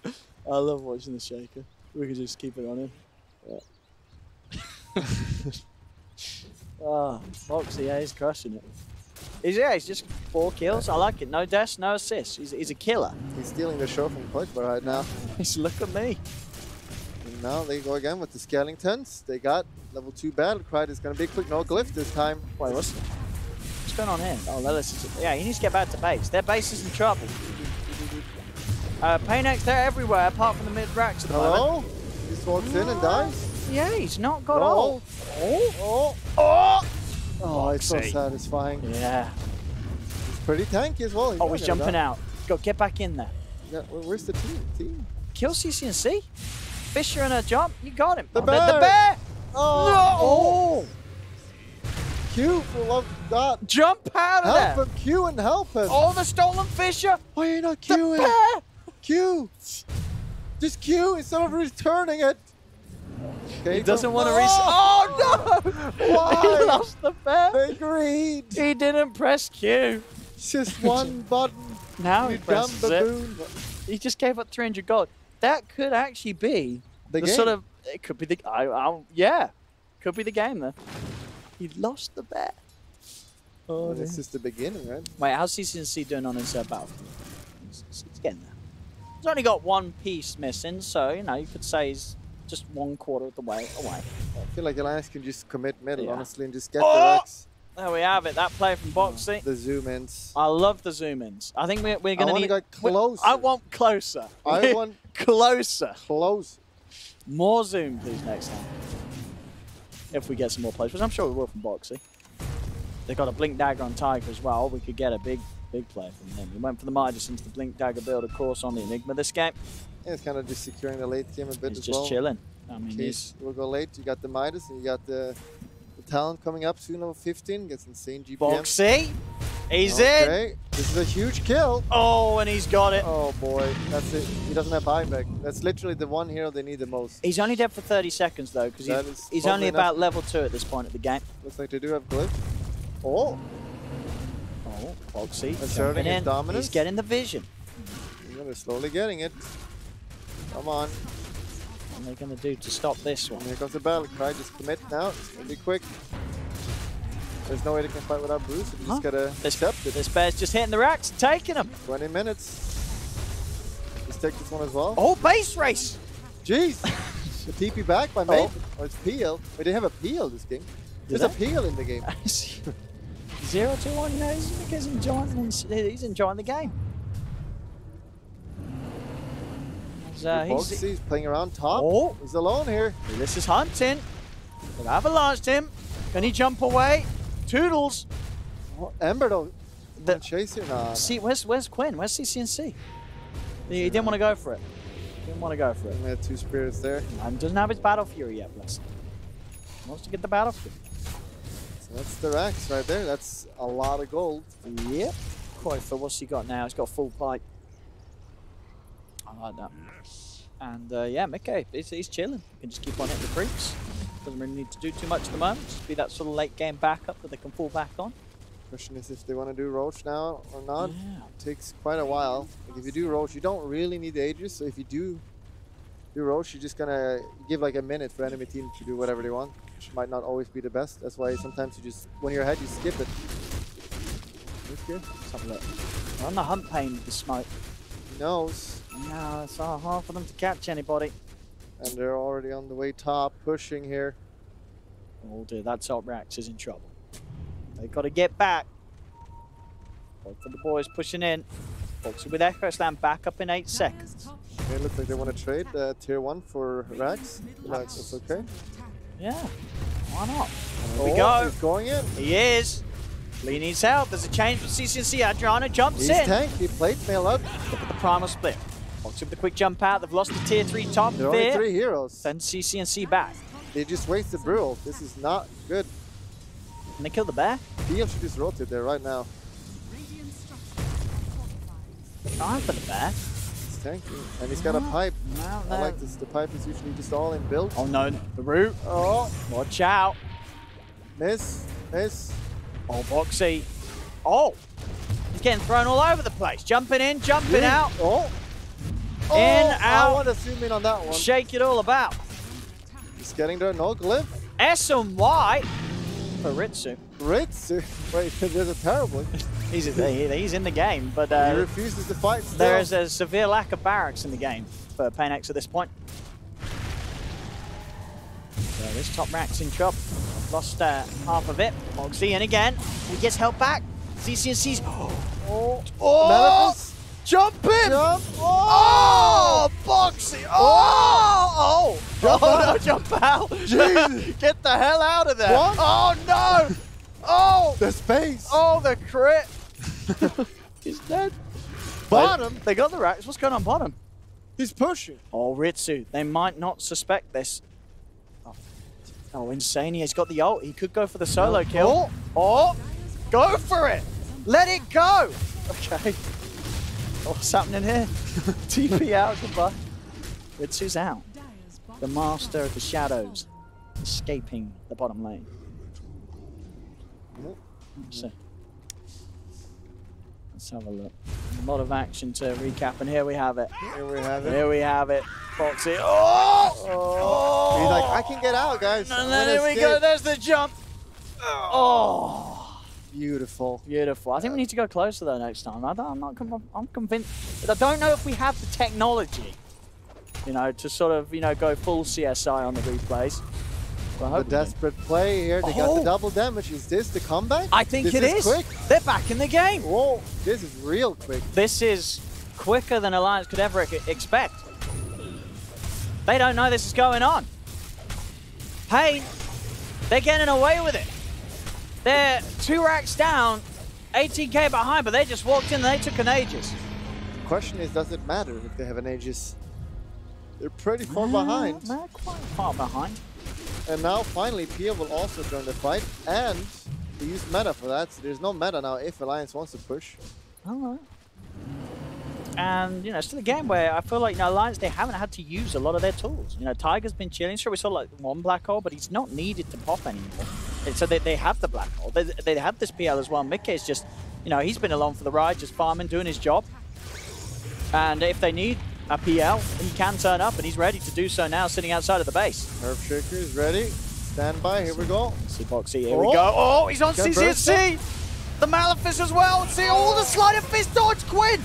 I love watching the shaker. We could just keep it on him. Boxy, he's crushing it. He's just 4 kills. I like it. No deaths, no assists. He's a killer. He's stealing the show from Quakebar right now. Look at me. And now they go again with the Skellingtons. They got level 2 battle cry. It's gonna be a quick no glyph this time. Wait, what's going on here? Yeah, he needs to get back to base. Their base is in trouble. PainX, they're everywhere apart from the mid racks at the moment. He just walks in and dies. Yeah, he's not got ult. It's so satisfying. Yeah. He's pretty tanky as well. He's jumping out. Go, get back in there. Yeah, where's the team? Kill CCNC. Fisher and a jump. You got him. The bear! No! Q, for love of God. Jump out of there. Help him, Q, and help him. The stolen Fisher. Why are you not queuing? The bear. Q. Just Q instead of returning it. Okay, he doesn't want to reset. Oh no! Why? He lost the bear. They agreed. He didn't press Q. It's just one button. Now you he presses baboon. He just gave up 300 gold. That could actually be the game. Sort of. It could be the. Yeah, could be the game then. He lost the bear. This is the beginning, right? Wait, how's CCNC doing on his battle? It's getting there. He's only got 1 piece missing, so you could say he's just 1/4 of the way away. I feel like Alliance can just commit middle, honestly, and just get the Rex. There we have it. That play from Boxy. The zoom-ins. I love the zoom-ins. I think we're going to need... I want to go closer. I want closer. I want... closer. Close. More zoom, please, next time. If we get some more plays, which I'm sure we will from Boxy. They've got a Blink Dagger on Tiger as well. We could get a big play from him. We went for the Midas into the Blink Dagger build, of course, on the Enigma this game. Yeah, it's kind of just securing the late game a bit He's as well. just chilling. I mean, we'll go late. You got the Midas and you got the Talent coming up soon, level 15. Gets insane GPM. Boxy. He's in. This is a huge kill. Oh, and he's got it. Oh boy, that's it. He doesn't have buyback. That's literally the one hero they need the most. He's only dead for 30 seconds though, because he's only about level 2 at this point of the game. Looks like they do have glyph. Oh, Boxy asserting his dominance. He's getting the vision. They're slowly getting it. Come on. What are they going to do to stop this one? And here comes the battle cry. Just commit now. It's going to be quick. There's no way they can fight without Bruce. You just got to accept it. This bear's just hitting the racks and taking them. 20 minutes. Just take this one as well. Oh, base race. Jeez. The TP back by Maple. Oh, it's Peel. Wait, they have a Peel this game. There's a Peel in the game. 0-2-1, you know, he's enjoying the game. He's playing around top. Oh. He's alone here. This is hunting. They've avalanched him. Can he jump away? Toodles. Oh, Ember though. Chase here now. See, where's Quinn? Where's CCNC? He didn't want to go for it. Didn't want to go for it. He had 2 spirits there. And doesn't have his Battle Fury yet, bless him. Wants to get the Battle Fury. So that's the racks right there. That's a lot of gold. Yep. Quite for what's he got now? He's got full pipe. I like that. And yeah, Mickey, he's chilling. He can just keep on hitting the creeps. Doesn't really need to do too much at the moment. Just be that sort of late game backup that they can fall back on. Question is if they want to do Roach now or not. Yeah. It takes quite a while. Like if you do Roach, you don't really need the Aegis. So if you do Roach, you're just gonna give like a minute for enemy team to do whatever they want, which might not always be the best. That's why sometimes you just, when you're ahead, you skip it. That's good. Let's have a look. We're on the hunt pain with the smoke. He knows. No, it's hard for them to catch anybody. And they're already on the way top, pushing here. Oh dear, that top Rax is in trouble. They've got to get back. Both of the boys pushing in. Boxy with Echo Slam back up in 8 seconds. It looks like they want to trade tier 1 for Rax. That's okay. Yeah, why not? There we go. He's going in. He is. Lee needs help. There's a change for CCNC. Adriana jumps in. He's tanked. He played mail up. Look at the primal split. Boxy with the quick jump out. They've lost the tier 3 top. There are only 3 heroes. Send CCNC back. They just wasted Brule. This is not good. Can they kill the bear? Beal should just rotate there right now. Trying for the bear. He's tanking. And he's got a pipe. No. I like this. The pipe is usually just all in build. Oh no, the root. Oh. Watch out. Miss. Oh, Boxy. Oh. He's getting thrown all over the place. Jumping in, jumping out. Oh. In, out. I want to zoom in on that one. Shake it all about. He's getting there. No glyph. S and Y for Ritsu. Wait, there's a terrible. He's in the game, but he refuses to fight still. There is a severe lack of barracks in the game for PainX at this point. So this top rack's in trouble. Lost half of it. Boxy in again. He gets help back. CCNC's. Oh! Jump in! Oh! Boxy! Oh! No, jump out! Get the hell out of there! What? Oh no! Oh! The space! Oh, the crit! He's dead. Bottom? They got the racks. What's going on bottom? He's pushing. Oh, Ritsu. They might not suspect this. Oh, insane. He's got the ult. He could go for the solo kill. Oh! Go for it! Let it go! Okay. What's happening here? TP out, goodbye. Ritsu's out. The master of the shadows, escaping the bottom lane. So, let's have a look. A lot of action to recap, and here we have it. Here we have it. Here we have it. Boxy. Oh! He's like, I can get out, guys. And then here we go. There's the jump. Oh! Beautiful. Beautiful. I think we need to go closer though next time. I'm convinced. But I don't know if we have the technology, you know, to sort of, you know, go full CSI on the replays. Well, the desperate play here. They got the double damage. Is this the comeback? I think this it is. Quick. They're back in the game. Whoa, this is real quick. This is quicker than Alliance could ever expect. They don't know this is going on. Pain, they're getting away with it. They're 2 racks down, 18k behind, but they just walked in and they took an Aegis. The question is, does it matter if they have an Aegis? They're pretty far behind. They're quite far behind. And now finally Pia will also join the fight, and they use meta for that, so there's no meta now if Alliance wants to push. Alright. And, you know, it's still a game where I feel like, you know, Alliance, they haven't had to use a lot of their tools. You know, Tiger's been chilling. Sure, we saw like one black hole, but he's not needed to pop anymore. So they have the black hole. They have this PL as well. Mickey is just, you know, he's been along for the ride, just farming, doing his job. And if they need a PL, he can turn up, and he's ready to do so now, sitting outside of the base. Herb Shaker is ready. Stand by, here we go. See Boxy, here we go. Oh, he's on CCNC! The Malefice as well. See all the slide of fist dodge, Quinn!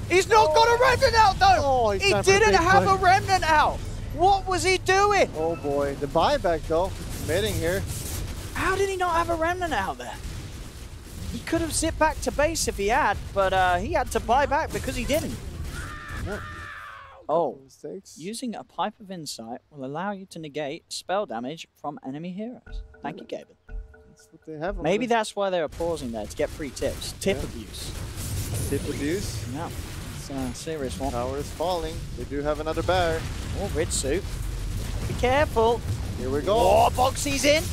He's not got a remnant out though! Oh, he didn't have a remnant out! What was he doing? Oh boy, the buyback though, committing here. How did he not have a remnant out there? He could have zipped back to base if he had, but he had to buy back because he didn't. Yep. Oh, using a Pipe of Insight will allow you to negate spell damage from enemy heroes. Thank you, Gaben. That's what they have. Maybe that's why they were pausing there, to get free tips. Tip abuse. Tip abuse? Yeah. It's a serious one. Tower is falling. They do have another bear. Oh, Ritsu. Be careful. Here we go. Oh, Boxy's in.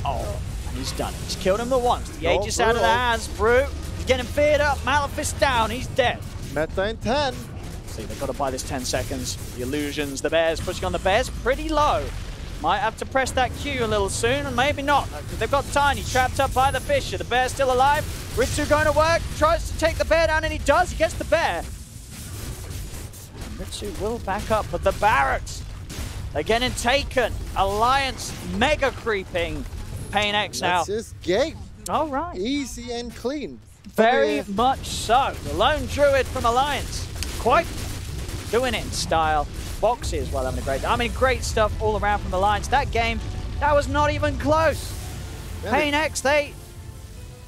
Oh, and he's done it. He's killed him the once. The Aegis out of the hands. Brute. He's getting feared up. Malefice down. He's dead. Meta in 10. See, they've got to buy this 10 seconds. The illusions, the bears pushing on the bears pretty low. Might have to press that Q a little soon, and maybe not. They've got Tiny trapped up by the Fisher. The bear's still alive. Ritsu going to work. Tries to take the bear down, and he does. He gets the bear. Ritsu will back up, but the barracks are getting taken. Alliance mega creeping. PainX now. That's his game. All right. Easy and clean. Very much so. The lone druid from Alliance. Quite doing it in style. Boxy as well having a great... I mean, great stuff all around from Alliance. That game, that was not even close. Yeah, PainX, they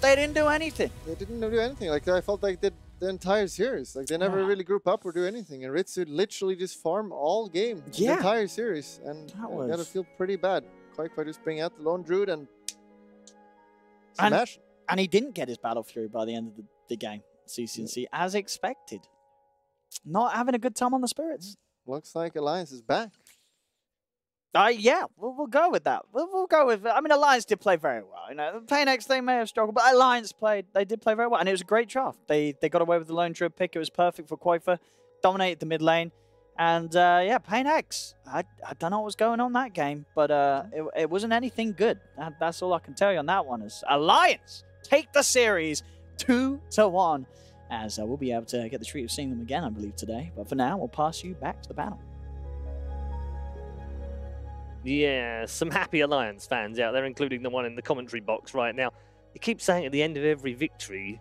didn't do anything. They didn't do anything. Like, I felt like the entire series. Like, they never really group up or do anything. And Ritsu literally just farm all game. The entire series. And I gotta feel pretty bad. Quite just bring out the lone druid and smash. And he didn't get his Battle Fury by the end of the game. CCNC, as expected. Not having a good time on the spirits. Looks like Alliance is back. Yeah, we'll go with that. We'll go with. I mean, Alliance did play very well. You know, PainX, they may have struggled, but Alliance they did play very well, and it was a great draft. They got away with the lone druid pick. It was perfect for Koifa. Dominated the mid lane, and yeah, PainX. I don't know what was going on that game, but it wasn't anything good. That's all I can tell you on that one. Is Alliance take the series 2-1. As we'll be able to get the treat of seeing them again, I believe, today. But for now, we'll pass you back to the panel. Yeah, some happy Alliance fans out there, including the one in the commentary box right now. You keep saying at the end of every victory,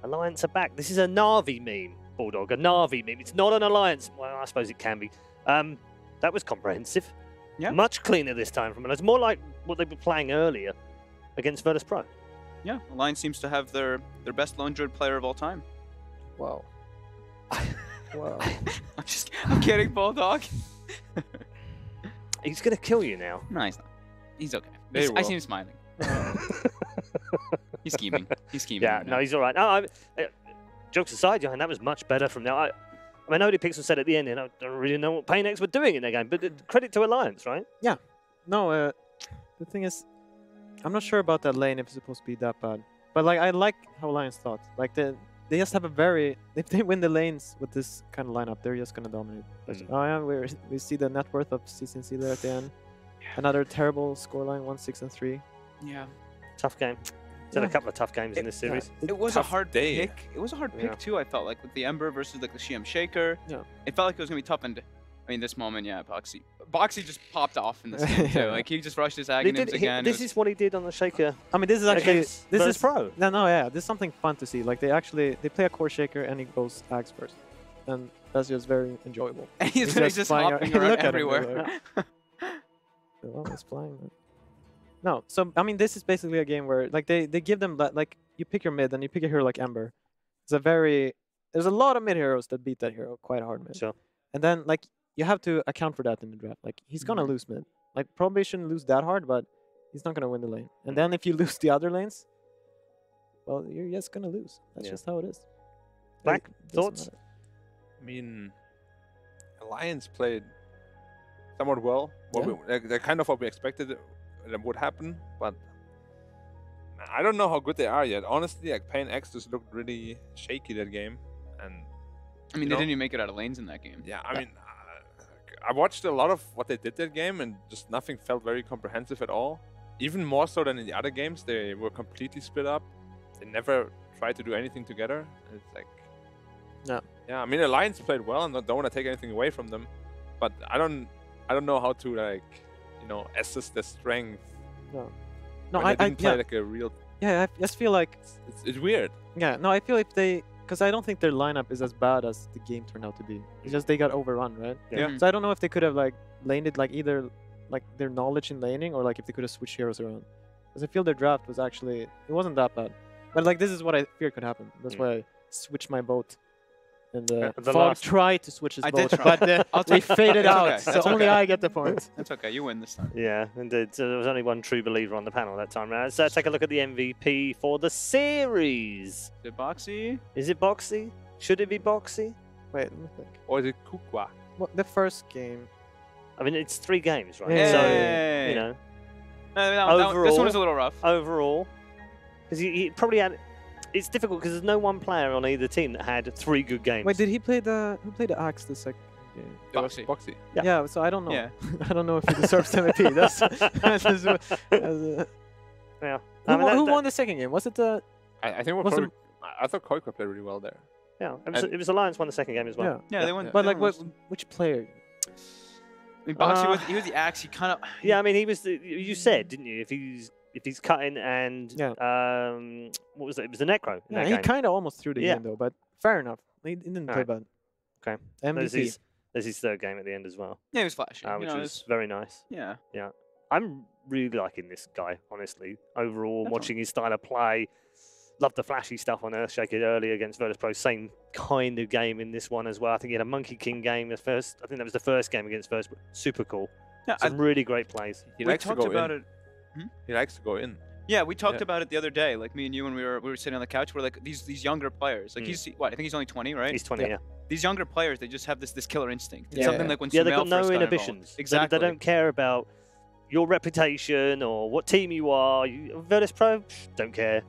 Alliance are back. This is a Na'Vi meme, Bulldog, a Na'Vi meme. It's not an Alliance. Well, I suppose it can be. That was comprehensive. Yeah. Much cleaner this time from Alliance. More like what they were playing earlier against Virtus Pro. Yeah, Alliance seems to have their best lone druid player of all time. Wow. Wow. I'm kidding, Bulldog. He's going to kill you now. No, he's not. He's okay. I see him smiling. He's scheming. He's scheming. Yeah, no, he's all right. No, jokes aside, Johan, that was much better from now. I mean, ODPixel said at the end, and I don't really know what PainX were doing in their game, but credit to Alliance, right? Yeah. No, the thing is, I'm not sure about that lane if it's supposed to be that bad. But like, I like how Alliance thought. Like, they just have a very... If they win the lanes with this kind of lineup, they're just going to dominate. Oh yeah, we see the net worth of CCNC there at the end. Yeah. Another terrible scoreline, 1-6-3. Yeah. Tough game. It's had a couple of tough games in this series. It was a hard pick. It was a hard pick too, I felt like, with the Ember versus like the Shiam Shaker. Yeah. It felt like it was going to be tough, and I mean, this moment, yeah, Boxy just popped off in this game too. Like, he just rushed his Aghanim's again. This is what he did on the Shaker. I mean, this is actually... This is pro. No, yeah. This is something fun to see. Like, they play a core Shaker and he goes Ags first. And that's just very enjoyable. And he's just hopping around everywhere. Well, he's flying. No, so I mean, this is basically a game where like they give them like you pick your mid and you pick a hero like Ember. It's a very there's a lot of mid heroes that beat that hero quite hard mid. Sure. And then like you have to account for that in the draft. Like he's gonna lose mid. Like probably shouldn't lose that hard, but he's not gonna win the lane. And then if you lose the other lanes, well, you're just gonna lose. That's just how it is. Black, It doesn't thoughts? matter. I mean, Alliance played somewhat well. They're kind of what we expected that would happen, but I don't know how good they are yet. Honestly, like PainX just looked really shaky that game, and I mean, they didn't even make it out of lanes in that game. yeah, I mean, I watched a lot of what they did that game, and just nothing felt very comprehensive at all. Even more so than in the other games, they were completely split up. They never tried to do anything together. It's like, yeah. I mean, Alliance played well, and don't want to take anything away from them, but I don't know how to like, assess their strength. No, when they didn't play yeah. like a real. Yeah, I just feel like It's weird. Yeah, no, I feel if they because I don't think their lineup is as bad as the game turned out to be. It's just they got overrun, right? Yeah. So I don't know if they could have like laned it like either like their knowledge in laning or like if they could have switched heroes around. Because I feel their draft was actually it wasn't that bad. But like this is what I fear could happen. That's why I switched my boat. And the Fog last- tried to switch his I boat, did try. but we faded That's out. okay. So That's only okay. I get the point. That's okay. You win this time. Yeah, indeed. So there was only one true believer on the panel that time round. So let's take a look at the MVP for the series. Is it Boxy? Is it Boxy? Should it be Boxy? Wait, let me think. Or is it Kukwa? Well, the first game. I mean, it's 3 games, right? Yeah. So, Yay. you know. No, this one was a little rough. Overall. Because he probably had... It's difficult because there's no one player on either team that had 3 good games. Wait, did he play the who played the Axe the second game? Boxy. Boxy. Yeah, so I don't know. Yeah. I don't know if he deserves MVP. Yeah. Who won the second game? Was it the? I think Was it- I thought Koika played really well there. Yeah, it was Alliance won the second game as well. Yeah, they won. But they like, won which player? I mean, Boxy he was the Axe. He kind of. Yeah, I mean, he was. You said, didn't you? If he's cutting and what was it? It was the Necro. In Yeah, that he game. kind of almost threw the Yeah. game though, but fair enough. He didn't play Alright. bad. Okay. MVP. There's his third game at the end as well. Yeah, he was flashy. Which was very nice. Yeah. Yeah. I'm really liking this guy, honestly. Overall, watching his style of play. Love the flashy stuff on Earthshaker earlier against Virtus Pro. Same kind of game in this one as well. I think he had a Monkey King game. I think that was the first game against Virtus Pro. Super cool. Yeah, Some really great plays. He we likes to talked go about in. it. He likes to go in. Yeah, we talked about it the other day. Like me and you, when we were sitting on the couch, we're like these younger players. Like he's what? I think he's only 20, right? He's 20, yeah. These younger players, they just have this killer instinct. It's Yeah. something like when Yeah, they've Sumail got no first got inhibitions. involved. Exactly. They don't care about your reputation or what team you are. Virtus Pro, don't care.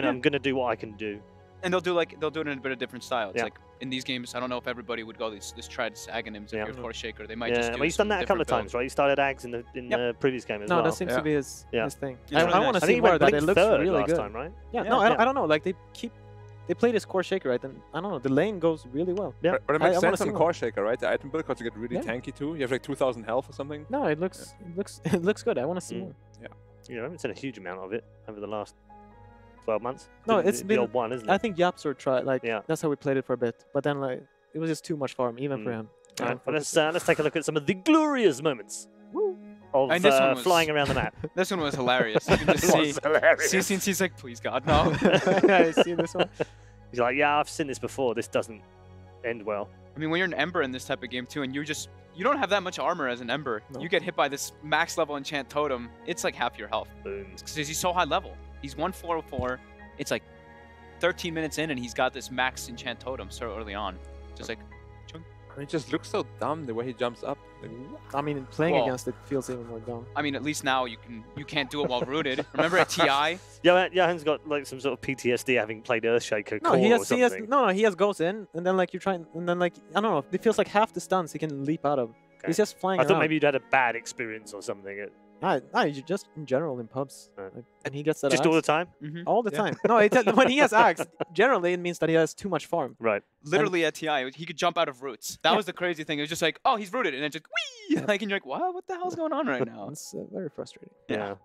I'm gonna do what I can do. And they'll do it in a bit of different style. It's Yeah. like in these games, I don't know if everybody would go this tried agonyms if you're Core Shaker. They might Yeah, just do well, he's done some that a couple of different times, right? He started Ags in the previous game as No, well. that seems to be his Yeah. thing. It's I really want nice. to I think see he more went of that. It Blink looks third really last good. time, right? Yeah, Yeah, no, yeah. I don't know. Like they played his Core Shaker, right? And I don't know. The lane goes really well. Yeah. But it I makes wanna sense see on more. Core Shaker, right? The item build because you get really Yeah. tanky too. You have like 2,000 health or something. No, it looks it looks good. I want to see more. I haven't seen a huge amount of it over the last 12 months. No, The- it's the been old one, isn't it? I think Yapsor tried like Yeah. that's how we played it for a bit, but then like it was just too much for him, even for him. All right, well, let's take a look at some of the glorious moments of And this one was- flying around the map. This one was hilarious. You can just It was hilarious. see CNC's like, please God, no. I see this one. He's like, yeah, I've seen this before. This doesn't end well. I mean, when you're an Ember in this type of game too, and you don't have that much armor as an Ember. No. You get hit by this max level enchant totem. It's like half your health. Boom. Because he's so high level. He's 1/4/4. It's like 13 minutes in, and he's got this max enchant totem so early on. Just like, It just looks so dumb the way he jumps up. Like, I mean, playing Well- against it feels even more dumb. I mean, at least now you can't do it while rooted. Remember at TI? Johan's got like some sort of PTSD having played Earthshaker No, core he or has something. he has goes in and then like you're trying and then like I don't know. It feels like half the stuns he can leap out of. He's just flying I around. thought maybe you'd had a bad experience or something. No, just in general in pubs. Right. Like, and he gets that Just all the axe. time? All the time. No, when he has axe, generally it means that he has too much farm. Right. Literally at TI, he could jump out of roots. That was the crazy thing. It was just like, oh, he's rooted, and then just whee! Like, and you're like, what the hell's going on right now? It's very frustrating. Yeah.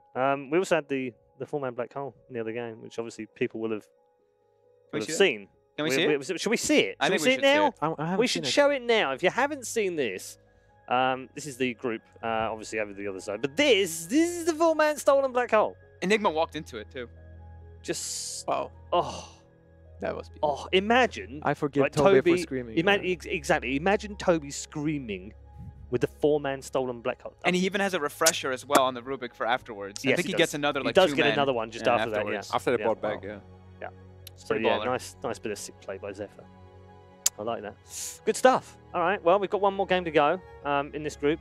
We also had the 4-man black hole in the other game, which obviously people will have see it? seen. Can we see it? Should we see it? I Should we think see we it now? I haven't We seen should it. show it now. If you haven't seen this, This is the group, obviously over the other side. But this is the 4-man stolen black hole. Enigma walked into it too. Just wow. Oh, that was. Oh, imagine. I forgive right, Toby for screaming. Exactly. Imagine Toby screaming with the 4-man stolen black hole. And he even has a refresher as well on the Rubik for afterwards. Yes, I think he does. gets another He like does 2 get men, another one just after that. Yeah. afterwards. After they brought Wow. back, yeah. Yeah. So pretty yeah, baller. nice bit of sick play by Zephyr. I like that. Good stuff. All right. Well, we've got one more game to go in this group,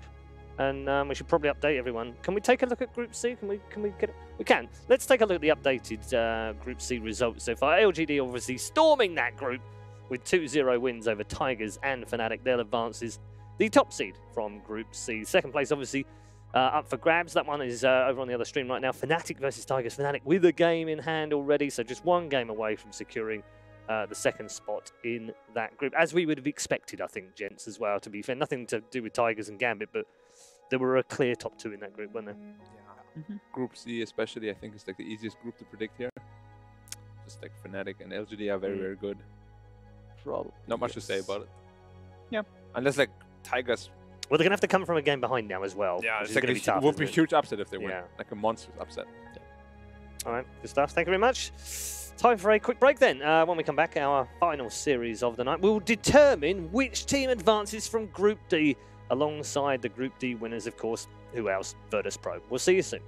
and we should probably update everyone. Can we take a look at Group C? Can we get it? We can. Let's take a look at the updated Group C results so far. LGD obviously storming that group with 2-0 wins over Tigers and Fnatic. They'll advance as the top seed from Group C. Second place, obviously, up for grabs. That one is over on the other stream right now. Fnatic versus Tigers. Fnatic with a game in hand already, so just one game away from securing the second spot in that group, as we would have expected, I think, gents, as well, to be fair. Nothing to do with Tigers and Gambit, but there were a clear top 2 in that group, weren't there? Yeah. Group C especially, I think, is like the easiest group to predict here. Just like Fnatic and LGD are very, very good. Probably. Not much to say about it. Yeah. Unless like Tigers. Well, they're going to have to come from a game behind now as well. Yeah, which it's is like going to be tough. it would be a isn't it? huge upset if they win. Yeah. Like a monstrous upset. All right, good stuff. Thank you very much. Time for a quick break then. When we come back, our final series of the night will determine which team advances from Group D, alongside the Group D winners, of course. Who else? Virtus Pro. We'll see you soon.